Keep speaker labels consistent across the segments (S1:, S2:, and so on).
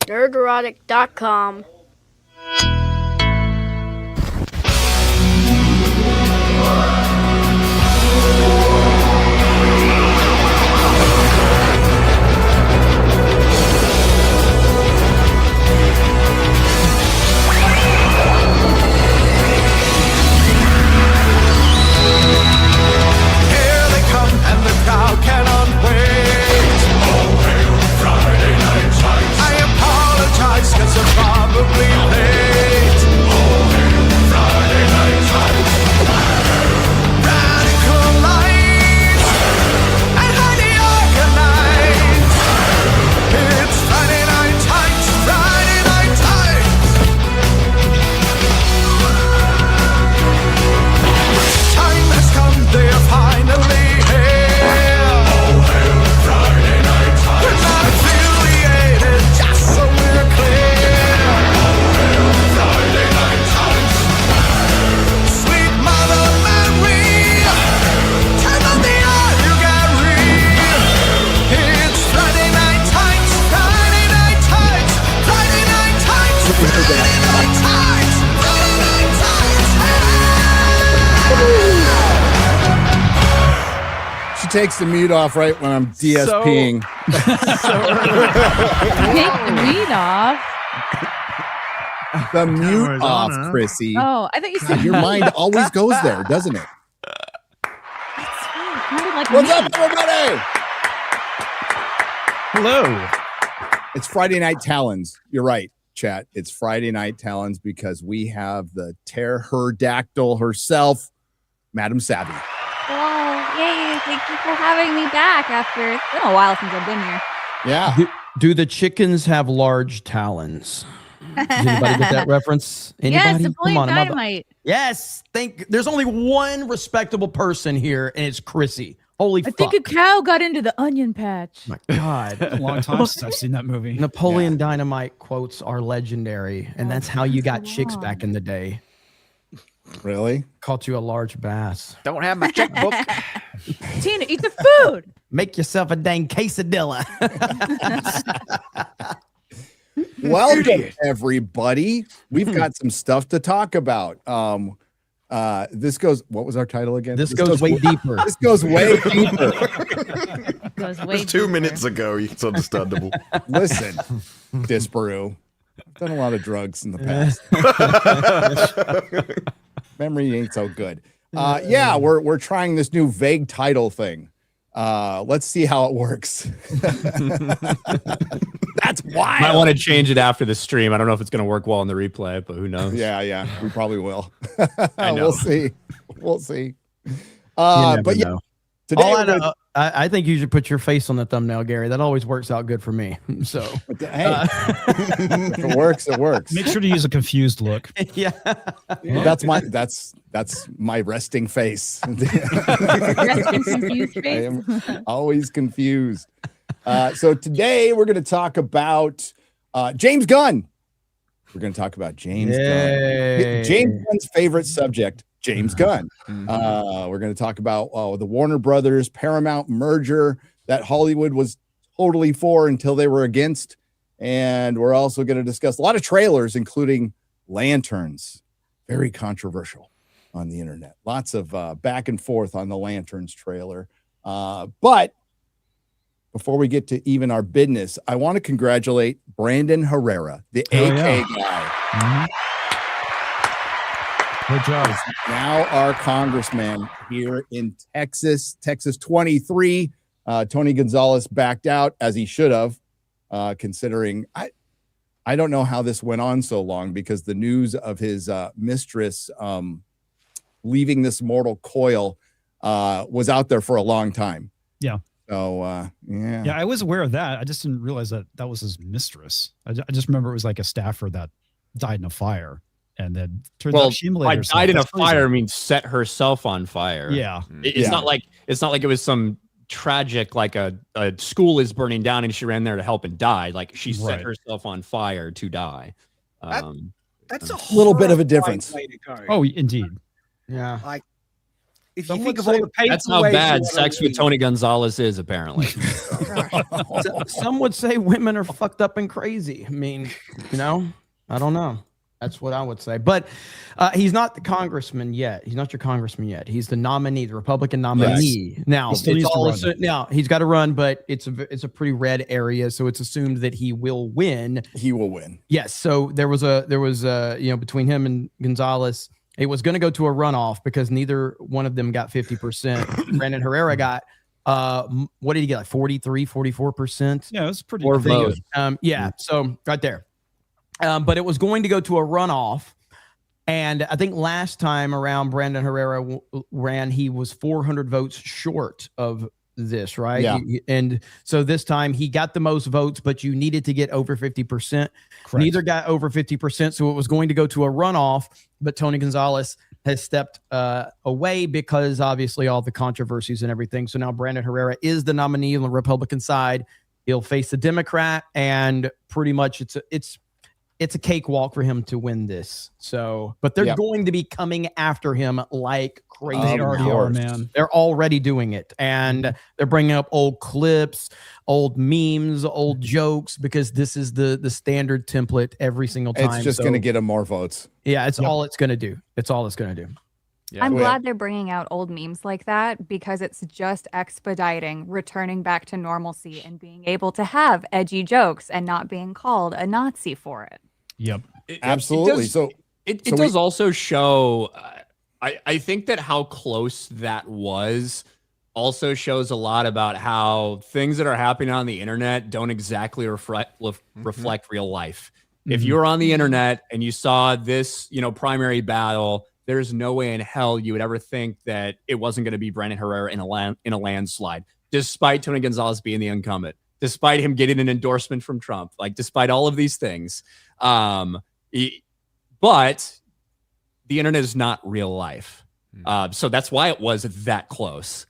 S1: Nerdrotic.com.
S2: Cause I'm probably late. Friday night tights. Radical lights and highly organized. It's Friday night tights. Friday night tights. Time has come, they are finally here. Oh, hail Friday night tights. We're not affiliated, just so we're clear.
S3: She takes the mute off right when I'm DSPing.
S4: Take the meat off.
S3: The mute off, Chrissy.
S4: Oh, I thought you said
S3: Your mind always goes there, doesn't it?
S4: Like
S3: What's
S4: meat.
S3: up, everybody?
S5: Hello.
S3: It's Friday Night Talons. You're right, chat. It's Friday Night Talons because we have the pterodactyl herself, Madam Savvy.
S4: Oh, yay. Thank you for having me back after it's been a while since I've been here.
S3: Yeah.
S5: Do the chickens have large talons? Does anybody get that reference? Anybody?
S4: Yes, Napoleon
S5: I'm about-
S4: Dynamite.
S5: Yes. There's only one respectable person here, and it's Chrissy. Holy
S4: I
S5: fuck.
S4: think a cow got into the onion patch.
S5: My God.
S6: A long time since I've seen that movie.
S5: Napoleon Dynamite quotes are legendary, and that's how you got chicks back in the day.
S3: Really?
S5: Caught you a large bass.
S7: Don't have my checkbook.
S4: Tina, eat the food.
S5: Make yourself a dang quesadilla.
S3: Welcome, everybody. We've got some stuff to talk about. This goes, what was our title again?
S5: This goes way deeper.
S3: This goes way deeper.
S4: Goes
S7: It
S4: way
S7: was 2
S4: deeper.
S7: minutes ago. It's understandable.
S3: Listen, Disparu. I've done a lot of drugs in the past. Memory ain't so good. Yeah, we're trying this new vague title thing. Let's see how it works. That's wild.
S8: Might want to change it after the stream. I don't know if it's going to work well in the replay, but who knows?
S3: Yeah, we probably will.
S8: I know.
S3: We'll see. We'll see.
S5: You never
S3: But yeah,
S5: know.
S3: today
S5: All
S3: we're
S5: I, know, I think you should put your face on the thumbnail, Gary. That always works out good for me. So,
S3: hey, if it works, it works.
S6: Make sure to use a confused look.
S5: yeah.
S3: That's my resting face.
S4: Resting confused
S3: I
S4: face.
S3: am always confused. So today we're going to talk about James Gunn. We're going to talk about James Gunn. James Gunn's favorite subject, James Gunn. We're going to talk about the Warner Brothers Paramount merger that Hollywood was totally for until they were against. And we're also going to discuss a lot of trailers, including Lanterns. Very controversial on the internet. Lots of back and forth on the Lanterns trailer. But before we get to even our business, I want to congratulate Brandon Herrera, the AK guy.
S6: Good job.
S3: Now our congressman here in Texas 23. Tony Gonzalez backed out, as he should have, considering I don't know how this went on so long, because the news of his mistress leaving this mortal coil was out there for a long time.
S6: Yeah.
S3: So,
S6: Yeah, I was aware of that. I just didn't realize that that was his mistress. I just remember it was like a staffer that died in a fire, and then turns out she
S8: by
S6: immolated herself.
S8: died in a
S6: That's crazy.
S8: fire means set herself on fire.
S6: Yeah.
S8: It's not like it was some tragic, like a school is burning down and she ran there to help and died. Like she set herself on fire to die.
S9: That's a
S3: little bit of a difference.
S9: way to go.
S6: Oh, indeed.
S5: Yeah.
S9: Like,
S1: if
S5: Some
S1: you think
S5: would
S1: of all
S5: say
S1: the painful
S8: That's how
S1: ways
S8: bad
S1: you wanna
S8: sex with
S1: leave.
S8: Tony Gonzalez is, apparently.
S5: Some would say women are fucked up and crazy. I mean, I don't know. That's what I would say. But he's not the congressman yet. He's not your congressman yet. He's the nominee, the Republican nominee.
S3: Yes.
S5: Now,
S6: He still
S5: it's
S6: needs to
S5: all
S6: run.
S5: now he's got to run, but it's a pretty red area, so it's assumed that he will win.
S3: He will win.
S5: Yes. So there was between him and Gonzalez, it was going to go to a runoff because neither one of them got 50%. Brandon Herrera got what did he get? Like 43, 44%.
S6: Yeah, it was pretty.
S8: Or
S6: pretty
S8: vote.
S6: good.
S5: Yeah. So right there. But it was going to go to a runoff. And I think last time around Brandon Herrera ran, he was 400 votes short of this, right?
S3: Yeah.
S5: And so this time he got the most votes, but you needed to get over 50%.
S6: Correct.
S5: Neither got over 50%. So it was going to go to a runoff, but Tony Gonzalez has stepped away because obviously all the controversies and everything. So now Brandon Herrera is the nominee on the Republican side. He'll face the Democrat, and pretty much it's a cakewalk for him to win this. So, but they're going to be coming after him like crazy.
S6: They already
S5: now.
S6: are, man.
S5: They're already doing it. And they're bringing up old clips, old memes, old jokes, because this is the standard template every single time.
S3: It's just going to get him more votes.
S5: Yeah, it's all it's going to do. It's all it's going to do.
S8: Yeah.
S4: I'm
S3: Yeah.
S4: glad they're bringing out old memes like that because it's just expediting returning back to normalcy and being able to have edgy jokes and not being called a Nazi for it.
S6: Yep.
S3: Absolutely.
S8: It
S3: So
S8: does also show. I think that how close that was also shows a lot about how things that are happening on the internet don't exactly reflect real life. If you were on the internet and you saw this, primary battle, there's no way in hell you would ever think that it wasn't going to be Brandon Herrera in a landslide, despite Tony Gonzalez being the incumbent, despite him getting an endorsement from Trump, despite all of these things. But the internet is not real life. So that's why it was that close,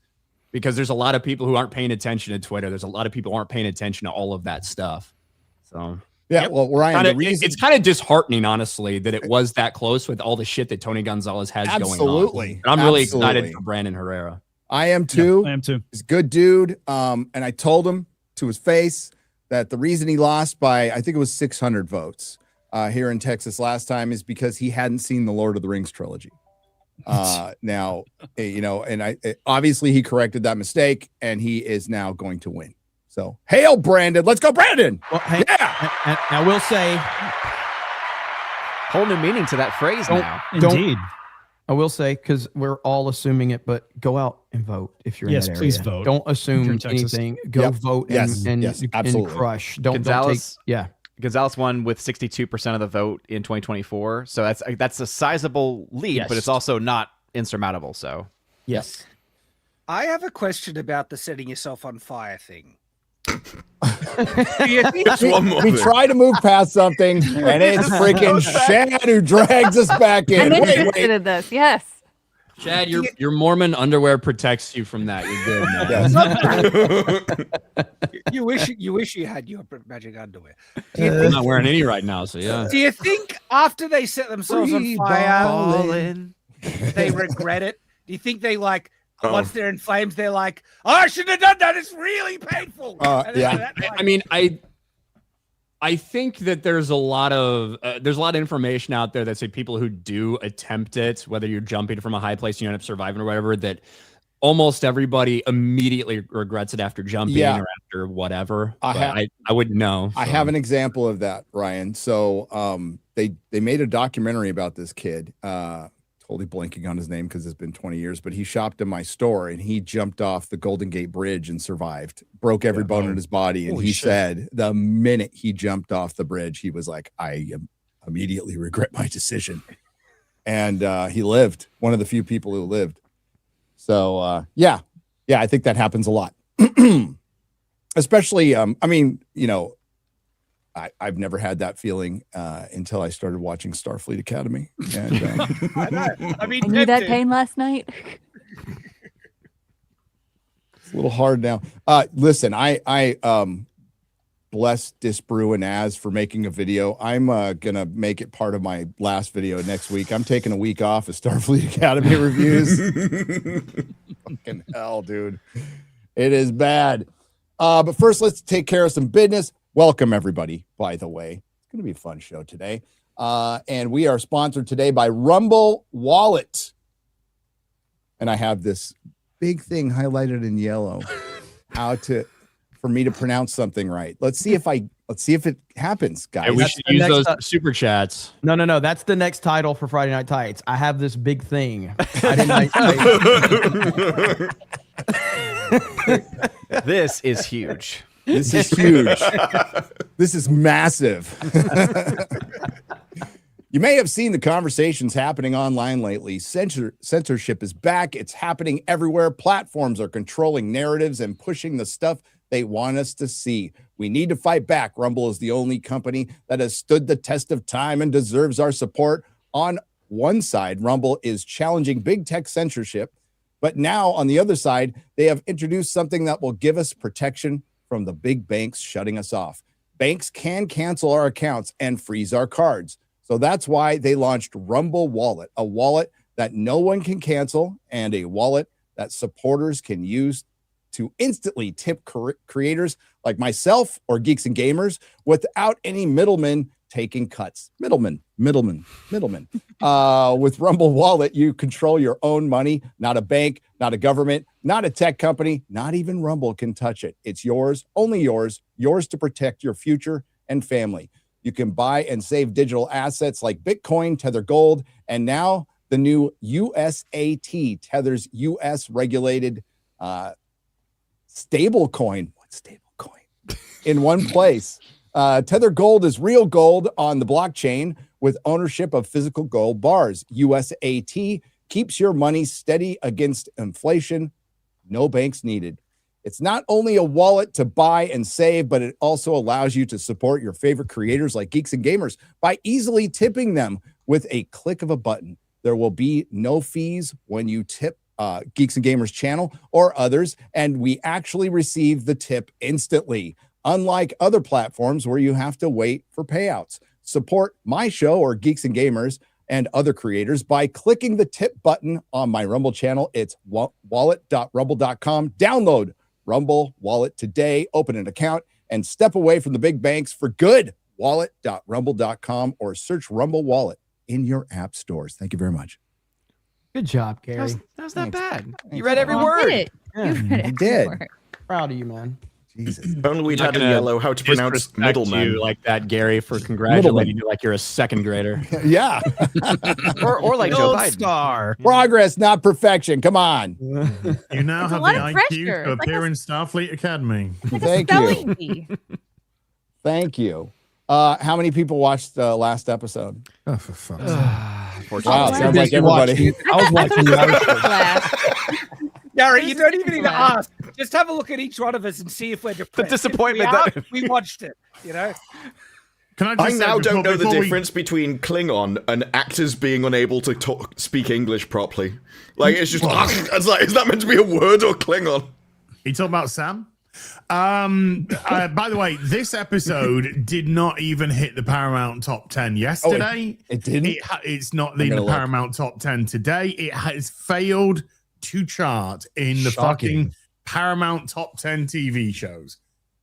S8: because there's a lot of people who aren't paying attention to Twitter. There's a lot of people who aren't paying attention to all of that stuff. So
S3: yeah, well, Ryan,
S8: it's kind of disheartening, honestly, that it was that close with all the shit that Tony Gonzalez has going on.
S3: Absolutely.
S8: And I'm really excited for Brandon Herrera.
S3: I am too.
S6: I am too.
S3: He's a good dude. And I told him to his face that the reason he lost by, I think it was 600 votes here in Texas last time is because he hadn't seen the Lord of the Rings trilogy. Now, and obviously he corrected that mistake and he is now going to win. So, hail Brandon. Let's go, Brandon.
S5: Well, hey,
S3: Yeah.
S5: I will say,
S9: Whole new meaning to that phrase now.
S6: Indeed.
S5: I will say, because we're all assuming it, but go out and vote if you're
S6: Yes,
S5: in that
S6: please
S5: area.
S6: vote.
S5: Don't
S6: If you're
S5: assume
S6: in Texas.
S5: anything. Go
S3: Yep.
S5: vote
S3: Yes,
S5: and
S3: absolutely.
S5: crush. Don't take.
S9: Gonzalez-
S5: Yeah.
S9: Gonzalez won with 62% of the vote in 2024. So that's a sizable lead,
S5: Yes.
S9: but it's also not insurmountable. So
S5: Yes.
S1: I have a question about the setting yourself on fire thing. Do you think
S3: We try to move past something, and it's freaking Shad who drags us back in.
S4: I'm
S3: Wait,
S4: interested in this. Yes.
S8: Chad, your Mormon underwear protects you from that. You're good, man.
S1: you wish you had your magic underwear?
S8: I'm not wearing any right now, so yeah.
S1: Do you think after they set themselves on fire,
S9: Ballin'.
S1: they regret it? Do you think they once they're in flames, they're like, "Oh, I shouldn't have done that. It's really painful." And then
S3: yeah.
S1: that,
S8: I mean, I think that there's a lot of information out there that say people who do attempt it, whether you're jumping from a high place and you end up surviving or whatever, that almost everybody immediately regrets it after jumping or after whatever. I wouldn't know.
S3: I have an example of that, Ryan. So they made a documentary about this kid. Totally blanking on his name because it's been 20 years, but he shopped in my store and he jumped off the Golden Gate Bridge and survived, broke every bone in his body. And he said the minute he jumped off the bridge, he was like, I immediately regret my decision. And he lived, one of the few people who lived. So I think that happens a lot. Especially, I've never had that feeling until I started watching Starfleet Academy. And,
S1: I mean,
S4: I knew that pain last night.
S3: it's a little hard now. Listen, I bless Disbrew and Az for making a video. I'm gonna make it part of my last video next week. I'm taking a week off of Starfleet Academy reviews. Fucking hell, dude. It is bad. But first, let's take care of some business. Welcome, everybody, by the way. It's gonna be a fun show today. And we are sponsored today by Rumble Wallet. And I have this big thing highlighted in yellow. For me to pronounce something right. Let's see if it happens, guys.
S8: Hey, we should use those super chats.
S5: No. That's the next title for Friday Night Tights. I have this big thing.
S9: This is huge.
S3: This is huge. This is massive. You may have seen the conversations happening online lately. Censorship is back. It's happening everywhere. Platforms are controlling narratives and pushing the stuff they want us to see. We need to fight back. Rumble is the only company that has stood the test of time and deserves our support. On one side, Rumble is challenging big tech censorship, but now on the other side, they have introduced something that will give us protection from the big banks shutting us off. Banks can cancel our accounts and freeze our cards. So that's why they launched Rumble Wallet, a wallet that no one can cancel and a wallet that supporters can use to instantly tip creators like myself or Geeks and Gamers without any middlemen taking cuts. Middlemen. With Rumble Wallet, you control your own money, not a bank, not a government, not a tech company, not even Rumble can touch it. It's yours, only yours to protect your future and family. You can buy and save digital assets like Bitcoin, Tether Gold, and now the new USAT, Tether's US regulated stable coin. What stable coin? In one place. Tether Gold is real gold on the blockchain with ownership of physical gold bars. USAT keeps your money steady against inflation. No banks needed. It's not only a wallet to buy and save, but it also allows you to support your favorite creators like Geeks and Gamers by easily tipping them with a click of a button. There will be no fees when you tip Geeks and Gamers channel or others, and we actually receive the tip instantly, unlike other platforms where you have to wait for payouts. Support my show or Geeks and Gamers and other creators by clicking the tip button on my Rumble channel. It's wallet.rumble.com. Download Rumble Wallet today, open an account, and step away from the big banks for good. Wallet.rumble.com or search Rumble Wallet in your app stores. Thank you very much.
S5: Good job, Gary.
S9: That's not bad.
S3: Thanks.
S9: You read every
S4: You
S9: word.
S4: did it. You read every
S3: did.
S4: word.
S5: Proud of you, man.
S3: Jesus.
S7: Only we'd had in yellow how to pronounce
S8: Disrespect
S7: middleman.
S8: you like that, Gary, for congratulating you like you're a second grader.
S3: Yeah.
S9: or like Joe
S6: Gold
S9: Biden.
S6: star.
S3: Progress, not perfection. Come on.
S6: You now
S4: It's a
S6: have
S4: lot
S6: the
S4: of
S6: IQ
S4: pressure.
S6: to
S4: It's like
S6: appear
S4: a-
S6: in Starfleet Academy.
S4: Like
S3: Thank
S4: a
S3: you.
S4: spelling bee.
S3: Thank you. How many people watched the last episode?
S7: Oh, for fuck's
S3: Wow, sounds like everybody.
S5: I was watching the other show.
S4: Flash.
S1: Gary, you don't even need to ask. Just have a look at each one of us and see if we're depressed.
S9: disappointment
S1: If
S9: that-
S1: we watched it, you know.
S6: Can I just
S7: I
S6: say
S7: now don't know the
S6: before we-
S7: difference between Klingon and actors being unable to speak English properly. Like, it's just, it's like, is that meant to be a word or Klingon?
S6: You talking about Sam? By the way, this episode did not even hit the Paramount top 10 yesterday.
S3: It didn't?
S6: It's not
S3: I'm
S6: in the
S3: gonna look.
S6: Paramount top 10 today. It has failed to chart in the
S5: Shocking.
S6: fucking Paramount top 10 TV shows.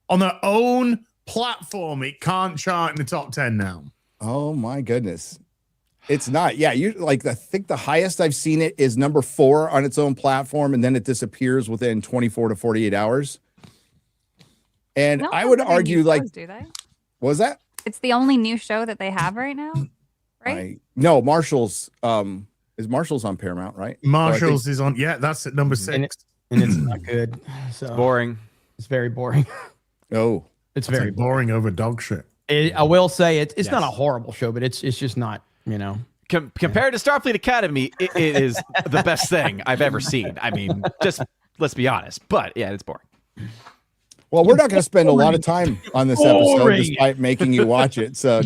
S6: On their own platform, it can't chart in the top 10 now.
S3: Oh my goodness. It's not. Yeah, you like I think the highest I've seen it is number 4 on its own platform, and then it disappears within 24 to 48 hours. And
S4: They don't
S3: I
S4: have
S3: would
S4: many new
S3: argue, like,
S4: shows, do they?
S3: what was that?
S4: It's the only new show that they have right now, right?
S3: No, Marshall's is Marshall's on Paramount, right?
S6: Marshall's is on. Yeah, that's at number 6.
S5: And it's not good. So
S9: Boring.
S5: it's very boring.
S3: Oh,
S5: It's
S6: Very
S5: very boring.
S6: boring over dog shit.
S5: I will say it's not a horrible show, but it's just not, you know.
S9: Compared to Starfleet Academy, it is the best thing I've ever seen. I mean, just let's be honest. But yeah, it's boring.
S3: well, we're not going to spend a lot of time on this episode despite making you watch it. So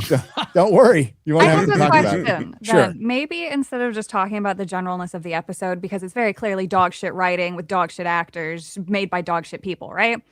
S3: don't worry. You want
S4: I
S3: to
S4: have
S3: have
S4: a
S3: to talk about
S4: question.
S3: it?
S4: Then.
S3: Sure.
S4: Maybe instead of just talking about the generalness of the episode, because it's very clearly dog shit writing with dog shit actors made by dog shit people, right?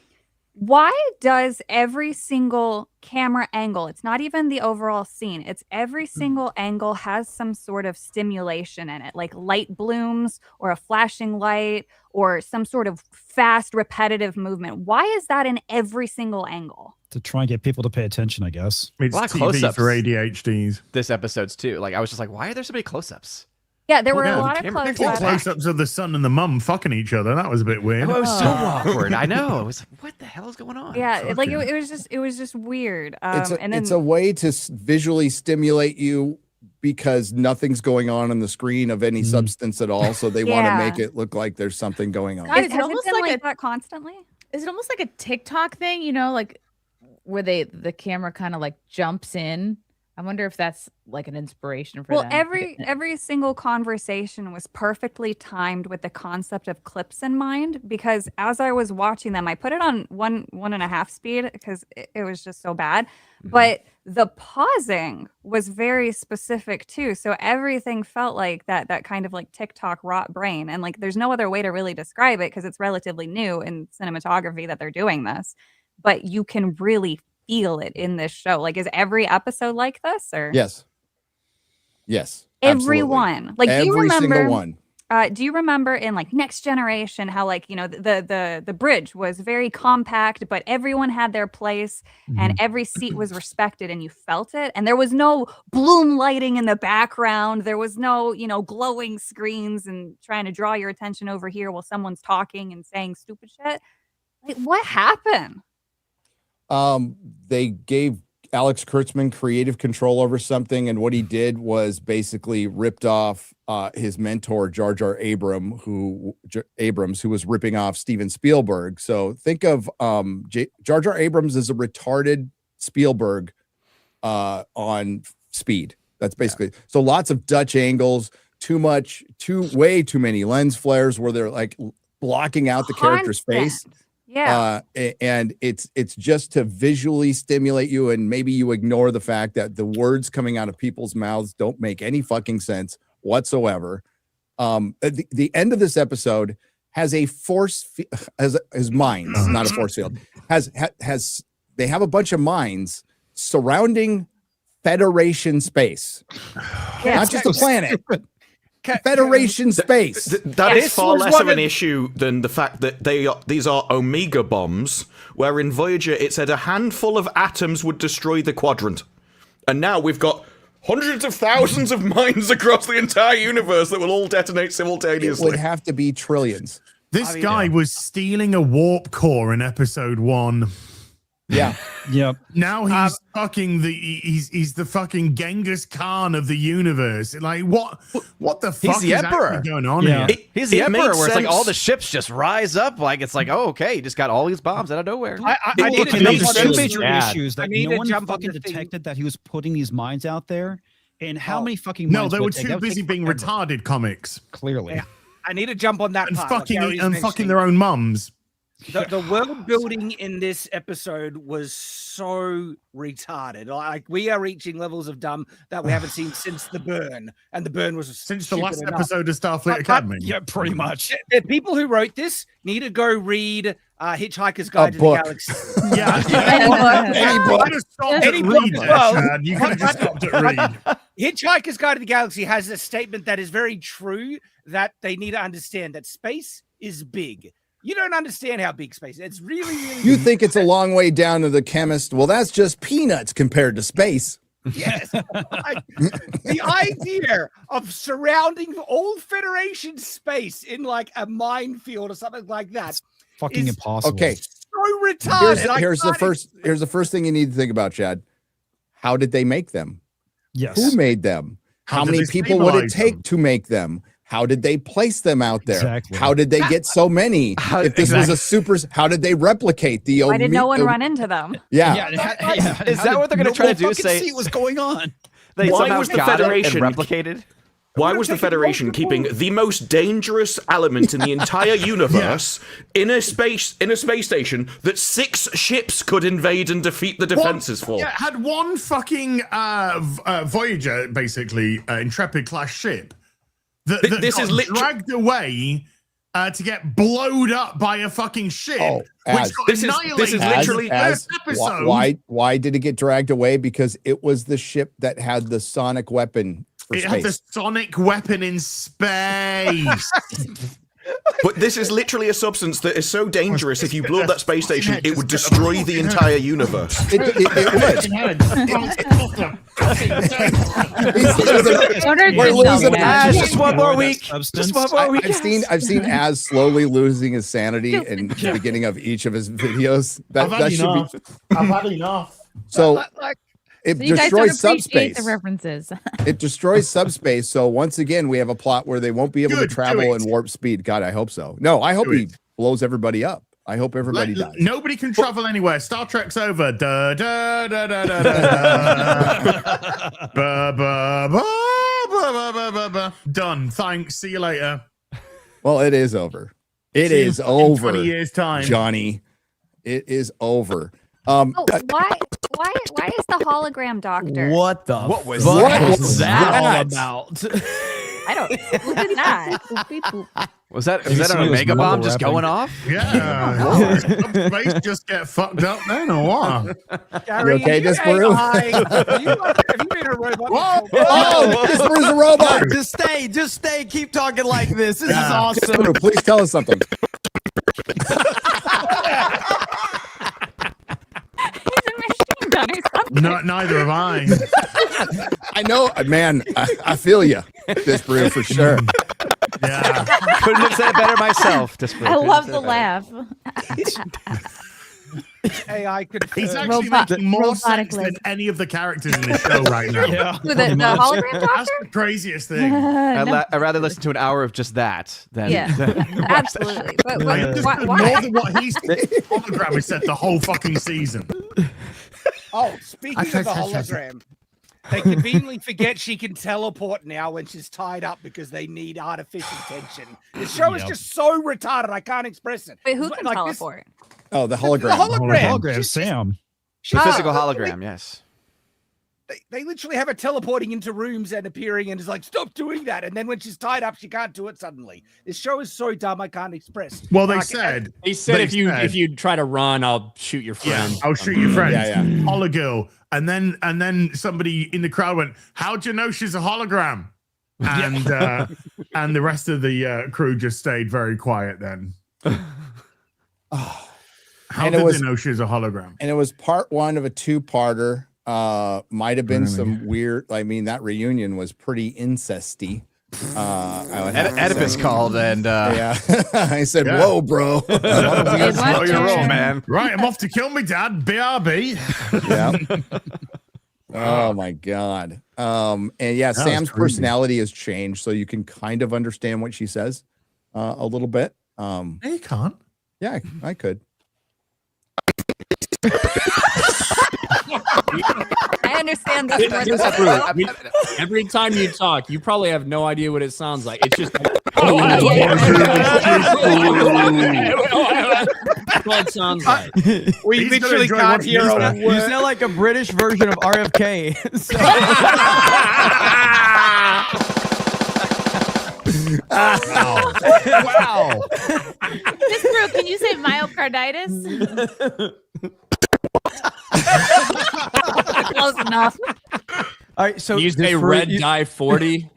S4: Why does every single camera angle, it's not even the overall scene, it's every single angle has some sort of stimulation in it, like light blooms or a flashing light or some sort of fast repetitive movement? Why is that in every single angle?
S6: To try and get people to pay attention, I guess.
S10: It's
S9: A lot of
S10: TV
S9: close-ups.
S10: for ADHDs.
S9: This episode's too. Like I was just like, why are there so many close-ups?
S4: Yeah, there were
S10: Yeah,
S4: a
S10: the
S4: lot of
S9: camera-
S4: close-ups.
S10: Close-ups of the son and the mum fucking each other. That was a bit weird.
S9: Oh, it was so awkward. I know. It was like, what the hell is going on?
S4: Yeah, like
S10: Fucking-
S4: it was just weird.
S3: It's
S4: And
S3: a
S4: then
S3: way to visually stimulate you because nothing's going on the screen of any substance at all. So they want to
S4: Yeah.
S3: make it look like there's something going on.
S4: guys,
S11: Is it
S4: has
S11: almost
S4: been
S11: like a-
S4: that constantly?
S11: Is it almost like a TikTok thing? You know, like where the camera kind of like jumps in. I wonder if that's like an inspiration for
S4: Well,
S11: them.
S4: every single conversation was perfectly timed with the concept of clips in mind, because as I was watching them, I put it on 1.5 speed because it was just so bad. But the pausing was very specific too. So everything felt like that kind of like TikTok rot brain. And like there's no other way to really describe it because it's relatively new in cinematography that they're doing this. But you can really feel it in this show. Like, is every episode like this, or
S3: Yes. Absolutely.
S4: everyone? Like, do you
S3: Every
S4: remember?
S3: single one.
S4: Do you remember in like Next Generation how like the bridge was very compact, but everyone had their place and every seat was respected and you felt it, and there was no bloom lighting in the background. There was no glowing screens and trying to draw your attention over here while someone's talking and saying stupid shit. Like, what happened?
S3: They gave Alex Kurtzman creative control over something, and what he did was basically ripped off his mentor Jar Jar Abrams, who was ripping off Steven Spielberg. So think of Jar Jar Abrams as a retarded Spielberg on speed. That's basically so. Lots of Dutch angles, way too many lens flares where they're like blocking out the character's face.
S4: Yeah.
S3: And it's just to visually stimulate you, and maybe you ignore the fact that the words coming out of people's mouths don't make any fucking sense whatsoever. The end of this episode has a has mines, not a force field. They have a bunch of mines surrounding Federation space, not just a planet. Federation space.
S7: That is far less of an issue than the fact that these are Omega bombs, where in Voyager it said a handful of atoms would destroy the quadrant. And now we've got hundreds of thousands of mines across the entire universe that will all detonate
S3: It
S7: simultaneously.
S3: would have to be trillions.
S10: This guy was stealing a warp core in episode 1.
S3: Yeah.
S6: Yep.
S10: Now he's fucking he's the fucking Genghis Khan of the universe. Like what the fuck
S9: He's the
S10: is
S9: emperor.
S10: actually going on
S6: Yeah.
S10: here?
S9: He's the
S7: It
S9: emperor,
S7: makes
S9: where it's like
S7: sense.
S9: all the ships just rise up. Like it's like, oh, okay, you just got all these bombs out of nowhere.
S1: I need
S6: Okay,
S1: to
S6: there's
S1: jump on
S6: two
S1: this.
S6: major
S9: Shad.
S6: issues
S1: I
S6: that
S1: need
S6: no
S1: to
S6: one
S1: jump on
S6: fucking
S1: the thing.
S6: detected that he was putting these mines out there. And how many fucking
S10: No,
S6: mines
S10: they
S6: would
S10: were
S6: it take?
S10: too
S6: That would
S10: busy
S6: take
S10: being
S6: forever.
S10: retarded comics
S6: Clearly.
S1: Yeah. I need to jump on that
S10: and
S1: part.
S10: fucking
S1: Gary's
S10: fucking their own mums.
S1: The world building in this episode was so retarded. Like, we are reaching levels of dumb that we haven't seen since the burn, and the burn was
S10: Since the
S1: stupid
S10: last
S1: enough.
S10: episode of Starfleet
S1: But-
S10: Academy.
S6: Yeah, pretty much.
S1: The people who wrote this need to go read Hitchhiker's Guide to
S3: book.
S1: the Galaxy.
S10: Yeah.
S3: Any book.
S10: You could have stopped at
S1: Any
S10: read
S1: book.
S10: there,
S1: Well,
S10: Shad. You could have just stopped at read.
S1: Hitchhiker's Guide to the Galaxy has a statement that is very true, that they need to understand that space is big. You don't understand how big space is. It's really, really
S3: You
S1: big.
S3: think it's a long way down to the chemist? Well, that's just peanuts compared to space.
S1: Yes. Like, the idea of surrounding all Federation space in like a minefield or something like that.
S6: Fucking
S1: Is-
S6: impossible.
S3: Okay,
S1: So retarded.
S3: here's the first thing you need to think about, Chad. How did they make them?
S6: Yes.
S3: Who made them?
S10: How
S3: How
S10: did
S3: many
S10: they
S3: people would it
S10: stabilize
S3: take
S10: them?
S3: to make them? How did they place them out there?
S6: Exactly.
S3: How did they get so many? If this was a super, how did they replicate the?
S4: Why did no one run into them?
S3: Yeah.
S9: Is that what they're going to try to do? Say
S6: see what's going on?
S9: they
S7: Why
S9: somehow
S7: was the
S9: got it and
S7: Federation-
S9: replicated?
S7: Why was the Federation keeping the most dangerous element in the entire universe in a space station that 6 ships could invade and defeat the defenses for?
S10: Yeah, had one fucking Voyager, basically, Intrepid class ship that
S7: This
S10: got
S7: is
S10: dragged away to get blowed up by a fucking ship.
S3: Oh, As.
S7: This is literally
S3: why did it get dragged away? Because it was the ship that had the sonic weapon for
S10: It
S3: space.
S10: had the sonic weapon in space.
S7: But this is literally a substance that is so dangerous. If you blew up that space station, it would destroy the entire universe.
S3: It would. We're losing
S9: just one more week. Just one more week.
S3: I've seen Az slowly losing his sanity in the beginning of each of his videos. That should be.
S12: I've had enough.
S3: So it
S11: So you guys
S3: destroys
S11: don't appreciate
S3: subspace.
S11: the references.
S3: It destroys subspace. So once again, we have a plot where they won't be able to travel in warp speed. God, I hope so. No, I hope he blows everybody up. I hope everybody dies.
S10: Nobody can travel anywhere. Star Trek's over. Da, da, da, da, da, da. Ba, ba, ba, ba, ba, ba, ba, ba. Done. Thanks. See you later.
S3: Well, it is over. It
S10: See you
S3: is
S10: in
S3: over.
S10: 20 years' time.
S3: Johnny. It is over.
S4: Oh, why is the hologram doctor?
S5: What the?
S9: What was
S5: that all
S3: that?
S5: about?
S4: I don't. Who did that? Boop, beep, boop.
S9: Was that an Omega bomb just going off?
S10: Yeah. Space just get fucked up then, or what?
S3: You okay, Disparu?
S1: Have you been a robot?
S10: Whoa!
S3: Oh, Disparu's a robot.
S5: Just stay. Keep talking like this. This is awesome.
S3: Disparu, please tell us something.
S10: Neither have I.
S3: I know, man. I feel you, Disparu, for sure.
S10: Yeah.
S9: Couldn't have said it better myself.
S11: I love the laugh.
S1: AI could.
S10: He's actually making more sense than any of the characters in the show right now.
S1: Yeah.
S4: Who, the hologram
S10: That's
S4: doctor?
S10: the craziest thing.
S9: I'd rather listen to an hour of just that than.
S4: Yeah, absolutely. But
S10: I understood
S4: why?
S10: more than what he's hologram has said the whole fucking season.
S1: Oh, speaking of the hologram, they conveniently forget she can teleport now when she's tied up because they need artificial tension. The show is just so retarded, I can't express it.
S4: Wait, who can
S1: Like
S4: teleport?
S3: Oh, the hologram.
S1: The hologram.
S6: Hologram, Sam.
S9: The physical hologram, yes.
S1: They literally have her teleporting into rooms and appearing and is like, stop doing that. And then when she's tied up, she can't do it suddenly. This show is so dumb, I can't express.
S10: Well, they
S1: Like,
S10: said
S8: if you try to run, I'll shoot your friend.
S10: I'll shoot your friend.
S3: Yeah.
S10: Hologirl. And then somebody in the crowd went, how'd you know she's a hologram? And and the rest of the crew just stayed very quiet then. How did they know she was a hologram?
S3: And it was part one of a two-parter. Might have been some weird. I mean, that reunion was pretty incesty.
S9: Oedipus called and
S3: yeah, I said, "Whoa, bro,
S9: slow your roll, man."
S10: Right, I'm off to kill me dad. BRB.
S3: Yeah. Oh my god. And yeah, Sam's personality has changed, so you can kind of understand what she says a little bit.
S10: You can't.
S3: Yeah, I could.
S4: I understand this.
S8: Every time you talk, you probably have no idea what it sounds like. It's just like, that's what it sounds like.
S1: We literally can't hear a word.
S5: You sound like a British version of RFK.
S11: Wow. Miss Brew, can you say myocarditis?
S4: Close enough.
S5: All right, so
S8: you say red dye 40.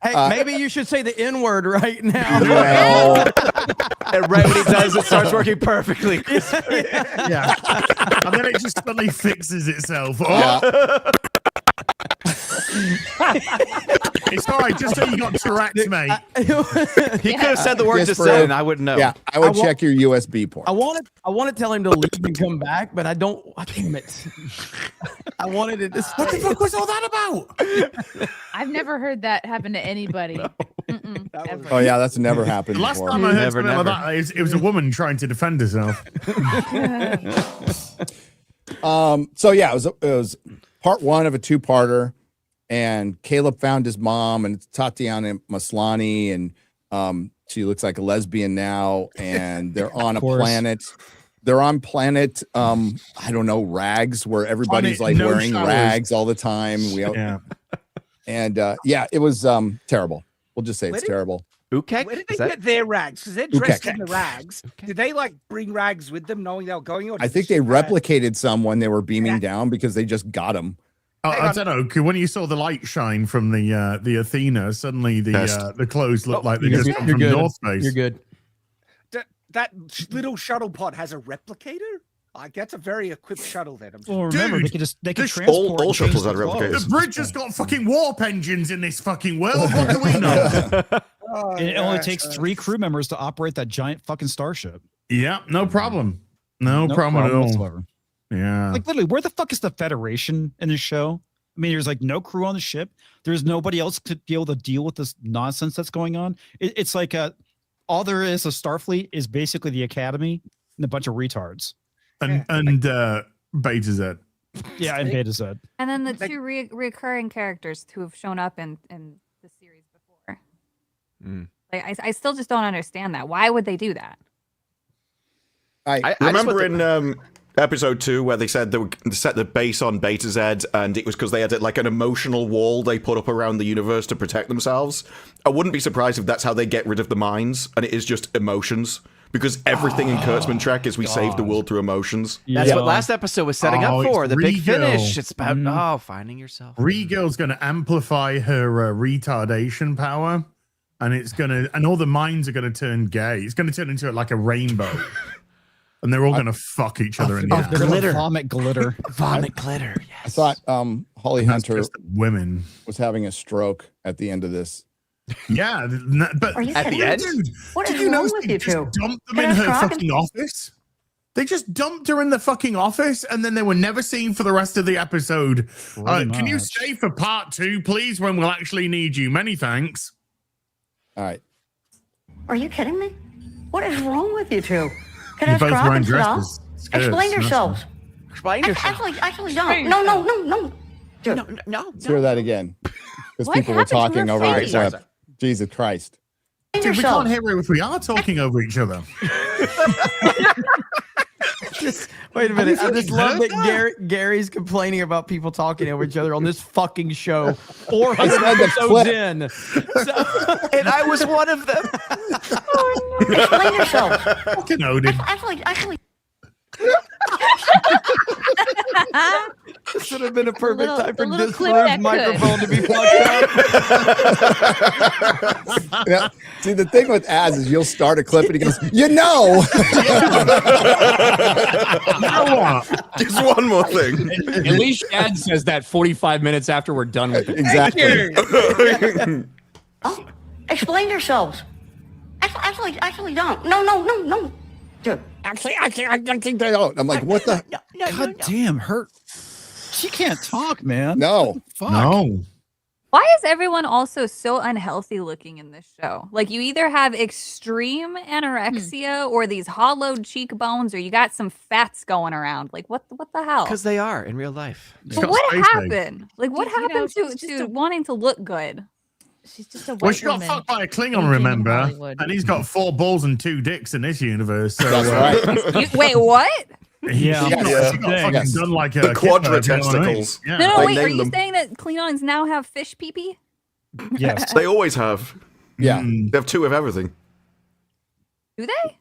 S5: Hey, maybe you should say the N word right now.
S3: Well,
S9: and right when he does, it starts working perfectly.
S10: Yeah. And then it just suddenly fixes itself. It's all right, just so you got Tourette's, mate.
S9: He could have said the word just said, and I wouldn't know.
S3: Yeah, I would check your USB port.
S5: I want to tell him to leave and come back, but I don't. Damn it! I wanted it to stay.
S10: What the fuck was all that about?
S11: I've never heard that happen to anybody. Ever.
S3: Oh yeah, that's never happened
S10: The last
S3: before.
S10: time I heard something like that, it was a woman trying to defend herself.
S3: So yeah, it was part one of a two-parter, and Caleb found his mom, and it's Tatiana Maslany, and she looks like a lesbian now, and they're on a planet. They're on planet, I don't know, rags, where everybody's like wearing rags all the time. And yeah, it was terrible. We'll just say it's terrible.
S9: Ukek?
S1: Where did
S9: Is
S1: they
S9: that-
S1: get their rags? Because they're dressed
S3: Ukek.
S1: in the rags. Did they like bring rags with them, knowing they were going? Or
S3: I
S1: did
S3: think
S1: they
S3: they
S1: just grab-
S3: replicated some when they were beaming down because they just got them.
S10: I don't know. When you saw the light shine from the Athena, suddenly the clothes looked like they just come from North Face.
S5: You're good.
S1: That little shuttle pod has a replicator. Like that's a very equipped shuttle. Then
S6: Well, remember
S10: Dude,
S6: they could
S10: this-
S6: transport.
S7: all
S6: and change
S7: shuttles
S6: the
S7: had replicators.
S6: clothes.
S10: The bridge has got fucking warp engines in this fucking world. What do we know?
S6: It only takes 3 crew members to operate that giant fucking starship.
S10: Yeah, no problem. No problem at all.
S6: whatsoever.
S10: Yeah.
S6: Like literally, where the fuck is the Federation in this show? I mean, there's like no crew on the ship. There's nobody else to be able to deal with this nonsense that's going on. It's like all there is a Starfleet is basically the Academy and a bunch of retards.
S10: And Beta Z.
S6: Yeah, and Beta Z.
S4: And then the two recurring characters who have shown up in the series before. Like, I still just don't understand that. Why would they do that?
S7: I remember in episode 2 where they said they would set the base on Beta Z, and it was because they had like an emotional wall they put up around the universe to protect themselves. I wouldn't be surprised if that's how they get rid of the minds, and it is just emotions. Because everything in Kurtzman Trek is we save the world through emotions.
S9: That's what last episode was setting up for. The big
S10: Regal.
S9: finish. It's about finding yourself.
S10: Regal's going to amplify her retardation power, and all the minds are going to turn gay. It's going to turn into like a rainbow, and they're all going to fuck each other in the
S6: They're
S10: ass.
S6: gonna vomit glitter.
S9: Vomit glitter. Yes.
S3: I thought Holly
S10: That's
S3: Hunter
S10: just women.
S3: was having a stroke at the end of this.
S10: Yeah, but
S12: Are you
S9: At the
S12: kidding?
S9: end?
S10: dude,
S12: What
S10: did
S12: is
S10: you
S12: wrong
S10: notice
S12: with
S10: they
S12: you
S10: just
S12: two?
S10: dumped them
S12: Can
S10: in
S12: I
S10: her
S12: crock
S10: fucking office? They just dumped her in the fucking office, and then they were never seen for the rest of the episode. Can you
S6: much.
S10: stay for part 2, please, when we'll actually need you? Many thanks.
S3: All right.
S12: Are you kidding me? What is wrong with you two? Can I
S10: You're both
S12: crock
S10: wearing
S12: and sit down?
S10: dresses. skirts,
S12: Explain
S10: that's
S12: yourselves.
S9: Explain yourself.
S12: Actually, don't. No. Dude,
S3: Let's hear that again. Because
S4: What
S3: people were
S4: happened to
S3: talking
S4: her
S3: over the
S4: face?
S3: clip. Jesus Christ.
S12: explain
S10: Dude, we can't
S12: yourselves.
S10: hear it if we are talking over each other.
S5: Wait a minute. I just love that
S10: heard
S5: Gary's complaining about people talking over each other on this fucking show. 400
S3: I said the
S5: episodes
S3: clip.
S5: in. So,
S9: And I was one of them.
S12: Explain yourselves.
S10: Fucking Odin.
S12: Actually.
S5: this would have been a perfect
S11: little-
S5: time for
S11: the little
S5: this
S11: clip that
S5: microphone to be fucked up.
S3: Yeah. See, the thing with Az is you'll start a clip and he goes, you know.
S10: Now what?
S7: Just one more thing.
S8: At least Shad says that 45 minutes after we're done with it.
S3: Exactly.
S12: Oh, explain yourselves. Actually, don't. No. Dude.
S3: Actually, I think they don't. I'm like, what the?
S6: God damn, her. She can't talk, man.
S3: No.
S6: Fuck.
S10: No.
S4: Why is everyone also so unhealthy looking in this show? Like you either have extreme anorexia or these hollowed cheekbones, or you got some fats going around. Like what the hell?
S9: Because they are in real life.
S10: It's
S4: But
S10: got
S4: what
S10: space age.
S4: happened? Like what
S11: You know,
S4: happened
S11: she's
S4: to
S11: just a-
S4: wanting to look good?
S11: She's just a white
S10: Well, she got
S11: woman.
S10: fucked by a
S11: aging
S10: Klingon,
S11: in
S10: remember?
S11: Hollywood.
S10: And he's got 4 balls and 2 dicks in this universe. So,
S3: That's right.
S4: Wait, what?
S6: Yeah.
S10: She got,
S3: Yes.
S10: she got
S6: Yeah.
S10: fucking
S3: Yes.
S10: done like a
S7: The quadra
S10: kipper, you know what I mean?
S7: testicles.
S10: Yeah.
S4: No,
S7: They
S4: wait. Are
S7: named
S4: you
S7: them.
S4: saying that Klingons now have fish pee-pee?
S6: Yes.
S7: They always have.
S3: Yeah.
S7: They have 2 of everything.
S4: Do they?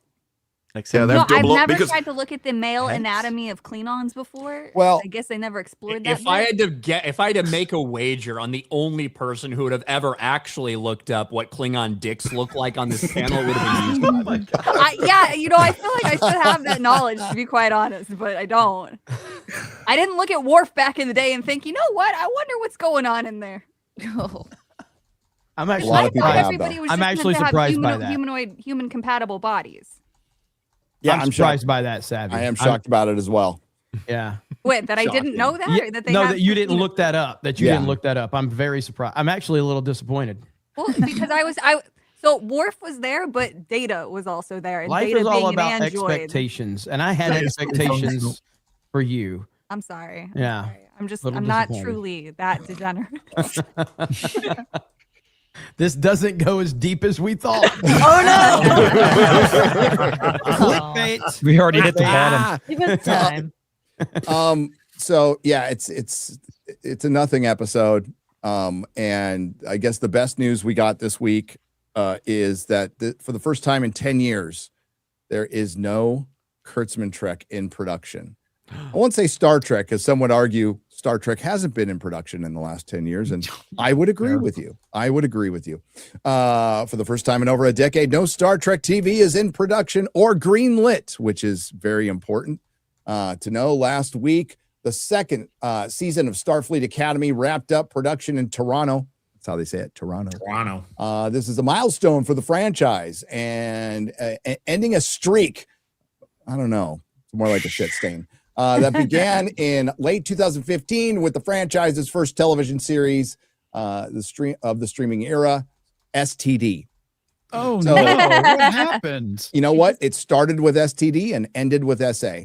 S7: Yeah, they
S4: No,
S7: have
S4: I've
S7: double up
S4: never
S7: because
S4: tried to look at the male anatomy of Klingons before.
S3: Well-
S4: I guess they never explored that.
S8: If I
S4: bit.
S8: had to make a wager on the only person who would have ever actually looked up what Klingon dicks look like on this panel, it would have been you.
S4: Yeah, I feel like I should have that knowledge to be quite honest, but I don't. I didn't look at Worf back in the day and think, you know what? I wonder what's going on in there.
S5: I'm
S3: A
S5: actually
S3: lot
S4: I
S3: of people
S4: thought
S3: have,
S4: everybody
S3: though.
S4: was
S5: I'm
S4: just
S5: actually
S4: meant to have
S5: surprised by that.
S4: human compatible bodies.
S3: Yeah,
S5: I'm
S3: I'm
S5: surprised
S3: shocked.
S5: by that, Savvy.
S3: I am shocked about it as well.
S5: Yeah.
S4: Wait, that I didn't know that?
S5: Yeah,
S4: Or that they
S5: no,
S4: have
S5: that you didn't
S4: human-
S5: look that up. That you
S3: Yeah.
S5: didn't look that up. I'm very surprised. I'm actually a little disappointed.
S4: Well, because so Worf was there, but Data was also there. And
S5: Life
S4: Data
S5: is all
S4: being an
S5: about
S4: android.
S5: expectations, and I had
S10: That is so
S5: expectations
S10: functional.
S5: for you.
S4: I'm sorry.
S5: Yeah.
S4: I'm
S5: Little
S4: not
S5: disappointed.
S4: truly that degenerate.
S5: This doesn't go as deep as we thought. Clickbait.
S6: We already hit the bottom.
S11: Give us time.
S3: So yeah, it's a nothing episode. And I guess the best news we got this week is that for the first time in 10 years, there is no Kurtzman Trek in production. I won't say Star Trek, because some would argue Star Trek hasn't been in production in the last 10 years, and I would agree with you. I would agree with you. For the first time in over a decade, no Star Trek TV is in production or greenlit, which is very important to know. Last week, the second season of Starfleet Academy wrapped up production in Toronto. That's how they say it, Toronto.
S10: Toronto.
S3: This is a milestone for the franchise and ending a streak. I don't know. It's more like a shit stain. That began in late 2015 with the franchise's first television series, the streaming era, STD.
S6: Oh
S3: So-
S6: no! What happened?
S3: You know what? It started with STD and ended with SA.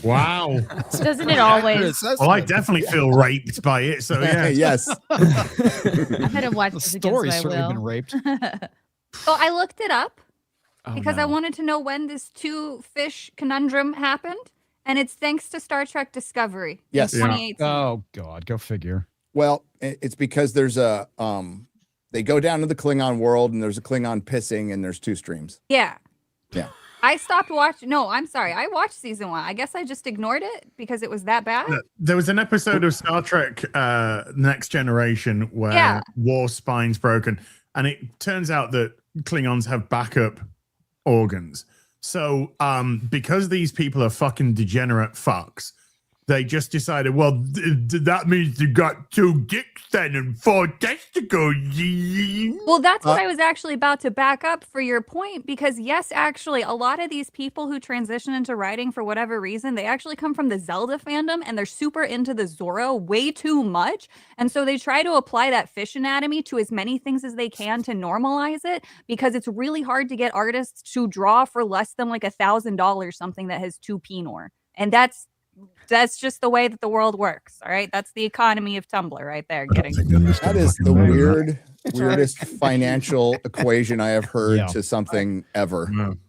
S10: Wow.
S11: Doesn't it always?
S10: Well, I definitely feel raped by it. So yeah.
S3: Yes.
S11: I had to watch
S6: The
S11: this
S6: story's
S11: against my
S6: certainly
S11: will.
S6: been raped.
S4: So I looked it up because I
S9: no.
S4: wanted to know when this two fish conundrum happened, and it's thanks to Star Trek Discovery.
S3: Yes.
S4: In
S3: Yeah.
S4: 2018.
S6: Oh God, go figure.
S3: Well, it's because there's a they go down to the Klingon world and there's a Klingon pissing and there's two streams.
S4: Yeah.
S3: Yeah.
S4: I stopped watching. No, I'm sorry. I watched season 1. I guess I just ignored it because it was that bad.
S10: There was an episode of Star Trek Next Generation where
S4: Yeah.
S10: war spine's broken, and it turns out that Klingons have backup organs. So because these people are fucking degenerate fucks, they just decided, well, that means you got 2 dicks then and 4 testicles.
S4: Well, that's what I was actually about to back up for your point, because yes, actually, a lot of these people who transition into writing for whatever reason, they actually come from the Zelda fandom and they're super into the Zorro way too much. And so they try to apply that fish anatomy to as many things as they can to normalize it, because it's really hard to get artists to draw for less than like $1,000 something that has 2 penor. And that's just the way that the world works. All right. That's the economy of Tumblr right there.
S3: That is the weirdest financial equation I have heard to something ever.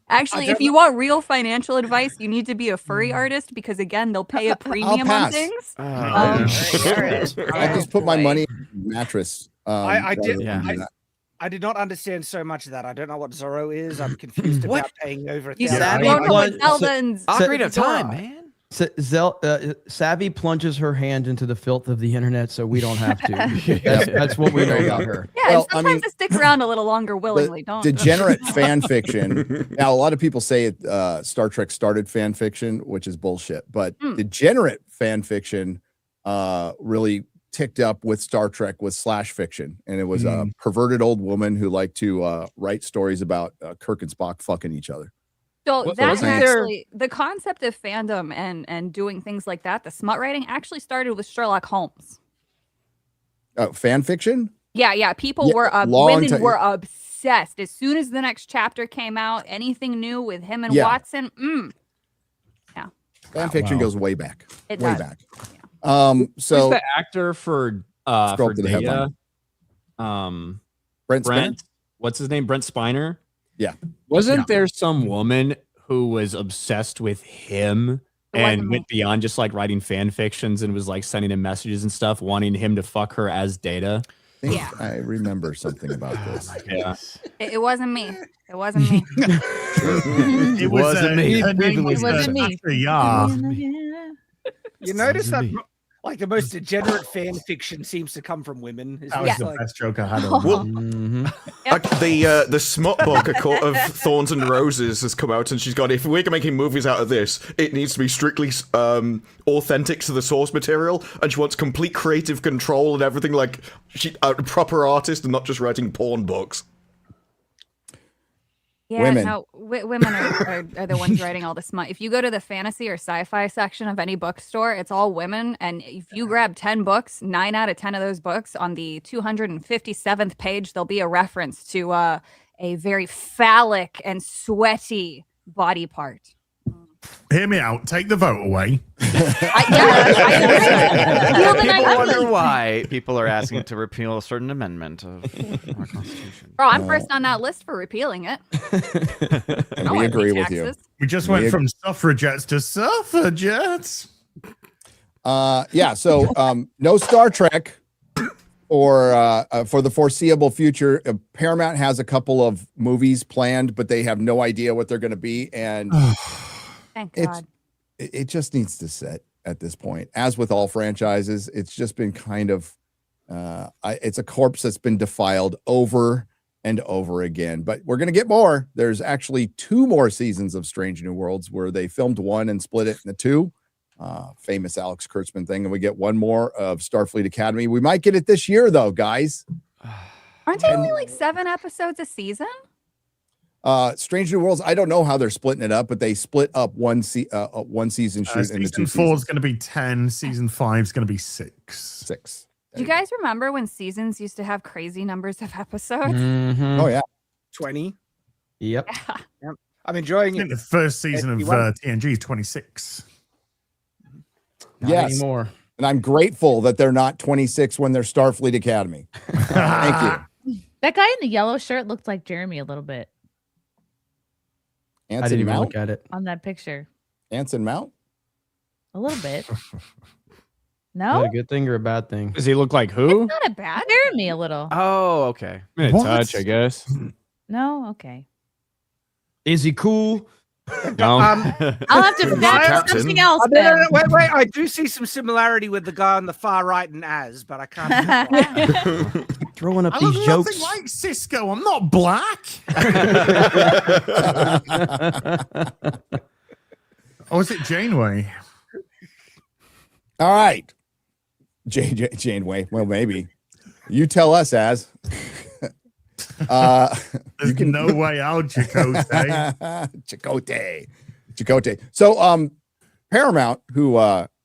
S4: Actually, if you want real financial advice, you need to be a furry artist, because again, they'll pay a premium on
S3: pass.
S4: things.
S3: I'll just put my money in the mattress.
S1: I did.
S3: rather than do that.
S1: I did not understand so much of that. I don't know what Zorro is. I'm confused
S9: What?
S1: about paying over
S5: You
S1: $1,000.
S5: savvy
S4: No, no,
S5: plunge-
S4: it's Zelda and
S9: Ocarina of
S4: Zora.
S9: Time, man.
S5: Savvy plunges her hand into the filth of the internet, so we don't have to. That's what we know about her.
S4: Yeah,
S3: Well,
S4: and sometimes it sticks around a little longer willingly. Don't.
S3: Degenerate fan fiction. Now, a lot of people say Star Trek started fan fiction, which is bullshit. But degenerate fan fiction really ticked up with Star Trek with slash fiction, and it was a perverted old woman who liked to write stories about Kirk and Spock fucking each other.
S4: So
S8: What-
S4: that's
S8: wasn't there-
S4: actually the concept of fandom and doing things like that. The smut writing actually started with Sherlock Holmes.
S3: Fan fiction?
S4: Yeah. People
S3: Yeah,
S4: were
S3: long
S4: women
S3: time-
S4: were obsessed. As soon as the next chapter came out, anything new with him and
S3: Yeah.
S4: Watson.
S3: Fan fiction goes way back.
S4: It
S3: way
S4: does.
S3: back.
S8: Who's
S3: So
S8: the actor for
S3: Scroll
S8: for
S3: to the
S8: Data?
S3: headline.
S8: Brent.
S3: Spence?
S8: What's his name? Brent Spiner.
S3: Yeah.
S8: Wasn't there some woman who was obsessed with him
S4: It wasn't
S8: and
S4: me.
S8: went beyond just like writing fan fictions and was like sending him messages and stuff, wanting him to fuck her as Data?
S3: I think
S4: Yeah.
S3: I remember something about this.
S8: Yeah.
S4: It wasn't me. It wasn't me.
S10: It was
S9: Wasn't me.
S10: her name was,
S11: It wasn't me.
S10: Asha Yar.
S1: You notice that like the most degenerate fan fiction seems to come from women. It's
S10: That was
S1: just
S10: the
S1: like,
S10: best joke I had. On
S7: Well, the smut book, A Court of Thorns and Roses, has come out, and she's gone, if we're making movies out of this, it needs to be strictly authentic to the source material, and she wants complete creative control and everything, like she a proper artist and not just writing porn books.
S4: Yeah,
S3: Women.
S4: no, women are the ones writing all the smut. If you go to the fantasy or sci-fi section of any bookstore, it's all women. And if you grab 10 books, 9 out of 10 of those books, on the 257th page, there'll be a reference to a very phallic and sweaty body part.
S10: Hear me out. Take the vote away.
S4: I agree. Feel the
S9: People
S4: night
S9: wonder
S4: ugly.
S9: why people are asking to repeal a certain amendment of our Constitution.
S4: Bro, I'm first on that list for repealing it.
S3: And
S4: I
S3: we
S4: wanna pay
S3: agree with you.
S4: taxes.
S10: We just
S3: We
S10: went
S3: ag-
S10: from suffragettes to suffragettes.
S3: Yeah, so no Star Trek, or for the foreseeable future. Paramount has a couple of movies planned, but they have no idea what they're going to be, and
S4: Thank God.
S3: it just needs to sit at this point. As with all franchises, it's just been kind of it's a corpse that's been defiled over and over again. But we're going to get more. There's actually 2 more seasons of Strange New Worlds where they filmed 1 and split it into 2. Famous Alex Kurtzman thing, and we get 1 more of Starfleet Academy. We might get it this year, though, guys.
S4: Aren't they only like 7 episodes a season?
S3: Strange New Worlds, I don't know how they're splitting it up, but they split up one season shoot into 2
S10: season 4 is going to be 10. Season 5 is going to be 6.
S4: Do you guys remember when seasons used to have crazy numbers of episodes?
S3: Oh yeah,
S1: 20.
S5: Yep.
S1: Yep. I'm enjoying
S10: I
S1: it.
S10: think the first season of TNG is 26.
S5: Not
S3: yes.
S5: anymore.
S3: And I'm grateful that they're not 26 when they're Starfleet Academy. Thank you.
S11: That guy in the yellow shirt looked like Jeremy a little bit
S3: Anson
S5: I didn't even
S3: Mount?
S5: look at it.
S11: on that picture.
S3: Anson Mount?
S11: A little bit.
S5: Is
S11: No,
S5: that a good thing or a bad thing?
S8: Does he look like who?
S4: Not a bad.
S11: Jeremy a little.
S9: Oh, okay.
S8: A
S10: What?
S8: touch, I guess.
S11: No, okay.
S5: Is he cool?
S8: No.
S11: I'll have to that's
S7: Captain.
S11: something else.
S1: No, no,
S11: Then.
S1: no, wait. I do see some similarity with the guy on the far right and Az, but I can't.
S5: Throwing up
S10: I
S5: these
S10: look
S5: jokes.
S10: nothing like Cisco. I'm not black. Or is it Janeway?
S3: All right. Janeway. Well, maybe. You tell us, Az.
S10: There's no way out, Chakotay.
S3: Chakotay. So Paramount, who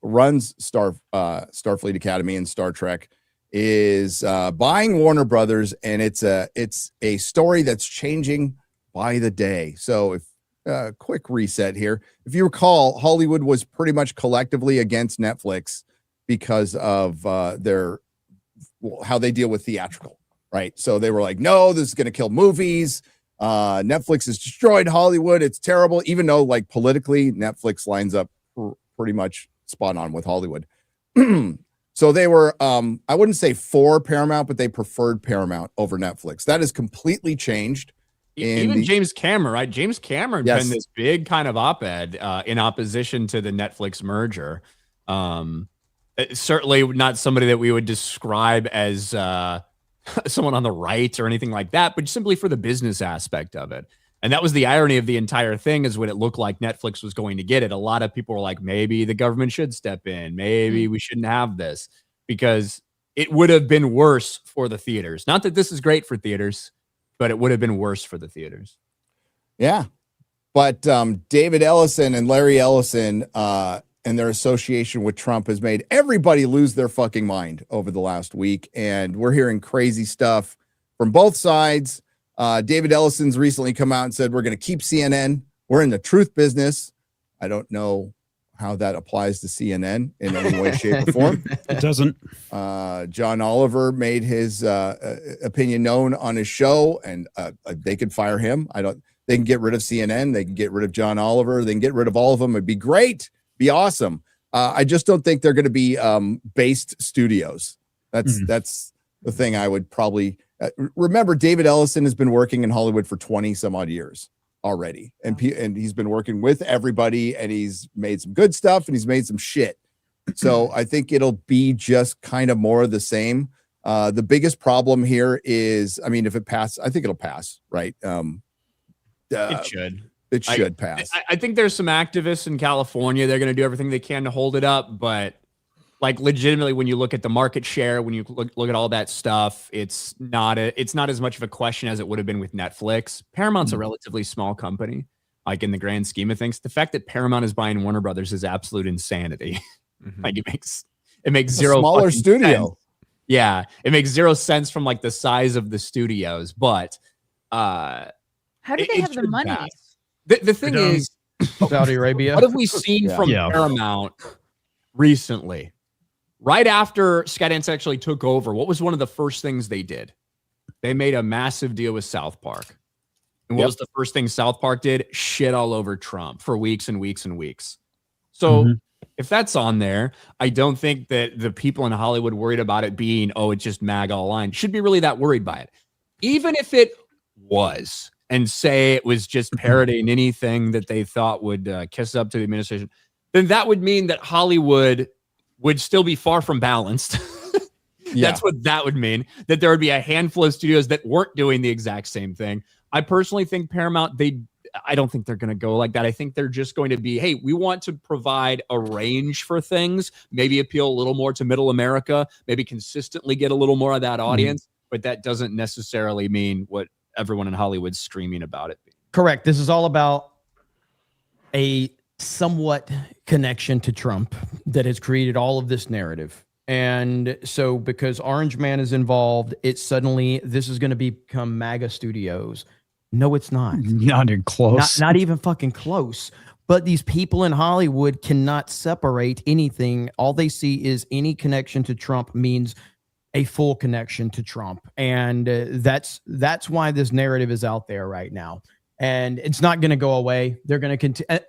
S3: runs Starfleet Academy and Star Trek, is buying Warner Brothers, and it's a story that's changing by the day. So if quick reset here. If you recall, Hollywood was pretty much collectively against Netflix because of how they deal with theatrical, right? So they were like, no, this is going to kill movies. Netflix has destroyed Hollywood. It's terrible, even though like politically Netflix lines up pretty much spot on with Hollywood. So they were, I wouldn't say for Paramount, but they preferred Paramount over Netflix. That has completely changed.
S8: Even James Cameron, right? James Cameron
S3: Yes.
S8: penned this big kind of op-ed in opposition to the Netflix merger. Certainly not somebody that we would describe as someone on the right or anything like that, but simply for the business aspect of it. And that was the irony of the entire thing, is when it looked like Netflix was going to get it, a lot of people were like, maybe the government should step in. Maybe we shouldn't have this, because it would have been worse for the theaters. Not that this is great for theaters, but it would have been worse for the theaters.
S3: Yeah. But David Ellison and Larry Ellison and their association with Trump has made everybody lose their fucking mind over the last week. And we're hearing crazy stuff from both sides. David Ellison's recently come out and said, we're going to keep CNN. We're in the truth business. I don't know how that applies to CNN in any way, shape, or form.
S6: It doesn't.
S3: John Oliver made his opinion known on his show, and they could fire him. They can get rid of CNN. They can get rid of John Oliver. They can get rid of all of them. It'd be great. Be awesome. I just don't think they're going to be based studios. That's the thing I would probably remember. David Ellison has been working in Hollywood for 20 some odd years already. And he's been working with everybody, and he's made some good stuff and he's made some shit. So I think it'll be just kind of more of the same. The biggest problem here is, I mean, if it passes, I think it'll pass, right?
S8: It should.
S3: It should pass.
S8: I think there's some activists in California. They're going to do everything they can to hold it up. But like legitimately, when you look at the market share, when you look at all that stuff, it's not as much of a question as it would have been with Netflix. Paramount's a relatively small company, like in the grand scheme of things. The fact that Paramount is buying Warner Brothers is absolute insanity. Like it makes zero
S3: smaller
S8: fucking
S3: studio.
S8: sense. Yeah, it makes zero sense from like the size of the studios. But
S11: How do they have the money?
S8: pass. The thing is,
S5: Saudi Arabia.
S8: what have we seen from Paramount recently? Right after Skydance actually took over, what was one of the first things they did? They made a massive deal with South Park. And what was the first thing South Park did? Shit all over Trump for weeks and weeks and weeks. So if that's on there, I don't think that the people in Hollywood worried about it being, oh, it's just MAGA aligned, should be really that worried by it. Even if it was, and say it was just parodying anything that they thought would kiss up to the administration, then that would mean that Hollywood would still be far from balanced. That's what that would mean, that there would be a handful of studios that weren't doing the exact same thing. I personally think Paramount, I don't think they're going to go like that. I think they're just going to be, hey, we want to provide a range for things, maybe appeal a little more to middle America, maybe consistently get a little more of that audience, but that doesn't necessarily mean what everyone in Hollywood's screaming about it.
S5: Correct. This is all about a somewhat connection to Trump that has created all of this narrative. And so because Orange Man is involved, it's suddenly, this is going to become MAGA Studios. No, it's not.
S6: Not even close.
S5: Not even fucking close. But these people in Hollywood cannot separate anything. All they see is any connection to Trump means a full connection to Trump. And that's why this narrative is out there right now. And it's not going to go away. They're going to continue.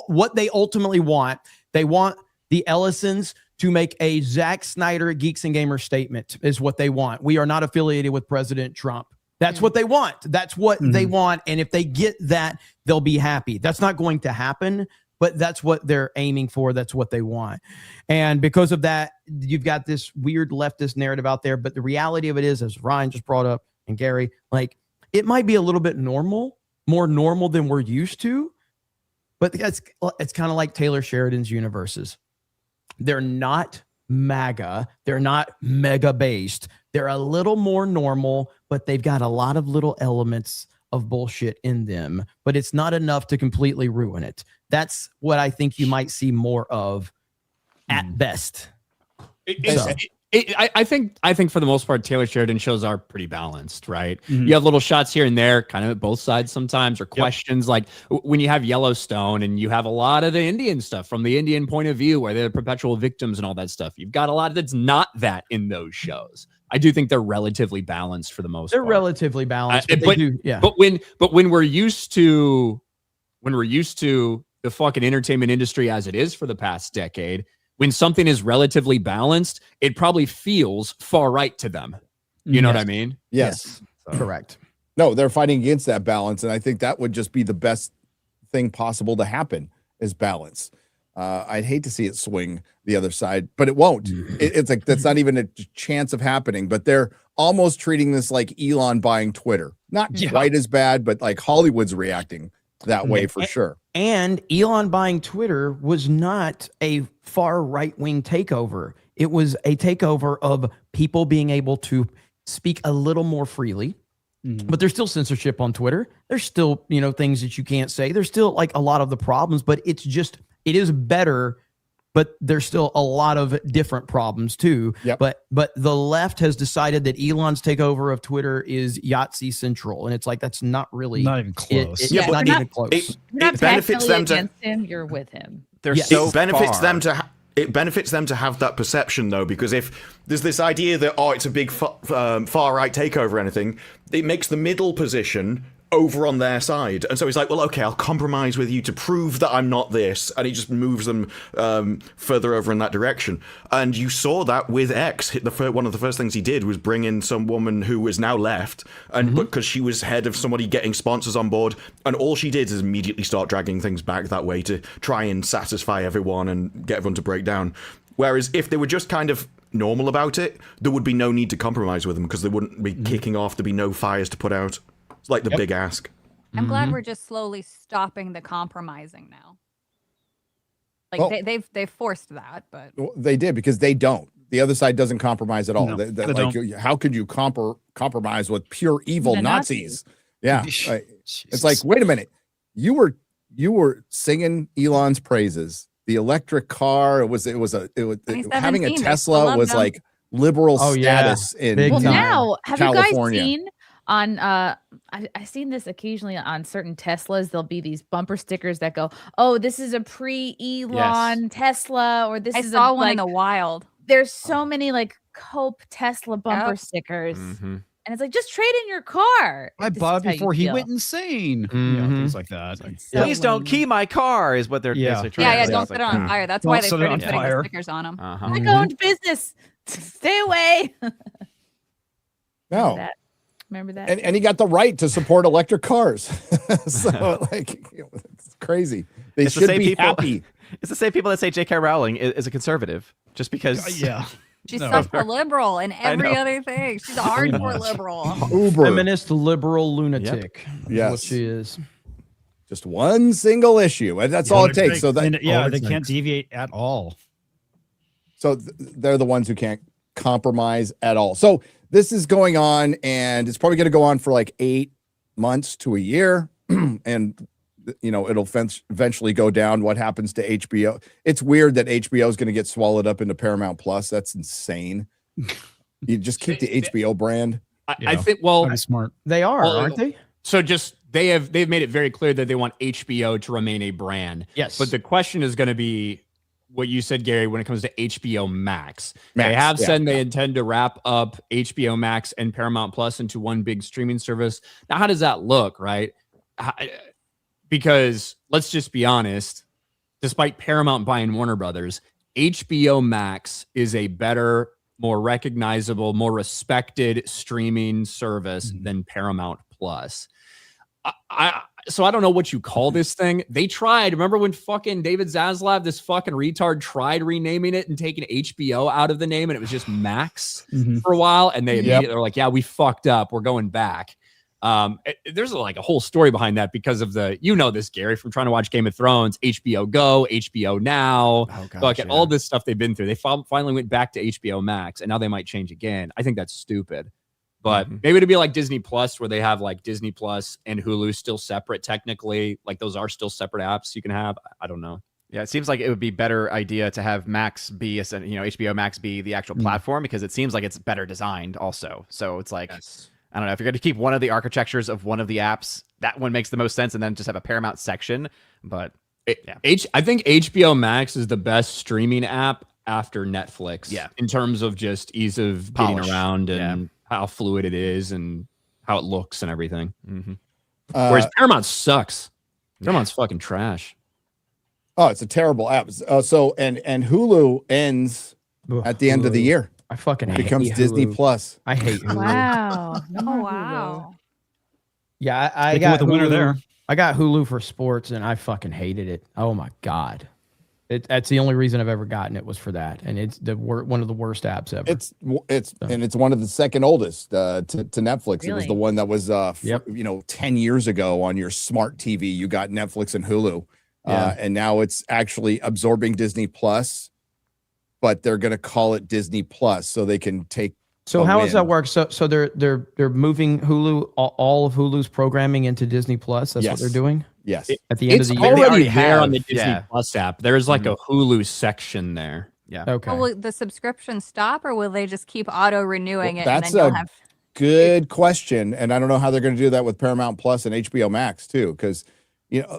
S5: What they ultimately want, they want the Ellisons to make a Zack Snyder Geeks and Gamers statement is what they want. We are not affiliated with President Trump. That's what they want. That's what they want. And if they get that, they'll be happy. That's not going to happen, but that's what they're aiming for. That's what they want. And because of that, you've got this weird leftist narrative out there. But the reality of it is, as Ryan just brought up and Gary, like, it might be a little bit more normal than we're used to. But it's kind of like Taylor Sheridan's universes. They're not MAGA. They're not mega based. They're a little more normal, but they've got a lot of little elements of bullshit in them, but it's not enough to completely ruin it. That's what I think you might see more of at best.
S8: I think for the most part, Taylor Sheridan shows are pretty balanced, right? You have little shots here and there, kind of at both sides sometimes, or questions like when you have Yellowstone and you have a lot of the Indian stuff from the Indian point of view, where they're perpetual victims and all that stuff. You've got a lot that's not that in those shows. I do think they're relatively balanced for the most part.
S5: They're relatively balanced,
S8: but when we're used to the fucking entertainment industry as it is for the past decade, when something is relatively balanced, it probably feels far right to them. You know what I mean?
S3: Yes.
S5: Correct.
S3: No, they're fighting against that balance. And I think that would just be the best thing possible to happen is balance. I'd hate to see it swing the other side, but it won't. It's like, that's not even a chance of happening, but they're almost treating this like Elon buying Twitter. Not quite as bad, but like Hollywood's reacting that way for sure.
S5: And Elon buying Twitter was not a far right-wing takeover. It was a takeover of people being able to speak a little more freely. But there's still censorship on Twitter. There's still, things that you can't say. There's still like a lot of the problems, but it is better, but there's still a lot of different problems too. But the left has decided that Elon's takeover of Twitter is Yahtzee central. And it's like, that's not even
S6: close.
S5: It's not even close.
S7: It benefits them to
S11: against him, you're with him.
S7: It benefits them to have that perception, though, because if there's this idea that, it's a big far right takeover or anything, it makes the middle position over on their side. And so he's like, well, okay, I'll compromise with you to prove that I'm not this. And he just moves them further over in that direction. And you saw that with X. One of the first things he did was bring in some woman who is now left, and because she was head of somebody getting sponsors on board. And all she did is immediately start dragging things back that way to try and satisfy everyone and get everyone to break down. Whereas if they were just kind of normal about it, there would be no need to compromise with them because they wouldn't be kicking off. There'd be no fires to put out. It's like the big ask.
S4: I'm glad we're just slowly stopping the compromising now. Like they've forced that, but
S3: they did because they don't. The other side doesn't compromise at all.
S6: No,
S3: how could you compromise with pure evil Nazis? Yeah, it's like, wait a minute, you were singing Elon's praises. The electric car, having a Tesla was like liberal status in
S11: now have
S3: California.
S11: You guys seen on I've seen this occasionally on certain Teslas, there'll be these bumper stickers that go, oh, this is a pre-Elon Tesla, or this
S4: I
S11: is
S4: saw one in the wild.
S11: There's so many like Cope Tesla bumper stickers. And it's like, just trade in your car.
S6: I
S11: This is
S6: bought
S11: how you
S6: before he
S11: feel.
S6: went insane. You know,
S5: Mhm.
S6: things like that.
S11: So
S9: Please don't
S11: lame.
S9: key my car is what they're basically trying
S4: Yeah,
S9: to say.
S4: don't
S9: It's
S4: set it
S9: like,
S4: on fire. That's
S6: Don't
S4: why they
S6: set it
S4: started
S6: on
S4: putting
S6: fire.
S4: the stickers on them.
S9: uh-huh.
S11: Black owned business. Stay away.
S3: No.
S11: That. Remember that?
S3: And he got the right to support electric cars. So like it's crazy. They
S9: It's the
S3: should
S9: same
S3: be
S9: people-
S3: happy.
S9: It's the same people that say J.K. Rowling is a conservative just because.
S6: Yeah.
S4: She's
S6: No.
S4: such a liberal in every
S9: know.
S4: other thing. She's a hardcore
S6: much.
S4: liberal.
S3: Uber.
S5: Feminist liberal lunatic. Is
S3: Yes.
S5: what she is.
S3: Just one single issue. And that's all it takes. So that
S6: And, yeah,
S10: all it
S6: they can't
S10: takes.
S6: deviate at all.
S3: So they're the ones who can't compromise at all. So this is going on, and it's probably going to go on for like 8 months to a year. And, you know, it'll eventually go down. What happens to HBO? It's weird that HBO is going to get swallowed up into Paramount Plus. That's insane. You just keep the HBO brand.
S8: I think, well,
S6: That'd be smart.
S5: They are,
S8: Well,
S5: aren't they?
S8: so just they've made it very clear that they want HBO to remain a brand.
S5: Yes.
S8: But the question is going to be what you said, Gary, when it comes to HBO Max. They
S3: Max,
S8: have
S3: yeah.
S8: said they intend to wrap up HBO Max and Paramount Plus into one big streaming service. Now, how does that look, right? Because let's just be honest, despite Paramount buying Warner Brothers, HBO Max is a better, more recognizable, more respected streaming service than Paramount Plus. So I don't know what you call this thing. They tried. Remember when fucking David Zaslav, this fucking retard, tried renaming it and taking HBO out of the name, and it was just Max for a while, and they immediately were like, "Yeah, we fucked up. We're going back." There's like a whole story behind that because of this, Gary, from trying to watch Game of Thrones, HBO Go, HBO Now, all this stuff they've been through. They finally went back to HBO Max, and now they might change again. I think that's stupid. But maybe it'd be like Disney Plus, where they have like Disney Plus and Hulu still separate technically. Like those are still separate apps you can have. I don't know.
S9: Yeah, it seems like it would be better idea to have Max be, HBO Max be the actual platform, because it seems like it's better designed also. So it's like, I don't know, if you're going to keep one of the architectures of one of the apps, that one makes the most sense, and then just have a Paramount section. But yeah,
S8: I think HBO Max is the best streaming app after Netflix.
S9: Yeah.
S8: In terms of just ease of
S9: Polish.
S8: getting around and how fluid it is and how it looks and everything.
S9: Mm-hmm.
S8: Whereas Paramount sucks. Paramount's fucking trash.
S3: Oh, it's a terrible app. So and Hulu ends at the end of the year.
S5: I fucking
S3: It
S5: hate
S3: becomes
S5: Hulu.
S3: Disney Plus.
S5: I hate Hulu.
S11: Wow.
S4: Oh, wow.
S5: Yeah, I
S6: Sticking
S5: got
S6: with the winner
S5: Hulu.
S6: there.
S5: I got Hulu for sports, and I fucking hated it. Oh my god, that's the only reason I've ever gotten it was for that, and it's one of the worst apps ever.
S3: It's one of the second oldest to Netflix. It was
S11: Really?
S3: the one that was
S5: Yep.
S3: 10 years ago on your smart TV. You got Netflix and Hulu,
S5: Yeah.
S3: and now it's actually absorbing Disney Plus, but they're going to call it Disney Plus so they can take.
S5: So
S3: a
S5: how does
S3: win.
S5: that work? So they're moving Hulu, all of Hulu's programming into Disney Plus. That's what
S3: Yes.
S5: they're doing
S3: Yes.
S5: at the end
S8: It's
S5: of the year.
S8: already
S9: They
S8: there
S9: have,
S8: on the Disney
S9: yeah.
S8: Plus app. There's like a Hulu section there.
S9: Yeah.
S5: Okay.
S4: Well, will the subscription stop, or will they just keep auto renewing
S3: Well,
S4: it? And
S3: that's
S4: then you'll
S3: a-
S4: have
S3: Good question. And I don't know how they're going to do that with Paramount Plus and HBO Max too, because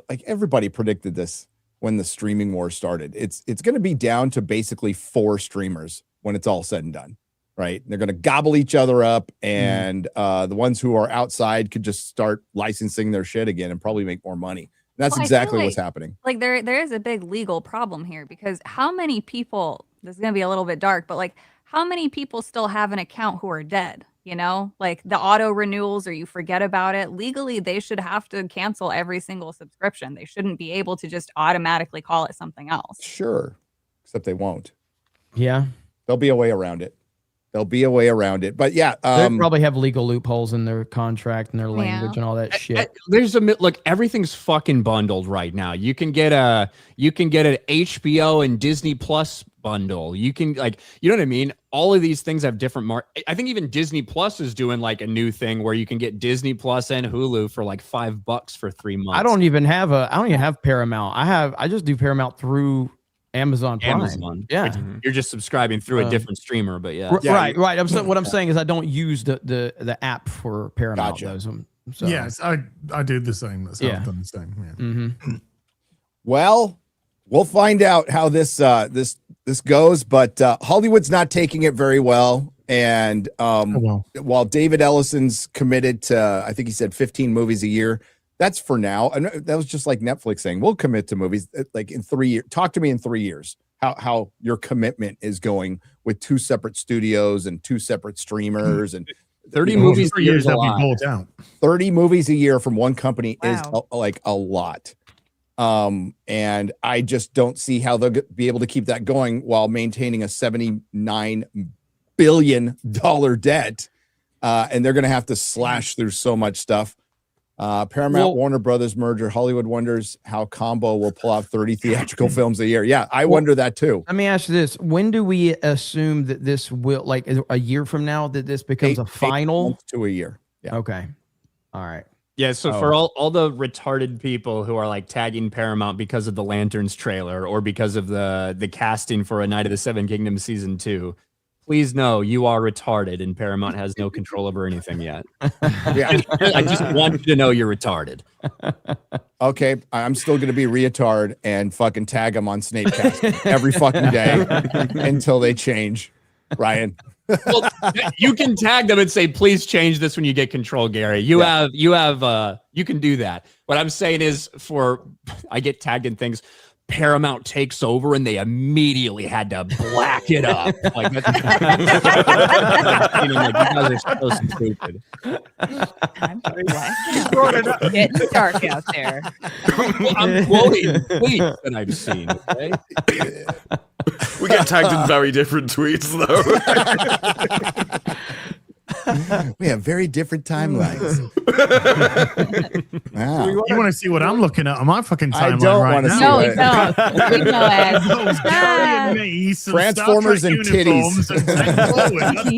S3: like everybody predicted this when the streaming war started. It's going to be down to basically 4 streamers when it's all said and done, right? They're going to gobble each other up, and the ones who are outside could just start licensing their shit again and probably make more money. That's
S4: Well, I feel
S3: exactly what's
S4: like-
S3: happening.
S4: like there is a big legal problem here, because how many people, this is going to be a little bit dark, but like how many people still have an account who are dead? Like the auto renewals, or you forget about it. Legally, they should have to cancel every single subscription. They shouldn't be able to just automatically call it something else.
S3: Sure. Except they won't.
S5: Yeah.
S3: There'll be a way around it. But yeah,
S5: They probably have legal loopholes in their contract and their language and all that shit.
S8: There's look, everything's fucking bundled right now. You can get an HBO and Disney Plus bundle. You can you know what I mean? All of these things have different I think even Disney Plus is doing like a new thing where you can get Disney Plus and Hulu for like $5 for 3 months.
S5: I don't even have Paramount. I just do Paramount through Amazon Prime.
S8: Amazon.
S5: Yeah.
S8: You're just subscribing through a different streamer, but yeah.
S5: Right. What I'm saying is I don't use the app for Paramount.
S3: Gotcha.
S5: So.
S10: Yes, I do the same. That's
S5: Yeah.
S10: I've done the same. Yeah.
S5: Mm-hmm.
S3: Well, we'll find out how this goes, but Hollywood's not taking it very well, And while David Ellison's committed to, I think he said 15 movies a year, that's for now. And that was just like Netflix saying, we'll commit to movies like in 3 years. Talk to me in 3 years, how your commitment is going with 2 separate studios and 2 separate streamers and
S8: 30 movies a year is a
S10: that we
S8: lot.
S10: bought out.
S3: 30 movies a year from one company is
S4: Wow.
S3: like a lot. And I just don't see how they'll be able to keep that going while maintaining a $79 billion debt. And they're going to have to slash through so much stuff. Paramount Warner Brothers merger, Hollywood wonders how Combo will pull out 30 theatrical films a year. Yeah, I wonder that too.
S5: Let me ask you this. When do we assume that this will, like a year from now, that this becomes a
S3: 8
S5: final?
S3: months to a year. Yeah.
S5: Okay. All right.
S8: Yeah, so for all the retarded people who are like tagging Paramount because of the Lanterns trailer or because of the casting for A Night of the Seven Kingdoms season 2, please know you are retarded and Paramount has no control over anything yet.
S3: Yeah.
S8: I just want you to know you're retarded.
S3: Okay, I'm still going to be retard and fucking tag them on Snapecast every fucking day until they change. Ryan.
S8: Well, you can tag them and say, please change this when you get control, Gary. You can do that. What I'm saying is I get tagged in things. Paramount takes over and they immediately had to black it up. Like, you guys are so stupid.
S11: It's getting dark out there.
S8: Well, I'm quoting tweets that I've seen. Okay?
S7: We get tagged in very different tweets, though.
S3: We have very different timelines. Wow.
S10: You want to see what I'm looking at on my fucking
S3: I
S10: timeline
S3: don't
S10: right
S3: wanna
S10: now?
S3: see
S11: No,
S3: it.
S11: you don't. We know as.
S10: Those Gary and me, some
S3: Transformers
S10: Star
S3: and
S10: Trek uniforms and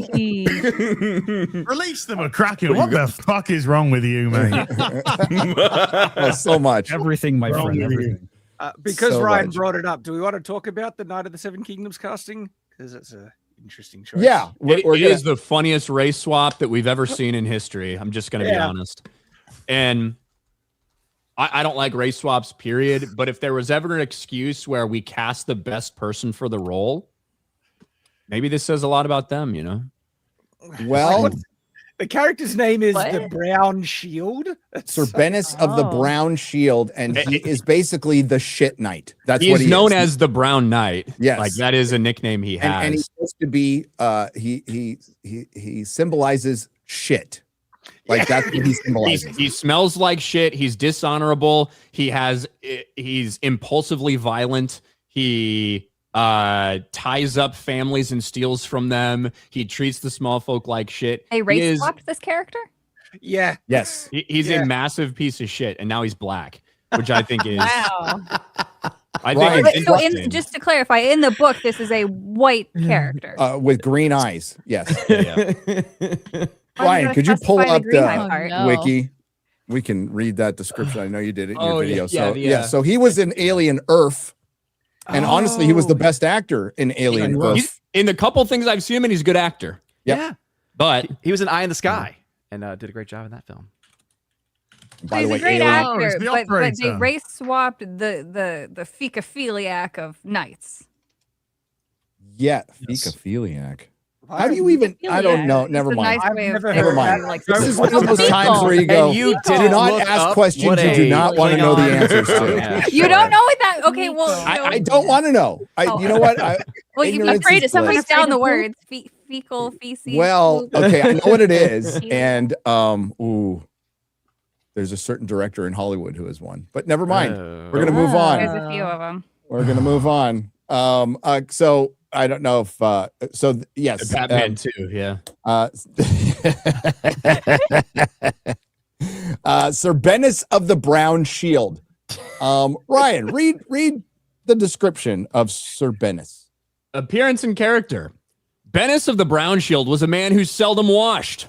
S3: titties.
S10: Release them a cracking. What the fuck is wrong with you, mate?
S3: Oh, so much.
S6: Everything, my
S10: Wrong
S6: friend.
S10: with you.
S6: Everything.
S1: Because
S3: So
S1: Ryan
S3: much.
S1: brought it up, do we want to talk about the Night of the Seven Kingdoms casting? Because it's a interesting choice.
S3: Yeah,
S8: It is the funniest race swap that we've ever seen in history. I'm just going to be honest. And I don't like race swaps, period. But if there was ever an excuse where we cast the best person for the role, maybe this says a lot about them, you know?
S3: Well,
S1: The character's name is
S11: What?
S1: the Brown Shield.
S3: Sir Bennis of the Brown Shield, and he is basically the shit knight. That's what
S8: He's
S3: he
S8: known
S3: is.
S8: as the Brown Knight.
S3: Yes.
S8: Like that is a nickname he has.
S3: And he's supposed to be he symbolizes shit. Like that's what he symbolizes.
S8: He smells like shit. He's dishonorable. He's impulsively violent. He ties up families and steals from them. He treats the small folk like shit.
S4: They race swapped this character?
S1: Yeah.
S3: Yes.
S8: He's a massive piece of shit, and now he's black, which I think is.
S4: Wow.
S8: I
S3: Right.
S8: think it's
S4: So
S8: interesting.
S4: just to clarify, in the book, this is a white character.
S3: With green eyes. Yes.
S8: Yeah.
S3: Ryan,
S4: gonna
S3: could you pull
S4: specify the
S3: up
S4: green
S3: the
S4: eye part.
S11: No.
S3: wiki? We can read that description. I know you did it in your
S8: Oh,
S3: video.
S8: yeah,
S3: So he was in Alien Earth. And honestly, he was the best actor in Alien Earth.
S8: He's, in the couple things I've seen him in, he's a good actor.
S3: Yep.
S9: Yeah.
S8: But
S9: He was in Eye in the Sky and did a great job in that film.
S3: By
S4: He's
S3: the way,
S4: a great
S3: Alien,
S10: Oh,
S4: actor,
S10: it's the
S4: but they
S10: operator.
S4: race swapped the fecophiliac of knights.
S3: yeah,
S6: Yes.
S3: fecophiliac. How do you even? I don't know.
S4: It's
S3: Never
S4: a
S3: mind.
S4: nice way of
S1: never
S4: saying
S3: Never
S1: heard
S3: mind.
S1: that.
S4: like,
S3: This is one
S11: People.
S3: of those times where you go,
S9: And you
S3: do
S9: didn't
S3: not
S9: look
S3: ask
S9: up
S3: questions
S9: what
S3: you do
S9: a
S3: not want to know the
S9: Klingon-
S3: answers to.
S9: Yeah,
S4: You
S9: sure.
S4: don't know what that? Okay, well,
S3: I don't want to know. You know what?
S4: Well, you're
S3: ignorance
S4: afraid
S3: is
S4: of somebody
S3: bliss.
S4: down the words fecal, feces.
S3: Well,
S4: poop.
S3: okay, I know what it is, and there's a certain director in Hollywood who has one, but never mind. We're gonna move
S4: There's
S3: on.
S4: a few of them.
S3: We're gonna move on. So I don't know if yes,
S8: Batman too, yeah.
S3: Sir Bennis of the Brown Shield. Ryan, read the description of Sir Bennis.
S8: Appearance and character. Bennis of the Brown Shield was a man who seldom washed.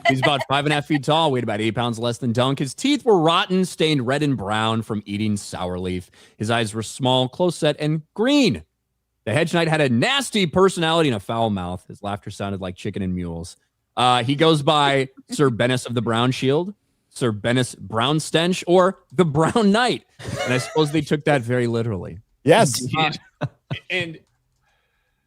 S8: He's about 5.5 feet tall, weighed about 8 pounds less than Dunk. His teeth were rotten, stained red and brown from eating sour leaf. His eyes were small, close set, and green. The Hedge Knight had a nasty personality and a foul mouth. His laughter sounded like chicken and mules. He goes by Sir Bennis of the Brown Shield, Sir Bennis Brown Stench, or the Brown Knight. And I suppose they took that very literally.
S3: Yes.
S8: And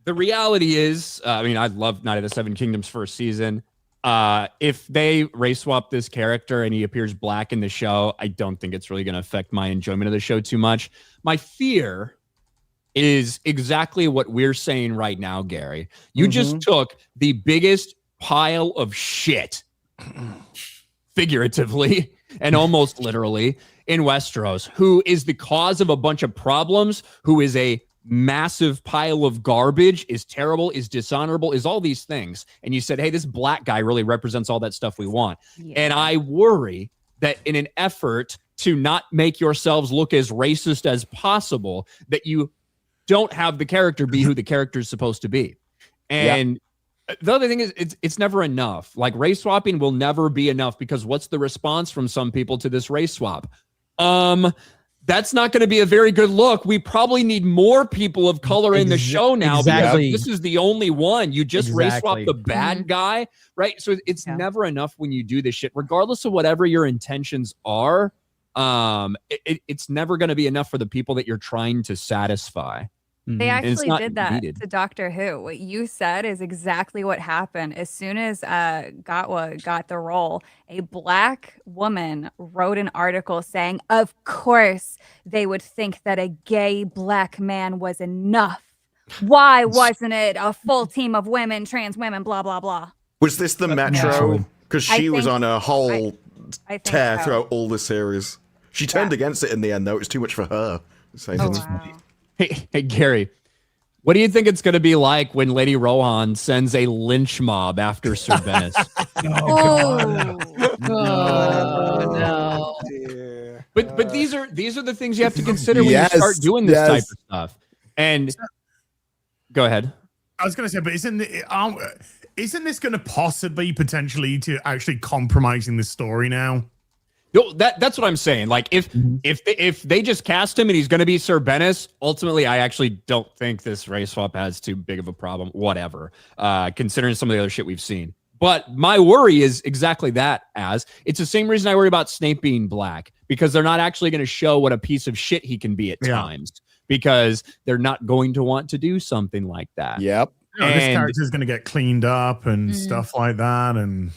S8: The reality is, I mean, I love Night of the Seven Kingdoms first season. If they race swap this character and he appears black in the show, I don't think it's really going to affect my enjoyment of the show too much. My fear is exactly what we're saying right now, Gary. You just took the biggest pile of shit, figuratively and almost literally, in Westeros, who is the cause of a bunch of problems, who is a massive pile of garbage, is terrible, is dishonorable, is all these things. And you said, hey, this black guy really represents all that stuff we want. Yeah. And I worry that in an effort to not make yourselves look as racist as possible, that you don't have the character be who the character is supposed to be. And the other thing is, it's never enough. Like, race swapping will never be enough, because what's the response from some people to this race swap? That's not going to be a very good look. We probably need more people of color in the show now, because this is the only one. You just race swap the bad guy, right? So it's never enough when you do this shit, regardless of whatever your intentions are. It's never going to be enough for the people that you're trying to satisfy.
S4: They actually did that to Doctor Who. What you said is exactly what happened. As soon as Gatwa got the role, a black woman wrote an article saying, of course, they would think that a gay black man was enough. Why wasn't it a full team of women, trans women, blah, blah, blah?
S7: Was this the Metro? Because she was on a whole tear
S4: so.
S7: throughout all the series. She turned against it in the end, though. It was too much for her.
S8: Hey, Gary, what do you think it's going to be like when Lady Rohan sends a lynch mob after Sir Venice?
S11: No.
S8: But these are the things you have to consider when you start doing this type of stuff. And go ahead.
S10: I was going to say, but isn't this going to possibly potentially to actually compromising the story now?
S8: No, that's what I'm saying. Like, if they just cast him and he's going to be Sir Bennis, ultimately, I actually don't think this race swap has too big of a problem. Whatever, considering some of the other shit we've seen. But my worry is exactly that. As it's the same reason I worry about Snape being black, because they're not actually going to show what a piece of shit he can be at times, because they're not going to want to do something like that.
S3: Yep.
S10: No, this character is going to get cleaned up and stuff like that, and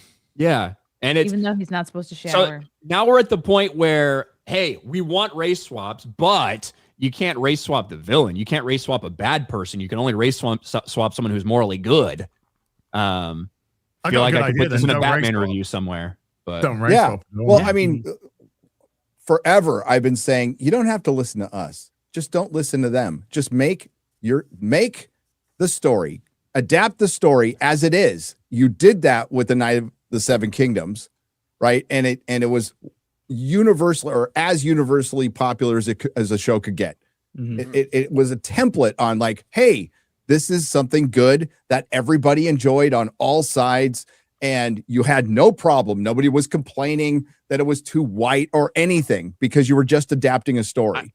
S8: and it's,
S11: even though he's not supposed to shower.
S8: So now we're at the point where, hey, we want race swaps, but you can't race swap the villain. You can't race swap a bad person. You can only race swap someone who's morally good. I feel like I could put this in a Batman review somewhere. But
S10: don't race swap.
S3: Well, I mean, forever I've been saying you don't have to listen to us. Just don't listen to them. Just make the story, adapt the story as it is. You did that with the Night of the Seven Kingdoms, right? And it was universal, or as universally popular as a show could get. It was a template on, like, hey, this is something good that everybody enjoyed on all sides, and you had no problem. Nobody was complaining that it was too white or anything, because you were just adapting a story.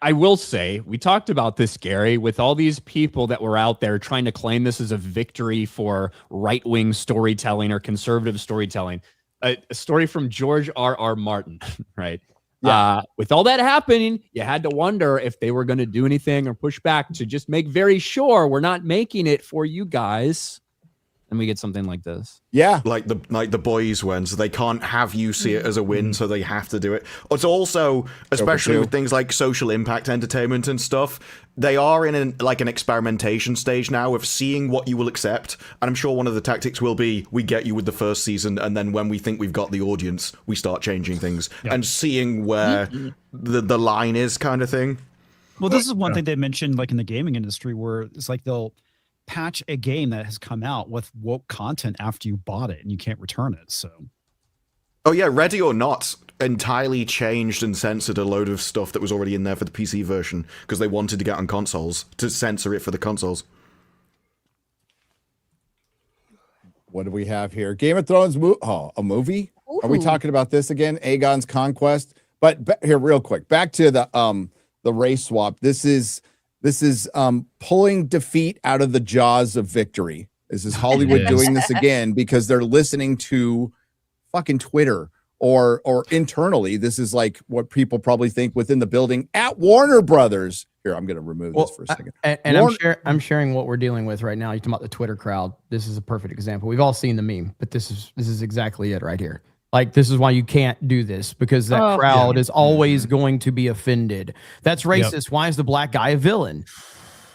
S8: I will say, we talked about this, Gary, with all these people that were out there trying to claim this as a victory for right-wing storytelling or conservative storytelling. A story from George R.R. Martin, right? Yeah. With all that happening, you had to wonder if they were going to do anything or push back to just make very sure we're not making it for you guys. And we get something like this.
S3: Yeah.
S7: Like the boys win, so they can't have you see it as a win, so they have to do it. It's also, especially with things like social impact entertainment and stuff, they are in an experimentation stage now of seeing what you will accept. And I'm sure one of the tactics will be, we get you with the first season, and then when we think we've got the audience, we start changing things and seeing where the line is, kind of thing.
S6: Well, this is one thing they mentioned, like in the gaming industry, where it's like they'll patch a game that has come out with woke content after you bought it and you can't return it. So,
S7: oh yeah, Ready or Not entirely changed and censored a load of stuff that was already in there for the PC version because they wanted to get on consoles, to censor it for the consoles.
S3: What do we have here? Game of Thrones a movie? Ooh. Are we talking about this again? Aegon's Conquest? But here, real quick, back to the race swap. This is pulling defeat out of the jaws of victory. This is Hollywood doing this again because they're listening to fucking Twitter or internally. This is like what people probably think within the building at Warner Brothers. Here, I'm going to remove this for a second.
S5: I'm sharing what we're dealing with right now. You're talking about the Twitter crowd. This is a perfect example. We've all seen the meme, but this is exactly it right here. Like, this is why you can't do this, because that crowd is always going to be offended. That's racist. Yep. Why is the black guy a villain?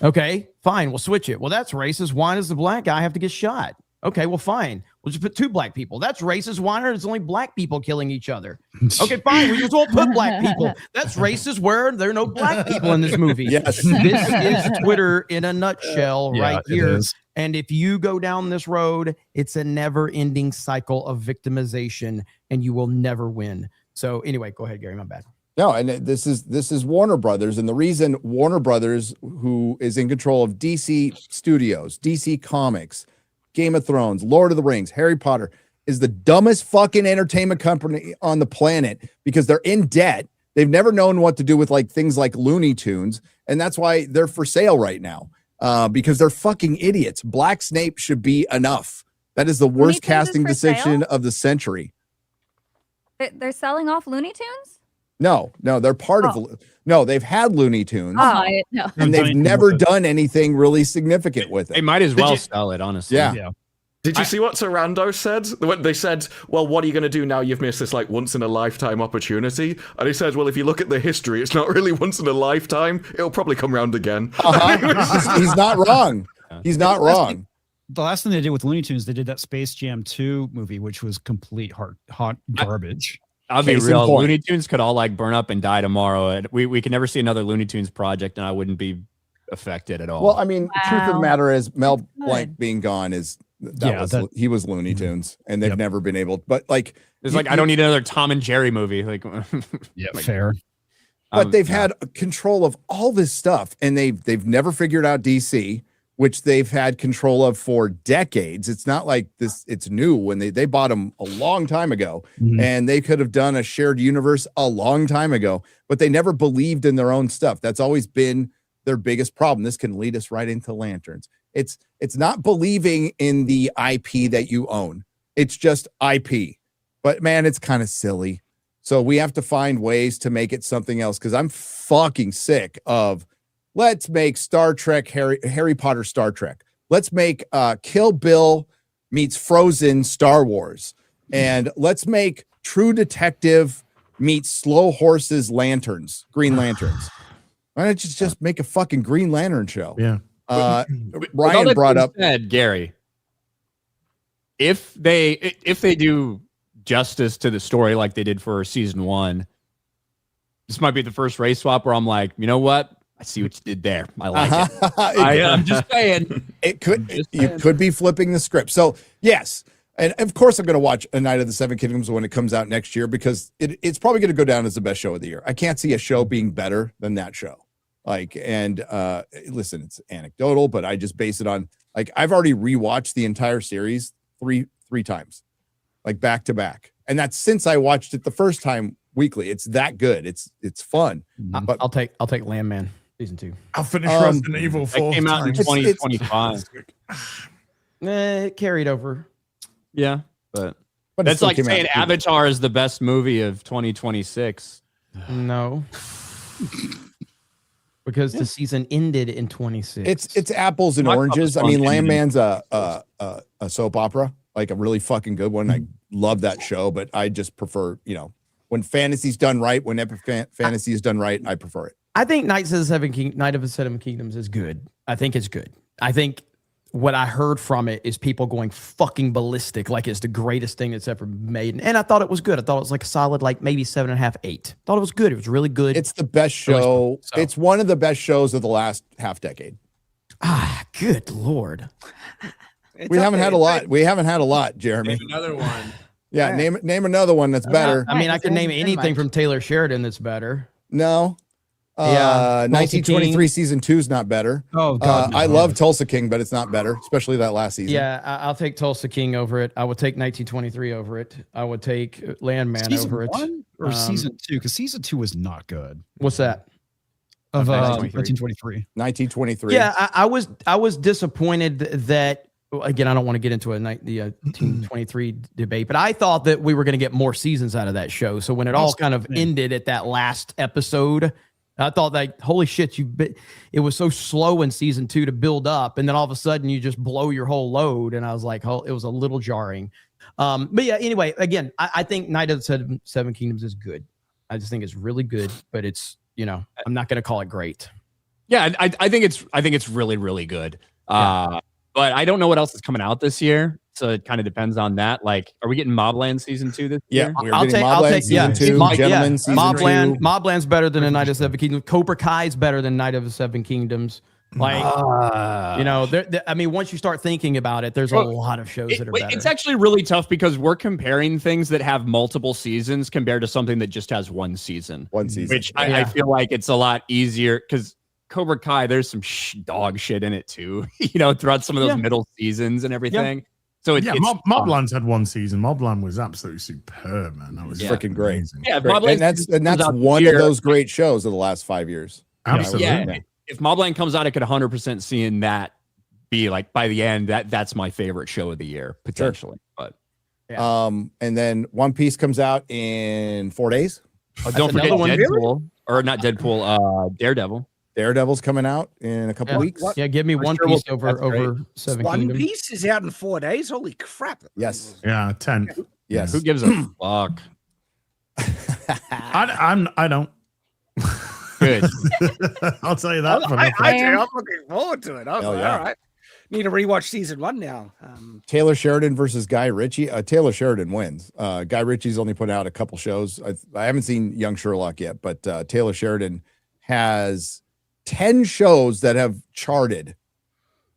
S5: Okay, fine. We'll switch it. Well, that's racist. Why does the black guy have to get shot? Okay, well, fine. We'll just put 2 black people. That's racist. Why are there's only black people killing each other? Okay, fine. We just won't put black people. That's racist. Where there are no black people in this movie.
S3: Yes.
S5: This is Twitter in a nutshell right here. And if you go down this road, it's a never-ending cycle of victimization, and you will never win. So anyway, go ahead, Gary. My bad.
S3: No, and this is Warner Brothers, and the reason Warner Brothers, who is in control of DC Studios, DC Comics, Game of Thrones, Lord of the Rings, Harry Potter, is the dumbest fucking entertainment company on the planet, because they're in debt. They've never known what to do with like things like Looney Tunes, and that's why they're for sale right now. Because they're fucking idiots. Black Snape should be enough. That is the worst casting decision of the century.
S4: They're selling off Looney Tunes?
S3: No, they're part of. No, they've had Looney Tunes,
S11: No.
S3: and they've never done anything really significant with it.
S8: They might as well sell it, honestly.
S3: Yeah.
S7: Did you see what Sarando said? When they said, well, what are you going to do now you've missed this like once in a lifetime opportunity? And he said, well, if you look at the history, it's not really once in a lifetime. It'll probably come round again.
S3: He's not wrong. He's not wrong.
S6: The last thing they did with Looney Tunes, they did that Space Jam 2 movie, which was complete hot garbage.
S8: I'll be real. Looney Tunes could all like burn up and die tomorrow. And we could never see another Looney Tunes project, and I wouldn't be affected at all.
S3: Well, I mean, truth of the matter is, Mel Blanc being gone is he was Looney Tunes, and they've never been able. But like,
S8: it's like I don't need another Tom and Jerry movie. Like,
S6: fair.
S3: But they've had control of all this stuff, and they've never figured out DC, which they've had control of for decades. It's not like this; it's new. When they bought them a long time ago, and they could have done a shared universe a long time ago, but they never believed in their own stuff. That's always been their biggest problem. This can lead us right into Lanterns. It's not believing in the IP that you own. It's just IP. But man, it's kind of silly. So we have to find ways to make it something else, because I'm fucking sick of let's make Star Trek Harry Potter Star Trek. Let's make Kill Bill meets Frozen Star Wars. And let's make True Detective meets Slow Horses Lanterns, Green Lanterns. Why don't you just make a fucking Green Lantern show?
S10: Yeah.
S3: Ryan brought up
S8: Gary. If they do justice to the story like they did for season 1, this might be the first race swap where I'm like, you know what? I see what you did there. I like it. I'm just saying.
S3: You could be flipping the script. So yes. And of course, I'm going to watch A Night of the Seven Kingdoms when it comes out next year, because it's probably going to go down as the best show of the year. I can't see a show being better than that show. Like, and listen, it's anecdotal, but I just base it on, like, I've already rewatched the entire series three times, like back to back. And that's since I watched it the first time weekly. It's that good. It's fun. But
S5: I'll take Landman season 2.
S10: I'll finish Resident Evil 4.
S8: It came out in 2025.
S5: It carried over.
S8: Yeah, but that's like saying Avatar is the best movie of 2026.
S5: No. Because the season ended in 26.
S3: It's apples and oranges. I mean, Landman's a soap opera, like a really fucking good one. I love that show, but I just prefer, when fantasy's done right, when epic fantasy is done right, I prefer it.
S5: I think Night of the Seven Kingdoms is good. I think it's good. I think what I heard from it is people going fucking ballistic, like it's the greatest thing that's ever made. And I thought it was good. I thought it was like a solid, like maybe 7.5, 8. Thought it was good. It was really good.
S3: It's the best show. It's one of the best shows of the last half decade.
S5: Good Lord.
S3: We haven't had a lot. We haven't had a lot, Jeremy.
S8: Name another one.
S3: Yeah, name another one that's better.
S5: I mean, I could name anything from Taylor Sheridan that's better.
S3: No. 1923 season 2 is not better.
S6: Oh God,
S3: I love Tulsa King, but it's not better, especially that last season.
S5: Yeah, I'll take Tulsa King over it. I would take 1923 over it. I would take Landman over it.
S6: Or season 2, because season 2 was not good.
S5: What's that?
S6: Of 1923.
S3: 1923.
S5: Yeah, I was disappointed that again, I don't want to get into the Team 23 debate, but I thought that we were going to get more seasons out of that show. So when it all kind of ended at that last episode, I thought like, holy shit, it was so slow in season 2 to build up. And then all of a sudden you just blow your whole load. And I was like, oh, it was a little jarring. But yeah, anyway, again, I think Night of the Seven Kingdoms is good. I just think it's really good, but it's, I'm not going to call it great.
S8: Yeah, I think it's really, really good. But I don't know what else is coming out this year, so it kind of depends on that. Like, are we getting Mobland season 2 this year?
S5: I'll take
S3: season 2, Gentlemen season 2.
S5: Mobland's better than A Night of the Seven Kingdoms. Cobra Kai's better than Night of the Seven Kingdoms. Like, I mean, once you start thinking about it, there's a lot of shows that are better.
S8: It's actually really tough because we're comparing things that have multiple seasons compared to something that just has one season. Which I feel like it's a lot easier because Cobra Kai, there's some dog shit in it too, throughout some of those middle seasons and everything. Yeah. So
S10: Mobland's had one season. Mobland was absolutely superb, man. That was
S3: freaking great.
S10: Amazing.
S8: Yeah,
S3: great. And that's one of those great shows of the last 5 years.
S10: Absolutely.
S8: Yeah. If Mobland comes out, I could 100% see in that be like by the end that's my favorite show of the year potentially. Sure. But
S3: and then One Piece comes out in 4 days.
S8: Don't forget Deadpool, or not Deadpool, Daredevil.
S3: Daredevil's coming out in a couple weeks.
S5: Yeah, give me One Piece over Seven Kingdoms.
S1: One Piece is out in 4 days. Holy crap!
S3: Yes.
S10: Yeah, 10.
S3: Yes.
S8: Who gives a fuck?
S10: I don't.
S8: Good.
S10: I'll tell you that.
S1: I do. I'm looking forward to it. I was like, all right. Need to rewatch season 1 now.
S3: Taylor Sheridan versus Guy Ritchie. Taylor Sheridan wins. Guy Ritchie's only put out a couple shows. I haven't seen Young Sherlock yet, but Taylor Sheridan has 10 shows that have charted.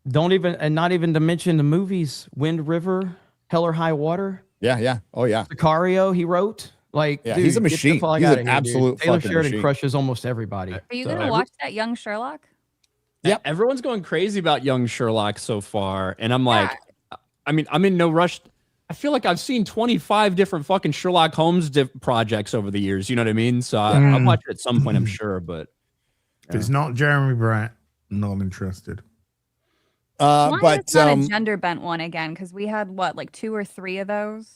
S5: Not even to mention the movies, Wind River, Hell or High Water.
S3: Yeah. Oh yeah.
S5: Sicario, he wrote. Like, dude,
S3: he's a machine. He's an absolute
S5: Taylor
S3: fucking
S5: Sheridan
S3: machine.
S5: Crushes almost everybody.
S4: Are you gonna watch that Young Sherlock?
S8: Yeah, everyone's going crazy about Young Sherlock so far, and I'm like, I mean, I'm in no rush. I feel like I've seen 25 different fucking Sherlock Holmes projects over the years. You know what I mean? So I'll watch it at some point, I'm sure. But
S10: if it's not Jeremy Brett, not interested.
S4: But it's not a gender bent one again, because we had like 2 or 3 of those.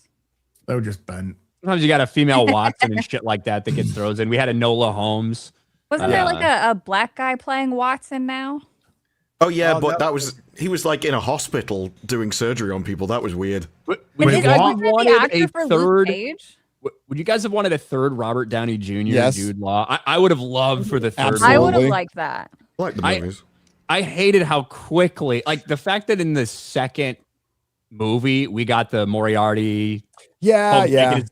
S10: They were just bent.
S8: Sometimes you got a female Watson and shit like that gets throws in. We had a Nola Holmes.
S4: Wasn't there like a black guy playing Watson now?
S7: Oh yeah, but he was like in a hospital doing surgery on people. That was weird.
S8: Would you guys have wanted a third? Would you guys have wanted a third Robert Downey Jr. Jude Law? I would have loved for the third.
S4: I would have liked that.
S7: I like the movies.
S8: I hated how quickly, like the fact that in the second movie we got the Moriarty.
S3: That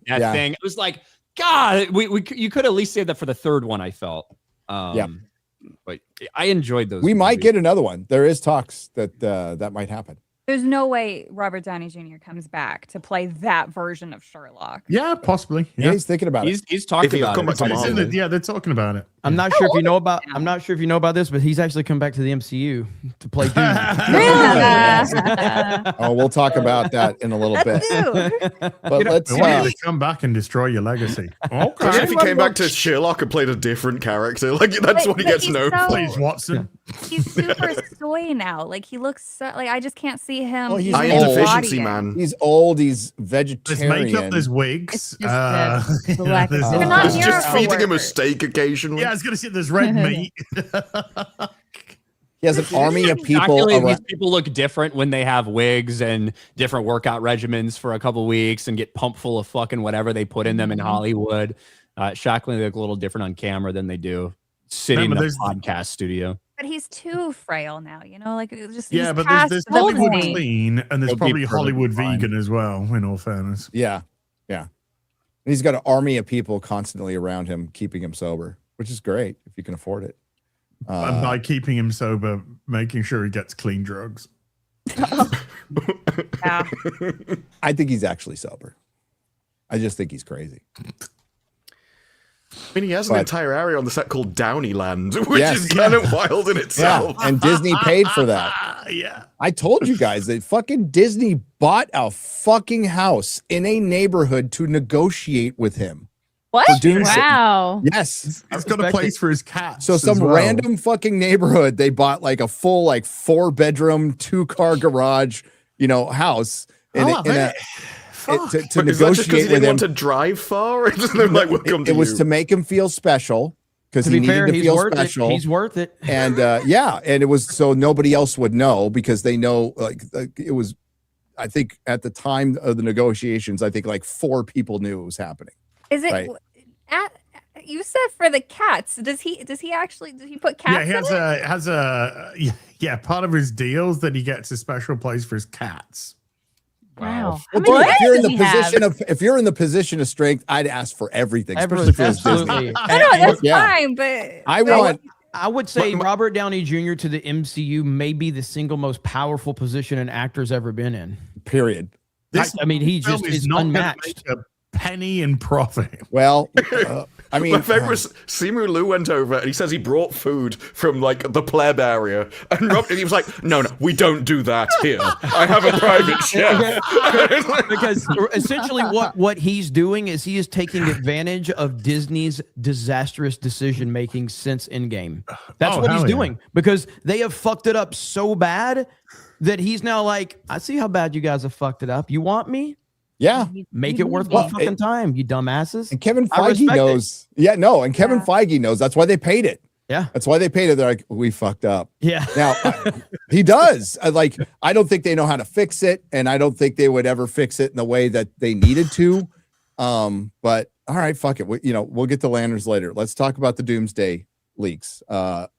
S8: thing. It was like, God, you could at least say that for the third one. I felt, but I enjoyed those.
S3: We might get another one. There is talks that that might happen.
S4: There's no way Robert Downey Jr. comes back to play that version of Sherlock.
S10: Yeah, possibly.
S3: Yeah, he's thinking about it.
S8: He's talking about it.
S10: Yeah, they're talking about it.
S5: I'm not sure if you know about. I'm not sure if you know about this, but he's actually come back to the MCU to play Doom.
S3: Oh, we'll talk about that in a little bit. But let's
S10: come back and destroy your legacy.
S7: Okay. If he came back to Sherlock and played a different character, like that's what he gets known for.
S10: Please, Watson.
S4: He's super soy now. Like he looks so, like I just can't see him.
S3: Well, he's
S7: iron deficiency, man.
S3: He's old. He's vegetarian.
S10: There's makeup. There's wigs.
S7: It's just feeding him a steak occasionally.
S10: Yeah, I was gonna say there's red meat.
S3: He has an army of people.
S8: These people look different when they have wigs and different workout regimens for a couple weeks and get pumped full of fucking whatever they put in them in Hollywood. Shockingly, they look a little different on camera than they do sitting in a podcast studio.
S4: But he's too frail now, like it just.
S10: Yeah, but there's Hollywood clean and there's probably Hollywood vegan as well. In all fairness.
S3: Yeah. And he's got an army of people constantly around him, keeping him sober, which is great if you can afford it.
S10: And by keeping him sober, making sure he gets clean drugs.
S4: Yeah.
S3: I think he's actually sober. I just think he's crazy.
S7: I mean, he has an entire area on the set called Downeyland, which is kind of wild in itself.
S3: Yeah, and Disney paid for that.
S10: Yeah.
S3: I told you guys that fucking Disney bought a fucking house in a neighborhood to negotiate with him.
S11: What?
S3: Doomsday.
S11: Wow.
S3: Yes.
S10: He's got a place for his cats.
S3: So some random fucking neighborhood, they bought like a full 4-bedroom, 2-car garage house to
S7: Is that just 'cause
S3: negotiate
S7: he
S3: with
S7: didn't want to
S3: him.
S7: drive far? Like, we'll come to
S3: It was
S7: you.
S3: to make him feel special because
S5: To
S3: he
S5: be fair,
S3: needed to
S5: he's
S3: feel
S5: worth
S3: special.
S5: it. He's worth it.
S3: And and it was so nobody else would know because they know like it was. I think at the time of the negotiations, I think like 4 people knew it was happening.
S4: Is it?
S3: Right.
S4: You said for the cats. Does he put cats?
S10: Yeah, he
S4: in
S10: has a part of his deals that he gets a special place for his cats.
S11: Wow.
S3: Well,
S11: How many
S3: dude,
S11: cats
S3: if you're in the position of strength, I'd ask for everything, especially for his
S5: Absolutely.
S3: Disney.
S4: No, that's
S3: Yeah.
S4: fine, but
S5: I would say Robert Downey Jr. to the MCU may be the single most powerful position an actor's ever been in.
S3: Period.
S5: I mean, he
S10: film
S5: just is
S10: not gonna
S5: unmatched.
S10: make a penny in profit.
S3: Well, I mean,
S7: my favorite was Simu Liu went over and he says he brought food from like the pleb area, and he was like, "No, we don't do that here. I have a private chef."
S5: Because essentially, what he's doing is he is taking advantage of Disney's disastrous decision making since Endgame. That's what he's doing because they have fucked it up so bad that he's now like, "I see how bad you guys have fucked it up. You want me?
S3: Yeah,
S5: make it worth my fucking time, you dumbasses."
S3: And Kevin Feige knows. Yeah, no, and Kevin Feige knows. That's why they paid it.
S5: Yeah,
S3: that's why they paid it. They're like, we fucked up.
S5: Yeah.
S3: Now he does. I don't think they know how to fix it, and I don't think they would ever fix it in the way that they needed to. But all right, fuck it. We'll get to Lanterns later. Let's talk about the Doomsday leaks a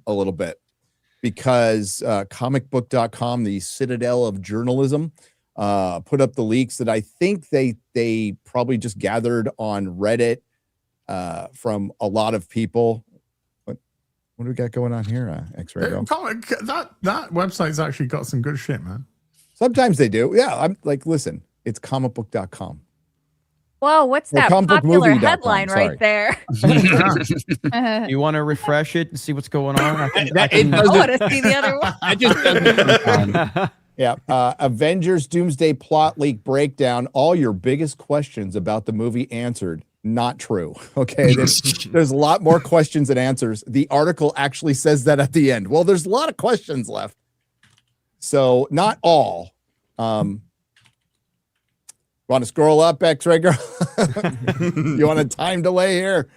S3: little bit because comicbook.com, the citadel of journalism, put up the leaks that I think they probably just gathered on Reddit from a lot of people. What do we got going on here, X-Ray?
S10: That website's actually got some good shit, man.
S3: Sometimes they do. Yeah, I'm like, listen, it's comicbook.com.
S4: Whoa, what's that popular headline right there?
S5: You want to refresh it and see what's going on? I
S4: want to see the other one.
S8: I just
S3: Yeah. Avengers Doomsday plot leak breakdown. All your biggest questions about the movie answered. Not true. Okay. There's a lot more questions than answers. The article actually says that at the end. Well, there's a lot of questions left. So not all. Want to scroll up, X-Ray Girl? You want a time delay here?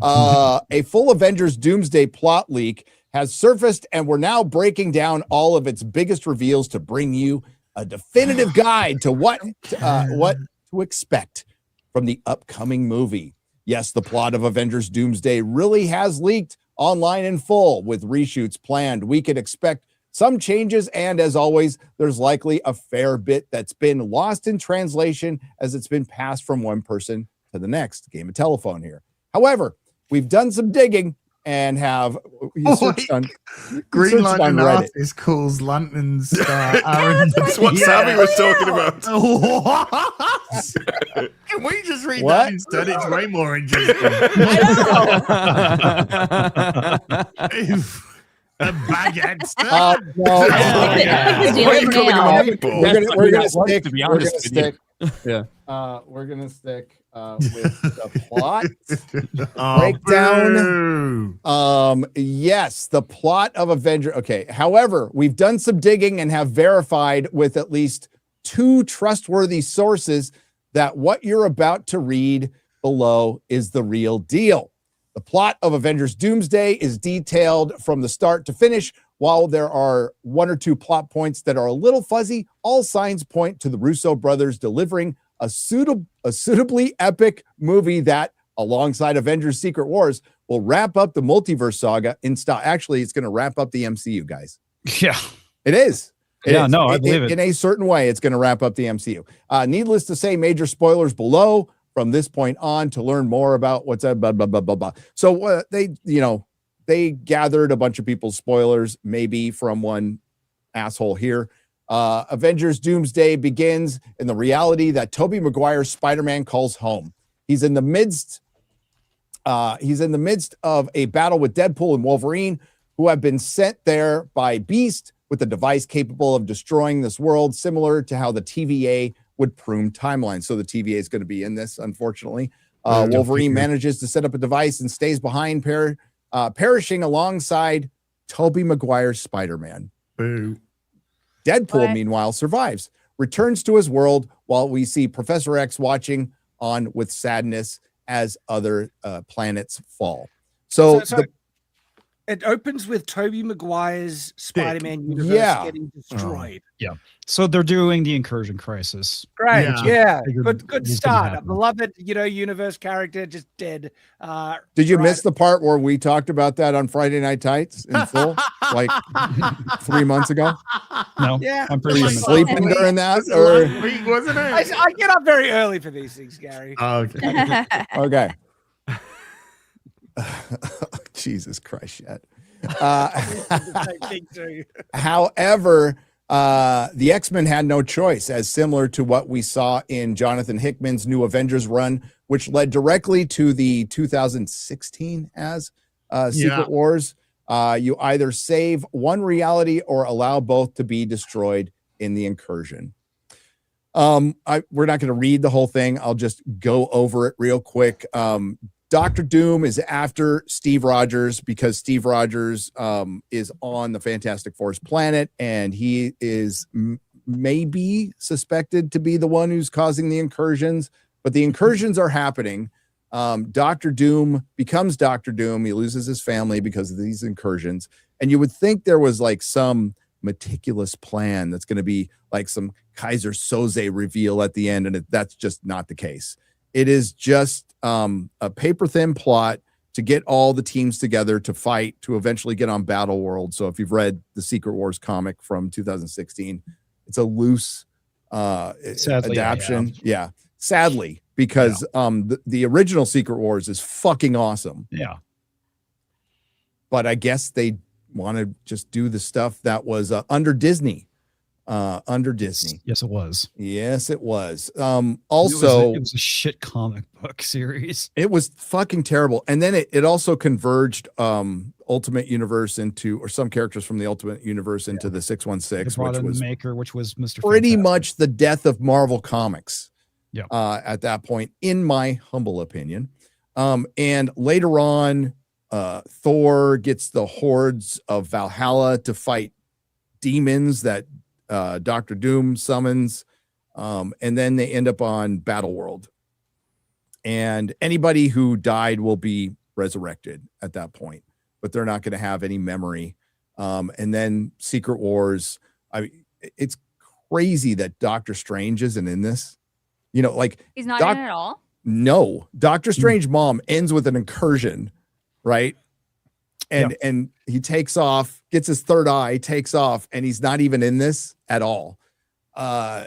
S3: A full Avengers Doomsday plot leak has surfaced, and we're now breaking down all of its biggest reveals to bring you a definitive guide to what to expect from the upcoming movie. Yes, the plot of Avengers Doomsday really has leaked online in full with reshoots planned. We could expect some changes, and as always, there's likely a fair bit that's been lost in translation as it's been passed from one person to the next. Game of telephone here. However, we've done some digging and have
S10: Green Lantern artist calls Lantern Star Aaron.
S7: That's what Sammy was talking about.
S10: Can we just read
S3: What?
S10: that instead? It's way more interesting. A baguette.
S3: No. We're gonna stick.
S8: To be honest with you.
S3: Yeah. We're gonna stick with the plot breakdown. Yes, the plot of Avenger. Okay. However, we've done some digging and have verified with at least 2 trustworthy sources that what you're about to read below is the real deal. The plot of Avengers Doomsday is detailed from the start to finish. While there are 1 or 2 plot points that are a little fuzzy, all signs point to the Russo brothers delivering a suitably epic movie that, alongside Avengers Secret Wars, will wrap up the multiverse saga in style. Actually, it's going to wrap up the MCU, guys.
S6: Yeah.
S3: It is.
S6: I believe it.
S3: In a certain way, it's going to wrap up the MCU. Needless to say, major spoilers below from this point on to learn more about what's blah, blah, blah, blah, blah. So they gathered a bunch of people's spoilers, maybe from one asshole here. Avengers Doomsday begins in the reality that Tobey Maguire's Spider-Man calls home. He's in the midst of a battle with Deadpool and Wolverine, who have been sent there by Beast with a device capable of destroying this world, similar to how the TVA would prune timelines. So the TVA is going to be in this, unfortunately. Wolverine manages to set up a device and stays behind, perishing alongside Tobey Maguire's Spider-Man.
S10: Boo.
S3: Deadpool,
S4: What?
S3: meanwhile, survives, returns to his world while we see Professor X watching on with sadness as other planets fall. So
S1: it opens with Tobey Maguire's Spider-Man universe
S3: Yeah.
S1: getting destroyed.
S6: Yeah. So they're doing the Incursion Crisis.
S1: Great. Yeah.
S6: Figured
S1: Good
S6: was gonna
S1: start.
S6: happen.
S1: Beloved, universe character just dead.
S3: did you
S1: right.
S3: miss the part where we talked about that on Friday Night Tights in full, like 3 months ago?
S6: No.
S1: Yeah.
S6: I'm
S3: Were
S6: pretty
S3: you
S6: sure.
S3: sleeping during that?
S10: Last
S3: Or
S10: week, wasn't
S1: I
S10: it?
S1: get up very early for these things, Gary.
S10: Okay.
S3: okay. Jesus Christ, Shad.
S1: The same thing too.
S3: However, the X-Men had no choice, as similar to what we saw in Jonathan Hickman's New Avengers run, which led directly to the 2016 Secret Wars. You either save one reality or allow both to be destroyed in the Incursion. We're not going to read the whole thing. I'll just go over it real quick. Dr. Doom is after Steve Rogers because Steve Rogers is on the Fantastic Four's planet, and he is maybe suspected to be the one who's causing the incursions, but the incursions are happening. Dr. Doom becomes Dr. Doom. He loses his family because of these incursions. And you would think there was like some meticulous plan that's going to be like some Kaiser Soze reveal at the end, and that's just not the case. It is just a paper thin plot to get all the teams together to fight to eventually get on Battle World. So if you've read the Secret Wars comic from 2016, it's a loose adaptation. Yeah, sadly, because the original Secret Wars is fucking awesome.
S6: Yeah.
S3: But I guess they want to just do the stuff that was under Disney.
S6: Yes, it was.
S3: Yes, it was. Also,
S6: it was a shit comic book series.
S3: it was fucking terrible. And then it also converged Ultimate Universe into, or some characters from the Ultimate Universe into the 616, which was
S6: Maker, which was Mr.
S3: pretty
S6: Fantastic.
S3: much the death of Marvel Comics.
S6: Yeah.
S3: At that point, in my humble opinion. And later on, Thor gets the hordes of Valhalla to fight demons that Dr. Doom summons, and then they end up on Battle World, and anybody who died will be resurrected at that point, but they're not going to have any memory. And then Secret Wars. I mean, it's crazy that Doctor Strange isn't in this. Like
S4: He's not in it at all.
S3: No, Doctor Strange mom ends with an incursion, right? And he takes off, gets his third eye, takes off, and he's not even in this at all. I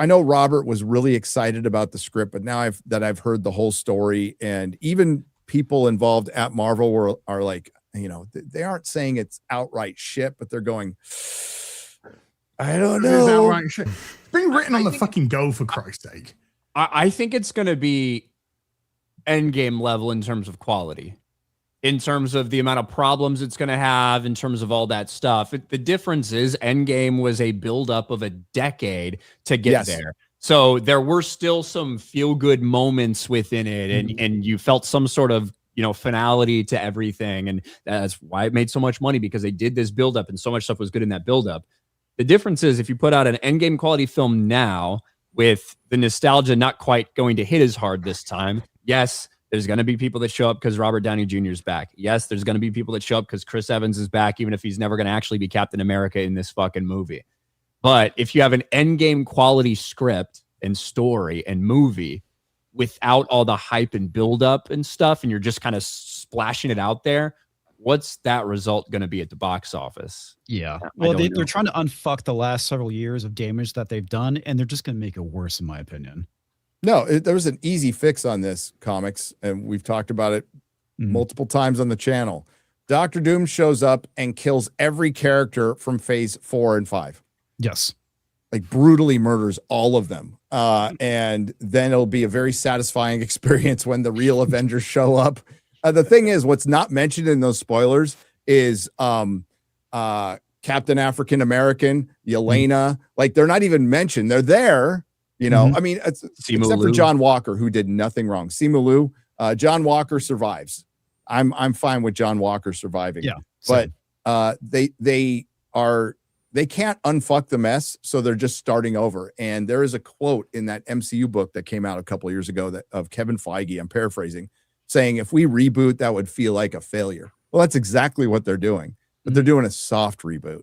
S3: know Robert was really excited about the script, but now I've heard the whole story, and even people involved at Marvel are like, they aren't saying it's outright shit, but they're going, I don't
S10: Is that
S3: know.
S10: right? Shit. It's been written on the fucking go, for Christ's sake.
S8: I think it's going to be Endgame level in terms of quality, in terms of the amount of problems it's going to have, in terms of all that stuff. The difference is Endgame was a buildup of a decade to get there. So there were still some feel-good moments within it, and you felt some sort of finality to everything. And that's why it made so much money, because they did this buildup and so much stuff was good in that buildup. The difference is if you put out an Endgame quality film now with the nostalgia not quite going to hit as hard this time, yes, there's going to be people that show up because Robert Downey Jr. is back. Yes, there's going to be people that show up because Chris Evans is back, even if he's never going to actually be Captain America in this fucking movie. But if you have an Endgame quality script and story and movie without all the hype and buildup and stuff, and you're just kind of splashing it out there, what's that result going to be at the box office?
S6: Yeah. Well, they're trying to unfuck the last several years of damage that they've done, and they're just going to make it worse, in my opinion.
S3: No, there was an easy fix on this, comics, and we've talked about it multiple times on the channel. Dr. Doom shows up and kills every character from phase 4 and 5.
S6: Yes.
S3: Like brutally murders all of them. And then it'll be a very satisfying experience when the real Avengers show up. The thing is, what's not mentioned in those spoilers is Captain African American, Yelena. Like, they're not even mentioned. They're there. I mean, except for John Walker, who did nothing wrong. Simu Liu, John Walker survives. I'm fine with John Walker surviving.
S6: Yeah,
S3: but they they can't unfuck the mess, so they're just starting over. And there is a quote in that MCU book that came out a couple of years ago of Kevin Feige, I'm paraphrasing, saying if we reboot, that would feel like a failure. Well, that's exactly what they're doing, but they're doing a soft reboot.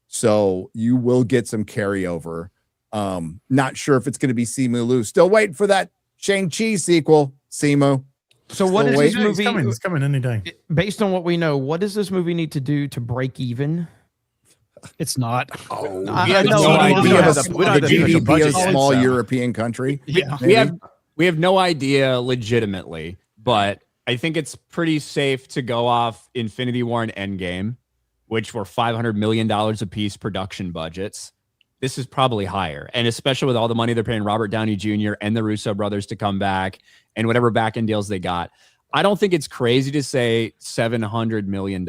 S3: So you will get some carryover. Not sure if it's going to be Simu Liu. Still waiting for that Shang-Chi sequel, Simu.
S5: So what is this movie?
S10: It's coming any day.
S5: Based on what we know, what does this movie need to do to break even?
S6: It's not.
S3: Oh,
S5: I
S3: have
S5: know.
S3: no
S5: We
S3: idea
S5: don't
S3: the
S5: have the
S3: GDP of a
S8: budget.
S3: small European country.
S6: Yeah.
S8: We have no idea legitimately, but I think it's pretty safe to go off Infinity War and Endgame, which were $500 million a piece production budgets. This is probably higher. And especially with all the money they're paying Robert Downey Jr. and the Russo brothers to come back and whatever back-end deals they got. I don't think it's crazy to say $700 million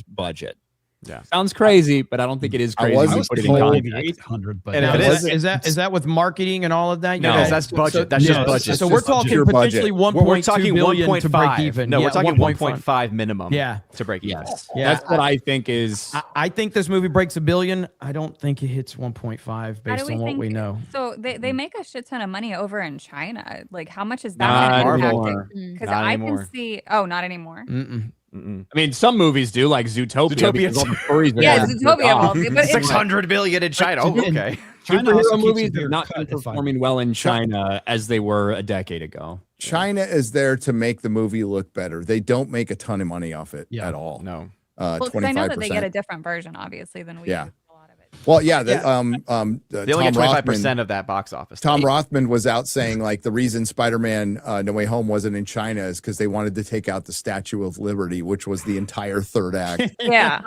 S8: budget.
S9: Yeah.
S8: Sounds crazy, but I don't think it is crazy.
S3: I
S8: to
S3: was
S8: put it in
S3: told
S8: context.
S6: 800, but
S5: And
S9: if it
S5: is that with marketing and all of that?
S9: No, that's budget. That's just budget.
S5: So we're talking
S3: pure
S5: potentially
S3: budget.
S5: 1.2
S9: we're talking
S5: billion to break
S9: 1.5.
S5: even.
S9: No,
S5: Yeah,
S9: we're talking
S5: 1.5.
S9: 1.5 minimum.
S5: Yeah.
S9: To break even.
S5: Yeah.
S8: That's what I think is.
S5: I think this movie breaks $1 billion. I don't think it hits 1.5 based on what we know.
S4: So they make a shit ton of money over in China. Like, how much is
S8: Not
S4: that
S8: anymore.
S4: impacting? Because
S9: Not
S4: I
S9: anymore.
S4: can see. Oh, not anymore.
S9: Mm-mm.
S8: I mean, some movies do, like Zootopia.
S9: Zootopia
S8: because all the stories are
S4: Yeah,
S8: there.
S4: Zootopia. But it's
S9: 600 billion in China. Oh, okay.
S6: China also
S8: Superhero
S6: keeps
S8: movies
S6: their
S8: have not
S6: cut
S8: been
S6: at five.
S8: performing well in China as they were a decade ago.
S3: China is there to make the movie look better. They don't make a ton of money off it
S6: Yeah.
S3: at all.
S9: No.
S4: well, 'cause
S3: 25%.
S4: I know that they get a different version, obviously, than we
S3: Yeah.
S4: do for a lot of it.
S3: Well, yeah,
S9: They only
S3: Tom
S9: get 25%
S3: Rothman,
S9: of that box office.
S3: Tom Rothman was out saying like the reason Spider-Man No Way Home wasn't in China is because they wanted to take out the Statue of Liberty, which was the entire third act.
S4: Yeah.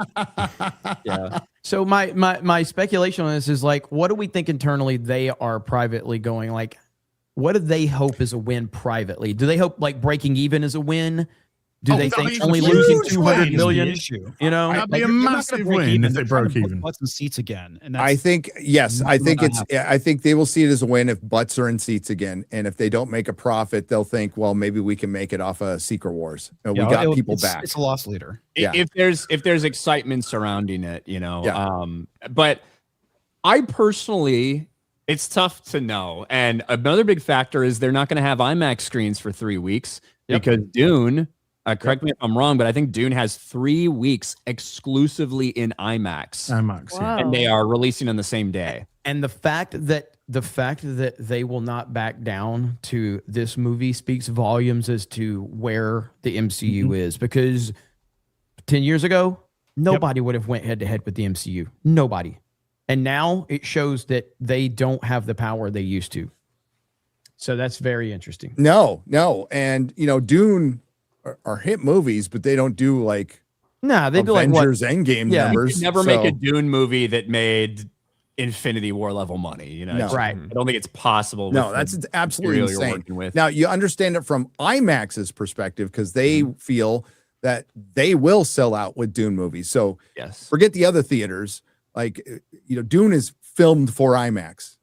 S8: Yeah.
S5: So my speculation on this is like, what do we think internally they are privately going? Like, what do they hope is a win privately? Do they hope like breaking even is a win? Do they think only losing 200 million? You know,
S10: That'd be a
S6: you're not gonna
S10: massive
S6: break
S10: win
S6: even.
S10: if they
S6: They're trying to
S10: broke
S6: put
S10: even.
S6: butts in seats again, and
S3: I think yes, I think
S6: not
S3: it's I think they will see it as a win if butts are in seats again, and if they don't make a profit, they'll think, well, maybe we can make it off of Secret Wars. We got people back.
S6: It's a loss leader.
S3: Yeah.
S8: If there's excitement surrounding it, you know.
S3: Yeah.
S8: But I personally, it's tough to know. And another big factor is they're not going to have IMAX screens for 3 weeks because Dune. Correct me if I'm wrong, but I think Dune has 3 weeks exclusively in IMAX,
S10: IMAX, yeah.
S8: and they are releasing on the same day.
S5: and the fact that they will not back down to this movie speaks volumes as to where the MCU is, because 10 years ago, nobody would have went head to head with the MCU. Nobody. And now it shows that they don't have the power they used to. So that's very interesting.
S3: No, and Dune are hit movies, but they don't do like
S5: Nah, they do like what?
S3: Avengers Endgame
S5: Yeah.
S3: numbers.
S8: Never make
S3: so-
S8: a Dune movie that made Infinity War level money. You know,
S3: No.
S8: It's-
S5: Right.
S8: I don't think it's possible.
S3: No,
S8: with
S3: that's
S8: the
S3: absolutely
S8: material you're
S3: insane.
S8: working with.
S3: Now you understand it from IMAX's perspective because they feel that they will sell out with Dune movies. So
S8: Yes.
S3: forget the other theaters. Like Dune is filmed for IMAX.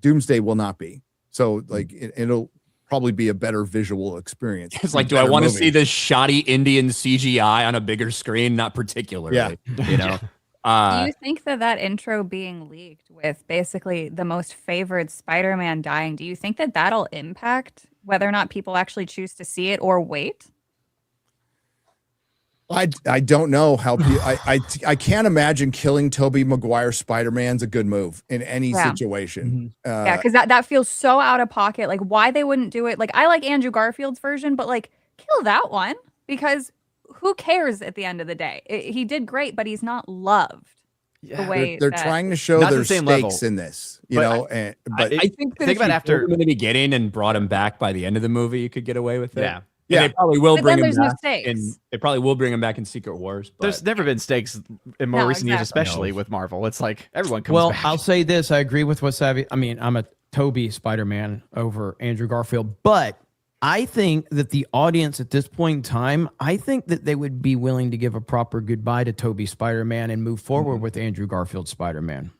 S3: Doomsday will not be. So like it'll probably be a better visual experience.
S8: It's like, do I want to see this shoddy Indian CGI on a bigger screen? Not particularly.
S3: Yeah.
S8: You know.
S4: Do you think that intro being leaked with basically the most favored Spider-Man dying, do you think that that'll impact whether or not people actually choose to see it or wait?
S3: I don't know how I can't imagine killing Tobey Maguire Spider-Man's a good move in any situation.
S4: Yeah, because that feels so out of pocket. Like, why they wouldn't do it? Like, I like Andrew Garfield's version, but like, kill that one, because who cares at the end of the day? He did great, but he's not loved. The way
S3: they're
S4: that-
S3: trying to show
S9: Not
S3: their
S9: the same
S3: stakes
S9: level.
S3: in this,
S9: But
S3: but
S8: I think that
S9: Think
S8: if
S9: about
S8: you
S9: after-
S8: killed him in the beginning and brought him back by the end of the movie, you could get away with it.
S9: Yeah.
S8: And
S3: Yeah.
S8: they probably will
S4: But
S8: bring
S4: then
S8: him
S4: there's no
S8: back.
S4: stakes.
S8: And they probably will bring him back in Secret Wars. But
S9: There's never been stakes in more
S4: No,
S9: recent years,
S4: exactly.
S9: especially with Marvel. It's like everyone comes
S5: Well,
S9: back.
S5: I'll say this. I agree with what Savvy. I mean, I'm a Toby Spider-Man over Andrew Garfield, but I think that the audience at this point in time, I think that they would be willing to give a proper goodbye to Toby Spider-Man and move forward with Andrew Garfield Spider-Man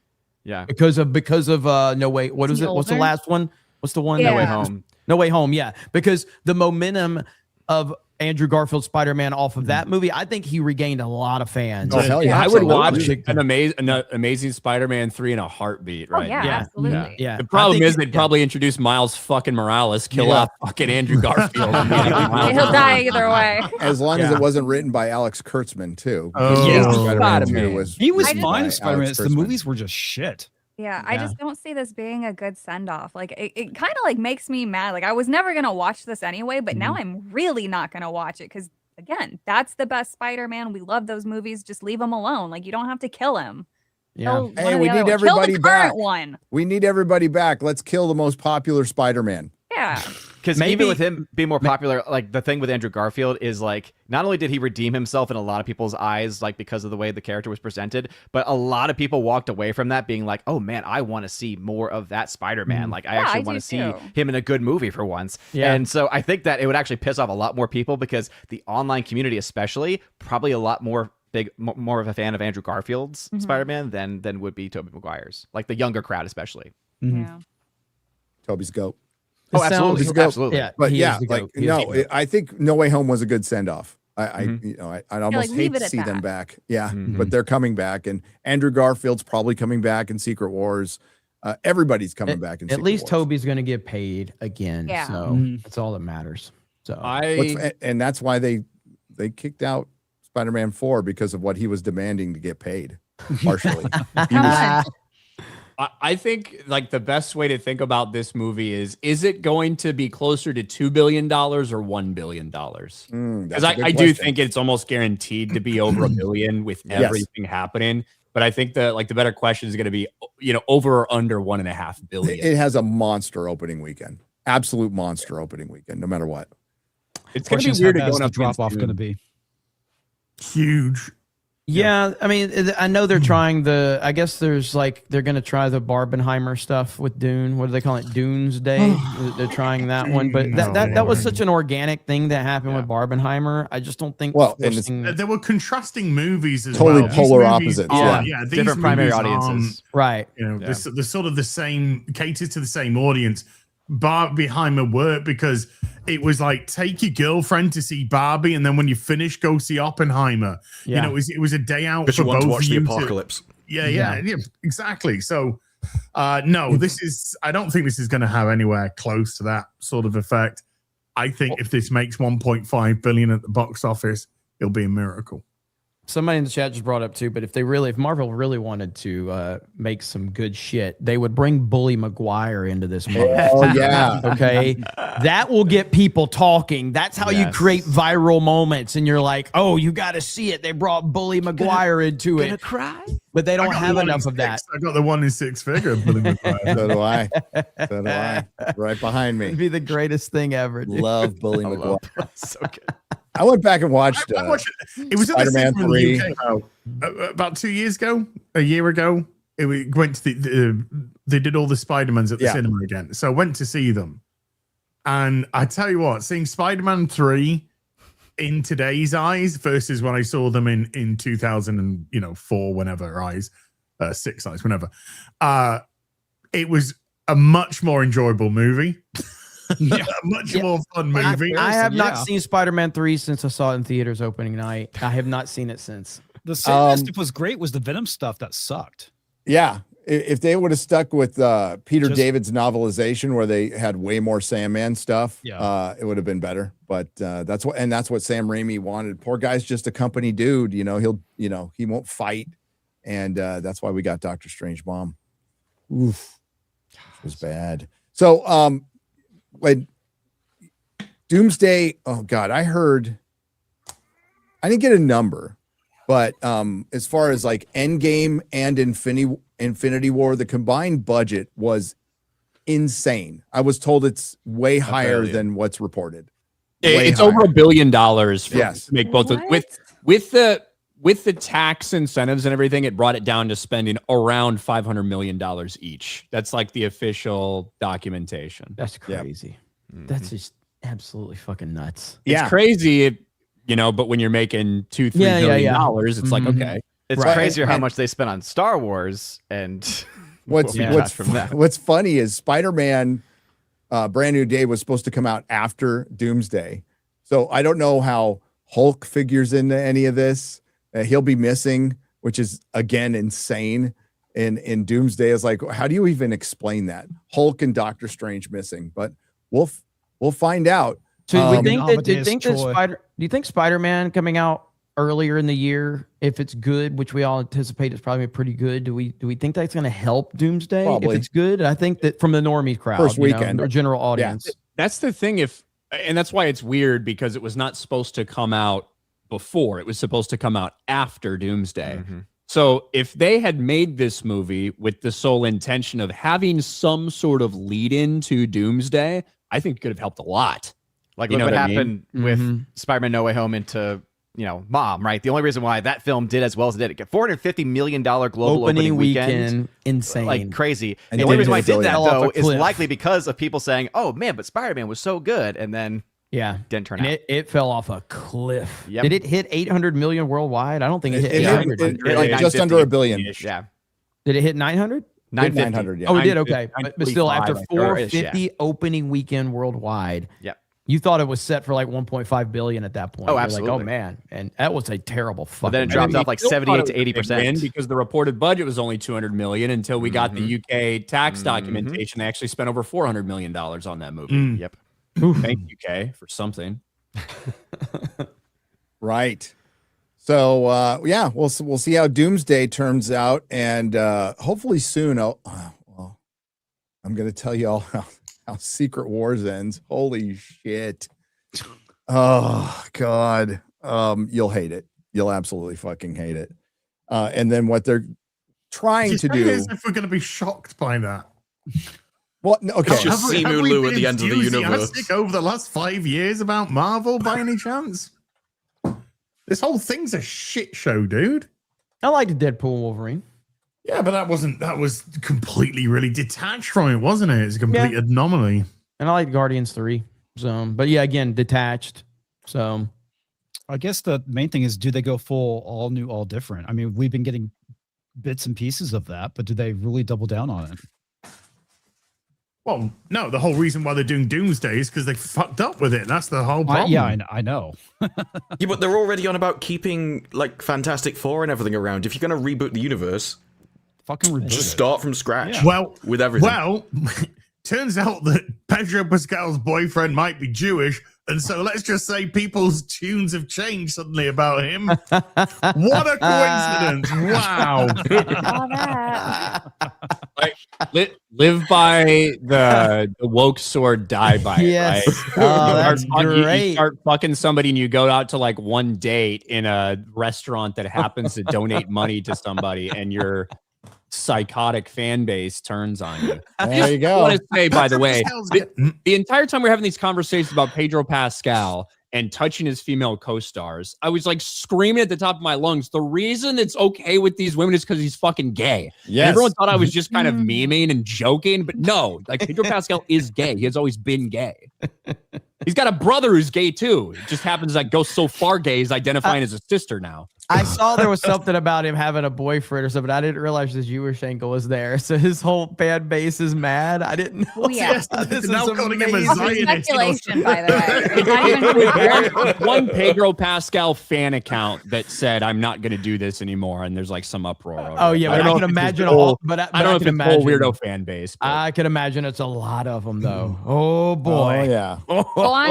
S9: yeah.
S5: because of No Way. What is
S11: Is
S5: it?
S11: he
S5: What's the
S11: older?
S5: last one? What's the one?
S4: Yeah.
S9: No Way Home.
S5: No Way Home. Yeah, because the momentum of Andrew Garfield Spider-Man off of that movie, I think he regained a lot of fans.
S3: Oh, hell yeah.
S8: I would
S3: Absolutely.
S8: watch an Amazing Spider-Man 3 in a heartbeat, right?
S4: yeah, absolutely.
S5: Yeah.
S8: The problem is they'd probably introduce Miles fucking Morales, kill off fucking Andrew Garfield.
S4: He'll die either way.
S3: As long as it wasn't written by Alex Kurtzman, too.
S10: Oh.
S3: Because
S10: Yeah.
S3: Spider-Man 2
S8: Spider-Man.
S6: He was
S4: I just-
S6: fine
S3: by
S6: as Spider-Man.
S3: Alex
S6: The
S3: Kurtzman.
S6: movies were just shit.
S4: Yeah, I just don't see this being a good send off. Like it kind of like makes me mad. Like I was never gonna watch this anyway, but now I'm really not gonna watch it because again, that's the best Spider-Man. We love those movies. Just leave him alone. Like you don't have to kill him.
S5: Yeah.
S4: Kill one
S3: Hey,
S4: of
S3: we
S4: the other
S3: need
S4: ones. Kill
S3: everybody
S4: the current
S3: back.
S4: one.
S3: We need everybody back. Let's kill the most popular Spider-Man.
S4: Yeah.
S9: Because even with him being more popular, like the thing with Andrew Garfield is like, not only did he redeem himself in a lot of people's eyes, like because of the way the character was presented, but a lot of people walked away from that being like, oh man, I want to see more of that Spider-Man. Like I actually want to see him in a good movie for once.
S5: Yeah.
S9: And so I think that it would actually piss off a lot more people because the online community, especially, probably a lot more more of a fan of Andrew Garfield's Spider-Man than would be Tobey Maguire's, like the younger crowd, especially.
S4: Yeah.
S3: Toby's GOAT.
S9: Oh, absolutely, absolutely.
S5: Yeah,
S3: But
S5: he
S3: yeah,
S5: is the
S3: like
S5: goat. He is
S3: no,
S5: the goat.
S3: I think No Way Home was a good send off. I almost
S4: like,
S3: hate
S4: leave it
S3: to
S4: at
S3: see them
S4: that.
S3: back. Yeah, but they're coming back, and Andrew Garfield's probably coming back in Secret Wars. Everybody's coming back in
S5: At
S3: Secret
S5: least
S3: Wars.
S5: Toby's going to get paid again.
S4: Yeah.
S5: So that's all that matters. So
S3: And that's why they kicked out Spider-Man 4 because of what he was demanding to get paid. Partially, He was-
S8: I think like the best way to think about this movie is it going to be closer to $2 billion or $1 billion?
S3: that's
S8: Because
S3: a good
S8: I do
S3: question.
S8: think it's almost guaranteed to be over $1 billion with everything happening. But I think the better question is going to be, over or under $1.5 billion.
S3: It has a monster opening weekend, absolute monster opening weekend, no matter what.
S8: It's going to be
S6: Questions
S8: weird
S6: how
S8: going
S6: fast
S8: up
S6: the drop off
S8: against
S6: going to be.
S10: Huge.
S5: yeah, I mean, I know they're trying I guess there's like, they're going to try the Barbenheimer stuff with Dune. What do they call it? Doomsday. They're trying that one. But that was such an organic thing that happened with Barbenheimer. I just don't think.
S3: Well, and
S5: forcing-
S10: There were contrasting movies as
S3: Totally
S10: well. These
S3: polar
S10: movies
S3: opposites,
S10: are-
S3: yeah.
S10: these
S9: Different primary
S10: movies
S9: audiences.
S5: right.
S10: they're sort of the same, caters to the same audience. Barbenheimer worked because it was like, take your girlfriend to see Barbie, and then when you finish, go see Oppenheimer.
S5: Yeah.
S10: It was a day out
S7: Because
S10: for
S7: you want
S10: both
S7: to watch
S10: of
S7: the
S10: you
S7: apocalypse.
S10: Yeah, exactly. So, no, I don't think this is going to have anywhere close to that sort of effect. I think if this makes 1.5 billion at the box office, it'll be a miracle.
S5: Somebody in the chat just brought up too, but if Marvel really wanted to make some good shit, they would bring Bully Maguire into this movie.
S3: Oh yeah.
S5: Okay. That will get people talking. That's how you create viral moments. And you're like, oh, you got to see it. They brought Bully Maguire into it.
S9: Cry?
S5: But they don't
S10: I got
S5: have
S10: the one
S5: enough
S10: in
S5: of that.
S10: I got the one in 6 figure. Bully Maguire.
S3: So do I. So do I. Right behind
S5: It'd
S3: me.
S5: be the greatest thing ever. Dude.
S3: Love Bully Maguire.
S9: So good.
S3: I went back and watched.
S10: I watched it. It was
S3: Spider-Man
S10: in the
S3: 3.
S10: UK about 2 years ago, a year ago. We went to they did all the Spider-Mans at the cinema again. So I went to see them. And I tell you what, seeing Spider-Man 3 in today's eyes versus when I saw them in 2004, whenever eyes, 6 eyes, whenever. It was a much more enjoyable movie. A much more fun movie.
S5: I have not seen Spider-Man 3 since I saw it in theaters opening night. I have not seen it since.
S6: The Sandman stuff was great. Was the Venom stuff that sucked?
S3: Yeah. If they would have stuck with Peter David's novelization where they had way more Sandman stuff, it would have been better. But that's what Sam Raimi wanted. Poor guy's just a company dude. He won't fight. And that's why we got Doctor Strange Bomb. Oof. It was bad. So when Doomsday, oh God, I didn't get a number, but as far as like Endgame and Infinity War, the combined budget was insane. I was told it's way higher than what's reported.
S8: It's over $1 billion
S3: yes.
S8: to make both with the tax incentives and everything. It brought it down to spending around $500 million each. That's like the official documentation.
S5: That's crazy. That's just absolutely fucking nuts.
S8: It's crazy, but when you're making $2-3 billion dollars, it's like, okay.
S9: It's crazier how much they spent on Star Wars and
S3: what's funny is Spider-Man Brand New Day was supposed to come out after Doomsday. So I don't know how Hulk figures into any of this. He'll be missing, which is again insane. In Doomsday is like, how do you even explain that? Hulk and Doctor Strange missing, but we'll find out.
S5: So we think that, do you think Spider-Man coming out earlier in the year, if it's good, which we all anticipate it's probably pretty good, do we think that's going to help Doomsday?
S3: Probably.
S5: If it's good? I think that from the normie crowd,
S3: First weekend,
S5: or general audience.
S8: Yeah. That's the thing. And that's why it's weird, because it was not supposed to come out before. It was supposed to come out after Doomsday.
S9: Mm-hmm.
S8: So if they had made this movie with the sole intention of having some sort of lead into Doomsday, I think it could have helped a lot.
S9: Like,
S8: You
S9: look
S8: know
S9: what
S8: what I
S9: happened
S8: mean?
S9: with Spider-Man No Way Home into, Mom, right? The only reason why that film did as well as it did, it got $450 million global opening weekend.
S5: Insane.
S9: Like crazy.
S3: And
S9: the only reason why it did that,
S5: fell off
S9: though,
S5: a
S9: is
S5: cliff.
S9: likely because of people saying, oh, man, but Spider-Man was so good. And then didn't turn
S5: and
S9: out.
S5: it fell off a cliff.
S9: Yep.
S5: Did it hit 800 million worldwide? I don't think it hit
S3: It
S5: 800.
S3: hit like just under $1 billion.
S9: Yeah.
S5: Did it hit 900?
S3: 900, yeah.
S5: Oh, it did. Okay, but still, after
S8: 945,
S5: 450 opening weekend worldwide, you thought it was set for like 1.5 billion at that point.
S9: Oh,
S5: You're
S9: absolutely.
S5: like, oh man, and that was a terrible fucking.
S9: But then it dropped off like 78 to 80%.
S8: Because the reported budget was only 200 million until we got the UK tax documentation. They actually spent over 400 million dollars on that movie.
S9: Yep.
S8: Thank you, UK, for something.
S3: Right. So we'll see how Doomsday turns out, and hopefully soon. I'm going to tell you all how Secret Wars ends. Holy shit! Oh God, you'll hate it. You'll absolutely fucking hate it. And then what they're trying to do
S10: is if we're going to be shocked by that.
S3: What? No, okay.
S7: It's just Simu Liu at the end of the universe.
S10: Enthusiastic over the last 5 years about Marvel by any chance? This whole thing's a shit show, dude.
S5: I liked Deadpool Wolverine.
S10: Yeah, but that was completely really detached from it, wasn't it? It's a complete anomaly.
S5: And I like Guardians 3. So, but yeah, again, detached. So
S6: I guess the main thing is, do they go full all new, all different? I mean, we've been getting bits and pieces of that, but do they really double down on it?
S10: Well, no, the whole reason why they're doing Doomsday is because they fucked up with it. That's the whole problem.
S6: I know.
S7: Yeah, but they're already on about keeping like Fantastic Four and everything around. If you're going to reboot the universe,
S6: fucking reboot
S7: just
S6: it.
S7: start from scratch.
S6: Yeah.
S10: Well,
S7: with everything.
S10: Well, turns out that Pedro Pascal's boyfriend might be Jewish, and so let's just say people's tunes have changed suddenly about him. What a coincidence! Wow.
S4: All that.
S8: Live by the woke sword, die by it.
S5: Yes.
S8: Right?
S5: Oh, that's
S8: You
S5: great.
S8: start fucking somebody and you go out to like one date in a restaurant that happens to donate money to somebody, and your psychotic fan base turns on you.
S3: There you go.
S8: I want to say, by the way, the entire time we're having these conversations about Pedro Pascal and touching his female co-stars, I was like screaming at the top of my lungs. The reason it's okay with these women is because he's fucking gay.
S3: Yes.
S8: And everyone thought I was just kind of memeing and joking, but no, like Pedro Pascal is gay. He has always been gay. He's got a brother who's gay too. It just happens that goes so far gay, he's identifying as a sister now.
S5: I saw there was something about him having a boyfriend or something. I didn't realize the Jewish angle was there. So his whole fan base is mad. I didn't know.
S4: Oh, yeah.
S5: This is
S10: Now calling him a
S5: amazing.
S10: Zionist.
S4: Speculation, by the way. It's not even
S8: One Pedro Pascal fan account that said, "I'm not going to do this anymore," and there's like some uproar. Over
S5: Oh
S8: it.
S5: yeah,
S8: I
S5: but
S8: don't
S5: I
S8: know
S5: can
S8: if it's
S5: imagine
S8: the whole-
S5: all. But
S8: I don't know if it's a whole weirdo fan base. But.
S5: I can imagine it's a lot of them though. Oh boy.
S3: Oh yeah.
S4: Go on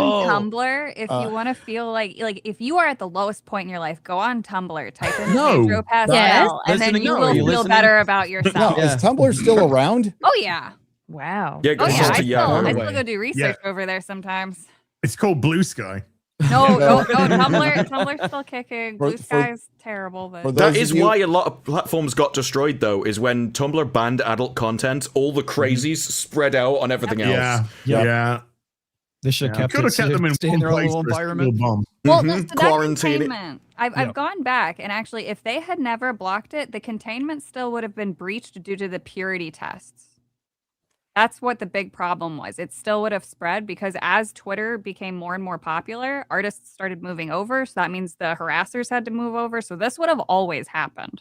S4: Tumblr if you want to feel like if you are at the lowest point in your life, go on Tumblr, type in
S10: No.
S4: Pedro Pascal,
S11: Yes.
S4: and then
S5: Listening?
S4: you
S5: No, are
S4: will
S5: you
S4: feel
S5: listening?
S4: better about
S3: No,
S4: yourself.
S5: Yeah.
S3: is Tumblr still around?
S4: Oh yeah.
S11: Wow.
S7: Yeah,
S4: Oh
S7: go
S4: yeah.
S7: just
S4: I
S7: to Yahoo.
S4: still go do research over there sometimes.
S10: It's called Blue Sky.
S4: No, Tumblr's still kicking. Blue Sky's terrible, but
S3: for
S7: That
S3: those
S7: is
S3: of you-
S7: why a lot of platforms got destroyed, though, is when Tumblr banned adult content, all the crazies spread out on everything else.
S10: Yeah.
S6: They should have kept
S10: Could have kept them in
S6: stay
S10: one
S6: their
S10: place
S6: little
S10: for a single
S6: environment.
S10: bomb.
S4: well, no, so that
S7: Quarantine it.
S4: containment. I've gone back and actually, if they had never blocked it, the containment still would have been breached due to the purity tests. That's what the big problem was. It still would have spread because as Twitter became more and more popular, artists started moving over. So that means the harassers had to move over. So this would have always happened.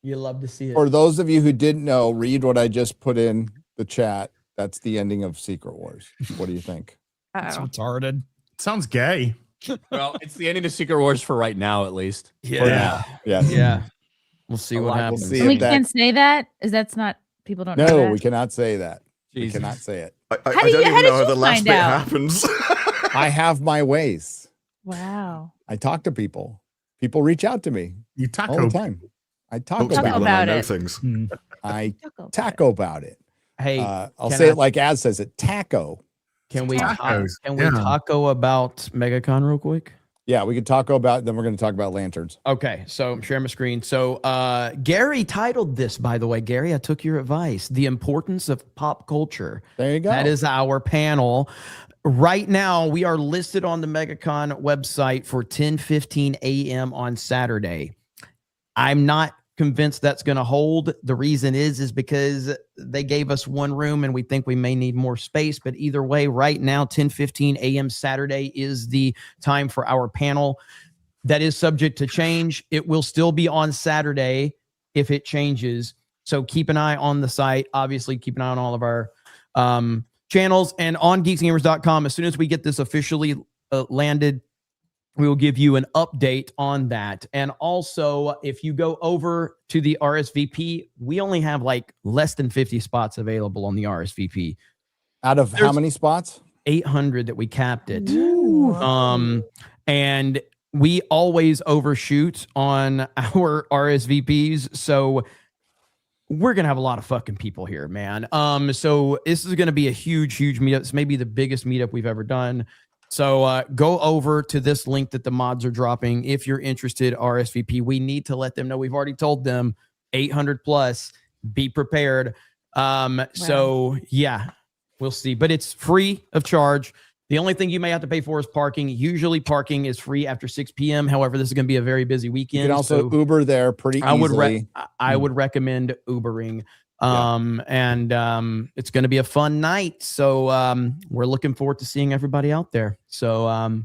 S5: You love to see it.
S3: For those of you who didn't know, read what I just put in the chat. That's the ending of Secret Wars. What do you think?
S6: It's
S4: Uh-oh.
S6: retarded.
S10: Sounds gay.
S8: Well, it's the ending of Secret Wars for right now, at least.
S3: Yeah.
S5: We'll see what happens.
S3: We'll see
S11: And we
S3: if that-
S11: can't say that. That's not people don't know
S3: No,
S11: that?
S3: we cannot say that. We
S8: Jesus.
S3: cannot say it.
S7: I
S11: How
S7: don't
S11: did
S7: even know how
S11: you
S7: the last
S11: find
S7: bit
S11: out?
S7: happens.
S3: I have my ways.
S11: Wow.
S3: I talk to people. People reach out to me
S10: You
S3: all
S10: taco.
S3: the time. I talk
S7: Talk to
S11: Talk
S7: people
S3: about
S7: and I
S11: about
S7: know
S11: it.
S7: things.
S3: I
S11: Talk about
S3: taco about it.
S5: Hey,
S3: I'll
S5: can
S3: say
S5: I-
S3: it like Az says it. Taco.
S5: Can we
S10: Tacos,
S5: can we
S10: yeah.
S5: taco about MegaCon real quick?
S3: Yeah, we could taco about. Then we're going to talk about lanterns.
S5: Okay, so I'm sharing my screen. So Gary titled this, by the way. Gary, I took your advice. The Importance of Pop Culture.
S3: There you go.
S5: That is our panel. Right now, we are listed on the MegaCon website for 10:15 a.m. on Saturday. I'm not convinced that's going to hold. The reason is because they gave us one room and we think we may need more space. But either way, right now, 10:15 a.m. Saturday is the time for our panel. That is subject to change. It will still be on Saturday if it changes. So keep an eye on the site. Obviously, keep an eye on all of our channels and on geeksgamers.com. As soon as we get this officially landed, we will give you an update on that. And also, if you go over to the RSVP, we only have like less than 50 spots available on the RSVP.
S3: Out of how many spots?
S5: 800 that we capped it. And we always overshoot on our RSVPs. So we're going to have a lot of fucking people here, man. So this is going to be a huge meetup. It's maybe the biggest meetup we've ever done. So go over to this link that the mods are dropping. If you're interested, RSVP, we need to let them know. We've already told them 800 plus, be prepared. So yeah, we'll see, but it's free of charge. The only thing you may have to pay for is parking. Usually parking is free after 6 p.m. However, this is going to be a very busy weekend.
S3: You can also Uber there pretty easily.
S5: I would recommend Ubering. And it's going to be a fun night. So we're looking forward to seeing everybody out there. So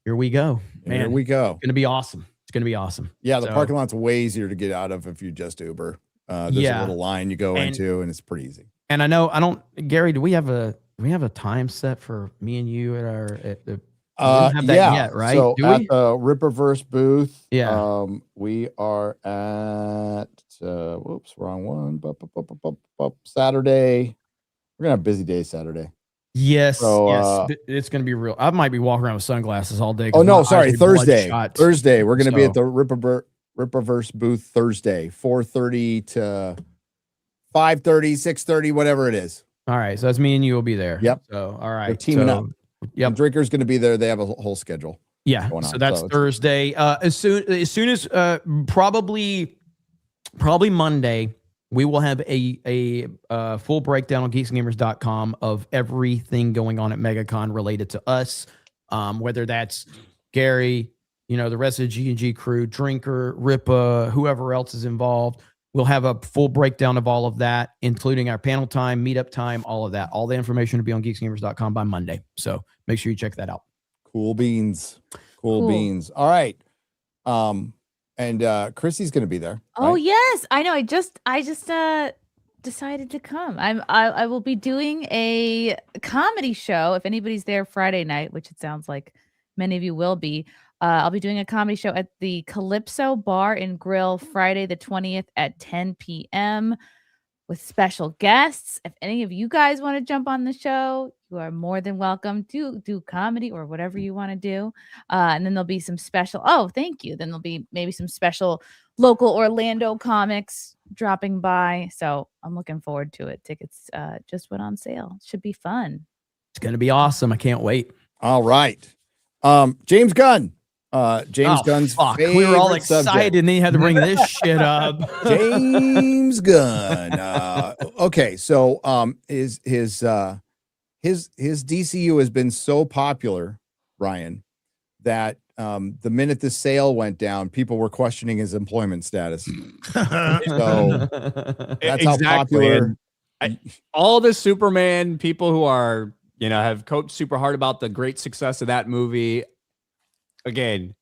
S5: here we go. Man,
S3: Here we go.
S5: It's going to be awesome. It's going to be awesome.
S3: Yeah, the
S5: So-
S3: parking lot's way easier to get out of if you just Uber. There's a little line you go into, and it's pretty easy.
S5: And I know I don't. Gary, do we have a time set for me and you at our at the? We don't have that yet, right?
S3: So
S5: Do
S3: at
S5: we?
S3: the Ripperverse booth,
S5: Yeah.
S3: we are at whoops, wrong one. Saturday. We're gonna have a busy day Saturday.
S5: Yes,
S3: So,
S5: it's going to be real. I might be walking around with sunglasses all day. 'cause
S3: Oh no,
S5: my eyes
S3: sorry,
S5: are
S3: Thursday.
S5: bloodshot.
S3: Thursday, we're gonna be at
S5: So-
S3: the Ripperverse booth Thursday, 4:30 to 5:30, 6:30, whatever it is.
S5: All right, so that's me and you will be there.
S3: Yep.
S5: So all right,
S3: We're teaming
S5: so-
S3: up.
S5: Yep.
S3: And Drinker's gonna be there. They have a whole schedule.
S5: Yeah,
S3: going
S5: so
S3: on,
S5: that's
S3: so it's-
S5: Thursday. As soon as probably Monday, we will have a full breakdown on geeksgamers.com of everything going on at MegaCon related to us, whether that's Gary, the rest of the G&G crew, Drinker, Ripa, whoever else is involved. We'll have a full breakdown of all of that, including our panel time, meetup time, all of that. All the information will be on geeksgamers.com by Monday. So make sure you check that out.
S3: Cool beans. Cool beans. All right. And Chrissy's gonna be there.
S11: Oh
S3: right?
S11: yes, I know. I just decided to come. I will be doing a comedy show. If anybody's there Friday night, which it sounds like many of you will be, I'll be doing a comedy show at the Calypso Bar and Grill Friday the 20th at 10 p.m. with special guests. If any of you guys want to jump on the show, you are more than welcome to do comedy or whatever you want to do. And then there'll be some special. Oh, thank you. Then there'll be maybe some special local Orlando comics dropping by. So I'm looking forward to it. Tickets just went on sale. Should be fun.
S5: It's going to be awesome. I can't wait.
S3: All right. James Gunn. James Gunn's favorite
S5: we were all excited
S3: subject.
S5: and then you had to bring this shit up.
S3: James Gunn. Okay, so his DCU has been so popular, Ryan, that the minute the sale went down, people were questioning his employment status. So that's how popular.
S8: All the Superman people who are, have coped super hard about the great success of that movie. Again,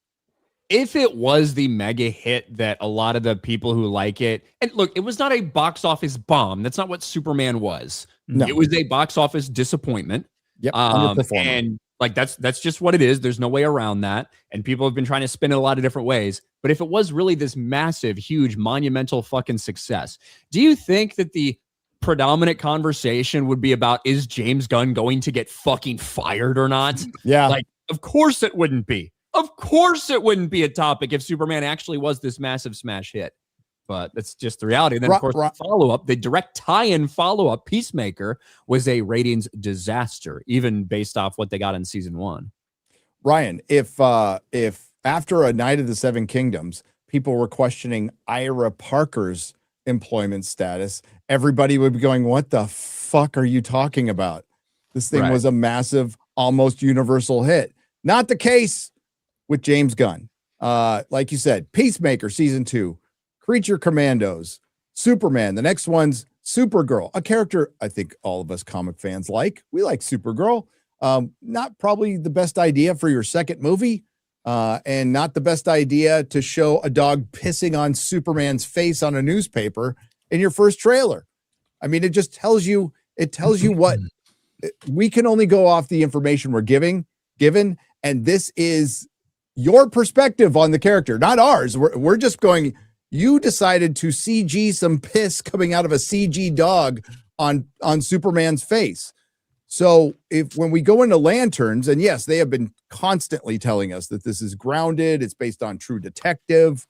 S8: if it was the mega hit that a lot of the people who like it, and look, it was not a box office bomb. That's not what Superman was.
S3: No.
S8: It was a box office disappointment.
S3: Yep. Underperformer.
S8: And Like that's just what it is. There's no way around that. And people have been trying to spin it a lot of different ways. But if it was really this massive, huge, monumental fucking success, do you think that the predominant conversation would be about, is James Gunn going to get fucking fired or not?
S3: Yeah.
S8: Like, of course it wouldn't be. Of course it wouldn't be a topic if Superman actually was this massive smash hit. But that's just the reality. And then, of course, the follow-up, the direct tie-in follow-up, Peacemaker, was a ratings disaster, even based off what they got in season 1.
S3: Ryan, if after A Night of the Seven Kingdoms, people were questioning Ira Parker's employment status, everybody would be going, what the fuck are you talking about? This thing was a massive, almost universal hit. Not the case with James Gunn. Like you said, Peacemaker season 2, Creature Commandos, Superman. The next one's Supergirl, a character I think all of us comic fans like. We like Supergirl. Not probably the best idea for your second movie, and not the best idea to show a dog pissing on Superman's face on a newspaper in your first trailer. I mean, it just tells you, what we can only go off the information we're given, and this is your perspective on the character, not ours. We're just going, you decided to CG some piss coming out of a CG dog on Superman's face. So when we go into Lanterns, and yes, they have been constantly telling us that this is grounded, it's based on True Detective,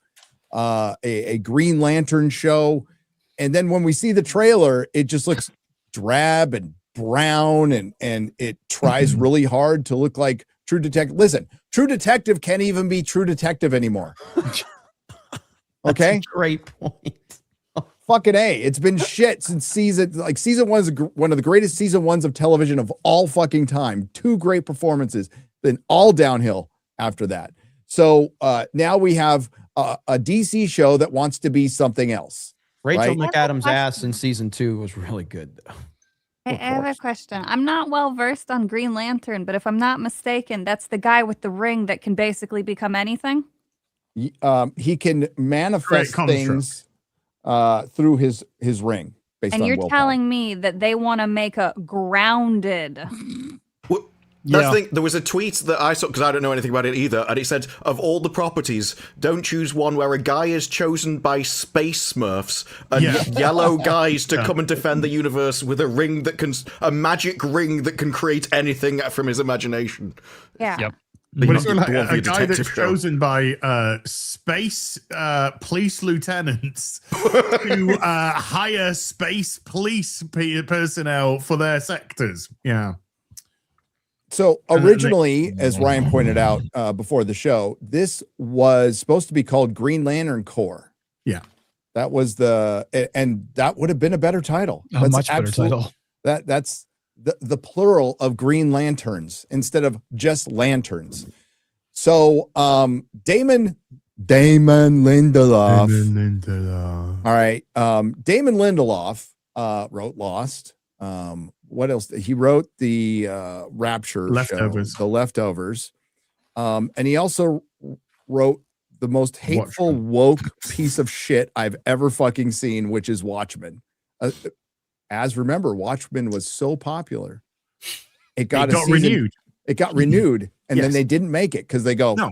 S3: a Green Lantern show. And then when we see the trailer, it just looks drab and brown, and it tries really hard to look like True Detective. Listen, True Detective can't even be True Detective anymore. Okay.
S5: That's a great point.
S3: Fucking A. It's been shit since season 1 is one of the greatest season 1s of television of all fucking time. 2 great performances, then all downhill after that. So now we have a DC show that wants to be something else.
S5: Rachel
S3: right?
S5: McAdams' ass in season 2 was really good, though.
S4: I have a question. I'm not well versed on Green Lantern, but if I'm not mistaken, that's the guy with the ring that can basically become anything.
S3: He can manifest things through his ring.
S4: And you're telling me that they want to make a grounded.
S7: That's the thing. There was a tweet that I saw, because I don't know anything about it either, and it said, of all the properties, don't choose one where a guy is chosen by space smurfs and yellow guys to come and defend the universe with a magic ring that can create anything from his imagination.
S4: Yeah.
S10: Yep. But it's like a guy that's chosen by space police lieutenants to hire space police personnel for their sectors. Yeah.
S3: So originally, as Ryan pointed out before the show, this was supposed to be called Green Lantern Corps.
S10: Yeah.
S3: That was and that would have been a better title.
S5: A much better title.
S3: That's the plural of Green Lanterns instead of just lanterns. So Damon Lindelof. All right. Damon Lindelof wrote Lost. What else? He wrote the Rapture
S10: Leftovers.
S3: show, The Leftovers. And he also wrote the most hateful, woke piece of shit I've ever fucking seen, which is Watchmen. Remember, Watchmen was so popular. It got renewed. It got renewed, and then they didn't make it because they go, no,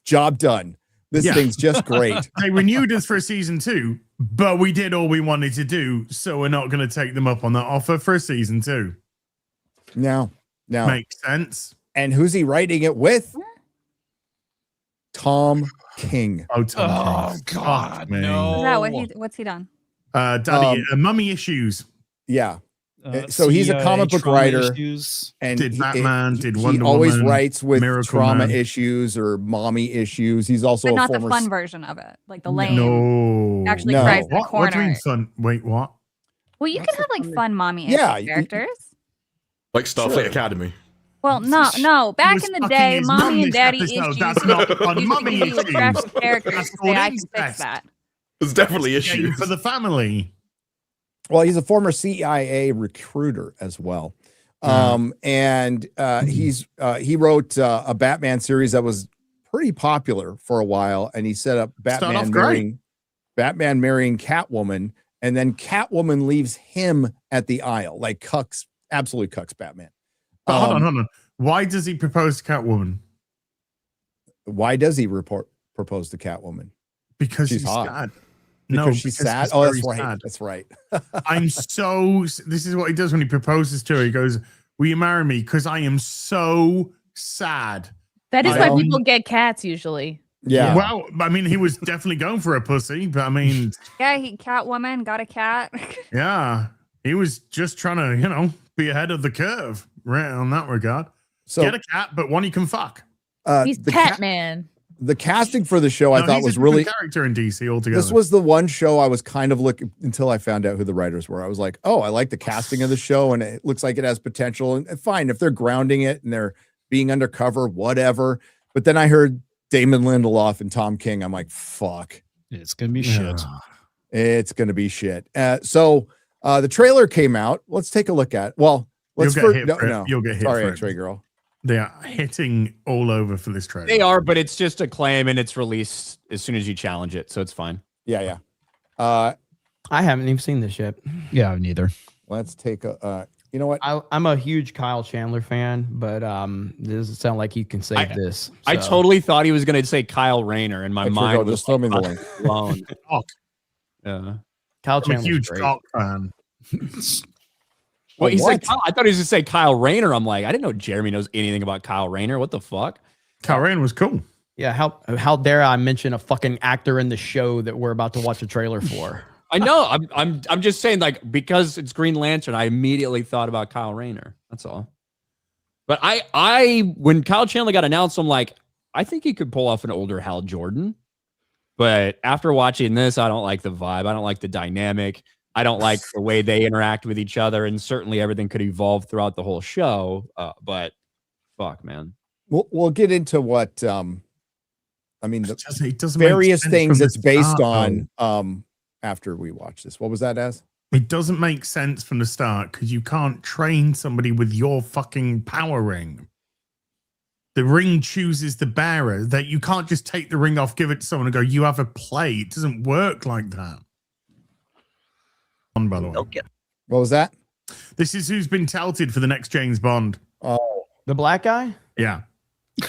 S3: job done. This thing's just great.
S10: They renewed us for season 2, but we did all we wanted to do, so we're not going to take them up on that offer for season 2.
S3: No.
S10: Makes sense.
S3: And who's he writing it with? Tom King.
S10: Oh, Tom King.
S6: God,
S4: No. Is that what's he done?
S10: Mummy Issues.
S3: Yeah. So he's a comic book writer, and
S10: did Batman, did Wonder Woman.
S3: He always writes with
S10: Miracle
S3: trauma
S10: Man.
S3: issues or mommy issues. He's also
S4: But
S3: a
S4: not
S3: former
S4: the fun version of it, like the lame.
S10: No,
S4: actually cries in the
S10: What do you
S4: corner.
S10: mean fun? Wait, what?
S4: Well, you can have like fun mommy characters.
S7: Like Starfleet Academy.
S4: Well, no. Back in the
S10: fucking
S4: day,
S10: his
S4: mommy
S10: mum
S4: and
S10: this
S4: daddy
S10: episode.
S4: issues.
S10: That's not fun.
S4: used to
S10: Mummy
S4: give you
S10: issues.
S4: attractive characters.
S10: That's
S4: To say, I can
S10: incest.
S4: fix that.
S7: There's definitely
S10: Game
S7: issues.
S10: for the family.
S3: Well, he's a former CIA recruiter as well. And he wrote a Batman series that was pretty popular for a while, and he set up Batman marrying Catwoman, and then Catwoman leaves him at the aisle, like absolute cucks Batman.
S10: But hold on. Why does he propose to Catwoman?
S3: Why does he propose to Catwoman?
S10: Because
S3: She's
S10: she's
S3: hot.
S10: sad.
S3: Because she's sad. Oh, that's right.
S10: Sad.
S3: That's right.
S10: This is what he does when he proposes to her. He goes, "Will you marry me? Because I am so sad."
S11: That is why people get cats usually.
S3: Yeah.
S10: Well, I mean, he was definitely going for a pussy, but I mean,
S4: Yeah, he Catwoman got a cat.
S10: yeah, he was just trying to, be ahead of the curve, right, on that regard.
S3: So
S10: Get a cat, but one you can fuck.
S11: He's Catman.
S3: The casting for the show I thought
S10: he's
S3: was
S10: a different
S3: really
S10: character in DC altogether.
S3: This was the one show I was kind of looking until I found out who the writers were. I was like, oh, I like the casting of the show, and it looks like it has potential. And fine, if they're grounding it and they're being undercover, whatever. But then I heard Damon Lindelof and Tom King. I'm like, fuck.
S6: It's gonna be shit.
S3: It's gonna be shit. So the trailer came out. Let's take a look at it. Well, let's
S10: You'll get hit for it. You'll get hit
S3: Sorry,
S10: for it.
S3: X-Ray Girl.
S10: They are hitting all over for this trailer.
S8: They are, but it's just a claim and it's released as soon as you challenge it, so it's fine.
S3: Yeah.
S5: I haven't even seen this yet.
S6: Yeah, neither.
S3: Let's take a. You know what?
S5: I'm a huge Kyle Chandler fan, but this doesn't sound like he can save this.
S8: I
S5: so.
S8: totally thought he was going to say Kyle Rayner, and my
S3: X-Ray
S8: mind
S3: Girl,
S8: was
S3: just throw me the link.
S8: blown.
S10: Yeah.
S5: Kyle
S10: I'm a
S5: Chandler's
S10: huge
S5: great.
S10: Doc fan.
S8: Well, he
S3: What?
S8: said I thought he was going to say Kyle Rayner. I'm like, I didn't know Jeremy knows anything about Kyle Rayner. What the fuck?
S10: Kyle Rayner was cool.
S5: Yeah, how dare I mention a fucking actor in the show that we're about to watch a trailer for?
S8: I know. I'm just saying, like, because it's Green Lantern, I immediately thought about Kyle Rayner. That's all. But I when Kyle Chandler got announced, I'm like, I think he could pull off an older Hal Jordan. But after watching this, I don't like the vibe. I don't like the dynamic. I don't like the way they interact with each other. And certainly everything could evolve throughout the whole show. But fuck, man.
S3: We'll get into what I mean,
S10: It doesn't make
S3: various
S10: sense
S3: things
S10: from the
S3: it's based
S10: start,
S3: on after we watch this. What was that as?
S10: It doesn't make sense from the start because you can't train somebody with your fucking power ring. The ring chooses the bearer. That you can't just take the ring off, give it to someone, and go, "You have a play." It doesn't work like that. By the way,
S3: What was that?
S10: this is who's been touted for the next James Bond.
S3: Oh,
S5: The black guy?
S10: Yeah,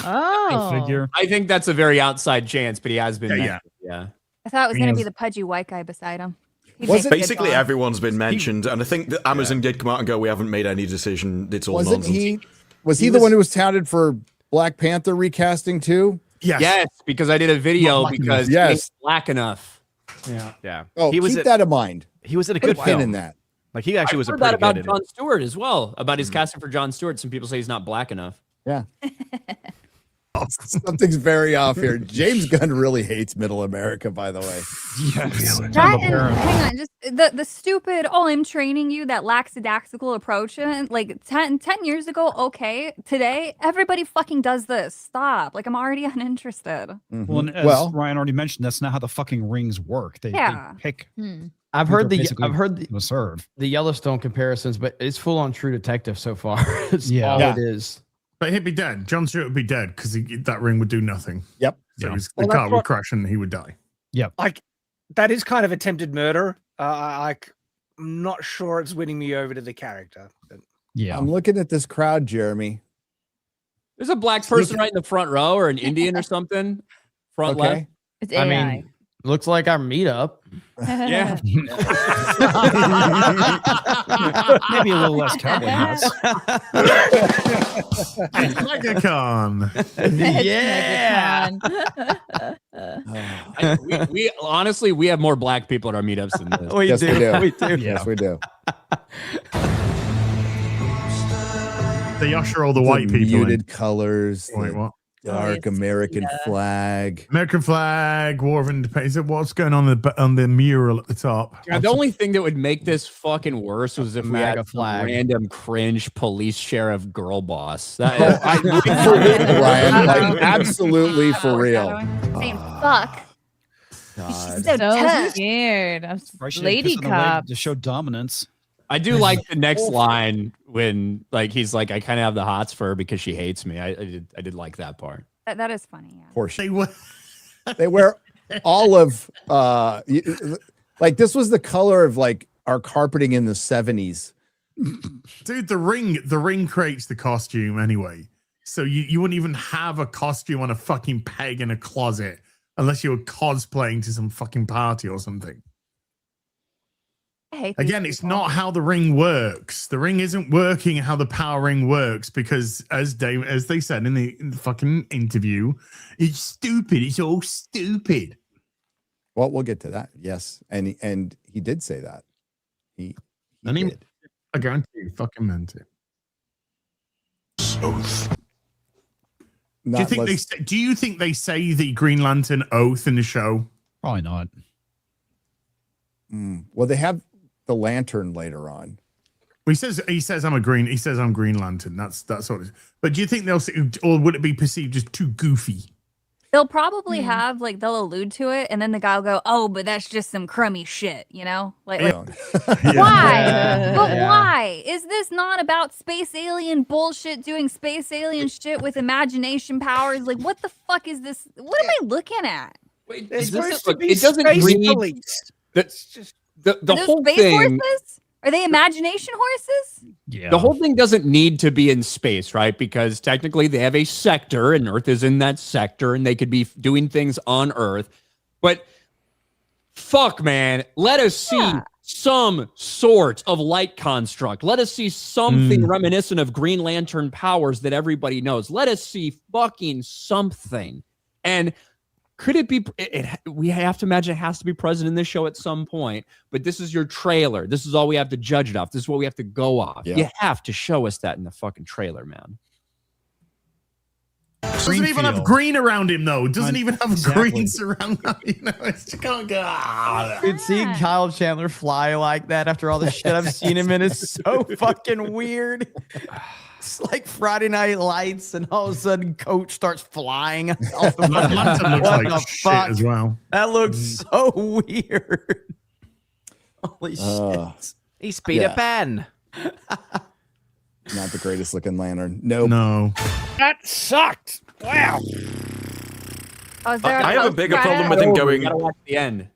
S11: Oh.
S6: Figure.
S8: I think that's a very outside chance, but he has been.
S10: Yeah.
S8: Yeah.
S4: I thought it was going to be
S10: Yes.
S4: the pudgy white guy beside him. He'd
S3: Was
S4: make
S3: it-
S4: a good
S7: Basically,
S4: Bond.
S7: everyone's been mentioned, and I think that Amazon did come out and go, "We haven't made any decision. It's all
S3: wasn't
S7: nonsense."
S3: he? Was he the one who was touted for Black Panther recasting too?
S10: yes,
S8: Yes, because I did a video
S10: Not black
S8: because
S3: enough.
S8: he
S3: Yes.
S8: ain't black enough.
S10: yeah.
S9: Yeah.
S3: Oh,
S9: he was
S3: keep
S9: at,
S3: that in mind.
S9: he was in a
S3: Put a
S9: good
S3: pin in
S9: film.
S3: that.
S9: Like he actually was a
S8: I've heard that
S9: pretty
S8: about
S9: good.
S8: Jon Stewart as well, about his casting for Jon Stewart. Some people say he's not black enough.
S3: Yeah. Something's very off here. James Gunn really hates Middle America, by the way.
S6: Yes.
S4: That and hang on, just the stupid, oh, I'm training you, that lackadaisical approach. And like 10 years ago, okay. Today, everybody fucking does this. Stop. Like, I'm already uninterested.
S3: Mhm.
S6: Well, and as
S3: Well,
S6: Ryan already mentioned, that's not how the fucking rings work. They
S4: Yeah.
S6: pick.
S5: I've
S6: They're
S5: heard
S6: basically the serve.
S5: the Yellowstone comparisons, but it's full on True Detective so far. It's
S6: Yeah.
S5: all
S10: Yeah.
S5: it is.
S10: But he'd be dead. John Stewart would be dead because that ring would do nothing.
S3: Yep.
S10: So
S6: Yeah.
S10: the
S1: Well,
S10: car
S1: that's
S10: would
S1: what-
S10: crash and he would die.
S1: Like, that is kind of attempted murder. I'm not sure it's winning me over to the character. But
S6: Yeah.
S3: I'm looking at this crowd, Jeremy.
S8: There's a black person right in the front row, or an Indian or something. Front left.
S3: Okay.
S11: It's
S5: I
S11: AI.
S5: mean, looks like our meetup.
S8: Yeah.
S6: Maybe a little less cowboy hats.
S10: Megacon.
S5: Yeah.
S8: we honestly we have more black people at our meetups than this.
S5: We
S3: Yes, we do.
S5: We do.
S6: Yeah.
S3: Yes, we do.
S10: They usher all the white people
S3: muted
S10: in.
S3: colors,
S10: Wait,
S3: the
S10: what?
S3: dark
S11: it's-
S3: American
S11: yeah.
S3: flag.
S10: American flag, War of Independence. Is it what's going on the mural at the top?
S8: Yeah, the only thing that would make this fucking worse was if we
S5: MAGA
S8: had some
S5: flag.
S8: random cringe police sheriff girl boss. That
S3: For real, Ryan, like absolutely for real.
S4: Saying fuck.
S3: God.
S4: So
S11: so
S4: tough.
S11: scared. I'm
S6: Right, she had
S11: lady
S6: piss on the leg
S11: cop.
S6: to show dominance.
S8: I do like the next line when like he's like, I kind of have the hots for her because she hates me. I did like that part.
S4: That is funny. Yeah.
S3: Porsche.
S10: They were
S3: They wear olive. Like this was the color of like our carpeting in the 70s.
S10: dude. The ring creates the costume anyway. So you wouldn't even have a costume on a fucking peg in a closet unless you were cosplaying to some fucking party or something.
S4: I hate these
S10: Again, it's
S4: people.
S10: not how the ring works. The ring isn't working how the power ring works because, as they said in the fucking interview, it's stupid. It's all stupid.
S3: Well, we'll get to that. Yes, and he did say that. He did.
S10: I guarantee you, fucking meant it. Oath. Do you think they say the Green Lantern oath in the show?
S6: Probably not.
S3: Well, they have the lantern later on.
S10: Well, he says I'm Green Lantern. That's what it is. But do you think they'll say, or would it be perceived as too goofy?
S4: They'll probably have like they'll allude to it, and then the guy will go, "Oh, but that's just some crummy shit," you know? Like why? But why is this not about space alien bullshit? Doing space alien shit with imagination powers? Like, what the fuck is this? What am I looking at?
S1: It's supposed to be
S8: it doesn't
S1: space
S8: read-
S1: police.
S8: That's just the
S4: Are those
S8: whole
S4: space
S8: thing.
S4: horses? Are they imagination horses?
S6: Yeah.
S8: The whole thing doesn't need to be in space, right? Because technically they have a sector and Earth is in that sector and they could be doing things on Earth. But fuck, man, let us see some sort of light construct. Let us see something reminiscent of Green Lantern powers that everybody knows. Let us see fucking something. And could it be? We have to imagine it has to be present in this show at some point. But this is your trailer. This is all we have to judge it off. This is what we have to go off.
S3: Yeah.
S8: You have to show us that in the fucking trailer, man.
S10: Doesn't even have green around him though. Doesn't even have
S6: Exactly.
S10: green surround him. You know, it's you can't go.
S5: Dude, seeing Kyle Chandler fly like that after all the shit I've seen him in is so fucking weird. It's like Friday Night Lights, and all of a sudden, Coach starts flying. Off the
S10: Lantern looks
S5: What
S10: like
S5: the
S10: shit
S5: fuck?
S10: as well.
S5: That looks so weird. Holy shit!
S9: He's Peter Pan.
S3: Not the greatest looking lantern. Nope.
S10: No.
S1: That sucked. Wow.
S4: Oh, is there
S7: I have a bigger problem with him
S8: You
S7: going.
S8: gotta watch the end.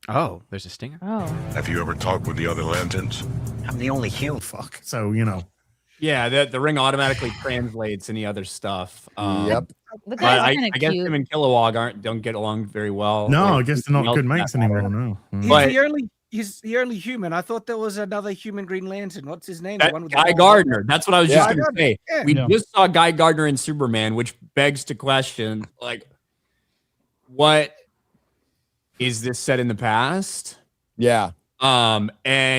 S9: Oh, there's a stinger.
S11: Oh.
S2: Have you ever talked with the other lanterns?
S12: I'm the only human.
S10: Fuck. So, you know.
S8: Yeah, the ring automatically translates any other stuff.
S3: Yep.
S11: The
S8: But
S11: guy's
S8: I
S11: kind of
S8: guess
S11: cute.
S8: him and Kilowog don't get along very well.
S10: No,
S8: Like,
S10: I guess they're not
S8: else
S10: good
S8: in
S10: mates
S8: that
S10: anymore.
S8: matter.
S10: No.
S8: But-
S1: He's the only human. I thought there was another human Green Lantern. What's his name? The
S8: That
S1: one with the
S8: Guy
S1: long-
S8: Gardner. That's what I was just
S1: Guy
S8: going to
S1: Gardner,
S8: say.
S1: yeah.
S8: We
S6: Yeah.
S8: just saw Guy Gardner in Superman, which begs to question, like, what is this set in the past?
S3: Yeah.
S8: And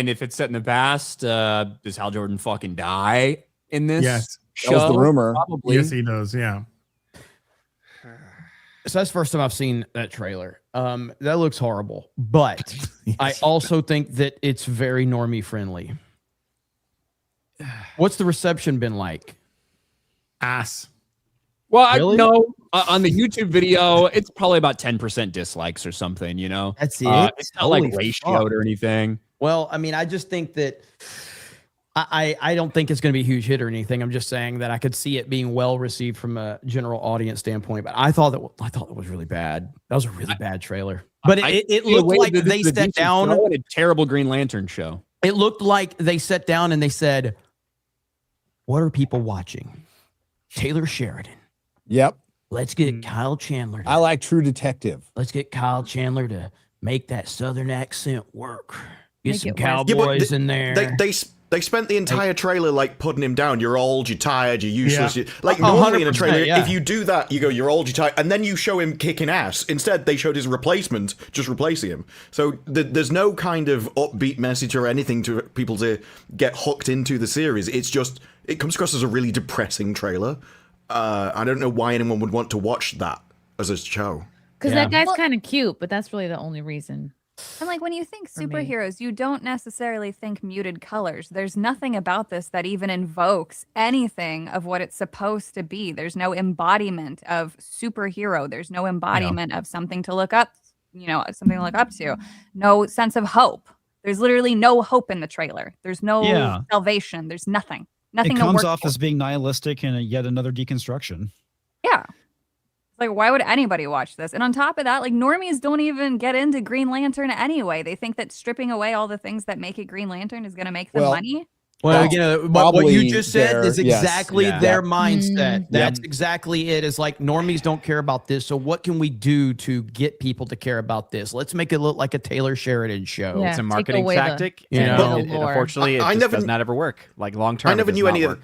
S8: if it's set in the past, does Hal Jordan fucking die in this?
S10: Yes.
S8: Show?
S3: That was the rumor.
S8: Probably.
S10: Yes, he does. Yeah.
S5: So that's the first time I've seen that trailer. That looks horrible, but I also think that it's very normie friendly. What's the reception been like?
S10: Ass.
S8: Well,
S5: Really?
S8: I know on the YouTube video, it's probably about 10% dislikes or something, you know?
S5: That's it.
S8: It's not like
S5: Holy
S8: ratioed
S5: fuck.
S8: or anything.
S5: Well, I mean, I just think that I don't think it's going to be a huge hit or anything. I'm just saying that I could see it being well received from a general audience standpoint. But I thought it was really bad. That was a really bad trailer. But it
S8: see a
S5: looked
S8: way
S5: like
S8: that this
S5: they
S8: is a
S5: sat
S8: decent
S5: down.
S8: show and a terrible Green Lantern show.
S5: It looked like they sat down and they said, "What are people watching? Taylor Sheridan.
S3: Yep.
S5: Let's get Kyle Chandler.
S3: I like True Detective.
S5: Let's get Kyle Chandler to make that Southern accent work. Get
S11: Make
S5: some
S11: it work.
S5: cowboys in there."
S7: They spent the entire trailer like putting him down. You're old, you're tired, you're useless.
S10: Yeah.
S7: Like
S5: 100%,
S7: normally in a trailer,
S5: yeah.
S7: if you do that, you go, you're old, you're tired, and then you show him kicking ass. Instead, they showed his replacement, just replacing him. So there's no kind of upbeat message or anything to people to get hooked into the series. It's just, it comes across as a really depressing trailer. I don't know why anyone would want to watch that as a show.
S11: Because
S5: Yeah.
S11: that guy's kind of cute, but that's really the only reason.
S4: And like when you think
S11: For me.
S4: superheroes, you don't necessarily think muted colors. There's nothing about this that even invokes anything of what it's supposed to be. There's no embodiment of superhero. There's no embodiment of something to look up, something to look up to. No sense of hope. There's literally no hope in the trailer. There's no salvation. There's nothing. Nothing
S6: It
S4: to
S6: comes
S4: work
S6: off
S4: for.
S6: as being nihilistic and yet another deconstruction.
S4: Yeah. Like, why would anybody watch this? And on top of that, like, normies don't even get into Green Lantern anyway. They think that stripping away all the things that make it Green Lantern is going to make them
S3: Well,
S4: money.
S5: Well, but what you
S3: probably
S5: just said is exactly
S9: yes,
S5: their mindset.
S11: Mm.
S5: That's exactly it. It's like normies don't care about this. So what can we do to get people to care about this? Let's make it look like a Taylor Sheridan show.
S11: Yeah,
S9: It's a
S11: take
S9: marketing
S11: away the-
S9: tactic.
S5: take
S9: and
S5: away
S9: it,
S11: the lore.
S9: unfortunately, it
S7: I
S9: just
S7: never-
S9: does not ever work. Like long term,
S7: I never
S9: it does
S7: knew
S9: not
S7: any.
S9: work.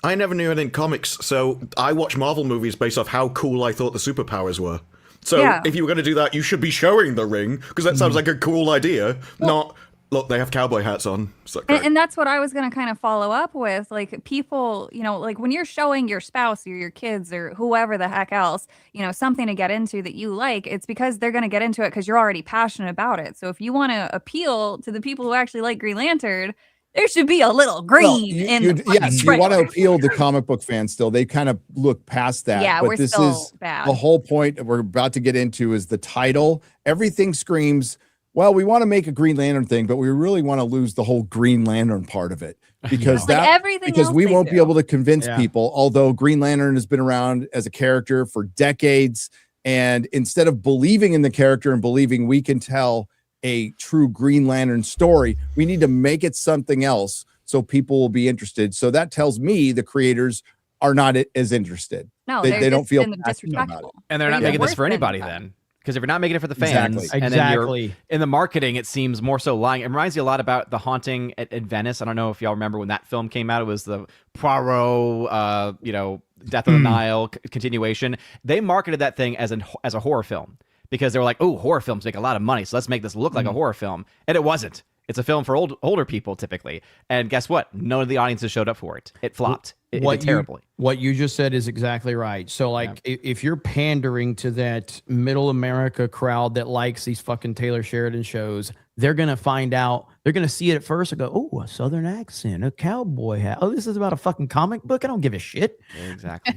S7: I never knew anything comics, so I watch Marvel movies based off how cool I thought the superpowers were. So
S4: Yeah.
S7: if you were going to do that, you should be showing the ring because that sounds like a cool idea. Not look, they have cowboy hats on. It's like, great.
S4: And that's what I was going to kind of follow up with. Like, people, like when you're showing your spouse or your kids or whoever the heck else, something to get into that you like, it's because they're going to get into it because you're already passionate about it. So if you want to appeal to the people who actually like Green Lantern, there should be a little green in the
S3: yes, you want to appeal to comic book fans still. They kind of look past that.
S4: Yeah,
S3: but
S4: we're
S3: this
S4: still
S3: is
S4: bad.
S3: the whole point that we're about to get into is the title. Everything screams, well, we want to make a Green Lantern thing, but we really want to lose the whole Green Lantern part of it because
S4: Like everything
S3: because
S4: else
S3: we
S4: they
S3: won't be
S4: do.
S3: able to convince
S5: Yeah.
S3: people, although Green Lantern has been around as a character for decades. And instead of believing in the character and believing we can tell a true Green Lantern story, we need to make it something else so people will be interested. So that tells me the creators are not as interested.
S4: No,
S3: They
S4: they're
S3: don't feel
S4: disrespectful.
S3: passionate about it.
S9: And they're
S4: Or
S9: not
S4: even
S9: making this
S4: worse
S9: for
S4: than
S9: anybody
S4: that.
S9: then. Because if you're not making it for the fans,
S3: Exactly.
S9: and then you're
S5: Exactly.
S9: in the marketing, it seems more so lying. It reminds you a lot about The Haunting at Venice. I don't know if y'all remember when that film came out. It was the Poirot, Death of the Nile continuation. They marketed that thing as a horror film because they were like, oh, horror films make a lot of money, so let's make this look like a horror film. And it wasn't. It's a film for older people typically. And guess what? None of the audiences showed up for it. It flopped. It did terribly.
S5: What you just said is exactly right. So, like, if you're pandering to that middle America crowd that likes these fucking Taylor Sheridan shows, they're going to find out, they're going to see it at first and go, oh, a Southern accent, a cowboy hat. Oh, this is about a fucking comic book. I don't give a shit.
S9: Exactly.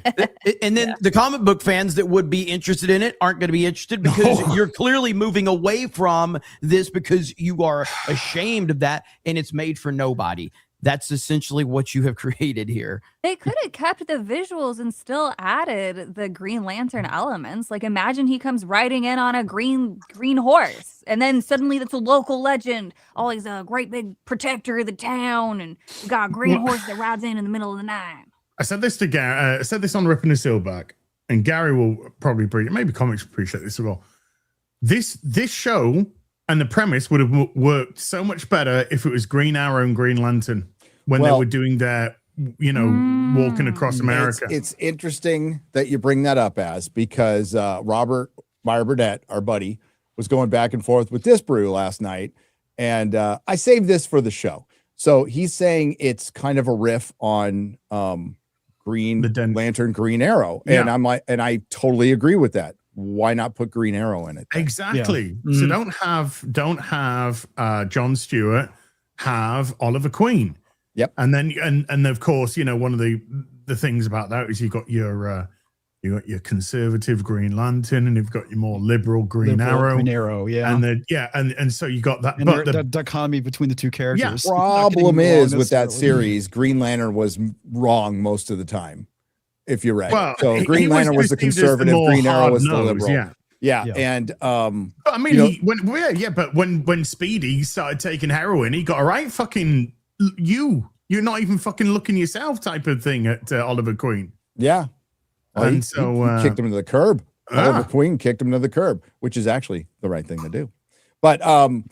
S5: And then the comic book fans that would be interested in it aren't going to be interested because you're clearly moving away from this because you are ashamed of that and it's made for nobody. That's essentially what you have created here.
S4: They could have kept the visuals and still added the Green Lantern elements. Like, imagine he comes riding in on a green horse, and then suddenly that's a local legend. Oh, he's a great big protector of the town, and we got a green horse that rides in the middle of the night.
S10: I said this to Gary. I said this on Ripping the Seal back, and Gary will probably maybe comics appreciate this as well. This show and the premise would have worked so much better if it was Green Arrow and Green Lantern when they were doing their, walking across America.
S3: It's interesting that you bring that up because Robert Meyer Burdett, our buddy, was going back and forth with Disbrew last night, and I saved this for the show. So he's saying it's kind of a riff on Green Lantern, Green Arrow, and I'm like, and I totally agree with that. Why not put Green Arrow in it then?
S10: Exactly. Yeah. So don't have Jon Stewart, have Oliver Queen.
S3: Yep.
S10: And then and of course, one of the things about that is you got your conservative Green Lantern and you've got your more liberal Green Arrow.
S6: Green Arrow, yeah.
S10: And then and so you got that,
S6: and
S10: but
S6: the dichotomy between the two characters.
S3: Yeah. Problem is with that series, Green Lantern was wrong most of the time. If you're right.
S10: Well,
S3: so Green Lantern was the conservative, Green Arrow was the liberal. Yeah. And
S10: I mean, when Speedy started taking heroin, he got a right fucking you're not even fucking looking yourself type of thing at Oliver Queen.
S3: Yeah. Well,
S10: and
S3: he kicked him to the curb. Oliver Queen kicked him to the curb, which is actually the right thing to do. But go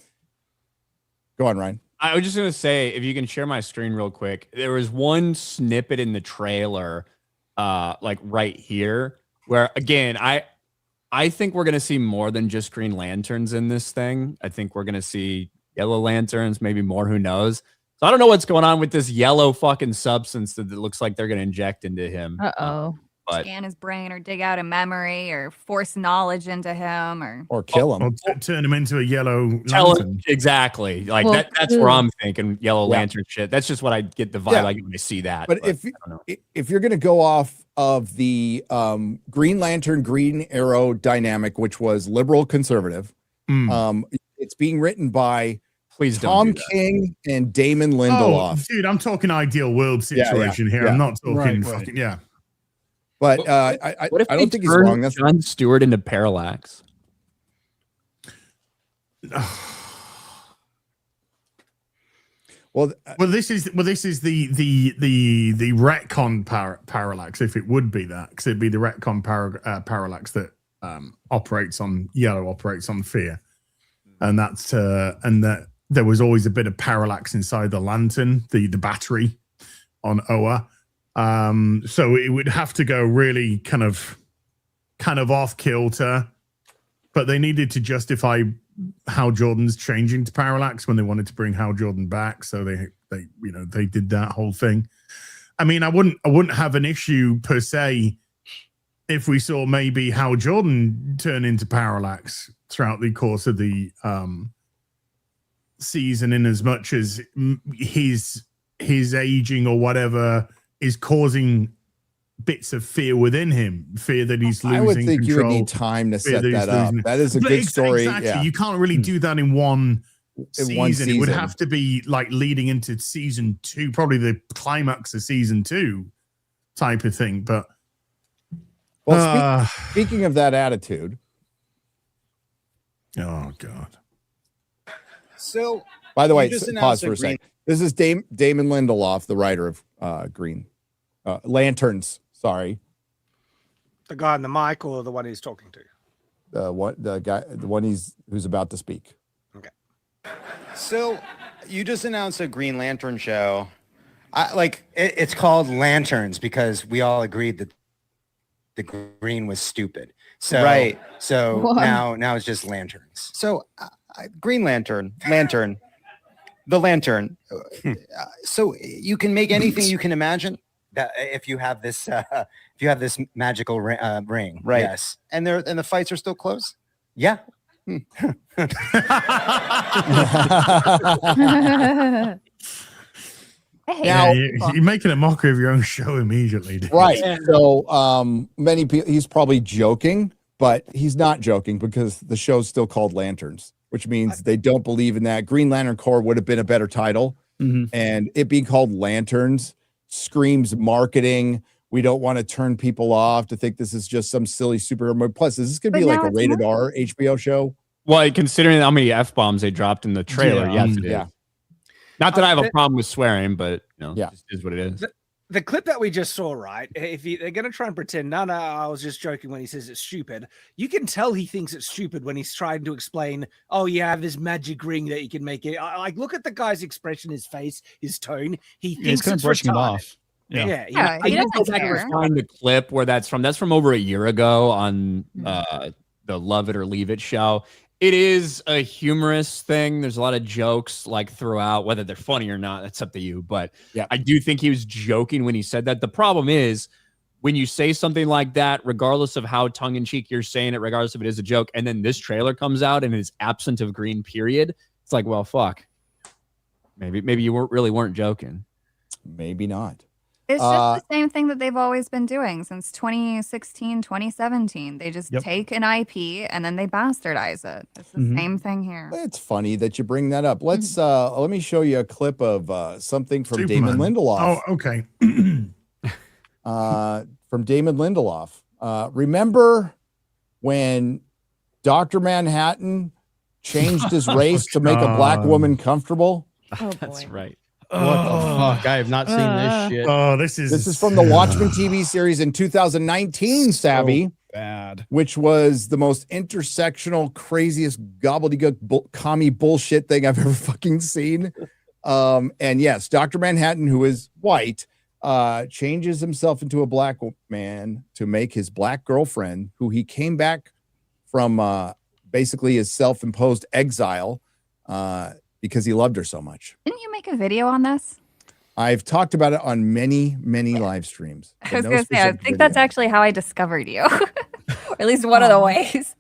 S3: on, Ryan.
S8: I was just gonna say, if you can share my screen real quick, there was one snippet in the trailer, like right here, where again, I think we're gonna see more than just Green Lanterns in this thing. I think we're gonna see Yellow Lanterns, maybe more. Who knows? So I don't know what's going on with this yellow fucking substance that it looks like they're gonna inject into him. But
S4: Scan his brain or dig out a memory or force knowledge into him or
S3: kill him
S10: or turn him into a yellow lantern.
S8: Exactly. Like
S4: Well,
S8: that's where I'm thinking yellow lantern shit. That's just what I get the vibe I get when I see that.
S3: But if you're going to go off of the Green Lantern, Green Arrow dynamic, which was liberal conservative, it's being written by Tom King and Damon Lindelof.
S10: Oh, dude, I'm talking ideal world situation here. I'm not talking fucking
S3: But
S8: what if
S3: I don't think he's
S8: turn
S3: wrong. That's
S8: Jon Stewart into Parallax.
S3: Well,
S10: this is the retcon parallax, if it would be that, because it'd be the retcon parallax that operates on fear, and that there was always a bit of parallax inside the lantern, the battery on Oa. So it would have to go really kind of off kilter, but they needed to justify Hal Jordan's changing to parallax when they wanted to bring Hal Jordan back. So they did that whole thing. I mean, I wouldn't have an issue per se if we saw maybe Hal Jordan turn into parallax throughout the course of the season, in as much as his aging or whatever is causing bits of fear within him, fear that he's losing
S3: I would think
S10: control,
S3: you would need time to set that up. That is a good story.
S10: Exactly.
S3: Yeah.
S10: You can't really do that in one season.
S3: one
S10: It would
S3: season.
S10: have to be like leading into season 2, probably the climax of season 2 type of thing. But
S3: well, speaking of that attitude.
S10: Oh God.
S13: So
S3: by the way,
S13: you just
S3: pause
S13: announced
S3: for a
S13: a green-
S3: second. This is Damon Lindelof, the writer of Green Lanterns. Sorry.
S1: The guy on the mic or the one he's talking to?
S3: The one who's about to speak.
S1: Okay.
S13: So you just announced a Green Lantern show. It's called Lanterns because we all agreed that the green was stupid. So
S14: Right.
S13: So
S14: What?
S13: now it's just lanterns. So Green Lantern, the lantern. So you can make anything you can imagine. That if you have this magical ring,
S14: Right.
S13: Yes, and the fights are still close. Yeah.
S3: Now-
S10: you're making a mockery of your own show immediately, dude.
S3: Right. So many people, he's probably joking, but he's not joking because the show's still called Lanterns, which means they don't believe in that. Green Lantern Corps would have been a better title. And it being called Lanterns screams marketing. We don't want to turn people off to think this is just some silly superhero movie. Plus, is this going to be
S11: But
S3: like
S11: now
S3: a
S11: it's
S3: rated R HBO show?
S8: Well, considering how many F-bombs they dropped in the trailer,
S3: Yeah.
S8: yes, it is.
S3: Yeah.
S8: Not that I have a problem with swearing, but it just is what it is.
S1: The clip that we just saw, right? If they're going to try and pretend, no, I was just joking when he says it's stupid. You can tell he thinks it's stupid when he's trying to explain, oh, yeah, this magic ring that you can make it. Like, look at the guy's expression, his face, his tone. He
S6: he's
S1: thinks
S6: kind of
S1: it's
S6: brushing it
S1: retarded.
S6: off.
S1: Yeah.
S11: Yeah,
S8: I
S11: he
S8: didn't go
S11: doesn't
S8: back and
S11: care.
S8: find the clip where that's from. That's from over a year ago on the Love It or Leave It show. It is a humorous thing. There's a lot of jokes like throughout, whether they're funny or not, that's up to you. But
S3: yeah,
S8: I do think he was joking when he said that. The problem is when you say something like that, regardless of how tongue-in-cheek you're saying it, regardless if it is a joke, and then this trailer comes out and is absent of green, period. It's like, well, fuck. Maybe you weren't joking.
S3: Maybe not.
S4: It's just the same thing that they've always been doing since 2016, 2017. They just take an IP and then they bastardize it. It's the same thing here.
S3: It's funny that you bring that up. Let's let me show you a clip of something from
S10: Superman.
S3: Damon Lindelof.
S10: Oh, okay.
S3: From Damon Lindelof. Remember when Dr. Manhattan changed his race to make a black woman comfortable?
S9: That's right.
S5: What the fuck? I have not seen this shit.
S10: Oh, this
S3: is from the Watchmen TV series in 2019, Savvy.
S6: Bad.
S3: Which was the most intersectional, craziest gobbledygook commie bullshit thing I've ever fucking seen. And yes, Dr. Manhattan, who is white, changes himself into a black man to make his black girlfriend, who he came back from basically his self-imposed exile because he loved her so much.
S4: Didn't you make a video on this?
S3: I've talked about it on many live streams.
S4: I was going to say, I think that's actually how I discovered you. Or at least one of the ways.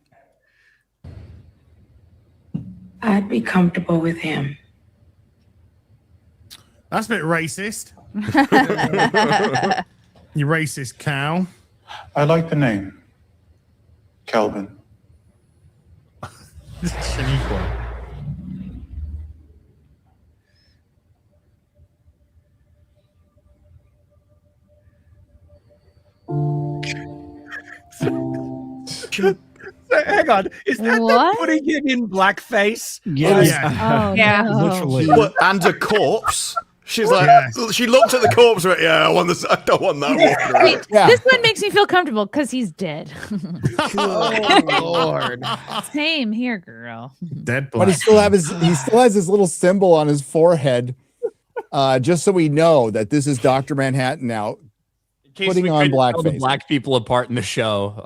S15: I'd be comfortable with him.
S10: That's a bit racist. You racist cow.
S16: I like the name. Kelvin.
S10: Shaniqua.
S1: Hang on, is that them
S11: What?
S1: putting him in blackface?
S6: Yes.
S11: Oh,
S4: Yeah.
S11: no.
S6: Literally.
S7: What, and a corpse. She's like,
S10: Yes.
S7: she looked at the corpse. And went, yeah, I don't want that walking around.
S11: Wait,
S3: Yeah.
S11: this one makes me feel comfortable because he's dead.
S5: Oh, Lord.
S11: Same here, girl.
S10: Dead
S3: But he still has his little symbol on his forehead, just so we know that this is Dr. Manhattan now.
S8: In case
S3: Putting
S8: we
S3: on
S8: couldn't tell the
S3: blackface.
S8: black people apart in the show.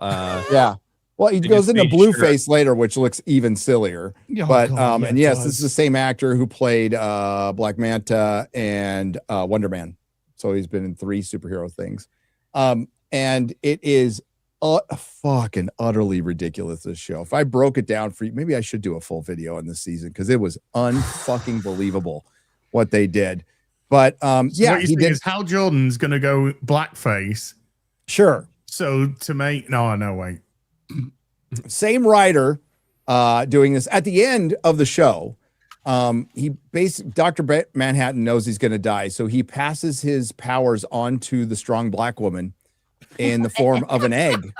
S3: Yeah. Well, he
S8: Like
S3: goes
S8: a
S3: into
S8: fake
S3: blueface later, which looks even sillier.
S6: Oh,
S3: But
S6: God, yeah,
S3: and
S6: it
S3: yes,
S6: does.
S3: this is the same actor who played Black Manta and Wonder Man. So he's been in 3 superhero things. And it is fucking utterly ridiculous, this show. If I broke it down for you, maybe I should do a full video on this season because it was unfucking believable what they did. But yeah,
S10: what you
S3: he did.
S10: is Hal Jordan's going to go blackface.
S3: Sure.
S10: So to make no, wait.
S3: Same writer doing this at the end of the show. Dr. Manhattan knows he's going to die, so he passes his powers on to the strong black woman in the form of an egg,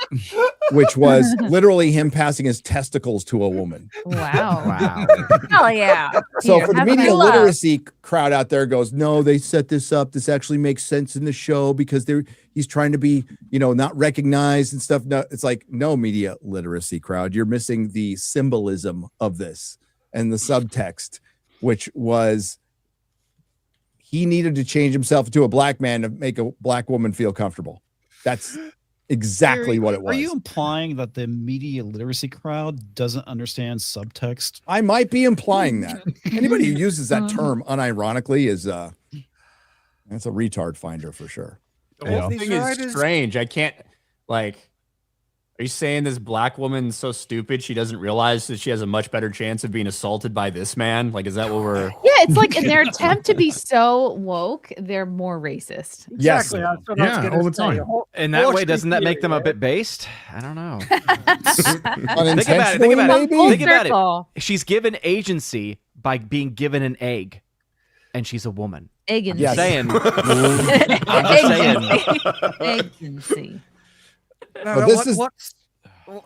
S3: which was literally him passing his testicles to a woman.
S11: Wow.
S4: Hell yeah.
S3: So
S11: Here,
S3: for the
S11: have my
S3: media
S11: love.
S3: literacy crowd out there goes, no, they set this up. This actually makes sense in the show because he's trying to be, not recognized and stuff. No, it's like, no, media literacy crowd. You're missing the symbolism of this and the subtext, which was he needed to change himself to a black man to make a black woman feel comfortable. That's exactly what it was.
S6: Are you implying that the media literacy crowd doesn't understand subtext?
S3: I might be implying that. Anybody who uses that term unironically is that's a retard finder for sure.
S8: The whole thing is strange. I can't are you saying this black woman's so stupid she doesn't realize that she has a much better chance of being assaulted by this man? Like, is that what we're
S11: Yeah, it's like in their attempt to be so woke, they're more racist.
S3: Yes.
S1: Exactly. That's what I was gonna
S10: all the
S1: say.
S10: time.
S9: In that way,
S1: Bullshit
S9: doesn't that make
S1: theory,
S9: them a
S1: right?
S9: bit based? I don't know.
S3: Unintentionally,
S9: Think about it.
S3: maybe?
S9: Think about
S11: Circle.
S9: it. She's given agency by being given an egg, and she's a woman.
S11: Agency.
S3: Yes.
S9: Saying, I'm just saying.
S11: Agency.
S1: No,
S3: But
S1: no,
S3: this is-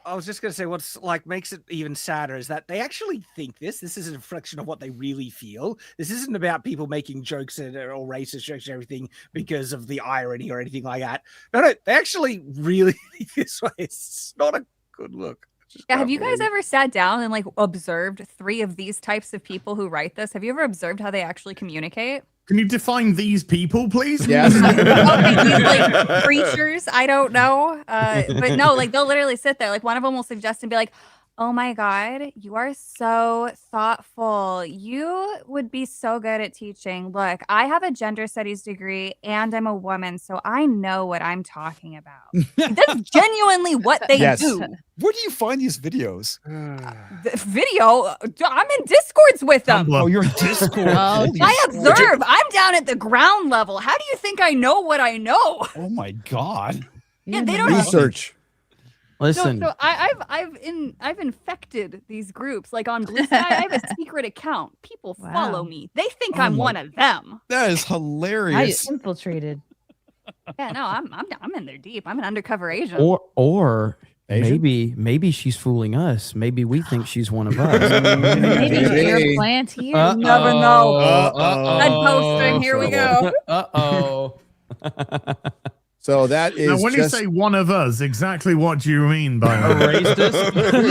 S1: I was just gonna say what's makes it even sadder is that they actually think this is a reflection of what they really feel. This isn't about people making jokes or racist jokes and everything because of the irony or anything like that. No, they actually really think this way. It's not a good look.
S4: Yeah, have you guys ever sat down and observed 3 of these types of people who write this? Have you ever observed how they actually communicate?
S10: Can you define these people, please?
S3: Yes.
S4: Okay, these creatures, I don't know. But no, they'll literally sit there. One of them will suggest and be like, oh my God, you are so thoughtful. You would be so good at teaching. Look, I have a gender studies degree and I'm a woman, so I know what I'm talking about. That's genuinely what they
S3: Yes.
S4: do.
S6: Where do you find these videos?
S4: The video, I'm in Discords with them.
S10: Tumblr.
S6: Oh, you're in Discord.
S11: Oh,
S6: Holy
S4: I
S6: shit.
S4: observe. I'm down at the ground level. How do you think I know what I know?
S6: Oh my god.
S4: Yeah, they don't
S3: Research.
S5: Listen,
S4: So I've infected these groups. On Blue Sky, I have a secret account. People follow
S11: Wow.
S4: me. They think
S6: Oh
S4: I'm
S6: my-
S4: one of them.
S6: That is
S11: I
S6: hilarious.
S11: infiltrated.
S4: Yeah, no, I'm in there deep. I'm an undercover agent.
S5: or
S3: Asian?
S5: maybe she's fooling us. Maybe we think she's one of us.
S11: Maybe
S3: Maybe.
S11: air plant here.
S4: Never know. Red
S5: Uh-oh.
S4: posting. Here we go.
S5: Uh-oh.
S3: So that is
S10: Now, when
S3: just,
S10: you say one of us, exactly what do you mean by that?
S5: Erased us.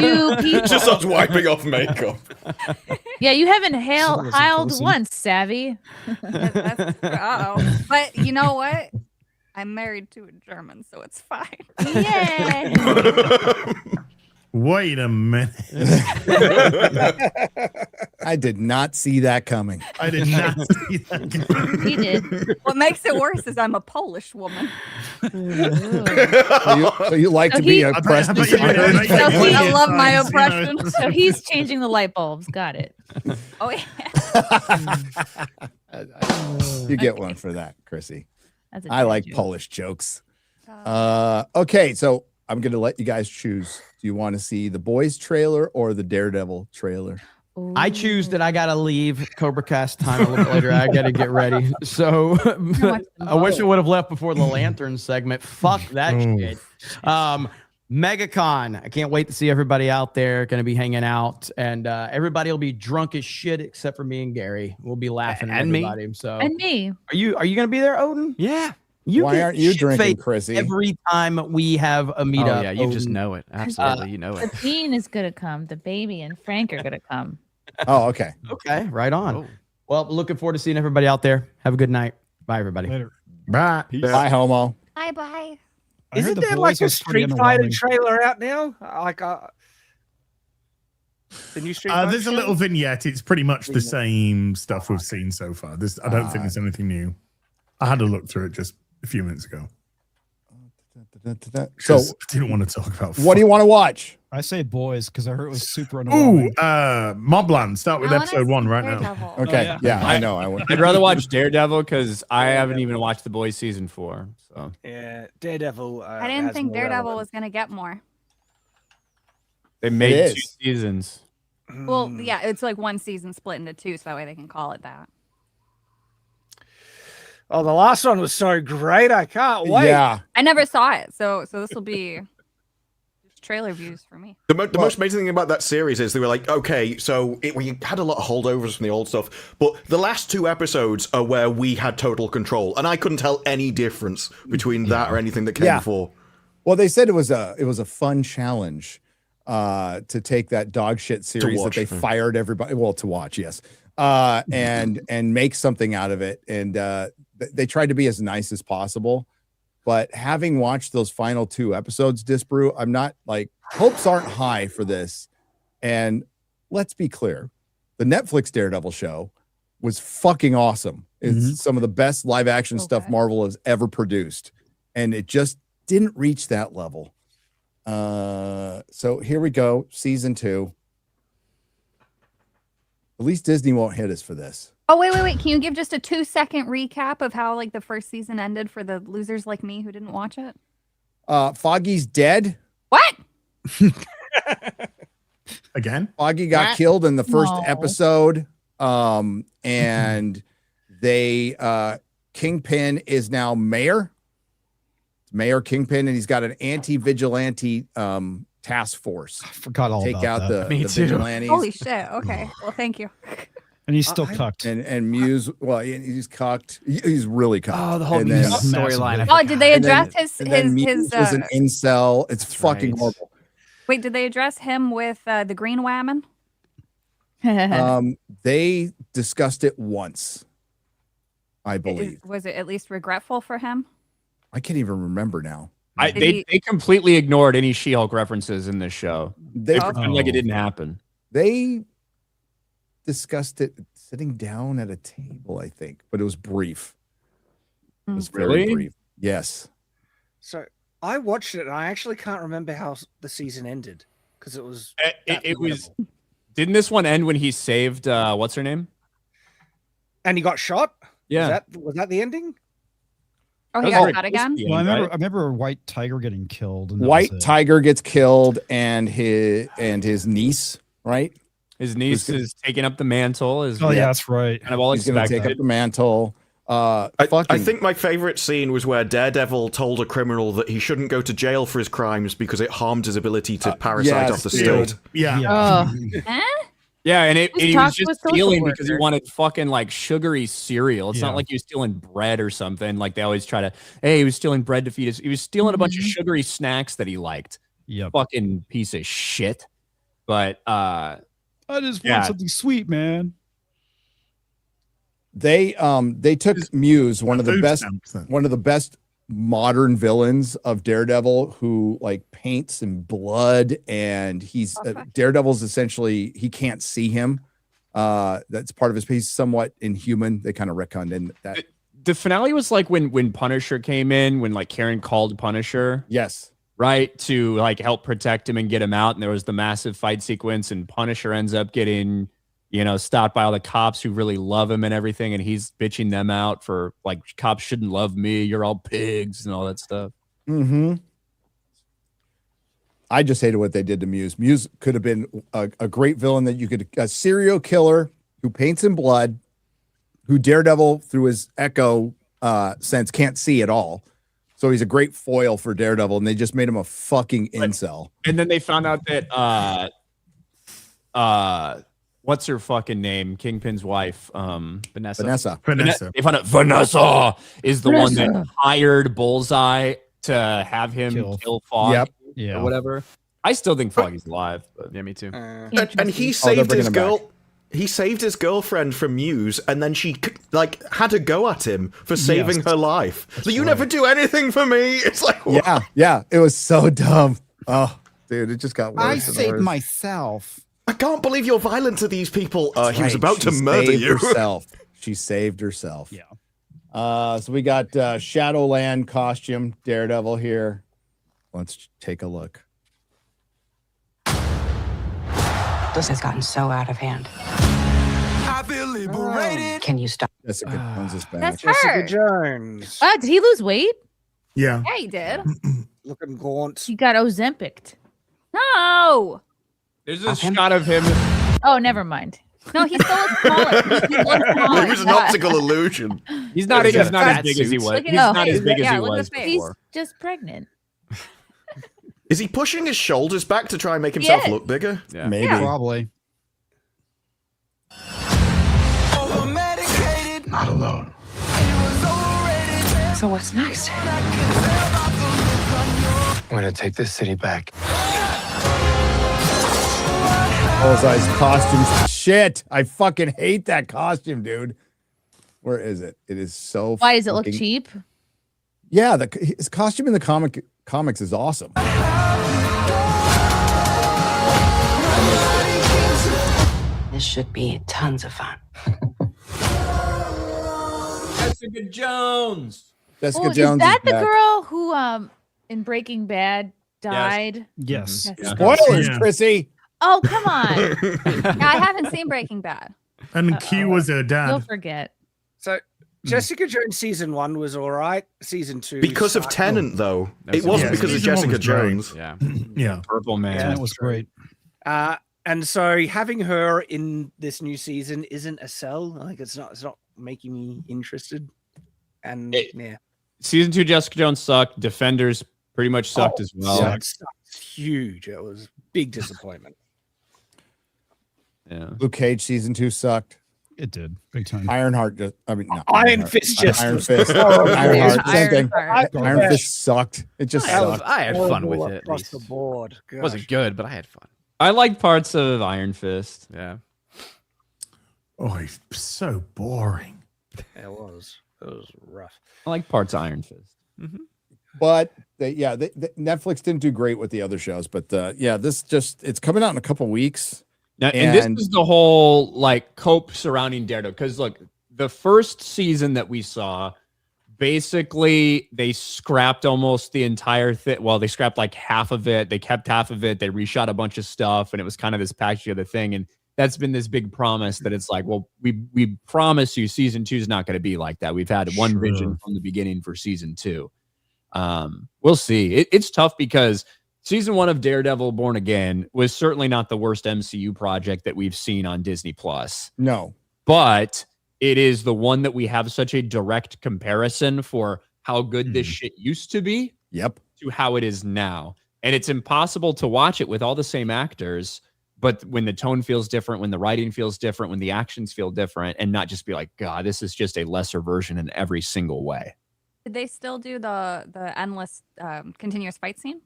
S11: You people.
S7: Just starts wiping off makeup.
S11: Yeah, you haven't
S6: wasn't
S11: hailed
S6: close
S11: once, Savvy.
S4: Uh-oh. But you know what? I'm married to a German, so it's fine.
S11: Yeah.
S10: Wait a minute.
S3: I did not see that coming.
S10: I did not see that.
S11: He did.
S4: What makes it worse is I'm a Polish woman.
S3: So you like to be oppressed?
S10: I bet you did.
S4: I love my
S10: You know,
S4: oppression.
S11: So he's changing the light bulbs. Got it.
S4: Oh yeah.
S3: You get one for that, Chrissy.
S11: That's a
S3: I like
S11: joke.
S3: Polish jokes. Okay, so I'm going to let you guys choose. Do you want to see the Boys trailer or the Daredevil trailer?
S5: I choose that I gotta leave Cobra Cast time a little bit later. I gotta get ready. So I wish I would have left before the Lantern segment. Fuck that shit. MegaCon. I can't wait to see everybody out there. Going to be hanging out, and everybody will be drunk as shit except for me and Gary. We'll be laughing at
S9: And me.
S5: everybody. So,
S11: And me.
S5: are you going to be there, Odin?
S9: Yeah.
S3: Why
S5: get
S3: aren't you drinking,
S5: shit-faced
S3: Chrissy?
S5: Every time we have a meetup.
S9: Oh, yeah, you just
S5: Odin.
S9: know it. Absolutely, you know
S11: The
S9: it.
S11: bean is gonna come. The baby and Frank are gonna come.
S3: Oh, okay.
S5: Okay, right on.
S9: Oh.
S5: Well, looking forward to seeing everybody out there. Have a good night. Bye, everybody.
S6: Later.
S10: Bye.
S3: Bye, homo.
S4: Bye bye.
S6: I heard
S1: Isn't
S6: the
S1: there
S6: boys
S1: like a
S6: was pretty
S1: Street Fighter
S6: underwhelming.
S1: trailer out now? The new Street Fighter.
S10: There's a
S1: show?
S10: little vignette. It's pretty much the same stuff we've seen so far. I don't think there's anything new. I had a look through it just a few minutes ago.
S3: So,
S10: I didn't want to talk about.
S3: what do you want to watch?
S6: I say boys because I heard it was super
S10: Ooh,
S6: underwhelming.
S10: Mobland. Start with
S4: I wanna
S10: episode 1
S4: see
S10: right now.
S4: Daredevil.
S3: Okay,
S6: Oh,
S3: yeah, I know.
S8: I'd rather watch Daredevil because I haven't even watched The Boys season 4. So
S1: Yeah, Daredevil.
S4: I didn't
S1: has
S4: think
S1: more
S4: Daredevil
S1: relevant.
S4: was gonna get more.
S8: they made
S3: It
S8: 2
S3: is.
S8: seasons.
S4: Well, yeah, it's like one season split into 2, so that way they can call it that.
S1: Oh, the last one was so great. I can't wait.
S3: Yeah,
S4: I never saw it, so this will be just trailer views for me.
S7: The most amazing thing about that series is they were like, okay, so we had a lot of holdovers from the old stuff, but the last 2 episodes are where we had total control, and I couldn't tell any difference between that or anything that came before.
S3: well, they said it was a fun challenge to take that dog shit series that
S7: watch.
S3: they fired everybody. Well, to watch, yes, and make something out of it. And they tried to be as nice as possible. But having watched those final 2 episodes, Disbrew, I'm not like, hopes aren't high for this. And let's be clear, the Netflix Daredevil show was fucking awesome. It's some of the best live action stuff Marvel has ever produced. And it just didn't reach that level. So here we go, season 2. At least Disney won't hit us for this.
S4: Oh, wait. Can you give just a 2-second recap of how like the first season ended for the losers like me who didn't watch it?
S3: Foggy's dead.
S4: What?
S10: Again?
S3: Foggy got killed in the first episode. And they Kingpin is now mayor. Mayor Kingpin, and he's got an anti-vigilante task force.
S6: I forgot all
S3: Take
S6: about
S3: out
S6: that.
S3: the vigilantes.
S4: Holy shit. Okay. Well, thank you.
S6: And he's still cucked.
S3: And Muse, well, he's cucked. He's really cucked.
S9: Oh, the whole
S3: And
S9: Muse
S3: then-
S9: storyline.
S4: Oh, did they
S3: and then-
S4: address his
S3: and then Muse
S4: his
S3: was an incel. It's fucking
S9: right.
S3: horrible.
S4: wait, did they address him with the green whammon?
S3: They discussed it once, I believe.
S4: Was it at least regretful for him?
S3: I can't even remember now.
S8: They completely ignored any She-Hulk references in this show. They pretend like it didn't happen.
S3: They discussed it sitting down at a table, I think, but it was brief. It was very
S8: Really?
S3: brief. Yes.
S1: So I watched it, and I actually can't remember how the season ended because it was.
S8: It was. Didn't this one end when he saved what's her name?
S1: And he got shot.
S8: Yeah.
S1: Was that the ending?
S4: Oh, he got shot again?
S6: Well, I remember White Tiger getting killed. And that
S3: White
S6: was it.
S3: Tiger gets killed, and his niece, right?
S8: His niece is taking up the mantle.
S6: Oh, yeah, that's right.
S8: Kind of all
S3: He's going to
S8: expected.
S3: take up the mantle.
S7: I think my favorite scene was where Daredevil told a criminal that he shouldn't go to jail for his crimes because it harmed his ability to parasite off the state.
S10: Yeah.
S8: Yeah, and he was
S11: talk to a
S8: just
S11: social
S8: stealing because he
S11: worker.
S8: wanted fucking like sugary cereal. It's
S6: Yeah.
S8: not like he was stealing bread or something. Like they always try to, hey, he was stealing bread to feed us. He was stealing a bunch of sugary snacks that he liked.
S6: Yep.
S8: Fucking piece of shit. But
S6: I just
S8: Yeah.
S6: want something sweet, man.
S3: They took Muse, one of the best modern villains of Daredevil, who like paints in blood, and he's Daredevil's essentially, he can't see him. That's part of his piece, somewhat inhuman. They kind of retconned in that.
S8: the finale was like when Punisher came in, when like Karen called Punisher.
S3: Yes.
S8: Right, to like help protect him and get him out, and there was the massive fight sequence, and Punisher ends up getting, stopped by all the cops who really love him and everything, and he's bitching them out for like, cops shouldn't love me, you're all pigs and all that stuff.
S3: Mm-hmm. I just hated what they did to Muse. Muse could have been a great villain that you could, a serial killer who paints in blood, who Daredevil through his echo sense can't see at all. So he's a great foil for Daredevil, and they just made him a fucking incel.
S8: And then they found out that what's her fucking name? Kingpin's wife,
S3: Vanessa.
S8: They found out Vanessa is the one that hired Bullseye to have him kill Foggy or whatever. I still think Foggy's alive, but
S9: yeah, me too.
S7: And he saved his girl. He saved his girlfriend from Muse, and then she like had a go at him for saving her life. So you never do anything for me. It's like what?
S3: Yeah. It was so dumb. Oh, dude, it just got worse.
S1: I saved myself.
S7: I can't believe you're violent to these people. He was about to murder you.
S3: She saved herself. Yeah. So we got Shadowland costume Daredevil here. Let's take a look.
S15: This has gotten so out of hand.
S2: I feel liberated.
S15: Can you stop?
S3: Jessica Jones is back.
S4: That's
S1: Jessica
S4: her.
S1: Jones.
S11: Did he lose weight?
S10: Yeah.
S4: Yeah, he did.
S1: Looking gaunt.
S11: He got Ozempic.
S4: No.
S8: there's a shot of him.
S11: Oh, never mind.
S4: No, he still looks smaller. He looks smaller.
S7: It was an optical illusion.
S8: He's not as big as he was.
S4: Look at
S8: He's
S4: his
S8: not
S4: face.
S8: as big as
S4: Yeah,
S8: he
S4: look at
S8: was
S4: his face.
S8: before.
S11: He's just pregnant.
S7: Is he pushing his shoulders back to try and make himself
S4: is.
S7: look bigger?
S9: Yeah.
S3: Maybe.
S5: Probably.
S16: Not alone.
S15: So what's next?
S16: I'm gonna take this city back.
S3: Bullseye's costumes. Shit. I fucking hate that costume, dude. Where is it? It is so
S11: Why does it look
S3: fucking-
S11: cheap?
S3: Yeah, his costume in the comics is awesome.
S15: This should be tons of fun.
S8: Jessica Jones.
S3: Jessica
S11: Oh,
S3: Jones
S11: is that the
S3: back.
S11: girl who in Breaking Bad died?
S5: Yes.
S11: Yes.
S3: Spoilers,
S10: Yeah.
S3: Chrissy.
S11: Oh, come on.
S4: Yeah, I haven't seen Breaking Bad.
S10: And Q was her
S11: You'll
S10: dad.
S11: forget.
S1: So Jessica Jones season 1 was all right. Season 2
S7: Because of
S1: sucked.
S7: Tennant, though.
S9: That was
S7: It wasn't
S10: yeah,
S7: because of
S10: season one
S7: Jessica
S10: was great.
S7: Jones.
S9: Yeah.
S10: Yeah.
S8: Purple Man.
S5: That was great.
S1: And so having her in this new season isn't a sell. Like it's not making me interested. And
S8: Season 2 Jessica Jones sucked. Defenders pretty much sucked as well.
S1: That sucked huge. It was a big disappointment.
S8: Yeah.
S3: Luke Cage season 2 sucked.
S5: It did. Big time.
S3: Ironheart just, I mean, not
S1: Iron Fist just
S3: Iron
S1: was
S3: Fist.
S1: horrible.
S3: Ironheart, same thing.
S4: Ironheart.
S3: Iron Fist sucked. It just sucked.
S9: I had fun with it. At
S1: across
S9: least.
S1: the board.
S9: It wasn't good, but I had fun.
S8: I liked parts of Iron Fist.
S9: Yeah.
S10: Oh, he's so boring.
S1: It was rough.
S8: I like parts of Iron Fist.
S3: But Netflix didn't do great with the other shows. But it's coming out in a couple weeks.
S8: Now, and this is the whole like cope surrounding Daredevil. Because look, the first season that we saw, basically they scrapped almost the entire thing. Well, they scrapped like half of it. They kept half of it. They reshot a bunch of stuff, and it was kind of this package together thing. And that's been this big promise that it's like, well, we promise you season 2 is not going to be like that. We've had one vision from the beginning for season 2. We'll see. It's tough because season 1 of Daredevil Born Again was certainly not the worst MCU project that we've seen on Disney Plus.
S3: No.
S8: But it is the one that we have such a direct comparison for how good this shit used to be to how it is now. And it's impossible to watch it with all the same actors, but when the tone feels different, when the writing feels different, when the actions feel different, and not just be like, God, this is just a lesser version in every single way.
S4: Did they still do the endless continuous fight scene?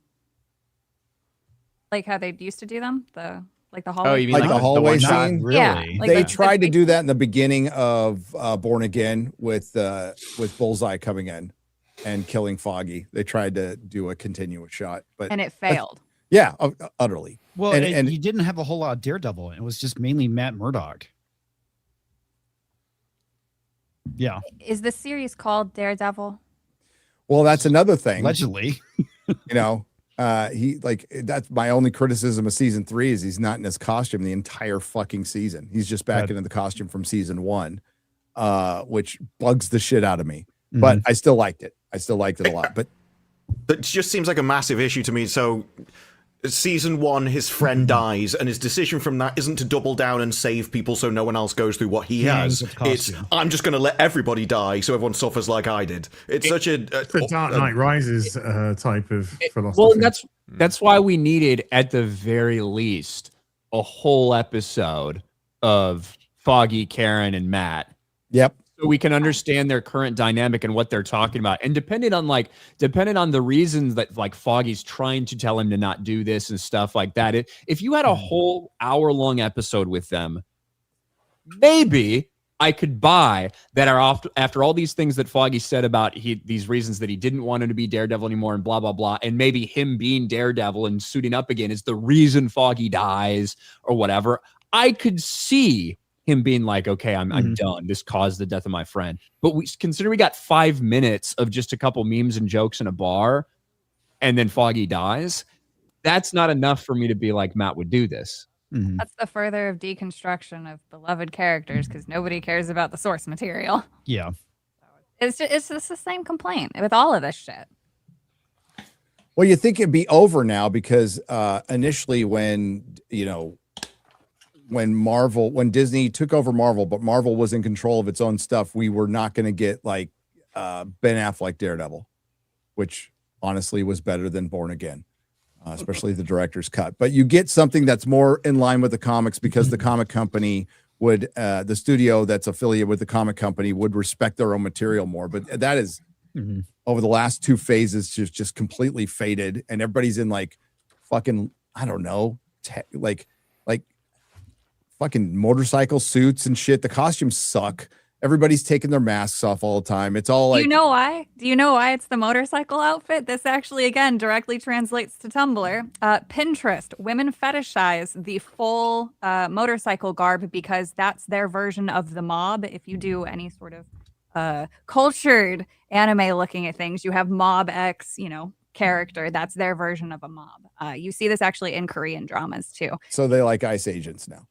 S4: Like how they used to do them? The hallway.
S3: Oh, you mean like the hallway scene?
S5: Really?
S4: Yeah, like
S3: They
S4: the
S3: tried to
S4: big-
S3: do that in the beginning of Born Again with Bullseye coming in and killing Foggy. They tried to do a continuous shot, but
S4: and it failed.
S3: Yeah, utterly.
S5: Well,
S3: and
S5: you didn't have a whole lot of Daredevil. It was just mainly Matt Murdock. Yeah.
S4: Is the series called Daredevil?
S3: well, that's another thing.
S5: Allegedly.
S3: That's my only criticism of season 3 is he's not in his costume the entire fucking season. He's just back into the costume from season 1, which bugs the shit out of me. But I still liked it. I still liked it a lot. But
S7: it just seems like a massive issue to me. So season 1, his friend dies, and his decision from that isn't to double down and save people so no one else goes through what he has. It's, I'm just going to let everybody die so everyone suffers like I did. It's such a...
S10: the Dark Knight Rises type of philosophy.
S8: Well, that's why we needed, at the very least, a whole episode of Foggy, Karen, and Matt.
S3: Yep.
S8: So we can understand their current dynamic and what they're talking about. And depending on the reasons that like Foggy's trying to tell him to not do this and stuff like that, if you had a whole hour-long episode with them, maybe I could buy that after all these things that Foggy said about these reasons that he didn't want him to be Daredevil anymore and blah, blah, blah. And maybe him being Daredevil and suiting up again is the reason Foggy dies or whatever. I could see him being like, okay, I'm done. This caused the death of my friend. But consider we got 5 minutes of just a couple memes and jokes in a bar and then Foggy dies. That's not enough for me to be like, Matt would do this.
S4: That's the further of deconstruction of beloved characters because nobody cares about the source material.
S6: Yeah.
S4: It's just the same complaint with all of this shit.
S3: Well, you think it'd be over now because initially when Disney took over Marvel, but Marvel was in control of its own stuff, we were not going to get like Ben Affleck Daredevil, which honestly was better than Born Again, especially the director's cut. But you get something that's more in line with the comics because the comic company would, the studio that's affiliated with the comic company would respect their own material more. But that is over the last 2 phases just completely faded, and everybody's in like fucking, I don't know, like fucking motorcycle suits and shit. The costumes suck. Everybody's taking their masks off all the time. It's all like...
S4: Do you know why? Do you know why it's the motorcycle outfit? This actually, again, directly translates to Tumblr. Pinterest. Women fetishize the full motorcycle garb because that's their version of the mob. If you do any sort of cultured anime looking at things, you have Mob X, character. That's their version of a mob. You see this actually in Korean dramas too.
S3: So they like ICE agents now.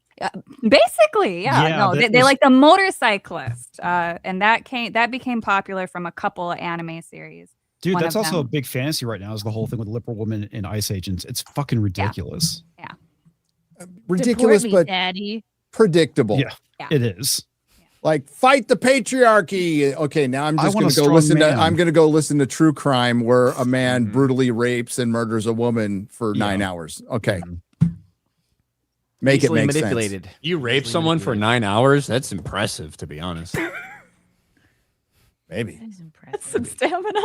S4: Basically, yeah. They like the motorcyclist, and that became popular from a couple of anime series.
S6: Dude, that's also a big fantasy right now. Is the whole thing with Lipper Woman and Ice Agents? It's fucking ridiculous.
S4: Yeah,
S3: ridiculous,
S11: Support me,
S3: but
S11: Daddy.
S3: Predictable.
S6: Yeah, it is.
S3: Like fight the patriarchy. Okay, now I'm just going to go listen I'm going to go listen to true crime where a man brutally rapes and murders a woman for 9 hours. Okay. Make it make sense.
S8: You rape someone for 9 hours? That's impressive, to be honest.
S3: Maybe.
S11: That's impressive.
S4: That's some stamina.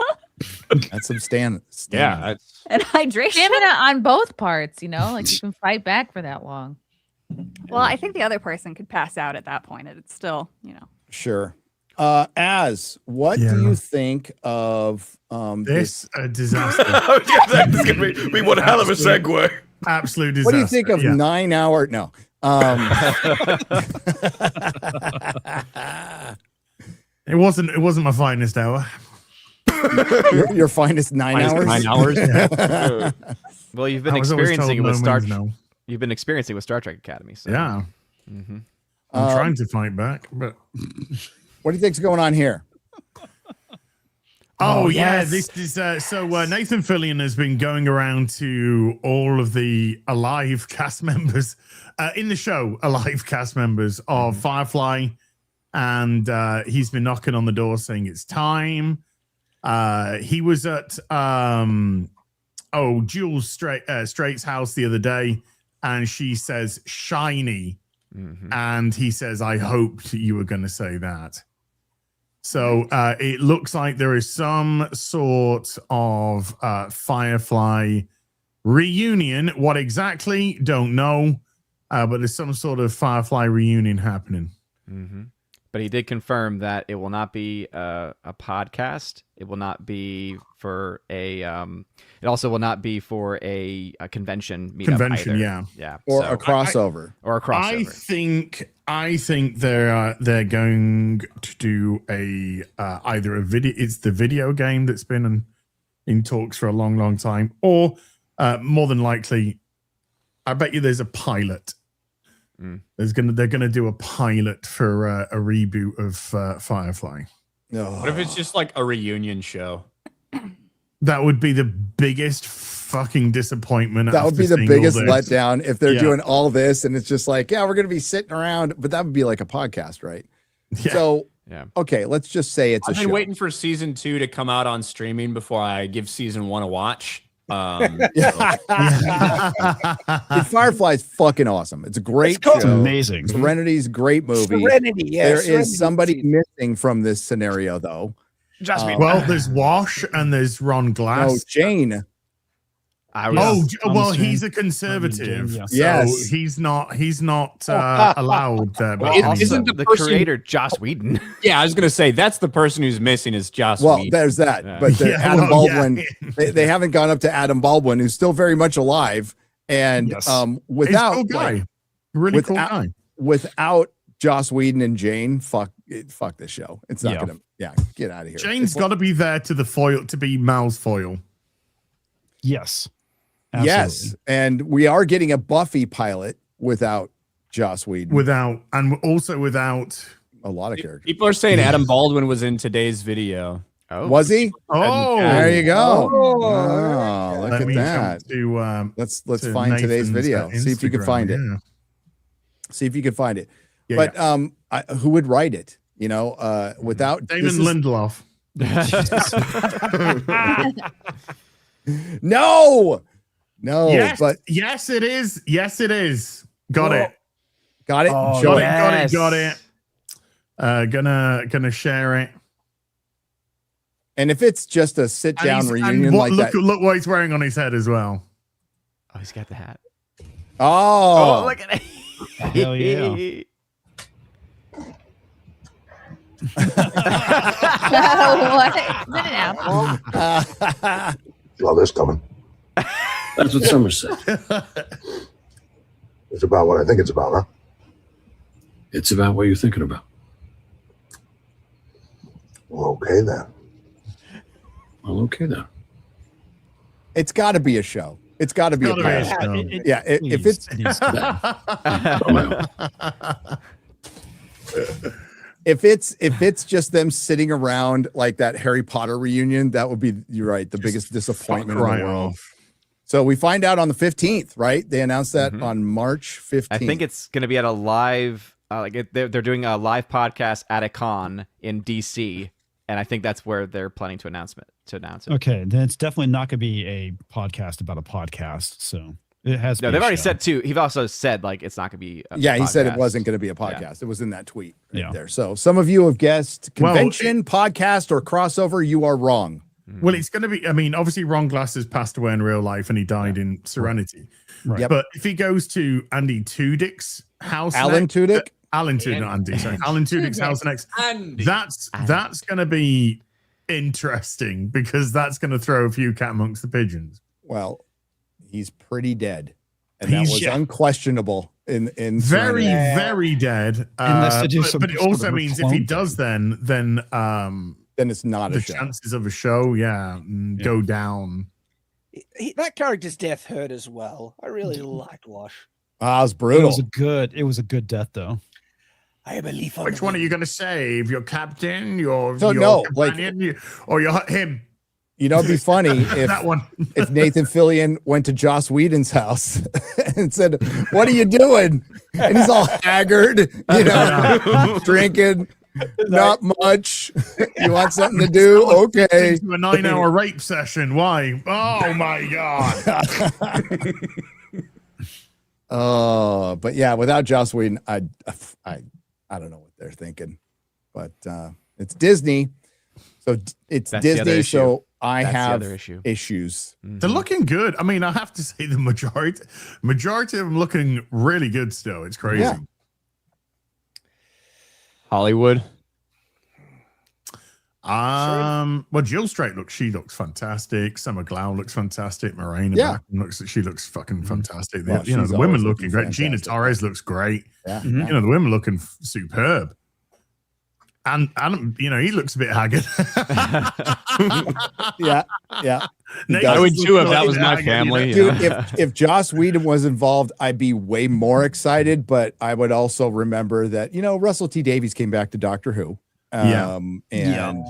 S3: That's some stamina.
S8: Yeah.
S4: And hydration.
S11: Stamina on both parts, like you can fight back for that long.
S4: Well, I think the other person could pass out at that point. It's still,
S3: Sure. What do you think of
S10: this disaster?
S7: This could be one hell of a segue.
S10: Absolute disaster.
S3: What do you think of 9 hour? No.
S10: It wasn't my finest hour.
S3: Your finest 9 hours?
S8: 9 hours.
S10: Yeah.
S9: Well, you've been experiencing it with You've been experiencing with Star Trek Academy. So.
S10: Yeah. I'm trying to fight back, but
S3: what do you think's going on here?
S10: Oh yeah, this is so Nathan Fillion has been going around to all of the alive cast members in the show, alive cast members of Firefly, and he's been knocking on the door saying it's time. He was at Jules Straight's house the other day, and she says shiny, and he says, "I hoped you were going to say that." So it looks like there is some sort of Firefly reunion. What exactly? Don't know. But there's some sort of Firefly reunion happening.
S9: But he did confirm that it will not be a podcast. It will not be for a. It also will not be for a convention meetup either. Yeah.
S3: Or a crossover.
S10: I think they're going to do either a video. It's the video game that's been in talks for a long, long time, or more than likely, I bet you there's a pilot. They're gonna do a pilot for a reboot of Firefly.
S8: What if it's just like a reunion show?
S10: That would be the biggest fucking disappointment.
S3: That would be the biggest letdown if they're
S10: Yeah.
S3: doing all this and it's just like, yeah, we're going to be sitting around, but that would be like a podcast, right?
S10: Yeah.
S3: So,
S9: Yeah.
S3: okay, let's just say it's
S8: I've
S3: a
S8: been
S3: show.
S8: waiting for season 2 to come out on streaming before I give season 1 a watch.
S3: Firefly's fucking awesome. It's a great
S1: cool.
S3: show.
S6: It's amazing.
S3: Serenity's a great movie.
S1: Serenity, yeah.
S3: There
S1: Serenity
S3: is somebody
S1: season.
S3: missing from this scenario, though.
S10: Well, there's Wash and there's Ron Glass.
S3: No, Jane.
S10: Well, he's a conservative.
S6: Yes.
S10: So
S3: Yes.
S10: he's not allowed there.
S9: Well,
S10: But
S9: also,
S8: isn't the
S9: the
S8: person-
S9: creator Joss Whedon?
S8: Yeah, I was gonna say that's the person who's missing is Joss
S3: Well,
S8: Whedon.
S3: there's that.
S9: Yeah.
S3: But the
S10: Yeah,
S3: Adam
S10: well, yeah.
S3: Baldwin, they haven't gone up to Adam Baldwin, who's still very much alive. And
S6: Yes.
S10: he's a
S3: without
S10: cool guy.
S3: like,
S10: Really cool
S3: without-
S10: guy.
S3: without Joss Whedon and Jane, fuck this show. It's not
S6: Yeah.
S3: gonna get out of here.
S10: Jane's got to be there to be Mal's foil.
S6: Yes.
S3: Yes,
S6: Absolutely.
S3: and we are getting a Buffy pilot without Joss Whedon.
S10: Without
S3: a lot of characters.
S8: People are saying Adam Baldwin was in today's video.
S9: Oh,
S3: Was he?
S10: Oh,
S3: There you go.
S1: Oh,
S3: Oh, look
S10: Let
S3: at
S10: me
S3: that.
S10: jump to,
S3: Let's
S10: to
S3: find today's
S10: Nathan's,
S3: video. See if you can
S10: Instagram,
S3: find it.
S10: yeah.
S3: See if you can find it.
S10: Yeah,
S3: But who would write it? You know, without
S10: Damon
S3: this is-
S10: Lindelof.
S3: No,
S10: Yes,
S3: but
S10: yes, it is. Yes, it is. Got
S3: Whoa.
S10: it.
S3: got it.
S6: Oh,
S3: Show
S6: yeah.
S3: it.
S10: Got it. Gonna share it.
S3: And if it's just a sit
S10: And
S3: down
S10: he's- and
S3: reunion
S10: what-
S3: like that,
S10: look what he's wearing on his head as well.
S9: Oh, he's got the hat.
S3: oh,
S9: look at it.
S6: Hell yeah.
S11: What? Is it an apple?
S14: Saw this coming.
S17: That's what Summer said.
S14: It's about what I think it's about, huh?
S17: It's about what you're thinking about.
S14: Well, okay then.
S17: Well, okay then.
S3: it's got to be a show. It's got to be a
S10: Gotta be a
S3: pilot.
S10: show.
S3: Yeah, if it's if it's just them sitting around like that Harry Potter reunion, that would be, you're right, the biggest disappointment in
S10: right
S3: the world.
S10: off.
S3: So we find out on the 15th, right? They announced that on March 15th.
S9: I think it's going to be at a live, they're doing a live podcast at a con in DC, and I think that's where they're planning to announce it.
S6: Okay, then it's definitely not going to be a podcast about a podcast. So it has.
S9: No, they've already said too. He's also said like it's not going to be.
S3: he said it
S9: podcast.
S3: wasn't going to be a podcast. It was in that tweet
S6: Yeah.
S3: there. So some of you have guessed
S10: Well,
S3: convention, podcast, or crossover. You are wrong.
S10: Well, it's going to be. I mean, obviously, Ron Glass has passed away in real life, and he died in Serenity.
S6: Right.
S3: Yep.
S10: But if he goes to Andy Tudyk's house,
S3: Alan
S10: next-
S3: Tudyk?
S10: Alan Tudyk, not Andy. Sorry, Alan Tudyk's house next.
S8: Andy.
S10: That's going to be interesting because that's going to throw a few cat amongst the pigeons.
S3: Well, he's pretty dead, and
S10: He's-
S3: that was
S10: yeah.
S3: unquestionable in
S10: Very,
S3: Serenity.
S10: very dead.
S6: Unless they do
S10: But,
S6: some
S10: but it
S6: sort
S10: also
S6: of
S10: means if
S6: clone
S10: he
S6: thing.
S10: does, then
S3: Then it's not
S10: the
S3: a show.
S10: chances of a show, go down.
S1: That character's death hurt as well. I really liked Wash.
S3: Ah, it's
S6: It
S3: brutal.
S6: was a good death though.
S1: I believe on
S10: Which one are you going to save? Your captain, your
S3: So, no, like-
S10: companion, or him?
S3: You know, it'd be funny if
S10: That one.
S3: if Nathan Fillion went to Joss Whedon's house and said, "What are you doing?" And he's all haggard, you know, drinking, not much. You want something to do? Okay.
S10: To a 9-hour rape session. Why? Oh my god.
S3: Oh, but yeah, without Joss Whedon, I don't know what they're thinking, but it's Disney, so it's
S9: That's the other
S3: Disney.
S9: issue.
S3: So I
S9: That's the
S3: have
S9: other issue.
S3: issues.
S10: They're looking good. I mean, I have to say the majority of them looking really good still. It's crazy.
S3: Yeah.
S8: Hollywood.
S10: Well, Jill Strait she looks fantastic. Summer Glau looks fantastic. Morena
S3: Yeah.
S10: she looks fucking fantastic.
S3: Well,
S10: you know,
S3: she's
S10: the women
S3: always
S10: looking
S3: looking
S10: great. Gina
S3: fantastic.
S10: Torres looks great.
S3: Yeah.
S10: You know, the women looking superb. And you know, he looks a bit haggard.
S3: Yeah.
S8: I would too if that was my family.
S3: Dude, if Joss Whedon was involved, I'd be way more excited. But I would also remember that, you know, Russell T Davies came back to Doctor Who.
S10: Yeah.
S3: And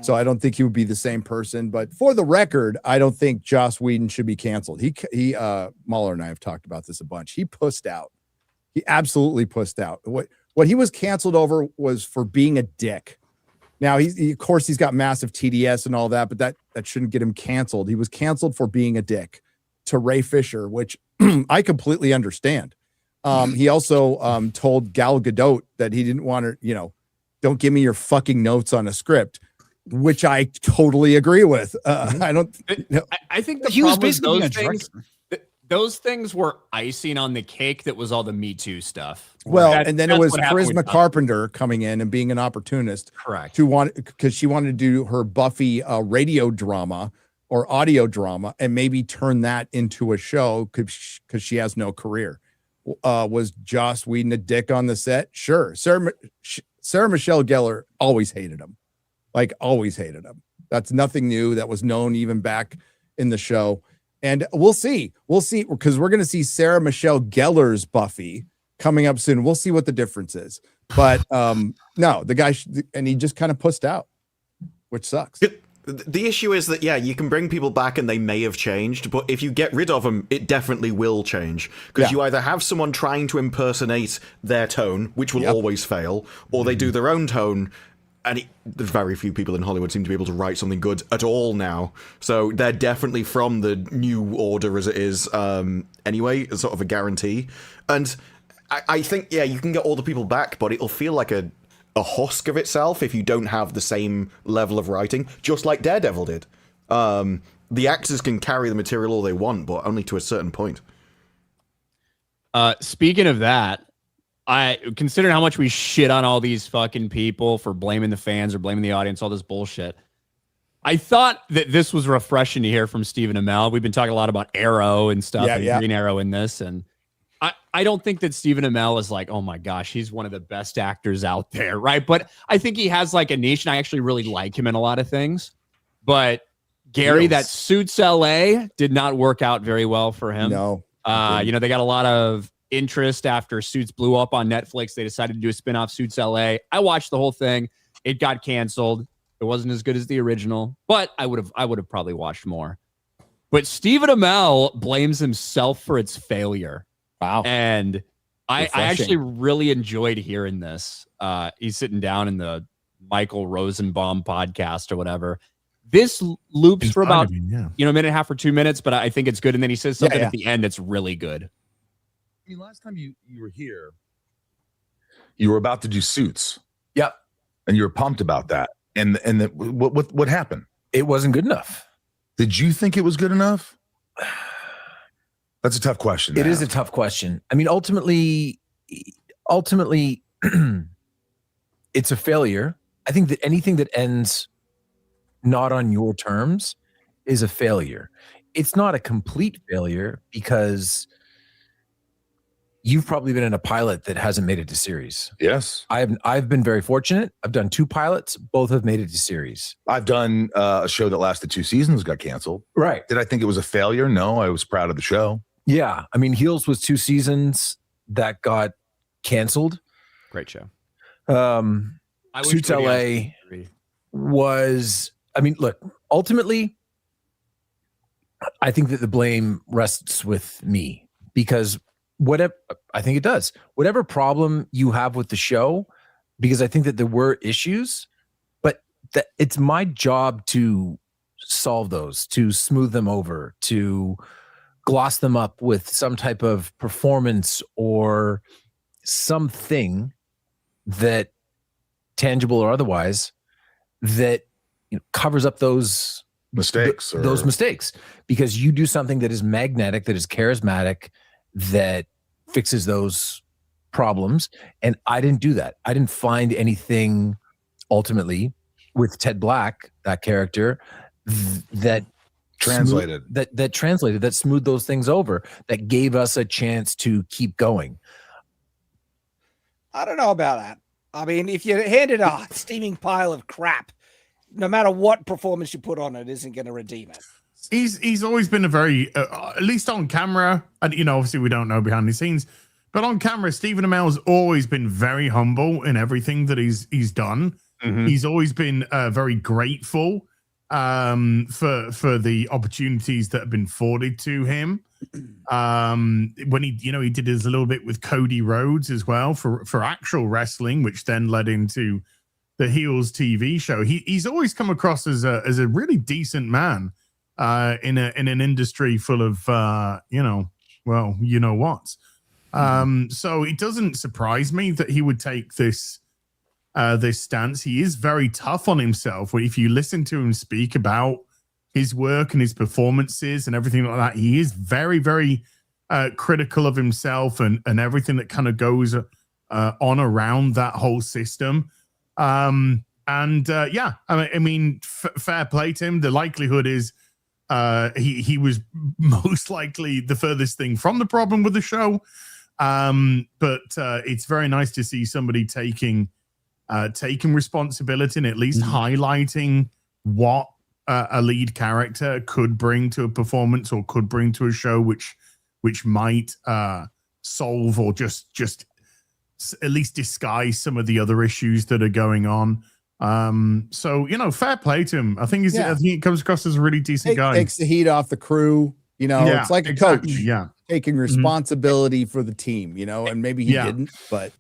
S3: So I don't think he would be the same person. But for the record, I don't think Joss Whedon should be canceled. Mahler and I have talked about this a bunch. He pussed out. He absolutely pussed out. What he was canceled over was for being a dick. Now of course he's got massive TDS and all that, but that shouldn't get him canceled. He was canceled for being a dick to Ray Fisher, which I completely understand. He also told Gal Gadot that he didn't want to, don't give me your fucking notes on a script, which I totally agree with. I don't.
S8: I think
S6: he was basically being a director.
S8: Those things were icing on the cake. That was all the Me Too stuff.
S3: Well, and then it was Charisma Carpenter coming in and being an opportunist.
S8: Correct.
S3: Because she wanted to do her Buffy radio drama or audio drama and maybe turn that into a show because she has no career. Was Joss Whedon a dick on the set? Sure. Sarah Michelle Gellar always hated him. Like always hated him. That's nothing new. That was known even back in the show. And we'll see because we're going to see Sarah Michelle Gellar's Buffy coming up soon. We'll see what the difference is. But no, the guy, and he just kind of pussed out, which sucks.
S7: The issue is that, yeah, you can bring people back and they may have changed, but if you get rid of them, it definitely will change. Because you either have someone trying to impersonate their tone, which will always fail, or they do their own tone. And there's very few people in Hollywood seem to be able to write something good at all now. So they're definitely from the new order as it is anyway, as sort of a guarantee. And I think, yeah, you can get all the people back, but it'll feel like a husk of itself if you don't have the same level of writing, just like Daredevil did. The actors can carry the material all they want, but only to a certain point.
S8: Speaking of that, considering how much we shit on all these fucking people for blaming the fans or blaming the audience, all this bullshit, I thought that this was refreshing to hear from Stephen Amell. We've been talking a lot about Arrow and stuff, Green Arrow in this, and I don't think that Stephen Amell is like, oh my gosh, he's one of the best actors out there, right? But I think he has like a niche, and I actually really like him in a lot of things. But Gary, that Suits LA did not work out very well for him.
S3: No.
S8: They got a lot of interest after Suits blew up on Netflix. They decided to do a spinoff, Suits LA. I watched the whole thing. It got canceled. It wasn't as good as the original, but I would have probably watched more. But Stephen Amell blames himself for its failure.
S3: Wow.
S8: And I actually really enjoyed hearing this. He's sitting down in the Michael Rosenbaum podcast or whatever. This loops for about a minute and a half or 2 minutes, but I think it's good. And then he says something at the end that's really good.
S18: I mean, last time you were here, you were about to do Suits.
S19: Yep.
S18: And you were pumped about that. And what happened?
S19: It wasn't good enough.
S18: Did you think it was good enough? That's a tough question.
S19: It is a tough question. I mean, ultimately, it's a failure. I think that anything that ends not on your terms is a failure. It's not a complete failure because you've probably been in a pilot that hasn't made it to series.
S18: Yes.
S19: I've been very fortunate. I've done 2 pilots. Both have made it to series.
S18: I've done a show that lasted 2 seasons, got canceled.
S19: Right.
S18: Did I think it was a failure? No, I was proud of the show.
S19: Yeah. I mean, Heels was 2 seasons that got canceled.
S9: Great show.
S19: Suits LA was, I mean, look, ultimately, I think that the blame rests with me because I think it does. Whatever problem you have with the show, because I think that there were issues, but that it's my job to solve those, to smooth them over, to gloss them up with some type of performance or something that, tangible or otherwise, that covers up those
S18: mistakes.
S19: Those mistakes, because you do something that is magnetic, that is charismatic, that fixes those problems. And I didn't do that. I didn't find anything ultimately with Ted Black, that character, that
S18: translated,
S19: that smoothed those things over, that gave us a chance to keep going.
S1: I don't know about that. I mean, if you handed a steaming pile of crap, no matter what performance you put on it, isn't going to redeem it.
S10: He's always been a very, at least on camera, and obviously we don't know behind the scenes, but on camera, Stephen Amell's always been very humble in everything that he's done. He's always been very grateful for the opportunities that have been afforded to him. When he did his little bit with Cody Rhodes as well for actual wrestling, which then led into the Heels TV show. He's always come across as a really decent man in an industry full of what's. So it doesn't surprise me that he would take this stance. He is very tough on himself. If you listen to him speak about his work and his performances and everything like that, he is very, very critical of himself and everything that kind of goes on around that whole system. Fair play to him. The likelihood is he was most likely the furthest thing from the problem with the show. But it's very nice to see somebody taking responsibility and at least highlighting what a lead character could bring to a performance or could bring to a show, which might solve or just at least disguise some of the other issues that are going on. Fair play to him. I think he comes across as a really decent guy.
S3: Takes the heat off the crew. It's like a coach.
S10: Yeah,
S3: taking responsibility for the team. And maybe he didn't, but.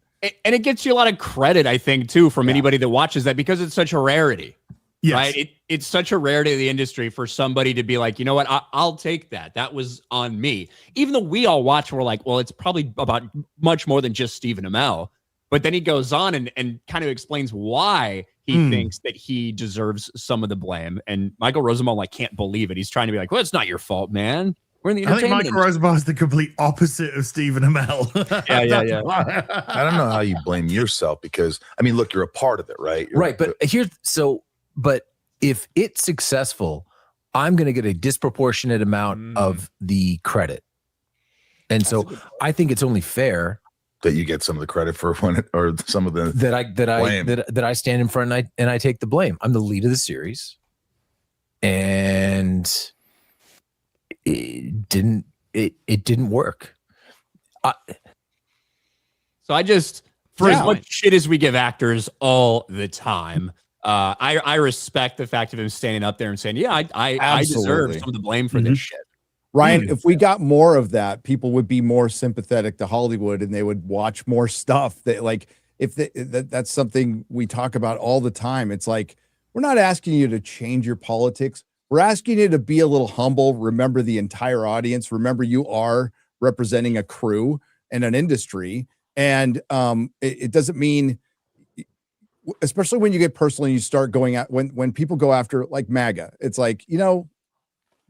S8: And it gets you a lot of credit, I think, too, from anybody that watches that, because it's such a rarity. Yes. Right? It's such a rarity of the industry for somebody to be like, you know what, I'll take that. That was on me. Even though we all watch, we're like, well, it's probably about much more than just Stephen Amell. But then he goes on and kind of explains why he thinks that he deserves some of the blame. And Michael Rosenbaum can't believe it. He's trying to be like, well, it's not your fault, man. We're in the entertainment.
S10: I think Michael Rosenbaum is the complete opposite of Stephen Amell.
S8: Yeah.
S18: I don't know how you blame yourself because, look, you're a part of it, right?
S19: But if it's successful, I'm going to get a disproportionate amount of the credit. And so I think it's only fair
S18: that you get some of the credit for or some of the
S19: that I stand in front and I take the blame. I'm the lead of the series. And it didn't work.
S8: So I just, for as much shit as we give actors all the time, I respect the fact of him standing up there and saying, I deserve some of the blame for this shit.
S3: Ryan, if we got more of that, people would be more sympathetic to Hollywood and they would watch more stuff that that's something we talk about all the time. It's like, we're not asking you to change your politics. We're asking you to be a little humble. Remember the entire audience. Remember you are representing a crew and an industry. And it doesn't mean, especially when you get personal and you start going out, when people go after like MAGA, it's like,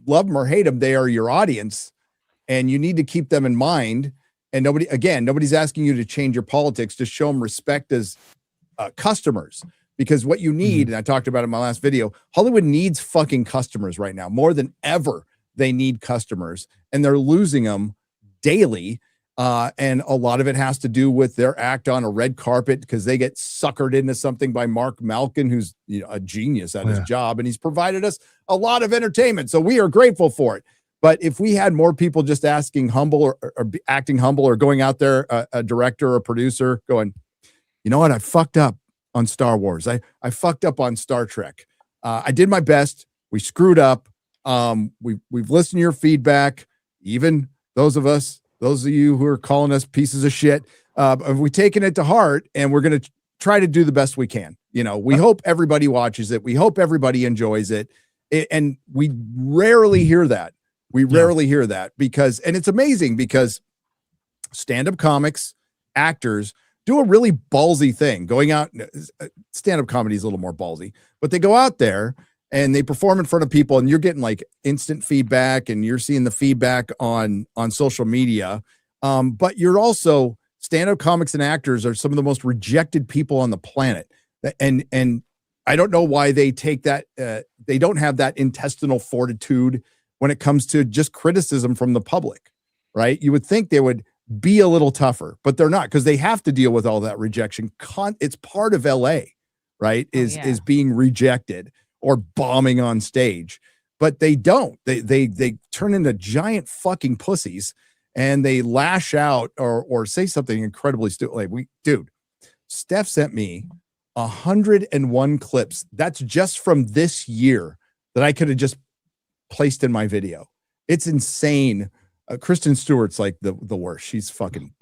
S3: love them or hate them, they are your audience and you need to keep them in mind. And nobody's asking you to change your politics. Just show them respect as customers. Because what you need, and I talked about it in my last video, Hollywood needs fucking customers right now. More than ever, they need customers. And they're losing them daily. And a lot of it has to do with their act on a red carpet because they get suckered into something by Mark Malkin, who's a genius at his job. And he's provided us a lot of entertainment. So we are grateful for it. But if we had more people just asking humble or acting humble or going out there, a director or producer going, you know what, I fucked up on Star Wars. I fucked up on Star Trek. I did my best. We screwed up. We've listened to your feedback. Even those of you who are calling us pieces of shit, we've taken it to heart and we're going to try to do the best we can. We hope everybody watches it. We hope everybody enjoys it. And we rarely hear that. We rarely hear that and it's amazing because stand-up comics, actors, do a really ballsy thing. Going out, stand-up comedy is a little more ballsy, but they go out there and they perform in front of people and you're getting like instant feedback and you're seeing the feedback on social media. But you're also, stand-up comics and actors are some of the most rejected people on the planet. And I don't know why they take that. They don't have that intestinal fortitude when it comes to just criticism from the public, right? You would think they would be a little tougher, but they're not because they have to deal with all that rejection. It's part of LA, right? Is being rejected or bombing on stage, but they don't. They turn into giant fucking pussies and they lash out or say something incredibly stupid. Like Steph sent me 101 clips. That's just from this year that I could have just placed in my video. It's insane. Kristen Stewart's like the worst. She's fucking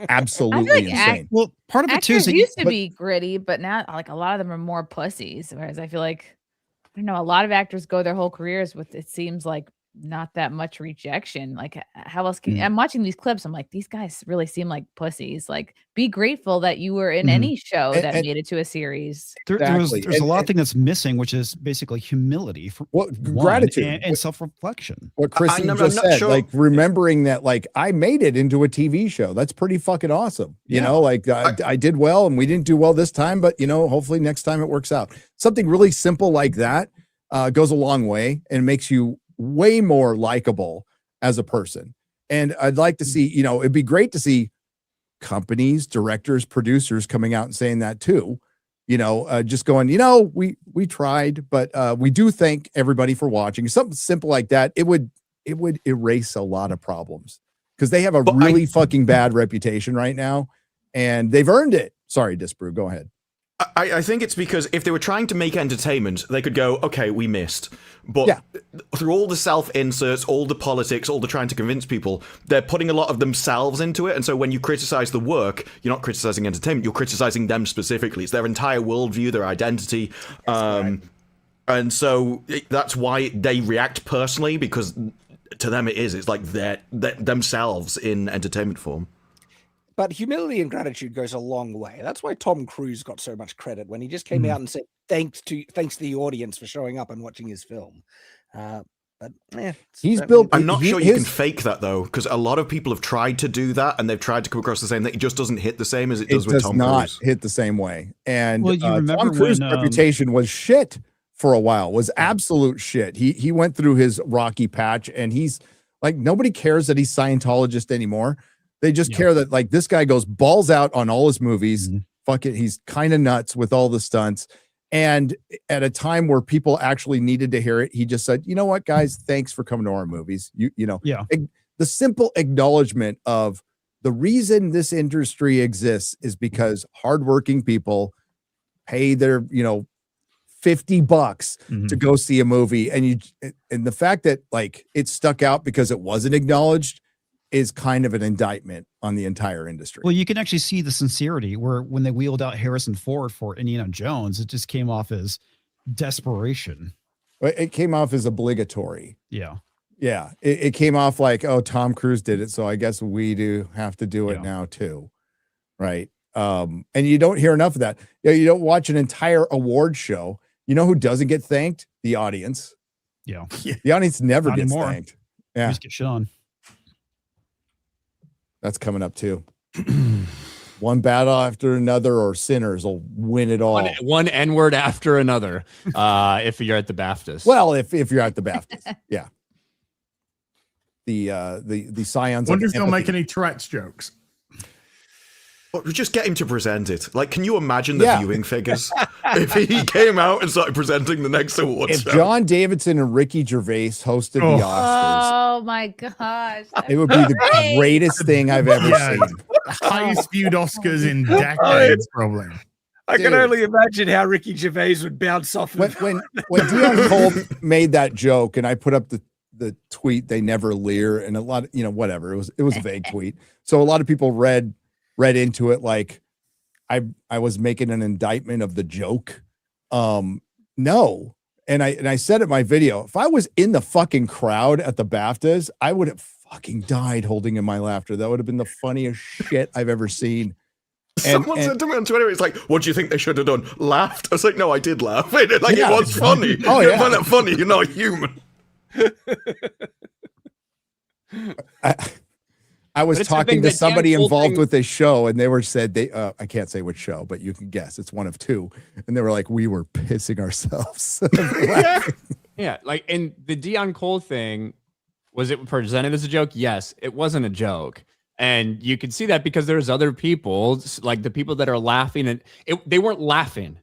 S3: absolutely insane.
S6: Well, part of it too is
S11: Actors
S6: that
S11: used to be gritty, but now like a lot of them are more pussies. Whereas I feel like I don't know, a lot of actors go their whole careers with it seems like not that much rejection. Like how else can I'm watching these clips? I'm like, these guys really seem like pussies. Like, be grateful that you were in any show that made it to a series.
S6: There's a lot of thing that's missing, which is basically humility for
S3: gratitude
S6: and self-reflection.
S3: What Kristen just said, like remembering that, like I made it into a TV show. That's pretty fucking awesome. You know, like I did well, and we didn't do well this time, but you know, hopefully next time it works out. Something really simple like that goes a long way and makes you way more likable as a person. And I'd like to see, you know, it'd be great to see companies, directors, producers coming out and saying that too, you know, just going, you know, we tried, but we do thank everybody for watching. Something simple like that. It would erase a lot of problems because they have a really fucking bad reputation right now and they've earned it. Sorry, Disbrew, go ahead.
S7: I think it's because if they were trying to make entertainment, they could go, okay, we missed. But through all the self-inserts, all the politics, all the trying to convince people, they're putting a lot of themselves into it. And so when you criticize the work, you're not criticizing entertainment, you're criticizing them specifically. It's their entire worldview, their identity. And so that's why they react personally, because to them it is. It's like they're themselves in entertainment form.
S1: But humility and gratitude goes a long way. That's why Tom Cruise got so much credit when he just came out and said thanks to the audience for showing up and watching his film. But
S3: he's built.
S7: I'm not sure you can fake that though, because a lot of people have tried to do that and they've tried to come across the same thing. It just doesn't hit the same as it does with Tom Cruise.
S3: It does not hit the same way. And
S6: well, you remember
S3: Tom Cruise's reputation was shit for a while. Was absolute shit. He went through his rocky patch, and he's like, nobody cares that he's Scientologist anymore. They just care that like this guy goes balls out on all his movies. Fuck it, he's kind of nuts with all the stunts. And at a time where people actually needed to hear it, he just said, "You know what, guys? Thanks for coming to our movies." You know, the simple acknowledgement of the reason this industry exists is because hardworking people pay their, you know, $50 to go see a movie, and the fact that like it stuck out because it wasn't acknowledged is kind of an indictment on the entire industry.
S6: Well, you can actually see the sincerity where when they wheeled out Harrison Ford for Indiana Jones, it just came off as desperation.
S3: It came off as obligatory.
S6: Yeah.
S3: Yeah. It came off like, oh, Tom Cruise did it, so I guess we do have to do it now too. Right. And you don't hear enough of that. You don't watch an entire award show. You know who doesn't get thanked? The audience.
S6: Yeah.
S3: The audience never
S6: Not
S3: gets
S6: anymore.
S3: thanked. Yeah.
S6: Just get shit on.
S3: That's coming up too. One battle after another, or Sinners will win it all.
S8: One N-word after another. If you're at the BAFTAs.
S3: Well, if you're at the BAFTAs, yeah. The scions.
S10: Wonder if they'll make any Tourette's jokes.
S7: Well, just get him to present it. Like, can you imagine the viewing figures if he came out and started presenting the next awards
S3: If
S7: show?
S3: John Davidson and Ricky Gervais hosted the Oscars,
S11: Oh my gosh.
S3: it would be the greatest thing I've ever seen.
S10: Highest viewed Oscars in decades, probably.
S1: I can only imagine how Ricky Gervais would bounce off.
S3: When Dion Cole made that joke, and I put up the tweet, "They never leer," and a lot of, you know, whatever, it was a vague tweet, so a lot of people read into it like I was making an indictment of the joke. No. And I said in my video, if I was in the fucking crowd at the BAFTAs, I would have fucking died holding in my laughter. That would have been the funniest shit I've ever seen.
S7: Someone said to me on Twitter, it's like, what do you think they should have done? Laughed? I was like, no, I did laugh. Like, it was funny.
S3: Oh,
S7: You
S3: yeah.
S7: find that funny, you're not human.
S3: I was
S8: But it's the
S3: talking
S8: thing
S3: to
S8: that
S3: somebody
S8: Dan Cole
S3: involved
S8: thing-
S3: with this show, and they said I can't say which show, but you can guess. It's one of two. And they were like, we were pissing ourselves.
S8: Yeah, like in the Dion Cole thing, was it presented as a joke? Yes, it wasn't a joke. And you can see that because there's other people, like the people that are laughing, and they weren't laughing.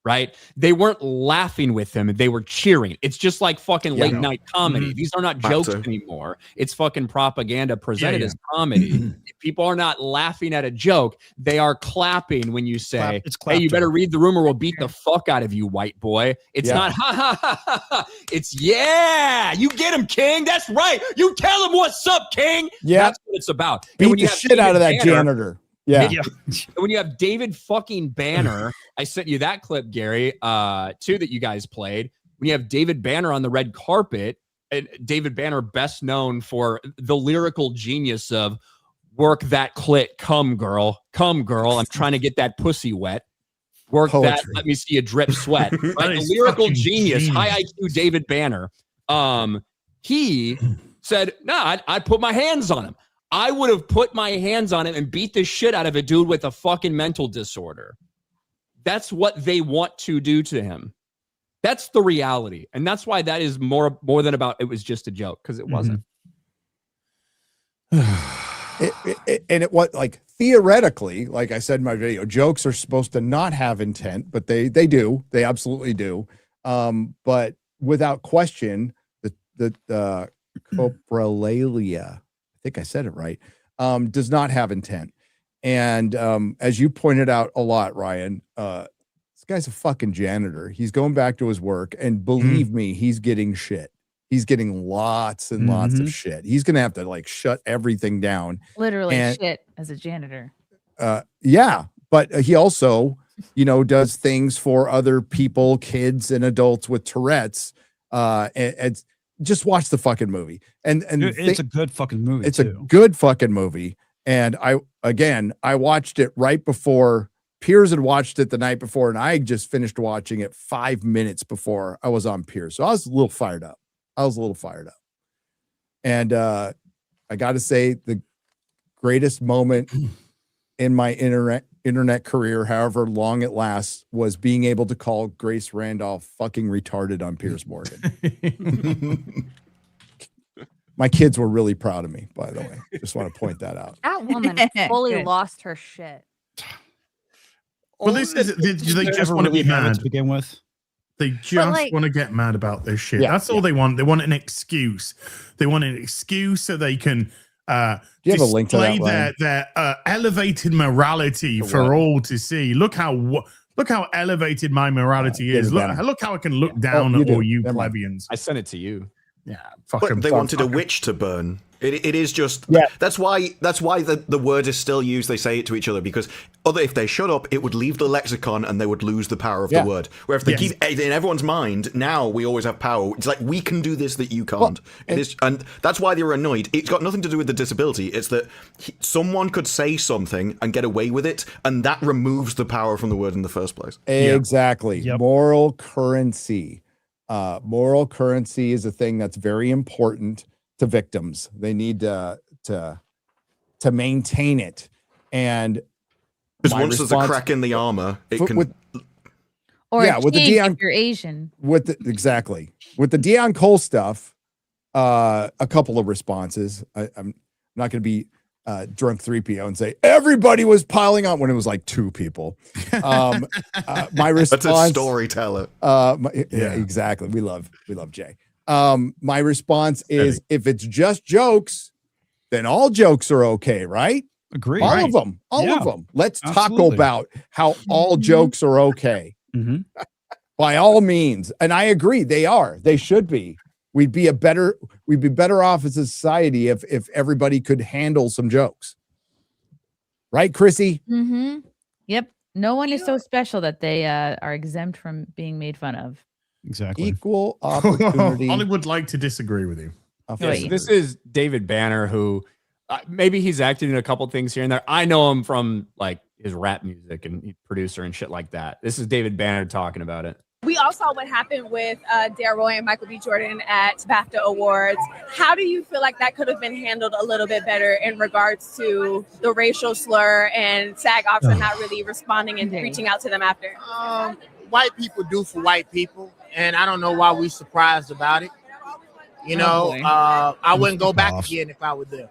S8: right? They weren't laughing with him. They were cheering. It's just like fucking late night comedy.
S3: Mm-hmm.
S8: These are not jokes anymore. It's fucking propaganda presented as comedy. If people are not laughing at a joke, they are clapping when you say, hey, you better read the room or we'll beat the fuck out of you, white boy. It's not, ha, ha, ha, ha, ha. It's, yeah, you get him, King. That's right. You tell him what's up, King.
S3: Yeah.
S8: That's what it's about.
S3: Beat the shit out of that janitor. Yeah.
S8: When you have David fucking Banner, I sent you that clip, Gary, too, that you guys played. When you have David Banner on the red carpet, and David Banner best known for the lyrical genius of work that clit, come girl, I'm trying to get that pussy wet. Work that, let me see a drip sweat. Right? The lyrical genius, high IQ David Banner. He said, nah, I'd put my hands on him. I would have put my hands on him and beat the shit out of a dude with a fucking mental disorder. That's what they want to do to him. That's the reality. And that's why that is more than about it was just a joke, because it wasn't.
S3: Like theoretically, like I said in my video, jokes are supposed to not have intent, but they do. They absolutely do. But without question, the coprolalia, I think I said it right, does not have intent. And as you pointed out a lot, Ryan, this guy's a fucking janitor. He's going back to his work, and believe me, he's getting shit. He's getting lots and lots of shit. He's gonna have to like shut everything down.
S11: Literally shit as a janitor.
S3: Yeah, but he also, does things for other people, kids and adults with Tourette's. And just watch the fucking movie. And
S6: it's a good fucking movie.
S3: It's a good fucking movie. And I watched it right before Piers had watched it the night before, and I just finished watching it 5 minutes before I was on Piers. So I was a little fired up. And I got to say, the greatest moment in my internet career, however long it lasts, was being able to call Grace Randolph fucking retarded on Piers Morgan. My kids were really proud of me, by the way. Just want to point that out.
S4: That woman fully lost her shit.
S10: Well, this is they just want to be mad
S6: to begin with.
S10: They just want to get mad about this shit.
S3: Yeah,
S10: That's all they want. They want an excuse. They want an excuse so they can
S3: do you have a link to that,
S10: display their elevated morality for all to see. Look how elevated my morality is. Look how I can look down at all you plebeians.
S8: I sent it to you.
S10: Yeah,
S7: but they wanted a witch to burn. It is just that's why the word is still used. They say it to each other because if they shut up, it would leave the lexicon and they would lose the power of the word. Where if they keep it in everyone's mind, now we always have power. It's like we can do this that you can't. And that's why they were annoyed. It's got nothing to do with the disability. It's that someone could say something and get away with it, and that removes the power from the word in the first place.
S3: Exactly. Yep. Moral currency. Moral currency is a thing that's very important to victims. They need to maintain it, and
S7: because once there's a crack in the armor, it can.
S11: With the Dion, if you're Asian.
S3: With the Dion Cole stuff, a couple of responses. I'm not going to be drunk 3PO and say everybody was piling on when it was like 2 people. My response.
S7: That's a storyteller.
S3: Exactly. We love Jay. My response is if it's just jokes, then all jokes are okay, right?
S6: Agree.
S3: All of them. Let's talk about how all jokes are okay. By all means. And I agree, they should be. We'd be better off as a society if everybody could handle some jokes. Right, Chrissy?
S11: Mm-hmm. Yep. No one is so special that they are exempt from being made fun of.
S6: Exactly.
S3: Equal opportunity.
S10: Hollywood would like to disagree with you.
S8: Yes, this is David Banner, who maybe he's acted in a couple things here and there. I know him from like his rap music and he's producer and shit like that. This is David Banner talking about it.
S20: We all saw what happened with Daredevil and Michael B. Jordan at BAFTA Awards. How do you feel like that could have been handled a little bit better in regards to the racial slur and SAG-AFTRA not really responding and reaching out to them after?
S21: White people do for white people, and I don't know why we're surprised about it. I wouldn't go back again if I were there.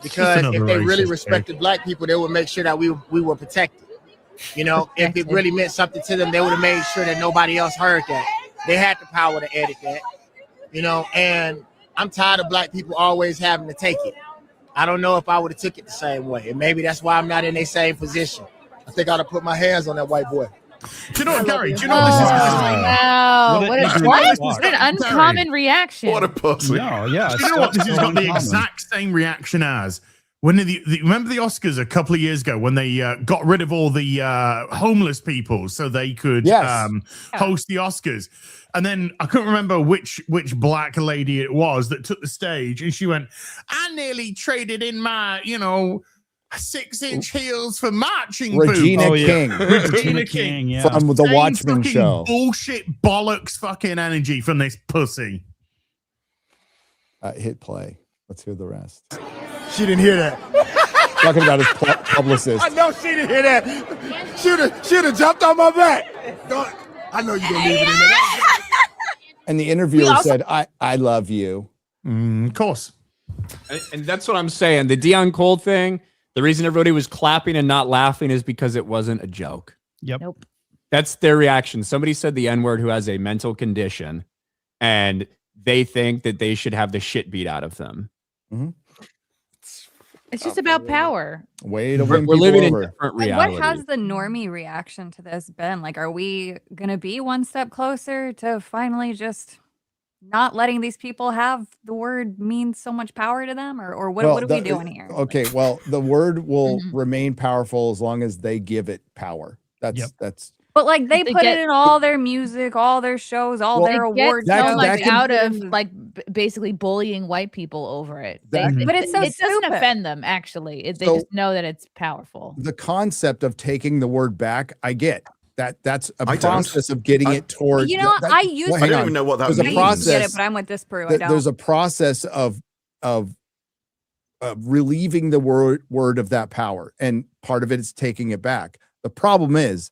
S21: Because if they really respected black people, they would make sure that we were protected. You know, if it really meant something to them, they would have made sure that nobody else heard that. They had the power to edit that, you know, and I'm tired of black people always having to take it. I don't know if I would have took it the same way, and maybe that's why I'm not in the same position. I think I'd have put my hands on that white boy.
S10: Do you know what, Gary? Do you know what this is?
S11: Wow. What an uncommon reaction.
S7: What a pussy.
S6: No, yeah.
S10: Do you know what this has got the exact same reaction as? When remember the Oscars a couple of years ago when they got rid of all the homeless people so they could host the Oscars, and then I couldn't remember which black lady it was that took the stage, and she went, "I nearly traded in my 6-inch heels for marching
S3: Regina
S10: boots."
S3: King.
S10: Regina King,
S3: yeah. From the
S10: Same
S3: Watchmen
S10: fucking
S3: show.
S10: Bullshit bollocks fucking energy from this pussy.
S3: Hit play. Let's hear the rest.
S21: She didn't hear that.
S3: Talking about his publicist.
S21: I know she didn't hear that. She'd have jumped on my back. I know you're going to leave it in there.
S3: And the interviewer said, I love you.
S10: Of course.
S8: And that's what I'm saying. The Dion Cole thing, the reason everybody was clapping and not laughing is because it wasn't a joke.
S6: Yep.
S11: Nope.
S8: That's their reaction. Somebody said the N-word who has a mental condition, and they think that they should have the shit beat out of them.
S3: Mm-hmm.
S11: It's just about power.
S3: Way to
S8: We're
S3: win
S8: living
S3: people
S8: in
S3: over.
S8: different
S4: Like,
S8: reality.
S4: what has the normie reaction to this been? Like, are we gonna be one step closer to finally just not letting these people have the word mean so much power to them, or what are we doing here?
S3: Okay, well, the word will remain powerful as long as they give it power. That's.
S4: But like they
S11: They
S4: put
S11: get-
S4: it in all their music, all their shows, all their
S11: They get
S4: awards.
S11: so
S3: that
S11: much
S3: can-
S11: out of like basically bullying white people over it.
S3: That-
S4: But it's so
S11: it doesn't
S4: stupid.
S11: offend them actually. They
S3: So-
S11: just know that it's powerful.
S3: The concept of taking the word back, I get that's a
S7: I don't.
S3: process of getting it toward.
S4: You know, I used
S3: well,
S4: to.
S3: hang
S7: I don't
S3: on.
S7: even know what that
S3: There's
S7: means.
S3: a
S4: I used to get
S3: process.
S4: it, but I'm with this brew. I don't.
S3: There's a process of relieving the word of that power, and part of it is taking it back. The problem is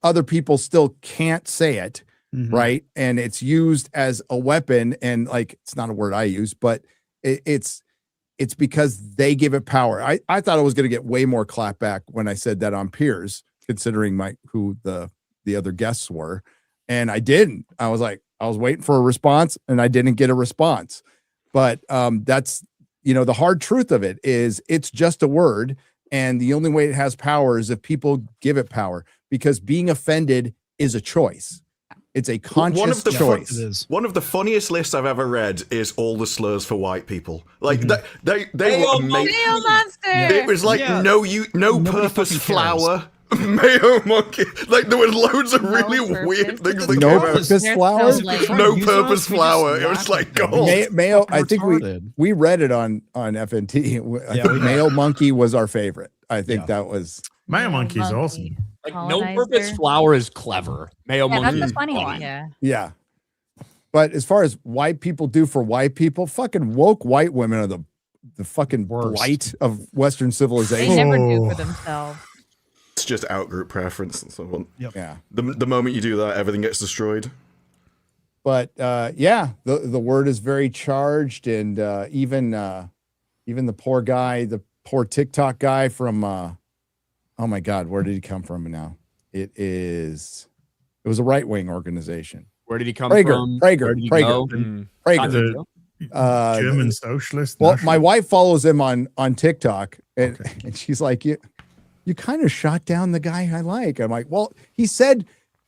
S3: other people still can't say it, right? And it's used as a weapon, and like it's not a word I use, but it's because they give it power. I thought I was going to get way more clapback when I said that on Piers, considering who the other guests were, and I didn't. I was waiting for a response, and I didn't get a response. But that's the hard truth of it is it's just a word, and the only way it has power is if people give it power, because being offended is a choice. It's a conscious choice.
S7: One of the funniest lists I've ever read is all the slurs for white people. Like they were amazing. It was like no purpose flower. Mayo monkey. Like there were loads of really weird things that
S3: No
S7: came out.
S3: purpose flower?
S7: No purpose flower. It was like gold.
S3: Mayo, I think we read it on FNT. I think Mayo Monkey was our favorite. I think that was
S10: Mayo Monkey is awesome.
S8: Like no purpose flower is clever. Mayo monkey
S4: that's
S8: is
S4: the funny one.
S3: Yeah. But as far as white people do for white people, fucking woke white women are the fucking blight of Western civilization.
S11: They never do for themselves.
S7: It's just out-group preference. So
S3: yeah.
S7: The moment you do that, everything gets destroyed.
S3: But the word is very charged, and even the poor guy, the poor TikTok guy from oh my God, where did he come from now? It was a right-wing organization.
S8: Where did he come
S3: from?
S8: Where did he go?
S3: Prager.
S10: German socialist.
S3: Well, my wife follows him on TikTok, and she's like, you kind of shot down the guy I like. I'm like, well, he said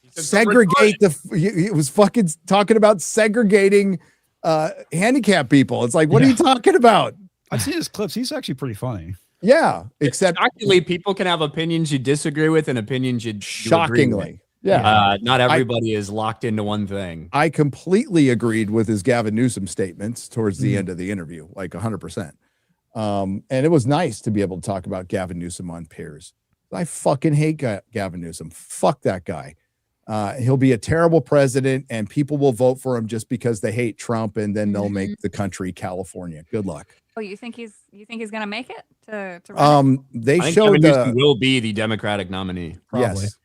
S3: segregate he was fucking talking about segregating handicapped people. It's like, what are you talking about?
S6: I've seen his clips. He's actually pretty funny.
S3: Yeah, except
S8: actually people can have opinions you disagree with and opinions you agree
S3: shockingly.
S8: with.
S3: Yeah.
S8: Not everybody is locked into one thing.
S3: I completely agreed with his Gavin Newsom statements towards the end of the interview, like 100%. And it was nice to be able to talk about Gavin Newsom on Piers. I fucking hate Gavin Newsom. Fuck that guy. He'll be a terrible president, and people will vote for him just because they hate Trump, and then they'll make the country California. Good luck.
S4: Oh, you think he's gonna make it to run it?
S3: They
S8: I think
S3: showed
S8: Gavin Newsom will be the Democratic nominee.
S3: Probably. Yes.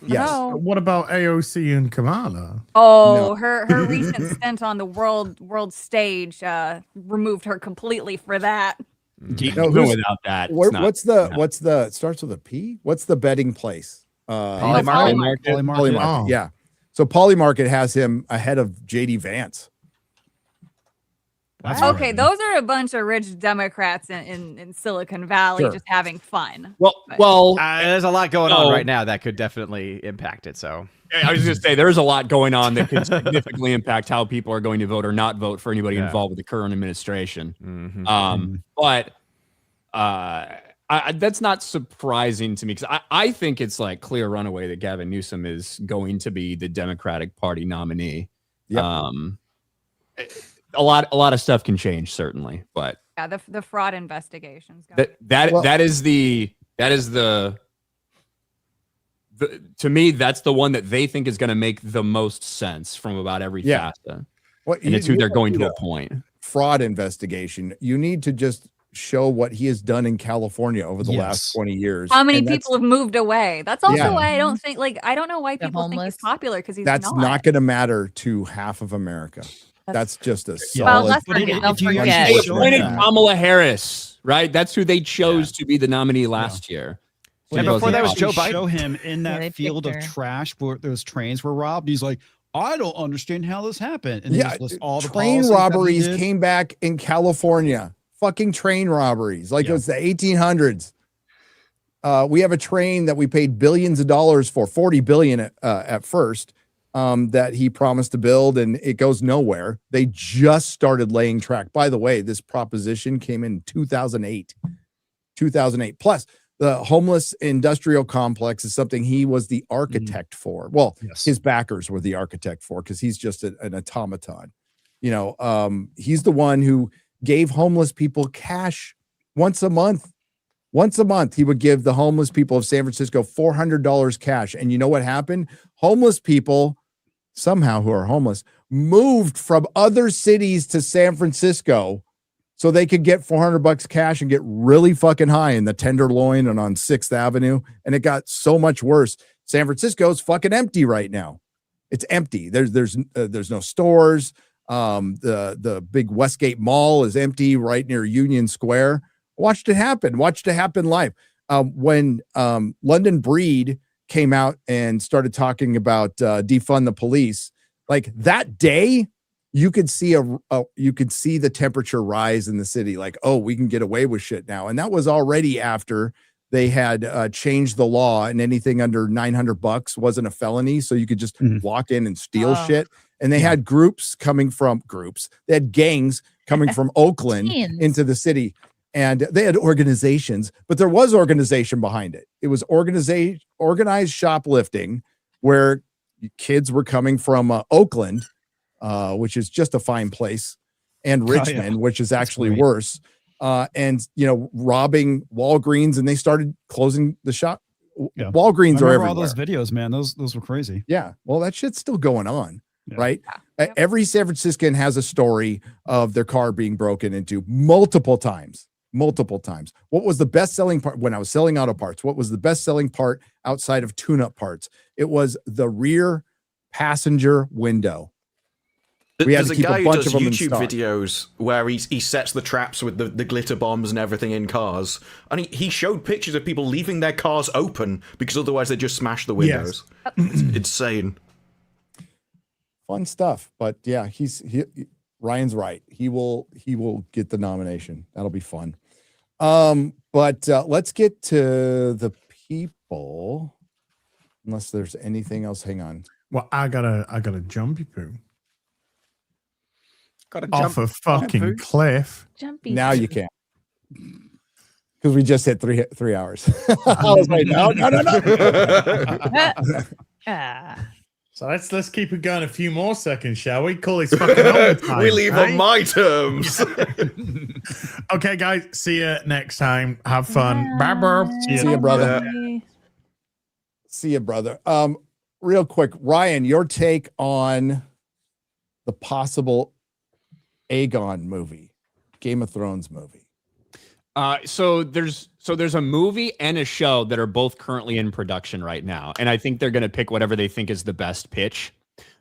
S4: No.
S10: What about AOC and Kamala?
S4: Oh, her recent stint on the world stage removed her completely for that.
S8: Even without that, it's not-
S3: what's the it starts with a P? What's the betting place?
S8: Polymarket.
S3: Polymarket.
S10: Oh.
S3: Yeah. So Polymarket has him ahead of JD Vance.
S4: Okay, those are a bunch of rich Democrats in Silicon Valley
S3: Sure.
S4: just having fun.
S9: There's a lot going on right now that could definitely impact it. So
S8: I was just say there's a lot going on that could significantly impact how people are going to vote or not vote for anybody involved with the current administration. But that's not surprising to me because I think it's like clear runaway that Gavin Newsom is going to be the Democratic Party nominee.
S3: Yep.
S8: A lot of stuff can change certainly, but
S4: Yeah, the fraud investigations.
S8: that is the to me that's the one that they think is going to make the most sense from about every facet. And it's who they're going to appoint.
S3: Fraud investigation. You need to just show what he has done in California over the last 20 years.
S4: How many
S3: And
S4: people have moved away? That's also
S3: Yeah.
S4: why I don't think I don't know why people think he's popular because he's
S3: that's not going to matter to half of America. That's just a
S8: Well,
S3: solid.
S8: let's They appointed Kamala Harris, right? That's who they chose to be the nominee last year.
S6: And
S8: She
S6: before that was
S8: wasn't
S6: Joe
S8: up.
S6: Biden. Show him in
S11: Yeah,
S6: that
S11: they
S6: field of
S11: picked her.
S6: trash where those trains were robbed. He's like, I don't understand how this happened. And he
S3: Yeah,
S6: just lists all the
S3: train
S6: policies that he
S3: robberies
S6: did.
S3: came back in California. Fucking train robberies, like it was the 1800s. We have a train that we paid billions of dollars for, 40 billion at first, that he promised to build, and it goes nowhere. They just started laying track. By the way, this proposition came in 2008. 2008. Plus, the homeless industrial complex is something he was the architect for. Well, his backers were the architect for because he's just an automaton. You know, he's the one who gave homeless people cash once a month. Once a month, he would give the homeless people of San Francisco $400 cash. And you know what happened? Homeless people, somehow who are homeless, moved from other cities to San Francisco so they could get $400 cash and get really fucking high in the Tenderloin and on 6th Avenue. And it got so much worse. San Francisco's fucking empty right now. It's empty. There's no stores. The big Westgate Mall is empty right near Union Square. Watched it happen live. When London Breed came out and started talking about defund the police, like that day, you could see the temperature rise in the city. Like, oh, we can get away with shit now. And that was already after they had changed the law, and anything under $900 wasn't a felony. So you could just walk in and steal shit. And they had they had gangs coming from Oakland into the city. And they had organizations, but there was organization behind it. It was organized shoplifting where kids were coming from Oakland, which is just a fine place, and Richmond, which is actually worse. And, you know, robbing Walgreens, and they started closing the shop.
S6: Yeah.
S3: Walgreens
S6: I
S3: are
S6: remember
S3: everywhere.
S6: all those videos, man. Those were crazy.
S3: Yeah. Well, that shit's still going on, right? Every San Franciscan has a story of their car being broken into multiple times. What was the best selling part when I was selling auto parts? What was the best selling part outside of tune-up parts? It was the rear passenger window. We had
S7: There's
S3: to
S7: a
S3: keep
S7: guy
S3: a
S7: who
S3: bunch
S7: does
S3: of them in
S7: YouTube
S3: stock.
S7: videos where he sets the traps with the glitter bombs and everything in cars, and he showed pictures of people leaving their cars open because otherwise they just smash the windows. It's insane.
S3: Fun stuff, but yeah, Ryan's right. He will get the nomination. That'll be fun. But let's get to the people. Unless there's anything else, hang on.
S10: Well, I got a jumpy poo.
S1: Got to
S10: Off a fucking cliff.
S11: Jumpy.
S3: Now you can. Because we just hit 3 hours. I was like, no.
S10: So let's keep it going a few more seconds, shall we? Call this fucking overtime.
S7: We leave
S10: right?
S7: on my terms.
S10: Okay, guys. See you next time. Have fun. Bye, bye.
S3: See you, brother. See you, brother. Real quick, Ryan, your take on the possible Aegon movie, Game of Thrones movie.
S8: So there's a movie and a show that are both currently in production right now, and I think they're going to pick whatever they think is the best pitch.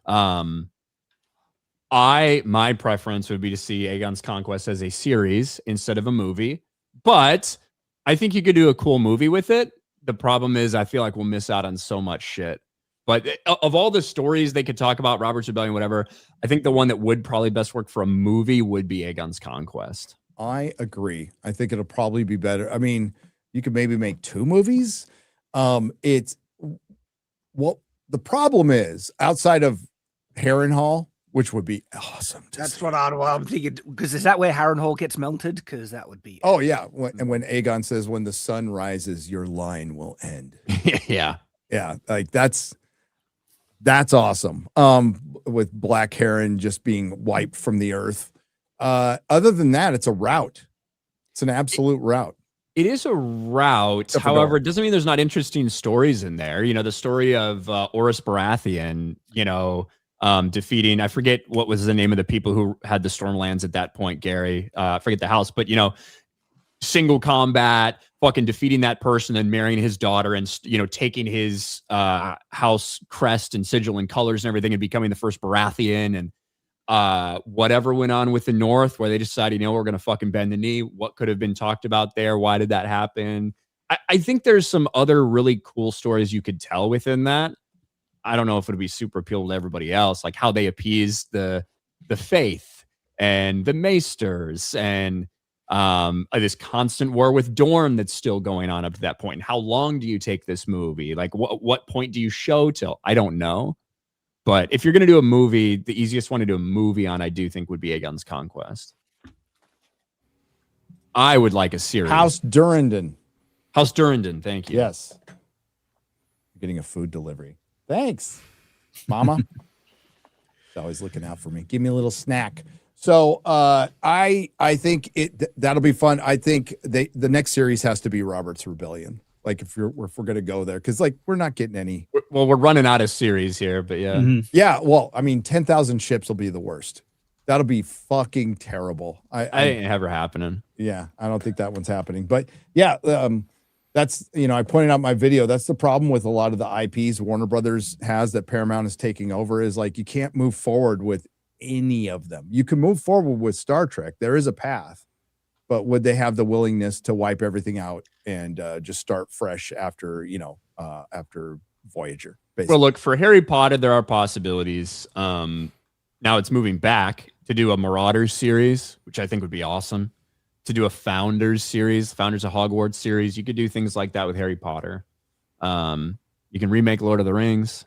S8: My preference would be to see Aegon's Conquest as a series instead of a movie, But I think you could do a cool movie with it. The problem is I feel like we'll miss out on so much shit. But of all the stories they could talk about, Robert's Rebellion, whatever, I think the one that would probably best work for a movie would be Aegon's Conquest.
S3: I agree. I think it'll probably be better. I mean, you could maybe make 2 movies. It's well, the problem is outside of Harrenhal, which would be awesome.
S1: That's what I'm thinking. Because is that where Harrenhal gets melted? Because that would be.
S3: Oh yeah, and when Aegon says, "When the sun rises, your line will end."
S8: Yeah,
S3: like that's awesome. With Black Heron just being wiped from the earth. Other than that, it's a rout. It's an absolute rout.
S8: It is a route. However, it doesn't mean there's not interesting stories in there. You know, the story of Oris Baratheon, defeating, I forget what was the name of the people who had the Stormlands at that point, Gary. I forget the house, but, single combat, fucking defeating that person and marrying his daughter and, taking his house crest and sigil and colors and everything and becoming the first Baratheon and whatever went on with the North where they decided, we're going to fucking bend the knee. What could have been talked about there? Why did that happen? I think there's some other really cool stories you could tell within that. I don't know if it would be super appealing to everybody else, like how they appeased the faith and the maesters and this constant war with Dorne that's still going on up to that point. And how long do you take this movie? Like what point do you show till? I don't know. But if you're going to do a movie, the easiest one to do a movie on, I do think would be Aegon's Conquest. I would like a series.
S3: House Durrandon.
S8: House Durrandon, thank you.
S3: Yes. You're getting a food delivery. Thanks, Mama. She's always looking out for me. Give me a little snack. So I think that'll be fun. I think the next series has to be Robert's Rebellion. Like if we're gonna go there, because like we're not getting any.
S8: Well, we're running out of series here, but yeah,
S3: yeah. Well, I mean, 10,000 ships will be the worst. That'll be fucking terrible. I
S8: ain't ever happening.
S3: Yeah, I don't think that one's happening. But yeah, that's I pointed out in my video. That's the problem with a lot of the IPs Warner Brothers has that Paramount is taking over. Is like you can't move forward with any of them. You can move forward with Star Trek. There is a path. But would they have the willingness to wipe everything out and just start fresh after, after Voyager? Basically.
S8: Well, look, for Harry Potter, there are possibilities. Now it's moving back to do a Marauders series, which I think would be awesome. To do a Founders series, Founders of Hogwarts series. You could do things like that with Harry Potter. You can remake Lord of the Rings.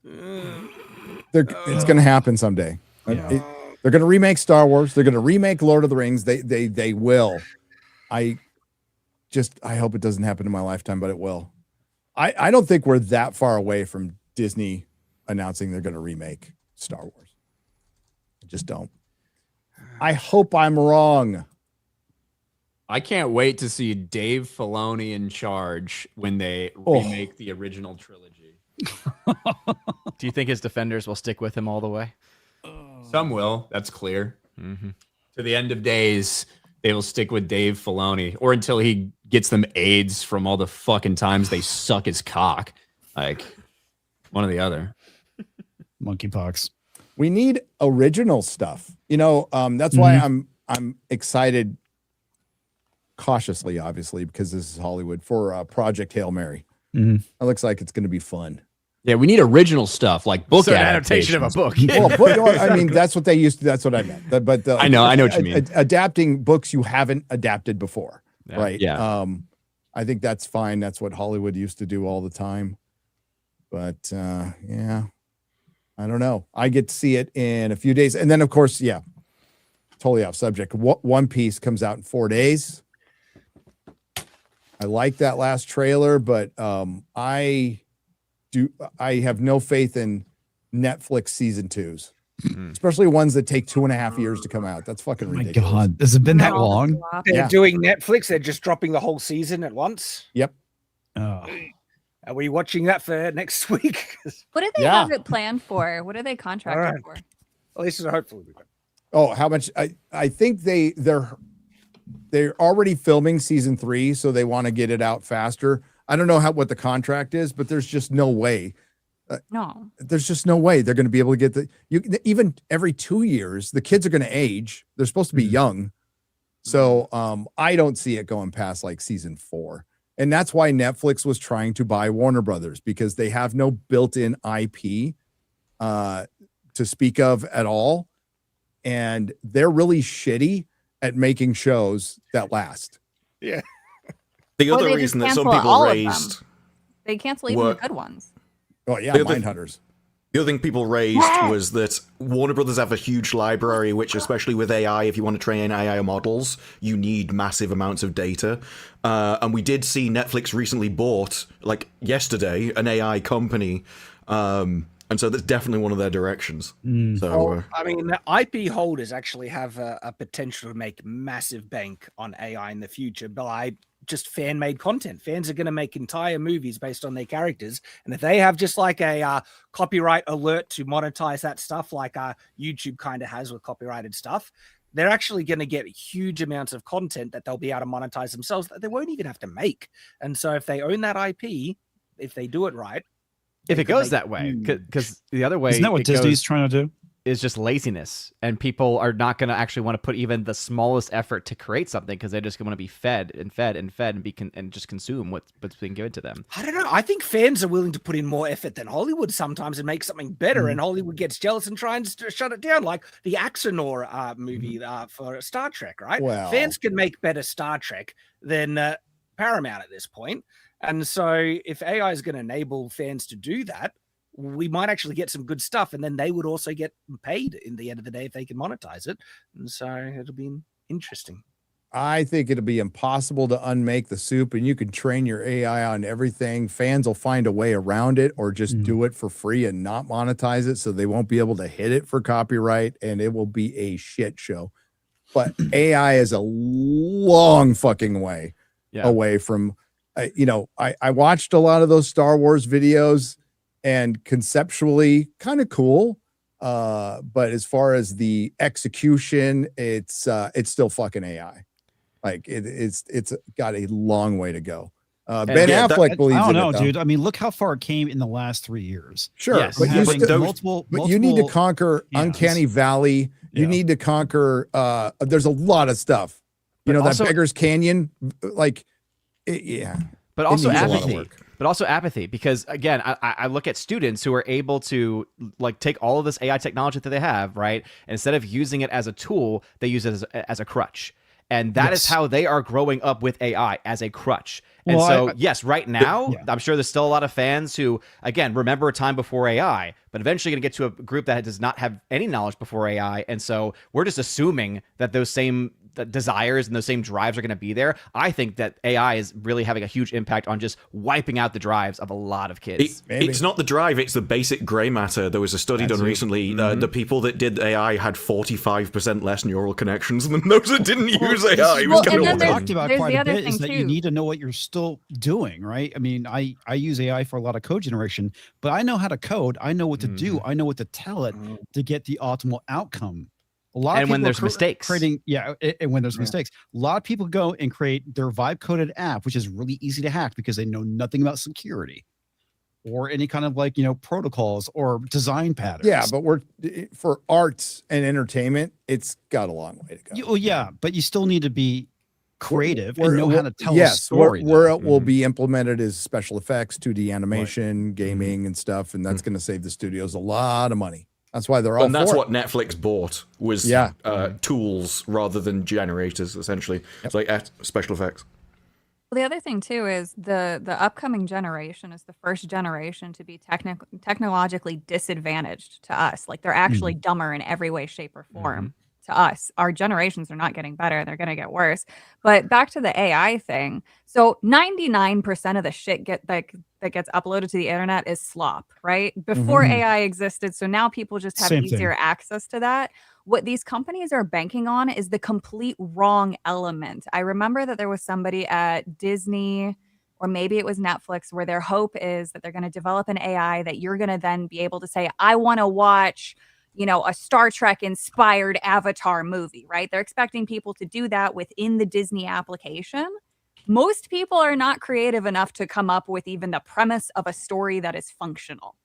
S3: It's going to happen someday. Yeah. They're going to remake Star Wars. They're going to remake Lord of the Rings. They will. I hope it doesn't happen in my lifetime, but it will. I don't think we're that far away from Disney announcing they're going to remake Star Wars. I just don't. I hope I'm wrong.
S8: I can't wait to see Dave Filoni in charge when they remake the original trilogy.
S9: Do you think his defenders will stick with him all the way?
S8: Some will. That's clear. To the end of days, they will stick with Dave Filoni, or until he gets them AIDS from all the fucking times they suck his cock. Like one or the other.
S6: Monkeypox.
S3: We need original stuff. That's why I'm excited, cautiously, obviously, because this is Hollywood, for Project Hail Mary. It looks like it's going to be fun.
S8: Yeah, we need original stuff like book
S9: adaptation of a book.
S3: I mean, that's what they used to. That's what I meant. But
S8: I know what you mean.
S3: Adapting books you haven't adapted before,
S8: Yeah.
S3: right?
S8: Yeah.
S3: I think that's fine. That's what Hollywood used to do all the time. But yeah, I don't know. I get to see it in a few days, and then of course, yeah, totally off subject. One Piece comes out in 4 days. I like that last trailer, but I have no faith in Netflix season 2s, especially ones that take 2.5 years to come out. That's fucking ridiculous.
S6: My God, has it been that long?
S1: They're doing Netflix. They're just dropping the whole season at once.
S3: Yep.
S1: Are we watching that for next week?
S4: What do they have it planned for? What are they contracted for?
S1: At least hopefully we got.
S3: Oh, how much? I think they're already filming season 3, so they want to get it out faster. I don't know what the contract is, but there's just no way.
S4: No,
S3: there's just no way they're going to be able to get even every 2 years, the kids are going to age. They're supposed to be young. So I don't see it going past like season 4. And that's why Netflix was trying to buy Warner Brothers, because they have no built-in IP to speak of at all. And they're really shitty at making shows that last.
S1: Yeah.
S7: The
S4: Or
S7: other
S4: they just
S7: reason that some
S4: cancel
S7: people
S4: all of them.
S7: raised
S4: They cancel even
S7: were-
S4: the good ones.
S3: Oh yeah,
S7: The other-
S3: Mindhunters.
S7: The other thing people raised was that Warner Brothers have a huge library, which, especially with AI, if you want to train AI models, you need massive amounts of data. And we did see Netflix recently bought, like yesterday, an AI company. And so that's definitely one of their directions. So,
S1: I mean, the IP holders actually have a potential to make massive bank on AI in the future by just fan-made content. Fans are going to make entire movies based on their characters, and if they have just like a copyright alert to monetize that stuff, like YouTube kind of has with copyrighted stuff, they're actually going to get huge amounts of content that they'll be able to monetize themselves that they won't even have to make. And so if they own that IP, if they do it right,
S9: if it goes that way, because the other way,
S6: Isn't that what
S9: it
S6: Disney's
S9: goes-
S6: trying to do?
S9: Is just laziness, and people are not going to actually want to put even the smallest effort to create something because they just want to be fed and and just consume what's being given to them.
S1: I don't know. I think fans are willing to put in more effort than Hollywood sometimes and make something better, and Hollywood gets jealous and tries to shut it down, like the Axanor movie for Star Trek, right?
S3: Well-
S1: Fans can make better Star Trek than Paramount at this point. And so if AI is going to enable fans to do that, we might actually get some good stuff, and then they would also get paid in the end of the day if they can monetize it. And so it'll be interesting.
S3: I think it'll be impossible to unmake the soup, and you can train your AI on everything. Fans will find a way around it, or just do it for free and not monetize it, so they won't be able to hit it for copyright, and it will be a shit show. But AI is a long fucking way away from, I watched a lot of those Star Wars videos, and conceptually kind of cool. But as far as the execution, it's still fucking AI. Like it's got a long way to go. Ben Affleck believes
S6: I don't know,
S3: in it,
S6: dude. I mean, look how far it came in the last 3 years.
S3: Sure,
S6: Yes.
S3: but, you need to conquer
S6: Yeah,
S3: Uncanny Valley. You need to conquer. There's a lot of stuff. You know,
S9: also-
S3: that Beggar's Canyon, yeah.
S9: But
S3: It
S9: also
S3: needs a lot of
S9: apathy.
S3: work.
S9: But also apathy, because again, I look at students who are able to like take all of this AI technology that they have, right? And instead of using it as a tool, they use it as a crutch. And that is how they are growing up with AI, as a crutch. And
S6: Well,
S9: so, yes, right now, I'm sure there's still a lot of fans who, again, remember a time before AI, but eventually going to get to a group that does not have any knowledge before AI. And so we're just assuming that those same desires and those same drives are going to be there. I think that AI is really having a huge impact on just wiping out the drives of a lot of kids.
S7: It's not the drive, it's the basic gray matter. There was a study done recently. The people that did AI had 45% less neural connections than those that didn't use AI. It was kind
S6: what
S7: of
S6: we talked about
S4: there's
S6: quite
S4: the
S6: a
S4: other
S6: bit is
S4: thing
S6: that you
S4: too.
S6: need to know what you're still doing, right? I mean, I use AI for a lot of code generation, but I know how to code. I know what to do. I know what to tell it to get the optimal outcome. A lot of
S9: And when
S6: people
S9: there's
S6: are
S9: mistakes.
S6: creating, and when there's mistakes, a lot of people go and create their vibe coded app, which is really easy to hack because they know nothing about security or any kind of protocols or design patterns.
S3: Yeah, but for arts and entertainment, it's got a long way to go.
S6: But you still need to be creative and know how to tell a
S3: yes,
S6: story.
S3: where it will be implemented is special effects, 2D animation, gaming, and stuff, and that's going to save the studios a lot of money. That's why they're all.
S7: And that's
S3: for
S7: what
S3: it.
S7: Netflix bought was tools rather than generators. Essentially, it's like special effects.
S4: Well, the other thing too is the upcoming generation is the first generation to be technologically disadvantaged to us. Like they're actually dumber in every way, shape, or form to us. Our generations are not getting better; they're going to get worse. But back to the AI thing. So 99% of the shit that gets uploaded to the internet is slop, right? Before AI existed, so now people just have
S6: Same
S4: easier
S6: thing.
S4: access to that. What these companies are banking on is the complete wrong element. I remember that there was somebody at Disney, or maybe it was Netflix, where their hope is that they're going to develop an AI that you're going to then be able to say, I want to watch, a Star Trek inspired Avatar movie, right? They're expecting people to do that within the Disney application. Most people are not creative enough to come up with even the premise of a story that is functional.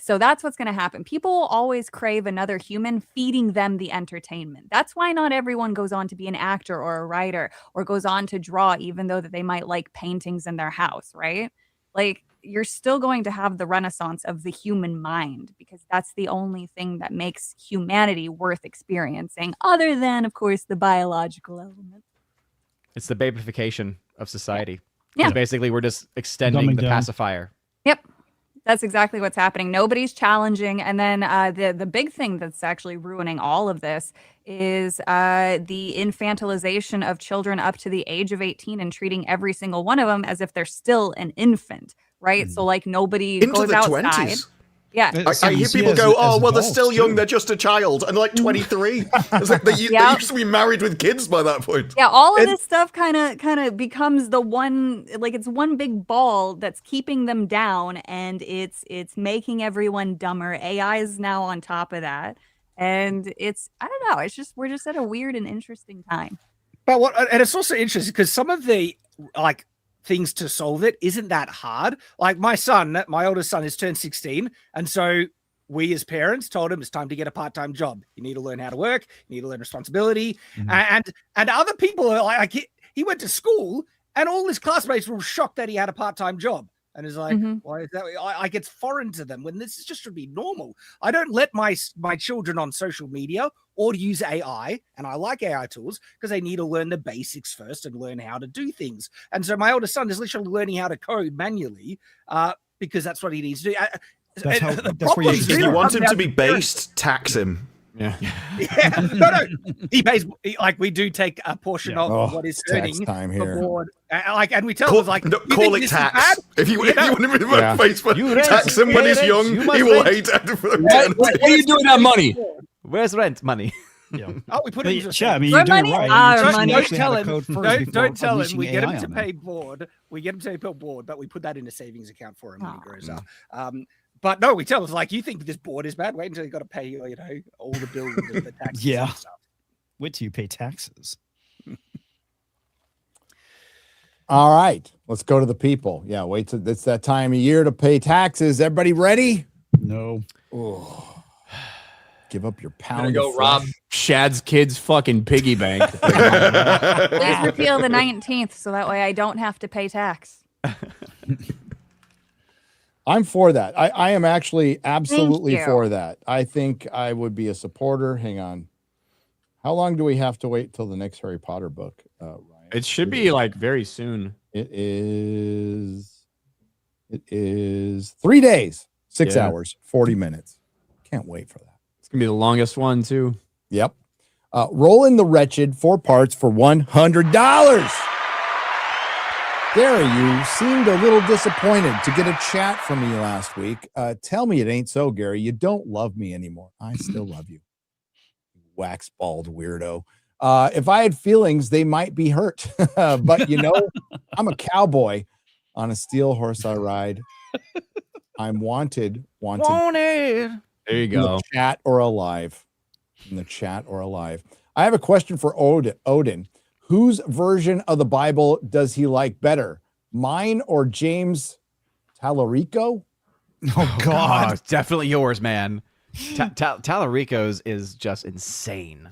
S4: So that's what's going to happen. People will always crave another human feeding them the entertainment. That's why not everyone goes on to be an actor or a writer or goes on to draw, even though that they might like paintings in their house, right? Like, you're still going to have the renaissance of the human mind, because that's the only thing that makes humanity worth experiencing, other than, of course, the biological element.
S9: It's the babification of society.
S4: Yeah.
S9: Basically, we're just extending
S6: Dumbing
S9: the
S6: down.
S9: pacifier.
S4: Yep. That's exactly what's happening. Nobody's challenging. And then the big thing that's actually ruining all of this is the infantilization of children up to the age of 18 and treating every single one of them as if they're still an infant, right? So like nobody
S7: Into
S4: goes
S7: the
S4: outside.
S7: 20s.
S4: Yeah.
S7: I hear people go, oh, well, they're still young. They're just a child. And like 23. It's like they used to be married with kids by that point.
S4: Yeah, all of this stuff kind of becomes the one, like, it's one big ball that's keeping them down, and it's making everyone dumber. AI is now on top of that. And it's, I don't know, it's just, we're just at a weird and interesting time.
S1: But and it's also interesting because some of the like things to solve it isn't that hard. Like my oldest son has turned 16, and so we as parents told him it's time to get a part-time job. You need to learn how to work, you need to learn responsibility. And other people are like he went to school and all his classmates were shocked that he had a part-time job. And it's like, why is that? Like, it's foreign to them when this just should be normal. I don't let my children on social media or to use AI, and I like AI tools because they need to learn the basics first and learn how to do things. And so my oldest son is literally learning how to code manually because that's what he needs to do.
S7: That's where you want him to be based, tax him.
S1: Yeah. No. He pays, like, we do take a portion of what he's earning
S3: time
S1: for
S3: here.
S1: board. And we tell him, like,
S7: Call it tax. If you want him to be Facebook, tax him when he's young, he will hate it for eternity.
S19: What do you do with that money?
S9: Where's rent money?
S1: Oh, we put it into
S6: I mean, you're doing it right.
S1: Don't tell him. Don't tell him. We get him to pay board. We get him to pay board, but we put that in a savings account for him when he grows up. But no, we tell him, like, you think this board is bad? Wait until you got to pay, you know, all the bills and the taxes.
S6: Yeah.
S1: And stuff.
S6: Wait till you pay taxes.
S3: All right, let's go to the people. Yeah, wait till it's that time of year to pay taxes. Everybody ready?
S6: No.
S3: Oh. Give up your
S8: I'm
S3: pound.
S8: gonna go
S3: of
S8: rob
S3: flesh.
S8: Shad's kid's fucking piggy bank.
S4: Please repeal the 19th so that way I don't have to pay tax.
S3: I'm for that. I am actually absolutely
S4: you.
S3: for that. I think I would be a supporter. Hang on. How long do we have to wait till the next Harry Potter book? Ryan?
S8: It should be like very soon.
S3: It is 3 days, 6 hours, 40 minutes. Can't wait for that.
S8: It's gonna be the longest one too.
S3: Yep. Roll in the Wretched 4 parts for $100. Gary, you seemed a little disappointed to get a chat from me last week. Tell me it ain't so, Gary. You don't love me anymore. I still love you. Wax bald weirdo. If I had feelings, they might be hurt. But you know, I'm a cowboy on a steel horse I ride. I'm wanted.
S8: There you go.
S3: In the chat or alive. In the chat or alive. I have a question for Odin. Whose version of the Bible does he like better? Mine or James Tallarico?
S6: Oh, God.
S9: Definitely yours, man. Tallarico's is just insane.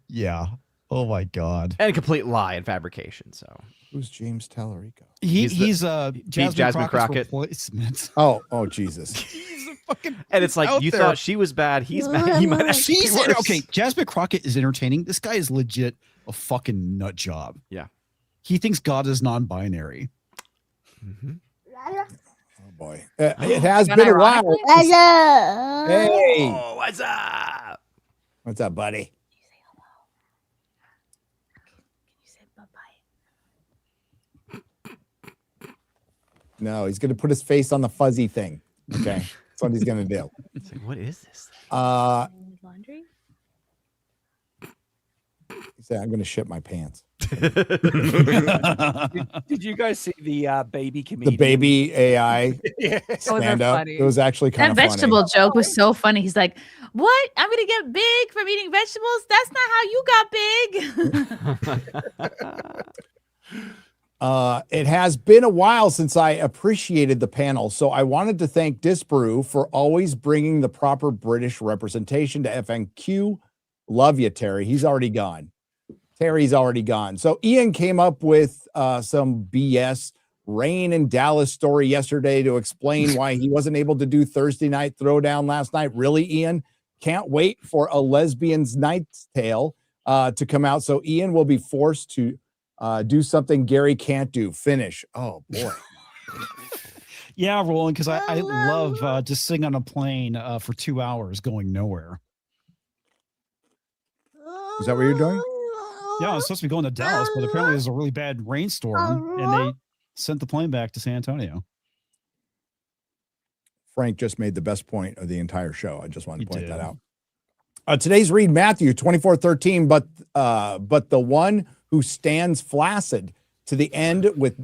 S6: Yeah. Oh, my God.
S9: And a complete lie and fabrication. So
S3: who's James Tallarico?
S6: He's Jasmine
S9: Crockett.
S6: Replacement.
S3: Oh, Jesus.
S6: He's a fucking
S9: and it's like, you thought she was bad. He's bad. He might actually be worse.
S6: Okay, Jasmine Crockett is entertaining. This guy is legit a fucking nut job.
S9: Yeah.
S6: He thinks God is non-binary.
S3: Oh, boy. It has been a while.
S11: Hello.
S3: Hey.
S9: Oh, what's up?
S3: What's up, buddy? No, he's going to put his face on the fuzzy thing. Okay. That's what he's going to do.
S9: It's like, what is this?
S11: Laundry?
S3: He said, I'm going to shit my pants.
S1: Did you guys see the baby comedian?
S3: The baby AI
S1: Yeah.
S3: stand up. It was actually kind
S11: That
S3: of
S11: vegetable
S3: funny.
S11: joke was so funny. He's like, "What? I'm gonna get big from eating vegetables? That's not how you got big."
S3: It has been a while since I appreciated the panel, so I wanted to thank Disbrew for always bringing the proper British representation to FNQ. Love you, Terry. He's already gone. Terry's already gone. So Ian came up with some BS Rain in Dallas story yesterday to explain why he wasn't able to do Thursday Night Throwdown last night. Really, Ian? Can't wait for a lesbian's Knight's Tale to come out. So Ian will be forced to do something Gary can't do. Finish. Oh boy.
S6: Yeah, Roland, because I love just sitting on a plane for 2 hours going nowhere.
S3: Is that what you're doing?
S6: Yeah, I was supposed to be going to Dallas, but apparently there's a really bad rainstorm, and they sent the plane back to San Antonio.
S3: Frank just made the best point of the entire show. I just wanted to point that out. Today's read Matthew 24:13, but the one who stands flaccid to the end with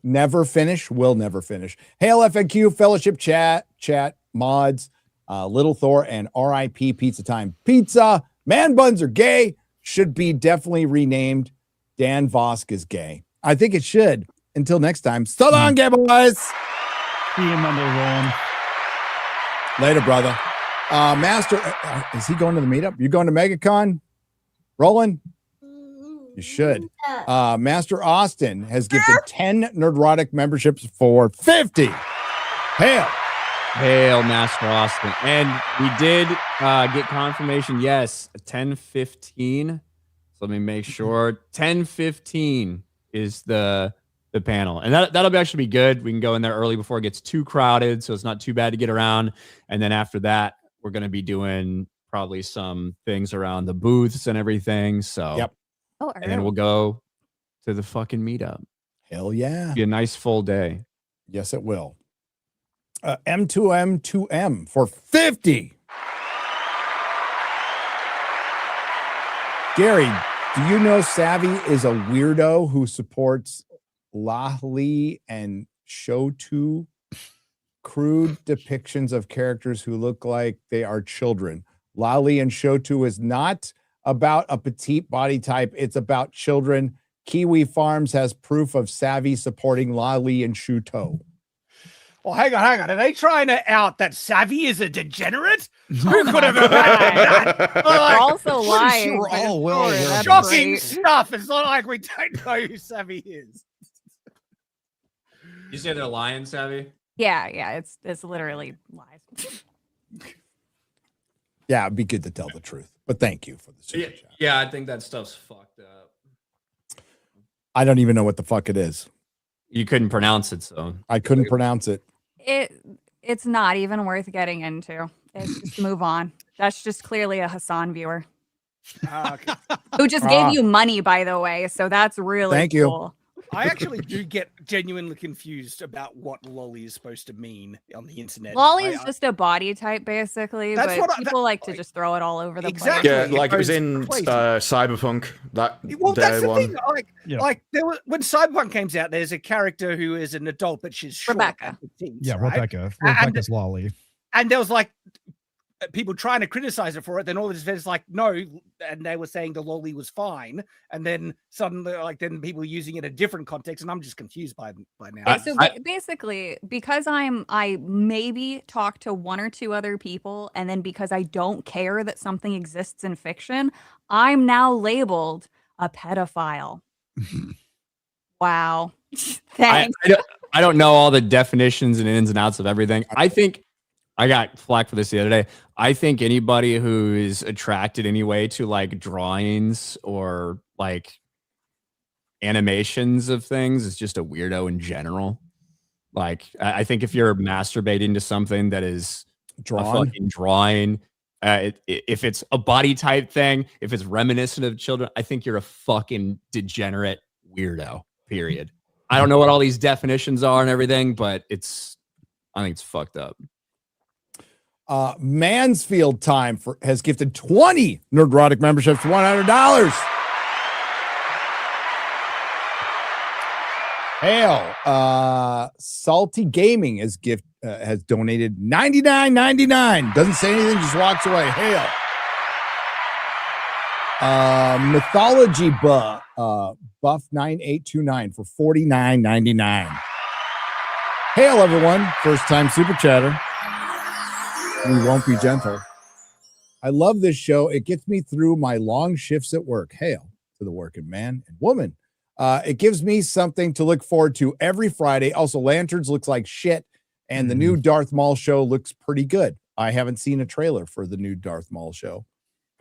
S3: never finish will never finish. Hail FNQ, fellowship, chat mods, Little Thor, and RIP Pizza Time. Pizza, man buns are gay, should be definitely renamed. Dan Vosk is gay. I think it should. Until next time, so long, gay boys.
S6: See you Monday, Roland.
S3: Later, brother. Master, is he going to the meetup? You going to MegaCon? Roland? You should. Master Austin has gifted 10 Nerdrotic memberships for 50. Hail.
S8: Hail, Master Austin. And we did get confirmation. Yes, 10:15. So let me make sure. 10:15 is the panel. And that'll actually be good. We can go in there early before it gets too crowded, so it's not too bad to get around. And then after that, we're going to be doing probably some things around the booths and everything. So,
S3: yep.
S4: Oh,
S8: and then we'll go to the fucking meetup.
S3: Hell yeah.
S8: Be a nice full day.
S3: Yes, it will. M2M2M for 50. Gary, do you know Savvy is a weirdo who supports Lahli and Shotu? Crude depictions of characters who look like they are children. Lali and Shotu is not about a petite body type. It's about children. Kiwi Farms has proof of Savvy supporting Lali and Shuto.
S1: Well, hang on. Are they trying to out that Savvy is a degenerate? Who could have imagined that?
S4: They're also lying.
S1: Sure
S4: but
S1: all
S4: sure,
S1: well,
S4: that's
S1: shocking
S4: great.
S1: stuff. It's not like we don't know who Savvy is.
S8: You say they're lying, Savvy?
S4: Yeah, it's literally lies.
S3: Yeah, it'd be good to tell the truth. But thank you for the super chat.
S8: Yeah, I think that stuff's fucked up.
S3: I don't even know what the fuck it is.
S8: You couldn't pronounce it, so
S3: I couldn't pronounce it.
S4: It's not even worth getting into. It's just move on. That's just clearly a Hassan viewer
S1: Okay.
S4: who just gave you money, by the way. So that's really
S3: Thank you.
S4: cool.
S1: I actually do get genuinely confused about what lolly is supposed to mean on the internet.
S4: Lolly is just a body type, basically,
S1: That's
S4: but
S1: what
S4: people like to just throw it all over the
S1: Exactly.
S7: Yeah,
S4: place.
S7: like it was in
S1: Crazy.
S7: Cyberpunk. That
S1: Well, that's the
S7: one.
S1: thing. Like there was, when Cyberpunk comes out, there's a character who is an adult, but she's short
S4: Rebecca.
S1: and petite,
S6: Yeah,
S1: right?
S6: Rebecca's Lolly.
S1: And there was like people trying to criticize it for it. Then all of a sudden it's like, no, and they were saying the lolly was fine. And then suddenly, like, then people using it in a different context, and I'm just confused by now.
S4: So basically, because I maybe talk to one or two other people, and then because I don't care that something exists in fiction, I'm now labeled a pedophile. Wow. Thanks.
S8: I don't know all the definitions and ins and outs of everything. I think I got flack for this the other day. I think anybody who is attracted anyway to like drawings or like animations of things is just a weirdo in general. Like, I think if you're masturbating to something that is a fucking drawing, if it's a body type thing, if it's reminiscent of children, I think you're a fucking degenerate weirdo, period. I don't know what all these definitions are and everything, but I think it's fucked up.
S3: Mansfield Time has gifted 20 Nerdrotic memberships for $100. Hail. Salty Gaming has donated $99.99. Doesn't say anything, just walks away. Hail. Mythology Buff 9829 for $49.99. Hail everyone, first time super chatter. We won't be gentle. I love this show. It gets me through my long shifts at work. Hail to the working man and woman. It gives me something to look forward to every Friday. Also, Lanterns looks like shit, and the new Darth Maul show looks pretty good. I haven't seen a trailer for the new Darth Maul show.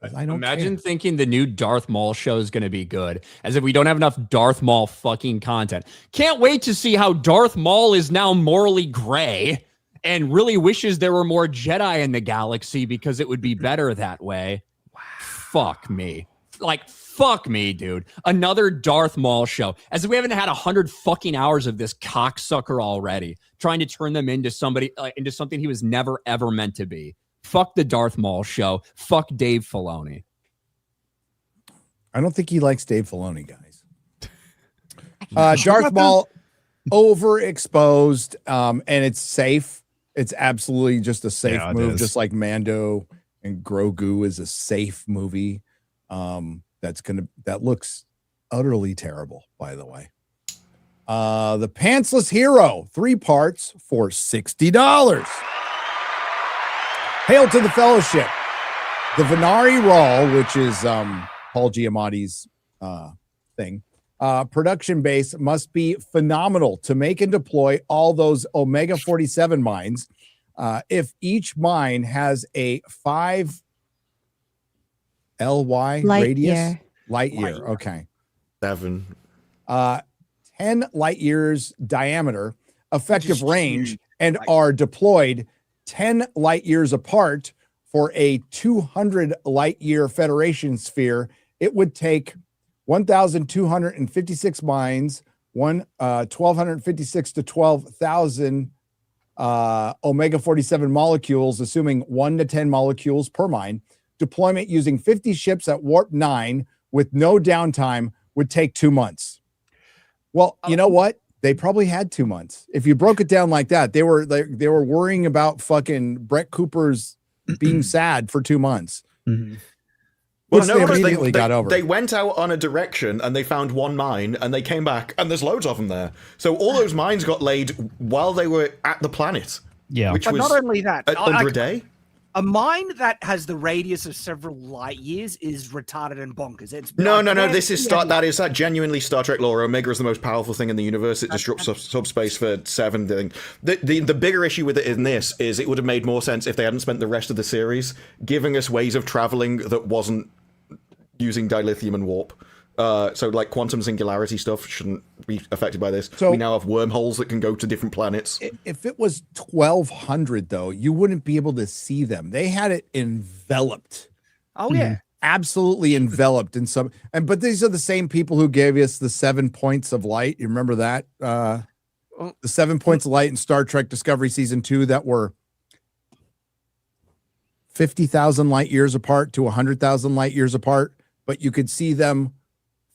S3: I don't
S8: imagine thinking the new Darth Maul show is going to be good, as if we don't have enough Darth Maul fucking content. Can't wait to see how Darth Maul is now morally gray and really wishes there were more Jedi in the galaxy because it would be better that way. Wow. Fuck me. Like, fuck me, dude. Another Darth Maul show. As if we haven't had 100 fucking hours of this cocksucker already, trying to turn them into somebody, into something he was never, ever meant to be. Fuck the Darth Maul show. Fuck Dave Filoni.
S3: I don't think he likes Dave Filoni, guys. Darth Maul overexposed, and it's safe. It's absolutely just a safe move, just like Mando and Grogu is a safe movie. That looks utterly terrible, by the way. The Pantsless Hero, 3 parts for $60. Hail to the Fellowship. The Venari Rawl, which is Paul Giamatti's thing, production base must be phenomenal to make and deploy all those Omega 47 mines. If each mine has a 5 LY radius, light year. Okay.
S7: 7.
S3: 10 light years diameter, effective range, and are deployed 10 light years apart for a 200 light year Federation sphere, it would take 1,256 mines, 1,256 to 12,000 Omega 47 molecules, assuming 1 to 10 molecules per mine. Deployment using 50 ships at warp 9 with no downtime would take 2 months. Well, you know what? They probably had 2 months. If you broke it down like that, they were worrying about fucking Brett Cooper's being sad for 2 months.
S7: Well,
S3: Which they immediately got over.
S7: They went out on a direction and they found one mine and they came back and there's loads of them there. So all those mines got laid while they were at the planet.
S6: Yeah.
S7: Which
S1: But
S7: was
S1: not only that,
S7: under a day.
S1: A mine that has the radius of several light years is retarded and bonkers. It's
S7: No. This is that genuinely Star Trek lore. Omega is the most powerful thing in the universe. It disrupts subspace for 7 thing. The bigger issue with it in this is it would have made more sense if they hadn't spent the rest of the series giving us ways of traveling that wasn't using dilithium and warp. So like quantum singularity stuff shouldn't be affected by this. So we now have wormholes that can go to different planets.
S3: If it was 1,200 though, you wouldn't be able to see them. They had it enveloped.
S1: Oh yeah.
S3: Absolutely enveloped in some. But these are the same people who gave us the 7 points of light. You remember that? The 7 points of light in Star Trek Discovery Season 2 that were 50,000 light years apart to 100,000 light years apart, but you could see them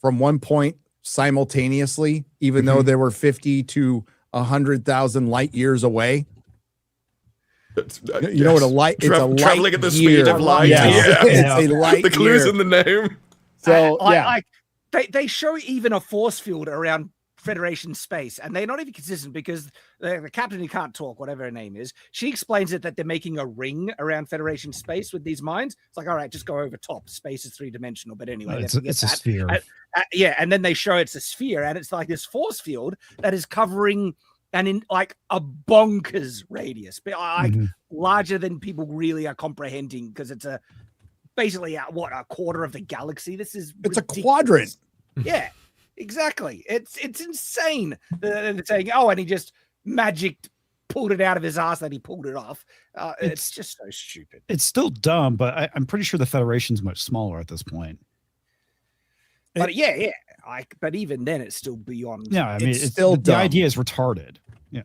S3: from one point simultaneously, even though they were 50 to 100,000 light years away. You know what a light? It's a light
S7: traveling at the
S3: year.
S7: speed of light.
S3: Yes.
S7: Yeah.
S3: It's a light
S7: The clues
S3: year.
S7: in the name.
S3: So
S1: they show even a force field around Federation space, and they're not even consistent because the captain who can't talk, whatever her name is, she explains it that they're making a ring around Federation space with these mines. It's like, all right, just go over top. Space is 3-dimensional, but anyway,
S6: It's a sphere.
S1: Yeah, and then they show it's a sphere, and it's like this force field that is covering and in like a bonkers radius, but like larger than people really are comprehending, because it's basically a quarter of the galaxy. It's
S3: a quadrant.
S1: Yeah. Exactly. It's insane. They're saying, oh, and he just pulled it out of his ass that he pulled it off. It's just so stupid.
S6: It's still dumb, but I'm pretty sure the Federation's much smaller at this point.
S1: But but even then, it's still beyond.
S6: Yeah, I mean,
S3: it's still
S6: the
S3: dumb.
S6: idea is retarded. Yeah.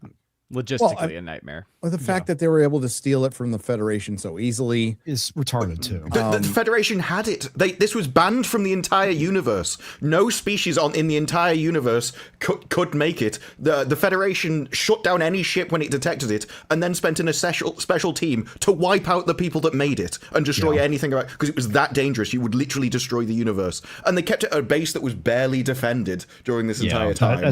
S9: logistically a nightmare.
S3: Well, the fact that they were able to steal it from the Federation so easily
S6: is retarded too.
S7: The Federation had it. This was banned from the entire universe. No species in the entire universe could make it. The Federation shut down any ship when it detected it, and then spent in a special team to wipe out the people that made it and destroy anything around, because it was that dangerous. You would literally destroy the universe, and they kept it at a base that was barely defended during this entire time.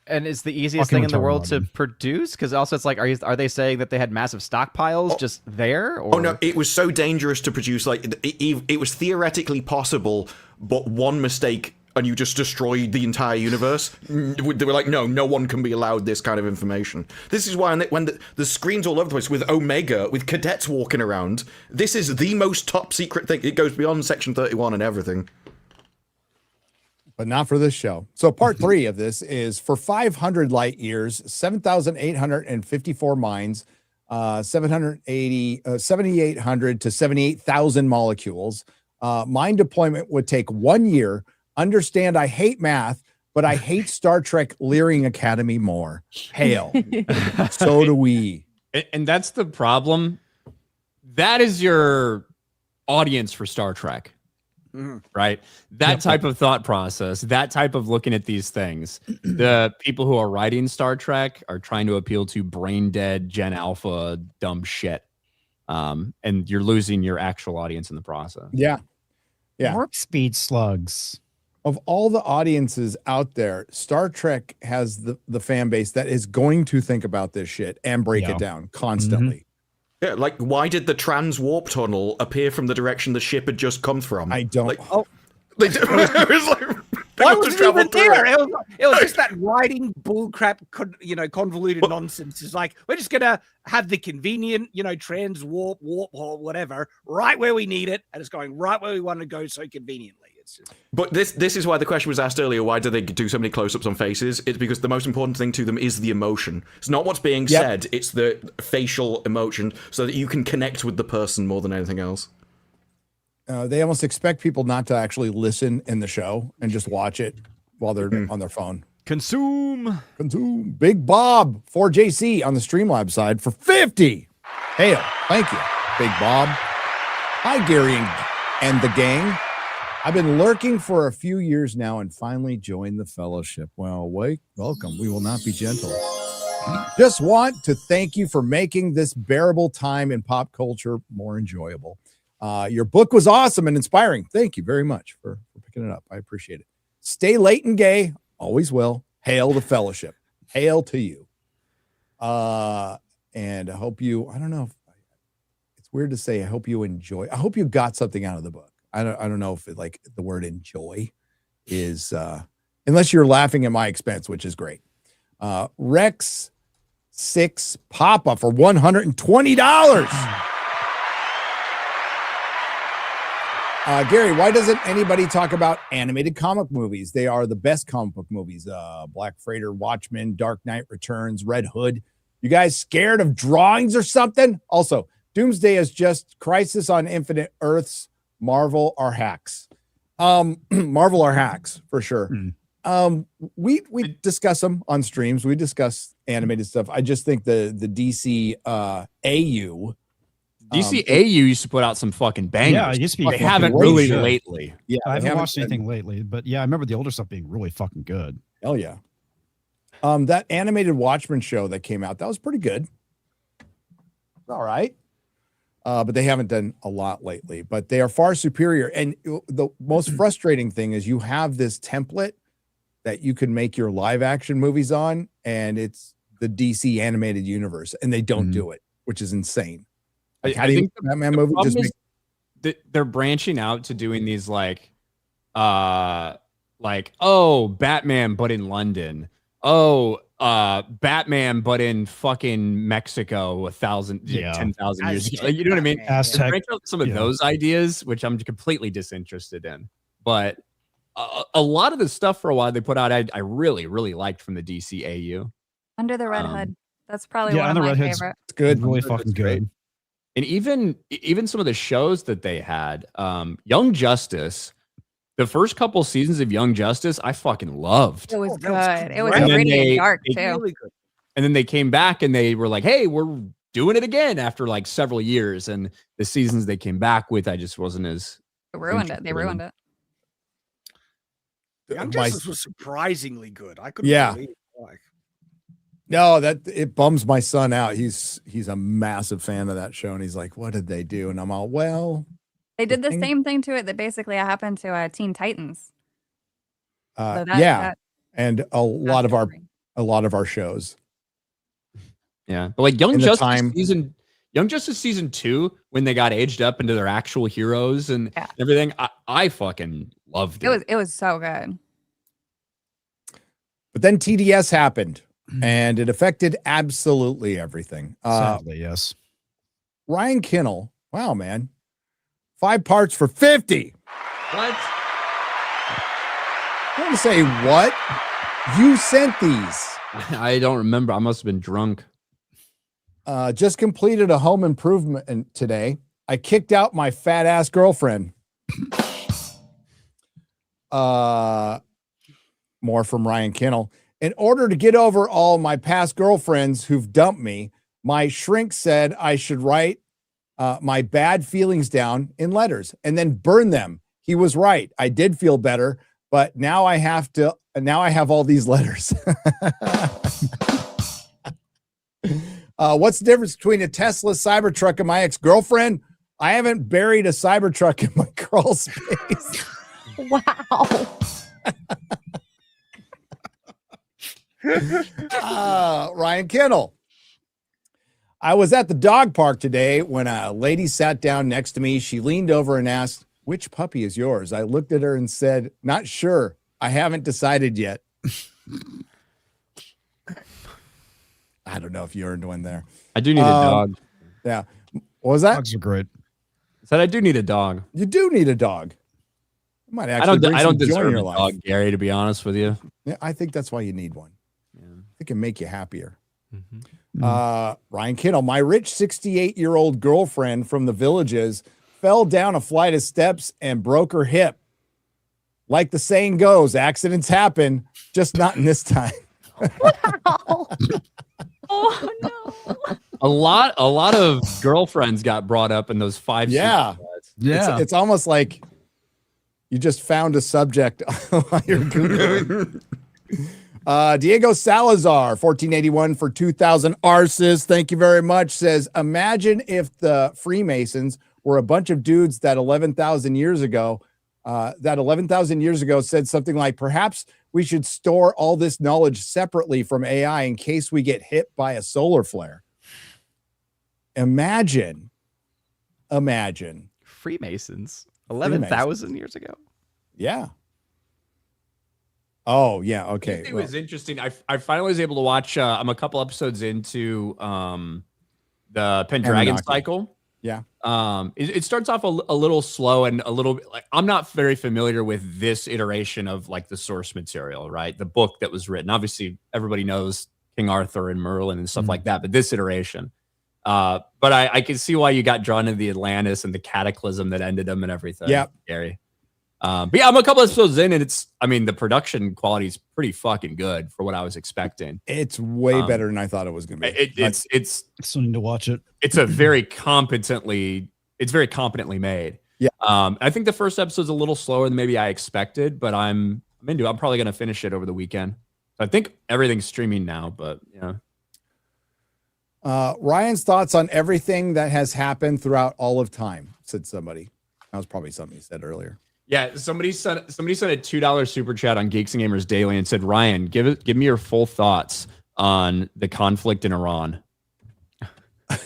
S9: And it's the easiest thing in the world to produce, because also it's like, are they saying that they had massive stockpiles just there? Or?
S7: Oh no, it was so dangerous to produce. Like it was theoretically possible, but one mistake and you just destroyed the entire universe. They were like, no one can be allowed this kind of information. This is why when the screen's all over the place with Omega, with cadets walking around, this is the most top secret thing. It goes beyond Section 31 and everything.
S3: But not for this show. So part 3 of this is for 500 light years, 7,854 mines, 7,800 to 78,000 molecules. Mine deployment would take 1 year. Understand, I hate math, but I hate Star Trek Leering Academy more. Hail. So do we.
S8: And that's the problem. That is your audience for Star Trek. Right? That type of thought process, that type of looking at these things. The people who are writing Star Trek are trying to appeal to brain dead Gen Alpha dumb shit. And you're losing your actual audience in the process.
S3: Yeah.
S6: Warp speed slugs.
S3: Of all the audiences out there, Star Trek has the fan base that is going to think about this shit and break it down constantly.
S7: Yeah, like, why did the trans warp tunnel appear from the direction the ship had just come from?
S3: I don't.
S7: It was like,
S1: why was it even there? It was just that writing bullcrap, convoluted nonsense. It's like, we're just gonna have the convenient, trans warp or whatever right where we need it, and it's going right where we want to go so conveniently.
S7: But this is why the question was asked earlier, why do they do so many close-ups on faces? It's because the most important thing to them is the emotion. It's not what's being said, it's the facial emotion, so that you can connect with the person more than anything else.
S3: They almost expect people not to actually listen in the show and just watch it while they're on their phone.
S9: Consume.
S3: Big Bob 4JC on the Streamlabs side for 50. Hail. Thank you, Big Bob. Hi, Gary and the gang. I've been lurking for a few years now and finally joined the fellowship. Well, welcome. We will not be gentle. Just want to thank you for making this bearable time in pop culture more enjoyable. Your book was awesome and inspiring. Thank you very much for picking it up. I appreciate it. Stay late and gay. Always will. Hail the fellowship. Hail to you. And I hope you, I don't know if it's weird to say, I hope you enjoy. I hope you got something out of the book. I don't know if the word enjoy is unless you're laughing at my expense, which is great. Rex 6 Papa for $120. Gary, why doesn't anybody talk about animated comic movies? They are the best comic book movies. Black Freighter, Watchmen, Dark Knight Returns, Red Hood. You guys scared of drawings or something? Also, Doomsday is just Crisis on Infinite Earths. Marvel are hacks. Marvel are hacks for sure. We discuss them on streams. We discuss animated stuff. I just think the DC AU
S8: used to put out some fucking bangers.
S6: Yeah, it used to be.
S8: They haven't really lately.
S3: Yeah,
S6: I haven't watched anything lately, but yeah, I remember the older stuff being really fucking good.
S3: Hell yeah. That animated Watchmen show that came out, that was pretty good. All right. But they haven't done a lot lately, but they are far superior. And the most frustrating thing is you have this template that you can make your live action movies on, and it's the DC animated universe, and they don't do it, which is insane. Like,
S8: I think the Batman movie just they're branching out to doing these like Batman, but in London. Batman, but in fucking Mexico 10,000 years ago. You know what I mean?
S6: Aztec,
S8: some of those ideas, which I'm completely disinterested in. But a lot of the stuff for a while they put out, I really, really liked from the DCAU.
S4: Under the Red Hood. That's probably one of my favorite.
S3: It's good.
S6: Really fucking good.
S8: And even some of the shows that they had, Young Justice, the first couple seasons of Young Justice, I fucking loved.
S4: It was good. It was gritty and dark too.
S1: Really good.
S8: And then they came back and they were like, hey, we're doing it again after like several years. And the seasons they came back with, I just wasn't as
S4: They ruined it. They ruined it.
S1: Young Justice was surprisingly good. I couldn't
S3: Yeah.
S1: believe it. Like,
S3: No, that it bums my son out. He's a massive fan of that show, and he's like, "What did they do?" And I'm all, "Well,
S4: They did the same thing to it that basically happened to Teen Titans. So
S3: yeah." And a lot of our shows.
S8: Yeah, but like Young
S3: In the
S8: Justice
S3: time-
S8: season 2, when they got aged up into their actual heroes and everything, I fucking loved it.
S4: It was so good.
S3: But then TDS happened, and it affected absolutely everything.
S6: Sadly, yes.
S3: Ryan Kinnell, wow, man, 5 parts for 50.
S8: What?
S3: I want to say what? You sent these.
S8: I don't remember. I must have been drunk.
S3: Just completed a home improvement today. I kicked out my fat ass girlfriend. More from Ryan Kinnell. In order to get over all my past girlfriends who've dumped me, my shrink said I should write my bad feelings down in letters and then burn them. He was right. I did feel better, but now I have all these letters. What's the difference between a Tesla Cybertruck and my ex-girlfriend? I haven't buried a Cybertruck in my crawl space.
S11: Wow.
S3: Ryan Kinnell. I was at the dog park today when a lady sat down next to me. She leaned over and asked, "Which puppy is yours?" I looked at her and said, "Not sure. I haven't decided yet." I don't know if you earned one there.
S8: I do need a dog.
S3: Yeah. What was that?
S6: Dogs are great.
S8: I said I do need a dog.
S3: You do need a dog. It might
S8: I
S3: actually
S8: don't
S3: bring some joy
S8: deserve
S3: in
S8: a
S3: your life.
S8: dog, Gary, to be honest with you.
S3: Yeah, I think that's why you need one. It can make you happier.
S8: Mm-hmm.
S3: Ryan Kinnell, my rich 68-year-old girlfriend from the Villages fell down a flight of steps and broke her hip. Like the saying goes, accidents happen, just not in this time.
S11: Oh no.
S8: A lot of girlfriends got brought up in those 5
S3: Yeah.
S8: seasons.
S3: It's almost like you just found a subject while you're Googling. Diego Salazar, 1481 for 2,000 arses. Thank you very much. Says, imagine if the Freemasons were a bunch of dudes that 11,000 years ago said something like, perhaps we should store all this knowledge separately from AI in case we get hit by a solar flare. Imagine.
S9: Freemasons. 11,000 years ago.
S3: Yeah. Oh, yeah. Okay.
S8: It was interesting. I finally was able to watch. I'm a couple episodes into the Pendragon
S3: Anunnaki.
S8: cycle.
S3: Yeah.
S8: It starts off a little slow and a little bit like I'm not very familiar with this iteration of like the source material, right? The book that was written. Obviously, everybody knows King Arthur and Merlin and stuff like that, but this iteration. But I can see why you got drawn into the Atlantis and the cataclysm that ended them and everything.
S3: Yeah,
S8: Gary. But yeah, I'm a couple episodes in, and the production quality is pretty fucking good for what I was expecting.
S3: It's way better than I thought it was going to be.
S8: It's
S6: still need to watch it.
S8: It's very competently made.
S3: Yeah.
S8: I think the first episode's a little slower than maybe I expected, but I'm into it. I'm probably going to finish it over the weekend. I think everything's streaming now, but yeah.
S3: Ryan's thoughts on everything that has happened throughout all of time, said somebody. That was probably something he said earlier.
S8: Yeah, somebody sent a $2 super chat on Geeks and Gamers Daily and said, Ryan, give me your full thoughts on the conflict in Iran. I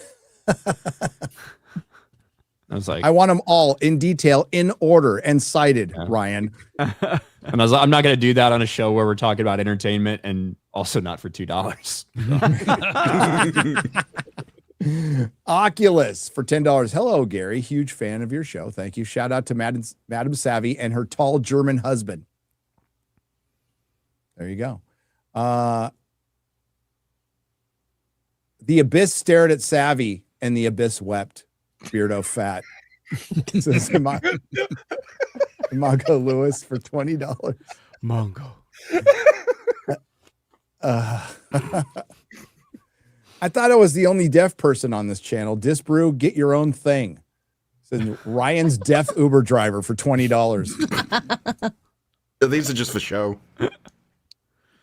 S8: was like,
S3: I want them all in detail, in order, and cited, Ryan.
S8: And I was like, I'm not going to do that on a show where we're talking about entertainment and also not for $2.
S3: Oculus for $10. Hello, Gary. Huge fan of your show. Thank you. Shout out to Madam Savvy and her tall German husband. There you go. The Abyss stared at Savvy and the Abyss wept. Beardo fat. Says Imago Lewis for $20.
S9: Mongo.
S3: I thought I was the only deaf person on this channel. Disbrew, get your own thing. Said Ryan's deaf Uber driver for $20.
S7: These are just for show.
S8: That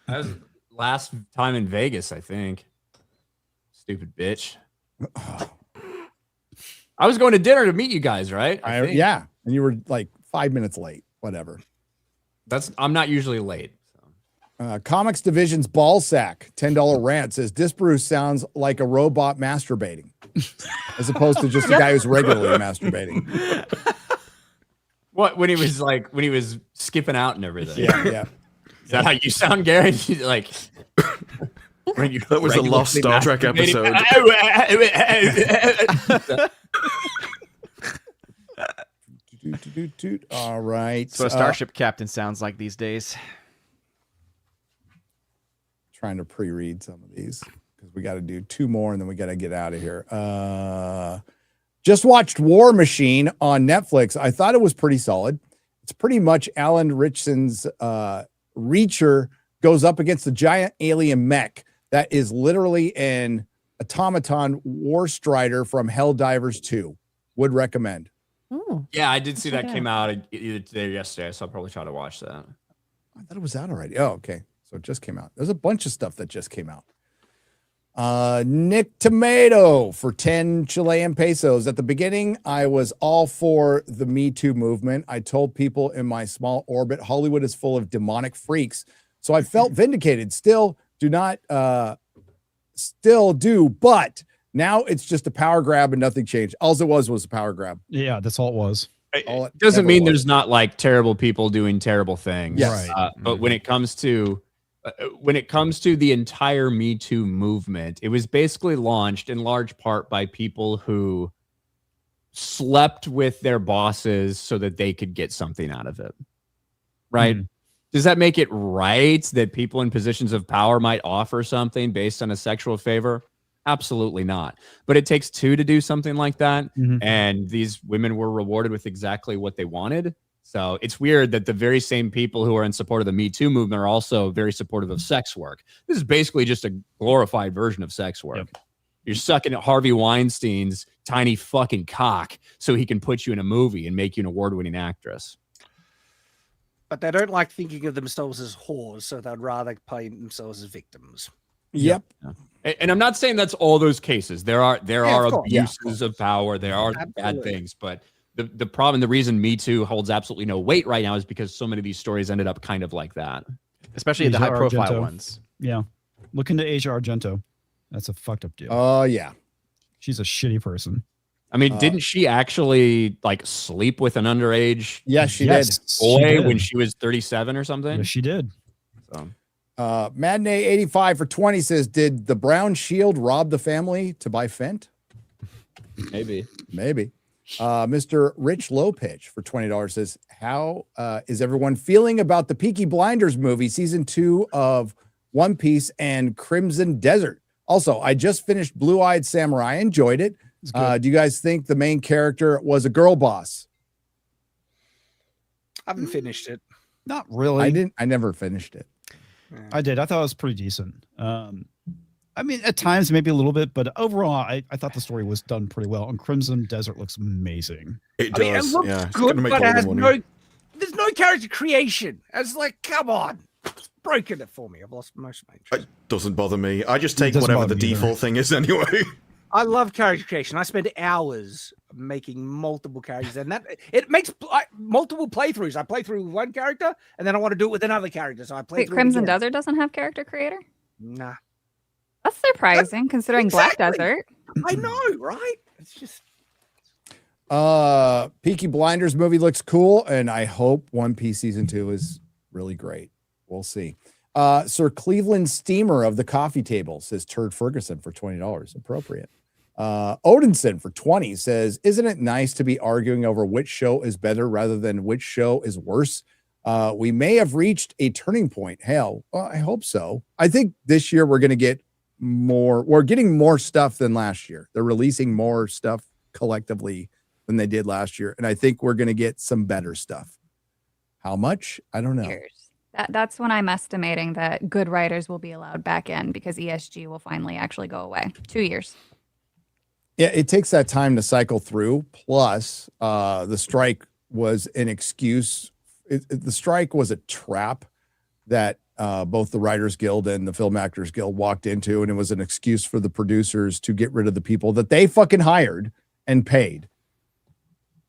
S8: was last time in Vegas, I think. Stupid bitch. I was going to dinner to meet you guys, right?
S3: Yeah, and you were like 5 minutes late. Whatever.
S8: I'm not usually late.
S3: Comics Division's Ballsack, $10 rant says Disbrew sounds like a robot masturbating, as opposed to just a guy who's regularly masturbating.
S8: What when he was skipping out and everything?
S3: Yeah.
S8: Is that how you sound, Gary? Like when you
S7: that was a lost Star Trek episode.
S3: All right.
S9: So a starship captain sounds like these days.
S3: Trying to pre-read some of these because we got to do 2 more and then we got to get out of here. Just watched War Machine on Netflix. I thought it was pretty solid. It's pretty much Alan Ritchson's Reacher goes up against the giant alien mech that is literally an automaton war strider from Helldivers 2. Would recommend.
S8: Yeah, I did see that came out either today or yesterday, so I'll probably try to watch that.
S3: I thought it was out already. Oh, okay. So it just came out. There's a bunch of stuff that just came out. Nick Tomato for 10 Chilean pesos. At the beginning, I was all for the Me Too movement. I told people in my small orbit, Hollywood is full of demonic freaks. So I felt vindicated. Still do, but now it's just a power grab and nothing changed. All it was a power grab.
S6: Yeah, that's all it was.
S8: It doesn't mean there's not like terrible people doing terrible things.
S3: Yes.
S8: But when it comes to the entire Me Too movement, it was basically launched in large part by people who slept with their bosses so that they could get something out of it. Right? Does that make it right that people in positions of power might offer something based on a sexual favor? Absolutely not. But it takes 2 to do something like that. And these women were rewarded with exactly what they wanted. So it's weird that the very same people who are in support of the Me Too movement are also very supportive of sex work. This is basically just a glorified version of sex work. Yep. You're sucking at Harvey Weinstein's tiny fucking cock so he can put you in a movie and make you an award-winning actress.
S1: But they don't like thinking of themselves as whores, so they'd rather play themselves as victims.
S3: Yep.
S8: And I'm not saying that's all those cases. There are abuses of power. There are bad things, but the problem, the reason Me Too holds absolutely no weight right now is because so many of these stories ended up kind of like that,
S9: especially the high profile ones.
S6: Yeah. Look into Asia Argento. That's a fucked up deal.
S3: Oh, yeah.
S6: She's a shitty person.
S8: I mean, didn't she actually like sleep with an underage boy when she was 37 or something?
S6: Yes, she did.
S8: So.
S3: Madney 85 for 20 says, did the Brown Shield rob the family to buy Fent?
S8: Maybe.
S3: Mr. Rich Lowpitch for $20 says, how is everyone feeling about the Peaky Blinders movie, season 2 of One Piece and Crimson Desert? Also, I just finished Blue Eyed Samurai. Enjoyed it. Do you guys think the main character was a girl boss?
S1: I haven't finished it.
S6: Not really.
S3: I never finished it.
S6: I did. I thought it was pretty decent. I mean, at times maybe a little bit, but overall, I thought the story was done pretty well. And Crimson Desert looks amazing.
S7: It does.
S1: It looks good, but it has there's no character creation. It's like, come on. It's broken it for me. I've lost most of my interest.
S7: It doesn't bother me. I just take whatever the default thing is anyway.
S1: I love character creation. I spend hours making multiple characters, and it makes multiple playthroughs. I play through one character, and then I want to do it with another character. So I play.
S4: Wait, Crimson Desert doesn't have character creator?
S1: Nah.
S4: That's surprising, considering Black Desert.
S1: I know, right? It's just.
S3: Peaky Blinders movie looks cool, and I hope One Piece season 2 is really great. We'll see. Sir Cleveland Steamer of the Coffee Table says Turd Ferguson for $20. Appropriate. Odinson for 20 says, isn't it nice to be arguing over which show is better rather than which show is worse? We may have reached a turning point. Hell, I hope so. I think this year we're going to get we're getting more stuff than last year. They're releasing more stuff collectively than they did last year. And I think we're going to get some better stuff. How much? I don't know.
S4: That's when I'm estimating that good writers will be allowed back in because ESG will finally actually go away. 2 years.
S3: Yeah, it takes that time to cycle through. Plus, the strike was an excuse. The strike was a trap that both the Writers Guild and the Film Actors Guild walked into, and it was an excuse for the producers to get rid of the people that they fucking hired and paid.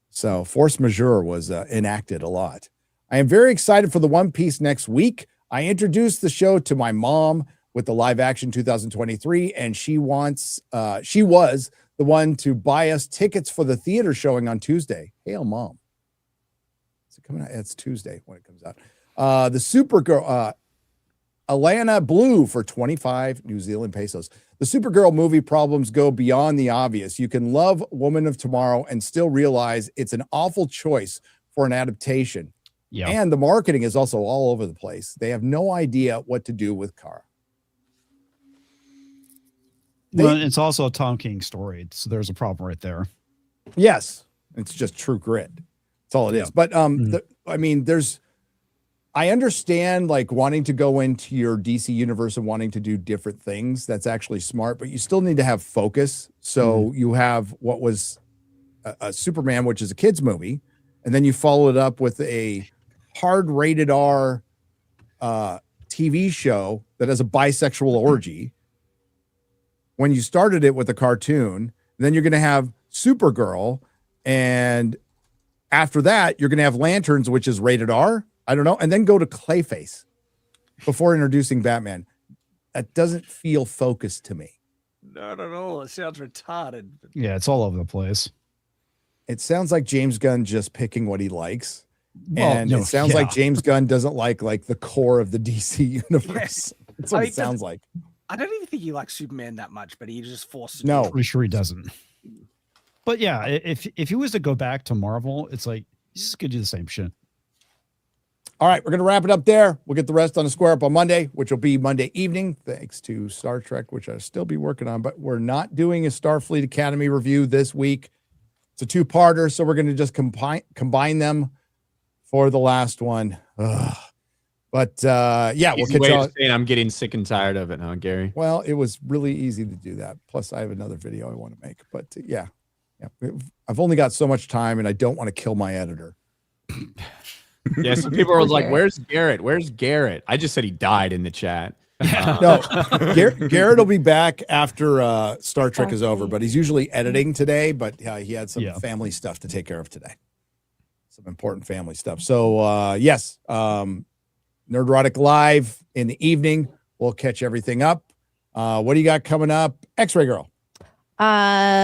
S3: So force majeure was enacted a lot. I am very excited for the One Piece next week. I introduced the show to my mom with the live action 2023, and she was the one to buy us tickets for the theater showing on Tuesday. Hail, Mom. Is it coming out? It's Tuesday when it comes out. The Supergirl, Alana Blue for 25 New Zealand pesos. The Supergirl movie problems go beyond the obvious. You can love Woman of Tomorrow and still realize it's an awful choice for an adaptation.
S6: Yeah.
S3: And the marketing is also all over the place. They have no idea what to do with Kara.
S6: Well, it's also a Tom King story, so there's a problem right there.
S3: Yes, it's just true grit. That's all it is. But I understand like wanting to go into your DC universe and wanting to do different things. That's actually smart, but you still need to have focus. So you have what was a Superman, which is a kid's movie, and then you follow it up with a hard rated R TV show that has a bisexual orgy. When you started it with a cartoon, then you're going to have Supergirl, and after that, you're going to have Lanterns, which is rated R. I don't know, and then go to Clayface before introducing Batman. That doesn't feel focused to me.
S1: Not at all. It sounds retarded.
S6: Yeah, it's all over the place.
S3: It sounds like James Gunn just picking what he likes.
S6: Well,
S3: And it sounds like James Gunn doesn't like the core of the DC universe. That's what it sounds like.
S1: I don't even think he likes Superman that much, but he just forces.
S3: No,
S6: I'm pretty sure he doesn't. But yeah, if he was to go back to Marvel, it's like he's just gonna do the same shit.
S3: All right, we're going to wrap it up there. We'll get the rest on the Square Up on Monday, which will be Monday evening, thanks to Star Trek, which I'll still be working on. But we're not doing a Starfleet Academy review this week. It's a two-parter, so we're going to just combine them for the last one. Ugh. But yeah, we'll catch y'all.
S8: I'm getting sick and tired of it, huh, Gary?
S3: Well, it was really easy to do that. Plus, I have another video I want to make. But yeah, I've only got so much time, and I don't want to kill my editor.
S8: Yeah, some people were like, "Where's Garrett? Where's Garrett?" I just said he died in the chat.
S3: No, Garrett will be back after Star Trek is over, but he's usually editing today. But he had some family stuff to take care of today, some important family stuff. So yes, Nerdrotic live in the evening. We'll catch everything up. What do you got coming up, X-Ray Girl?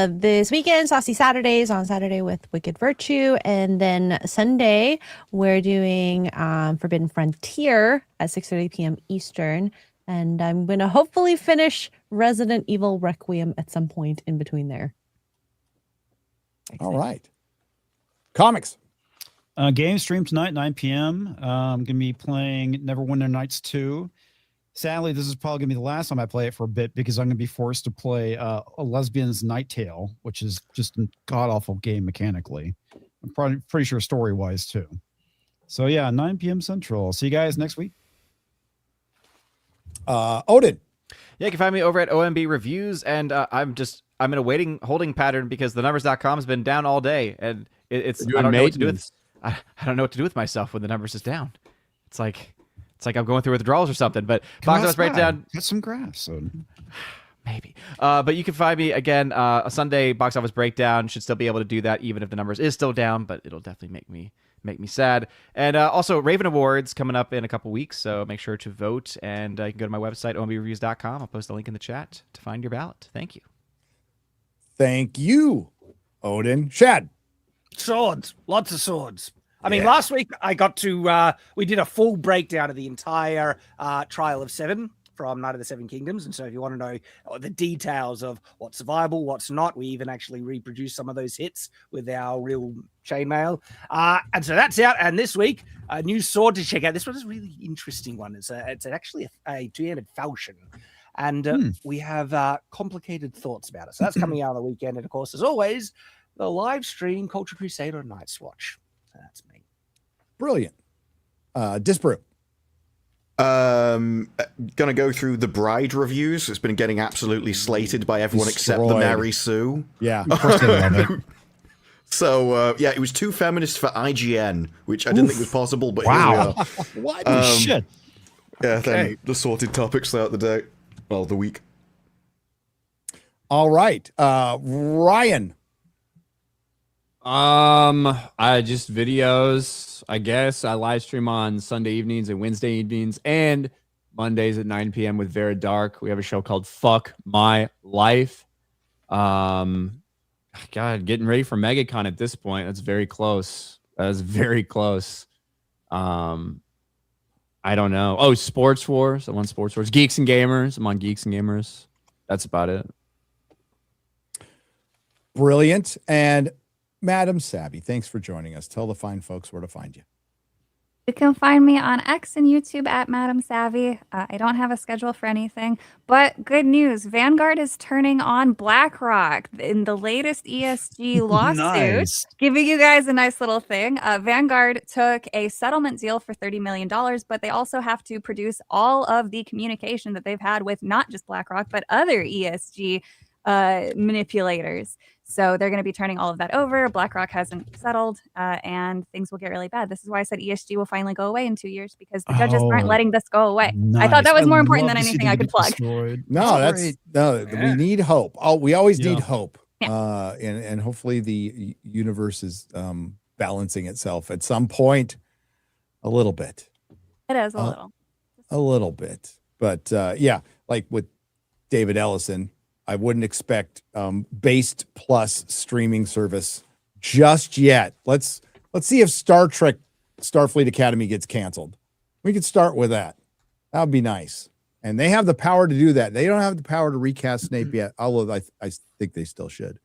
S12: This weekend, Saucy Saturdays on Saturday with Wicked Virtue, and then Sunday we're doing Forbidden Frontier at 6:30 p.m. Eastern, and I'm gonna hopefully finish Resident Evil Requiem at some point in between there.
S3: All right, comics.
S6: Game stream tonight, 9 p.m. I'm gonna be playing Neverwinter Nights 2. Sadly, this is probably going to be the last time I play it for a bit because I'm going to be forced to play a Lesbian's Night Tale, which is just a god-awful game mechanically. I'm probably pretty sure story-wise, too. So, yeah, 9 p.m. Central. See you guys next week.
S3: Odin.
S9: Yeah, you can find me over at OMB Reviews, and I'm in a holding pattern because the numbers.com has been down all day, and it's I don't know what to do with I don't know what to do with myself when the numbers is down. It's like I'm going through withdrawals or something. But box office breakdown.
S6: Get some graphs.
S9: Maybe. But you can find me again a Sunday box office breakdown. Should still be able to do that even if the numbers is still down, but it'll definitely make me sad. And also Raven Awards coming up in a couple weeks, so make sure to vote. And you can go to my website ombyreviews.com. I'll post a link in the chat to find your ballot. Thank you.
S3: Thank you, Odin. Shad.
S1: Swords, lots of swords. I mean, last week I got to, we did a full breakdown of the entire Trial of Seven from Night of the Seven Kingdoms. And so if you want to know the details of what's viable, what's not, we even actually reproduced some of those hits with our real chainmail. And so that's out. And this week, a new sword to check out. This one is a really interesting one. It's actually a two-handed falchion. And we have complicated thoughts about it. So that's coming out on the weekend. And of course, as always, the live stream Culture Crusader Night's Watch. So that's me.
S3: Brilliant. Disprove.
S7: Gonna go through the Bride reviews. It's been getting absolutely slated by everyone except the Mary Sue.
S3: Yeah.
S5: Of course they love it.
S7: So, yeah, it was too feminist for IGN, which I didn't think was possible, but
S5: Wow.
S7: here we are.
S6: What? Shit.
S7: Yeah, then the sorted topics throughout the day. Well, the week.
S3: All right. Ryan.
S8: I just videos, I guess. I live stream on Sunday evenings and Wednesday evenings and Mondays at 9 p.m. with Vera Dark. We have a show called Fuck My Life. God, getting ready for MegaCon at this point. That's very close. That's very close. I don't know. Oh, Sports Wars. I'm on Sports Wars. Geeks and Gamers. I'm on Geeks and Gamers. That's about it.
S3: Brilliant. And Madam Savvy, thanks for joining us. Tell the fine folks where to find you.
S4: You can find me on X and YouTube at Madam Savvy. I don't have a schedule for anything, but good news. Vanguard is turning on BlackRock in the latest ESG lawsuit,
S6: Nice.
S4: giving you guys a nice little thing. Vanguard took a settlement deal for $30 million, but they also have to produce all of the communication that they've had with not just BlackRock, but other ESG manipulators. So they're going to be turning all of that over. BlackRock hasn't settled, and things will get really bad. This is why I said ESG will finally go away in 2 years, because the judges aren't letting this go away. I thought that was more important than anything I could plug.
S3: No, we need hope. We always need hope.
S4: Yeah.
S3: And hopefully the universe is balancing itself at some point a little bit.
S4: It is a
S3: little bit. But yeah, like with David Ellison, I wouldn't expect based plus streaming service just yet. Let's see if Starfleet Academy gets canceled. We could start with that. That would be nice. And they have the power to do that. They don't have the power to recast Snape yet, although I think they still should.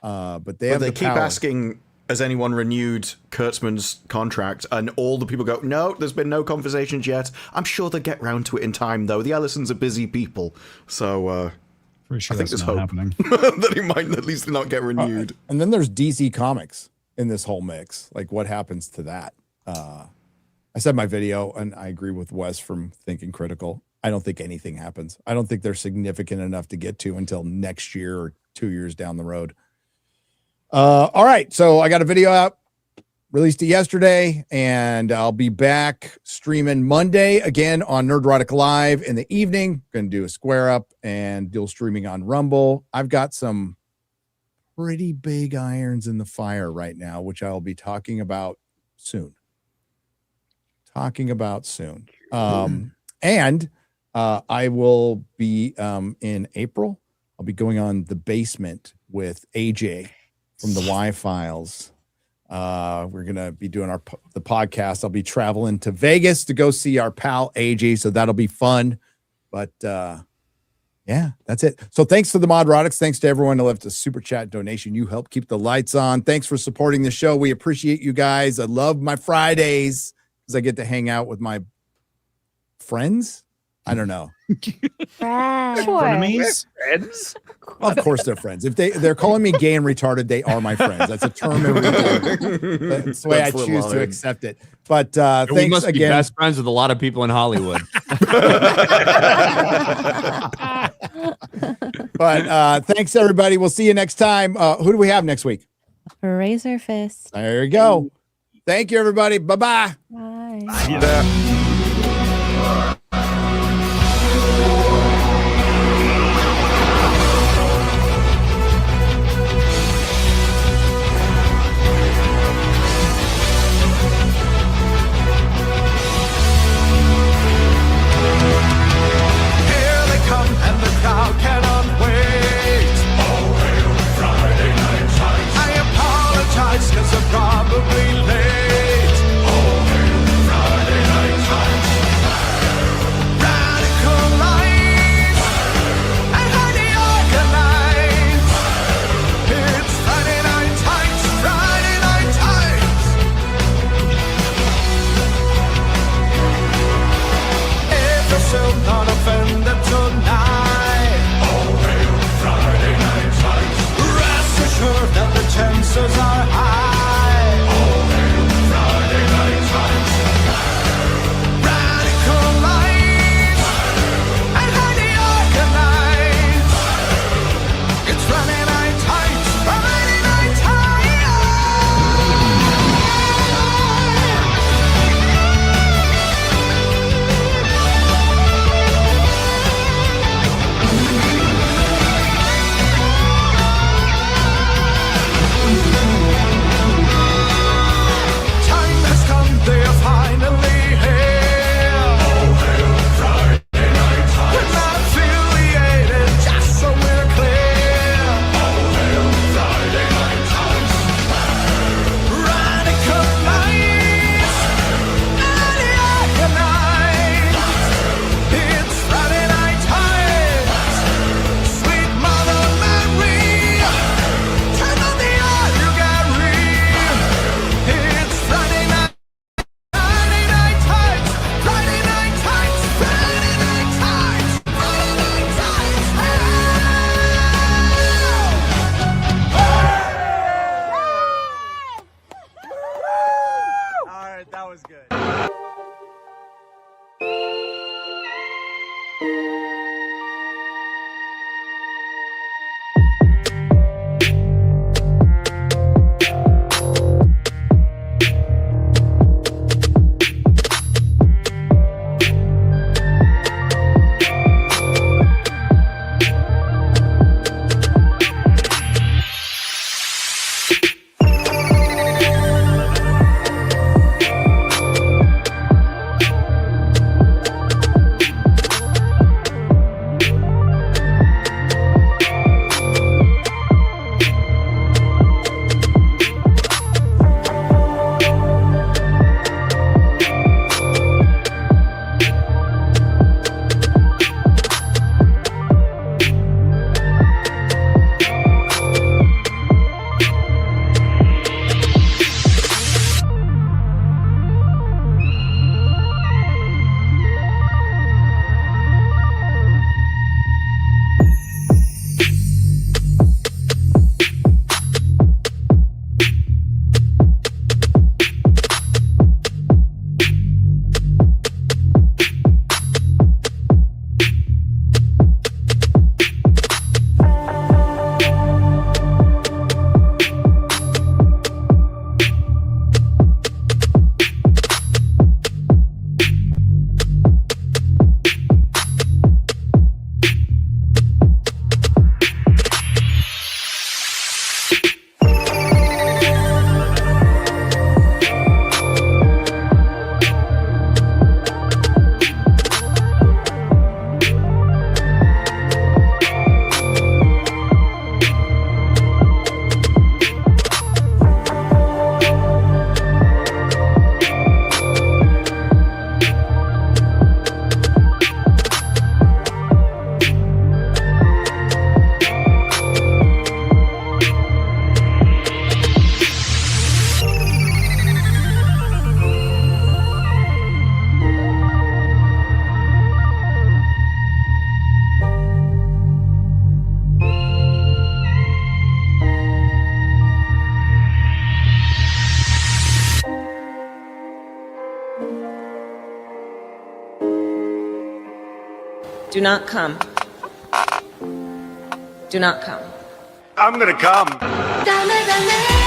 S3: But they
S7: keep asking, has anyone renewed Kurtzman's contract? And all the people go, no, there's been no conversations yet. I'm sure they'll get round to it in time, though. The Ellisons are busy people. So
S6: pretty sure
S7: I think
S6: that's
S7: there's
S6: not
S7: hope
S6: happening.
S7: that he might at least not get renewed.
S3: And then there's DC Comics in this whole mix. Like, what happens to that? I said my video, and I agree with Wes from Thinking Critical. I don't think anything happens. I don't think they're significant enough to get to until next year or 2 years down the road. All right, so I got a video out, released it yesterday, and I'll be back streaming Monday again on Nerdrotic Live in the evening. Going to do a square up and dual streaming on Rumble. I've got some pretty big irons in the fire right now, which I'll be talking about soon. And I will be in April. I'll be going on The Basement with AJ from the Y-Files. We're gonna be doing the podcast. I'll be traveling to Vegas to go see our pal AJ, so that'll be fun. But yeah, that's it. So thanks to the Nerdrotics. Thanks to everyone who left a super chat donation. You help keep the lights on. Thanks for supporting the show. We appreciate you guys. I love my Fridays because I get to hang out with my friends. I don't know.
S6: Frenemies?
S1: Friends?
S3: Of course they're friends. If they're calling me gay and retarded, they are my friends. That's a term in retarded. That's the way I choose to accept it. But
S8: we
S3: thanks
S8: must be
S3: again.
S8: best friends with a lot of people in Hollywood.
S3: But thanks everybody. We'll see you next time. Who do we have next week?
S12: Razor Fist.
S3: There you go. Thank you, everybody. Bye-bye.
S12: Bye.
S2: Here they come and the crowd cannot wait. Oh, hail Friday night lights. I apologize 'cause I'm probably late. Oh, hail Friday night lights.
S21: was good.
S13: Do not come. Do not come.
S21: I'm gonna come.
S13: Dale, dale.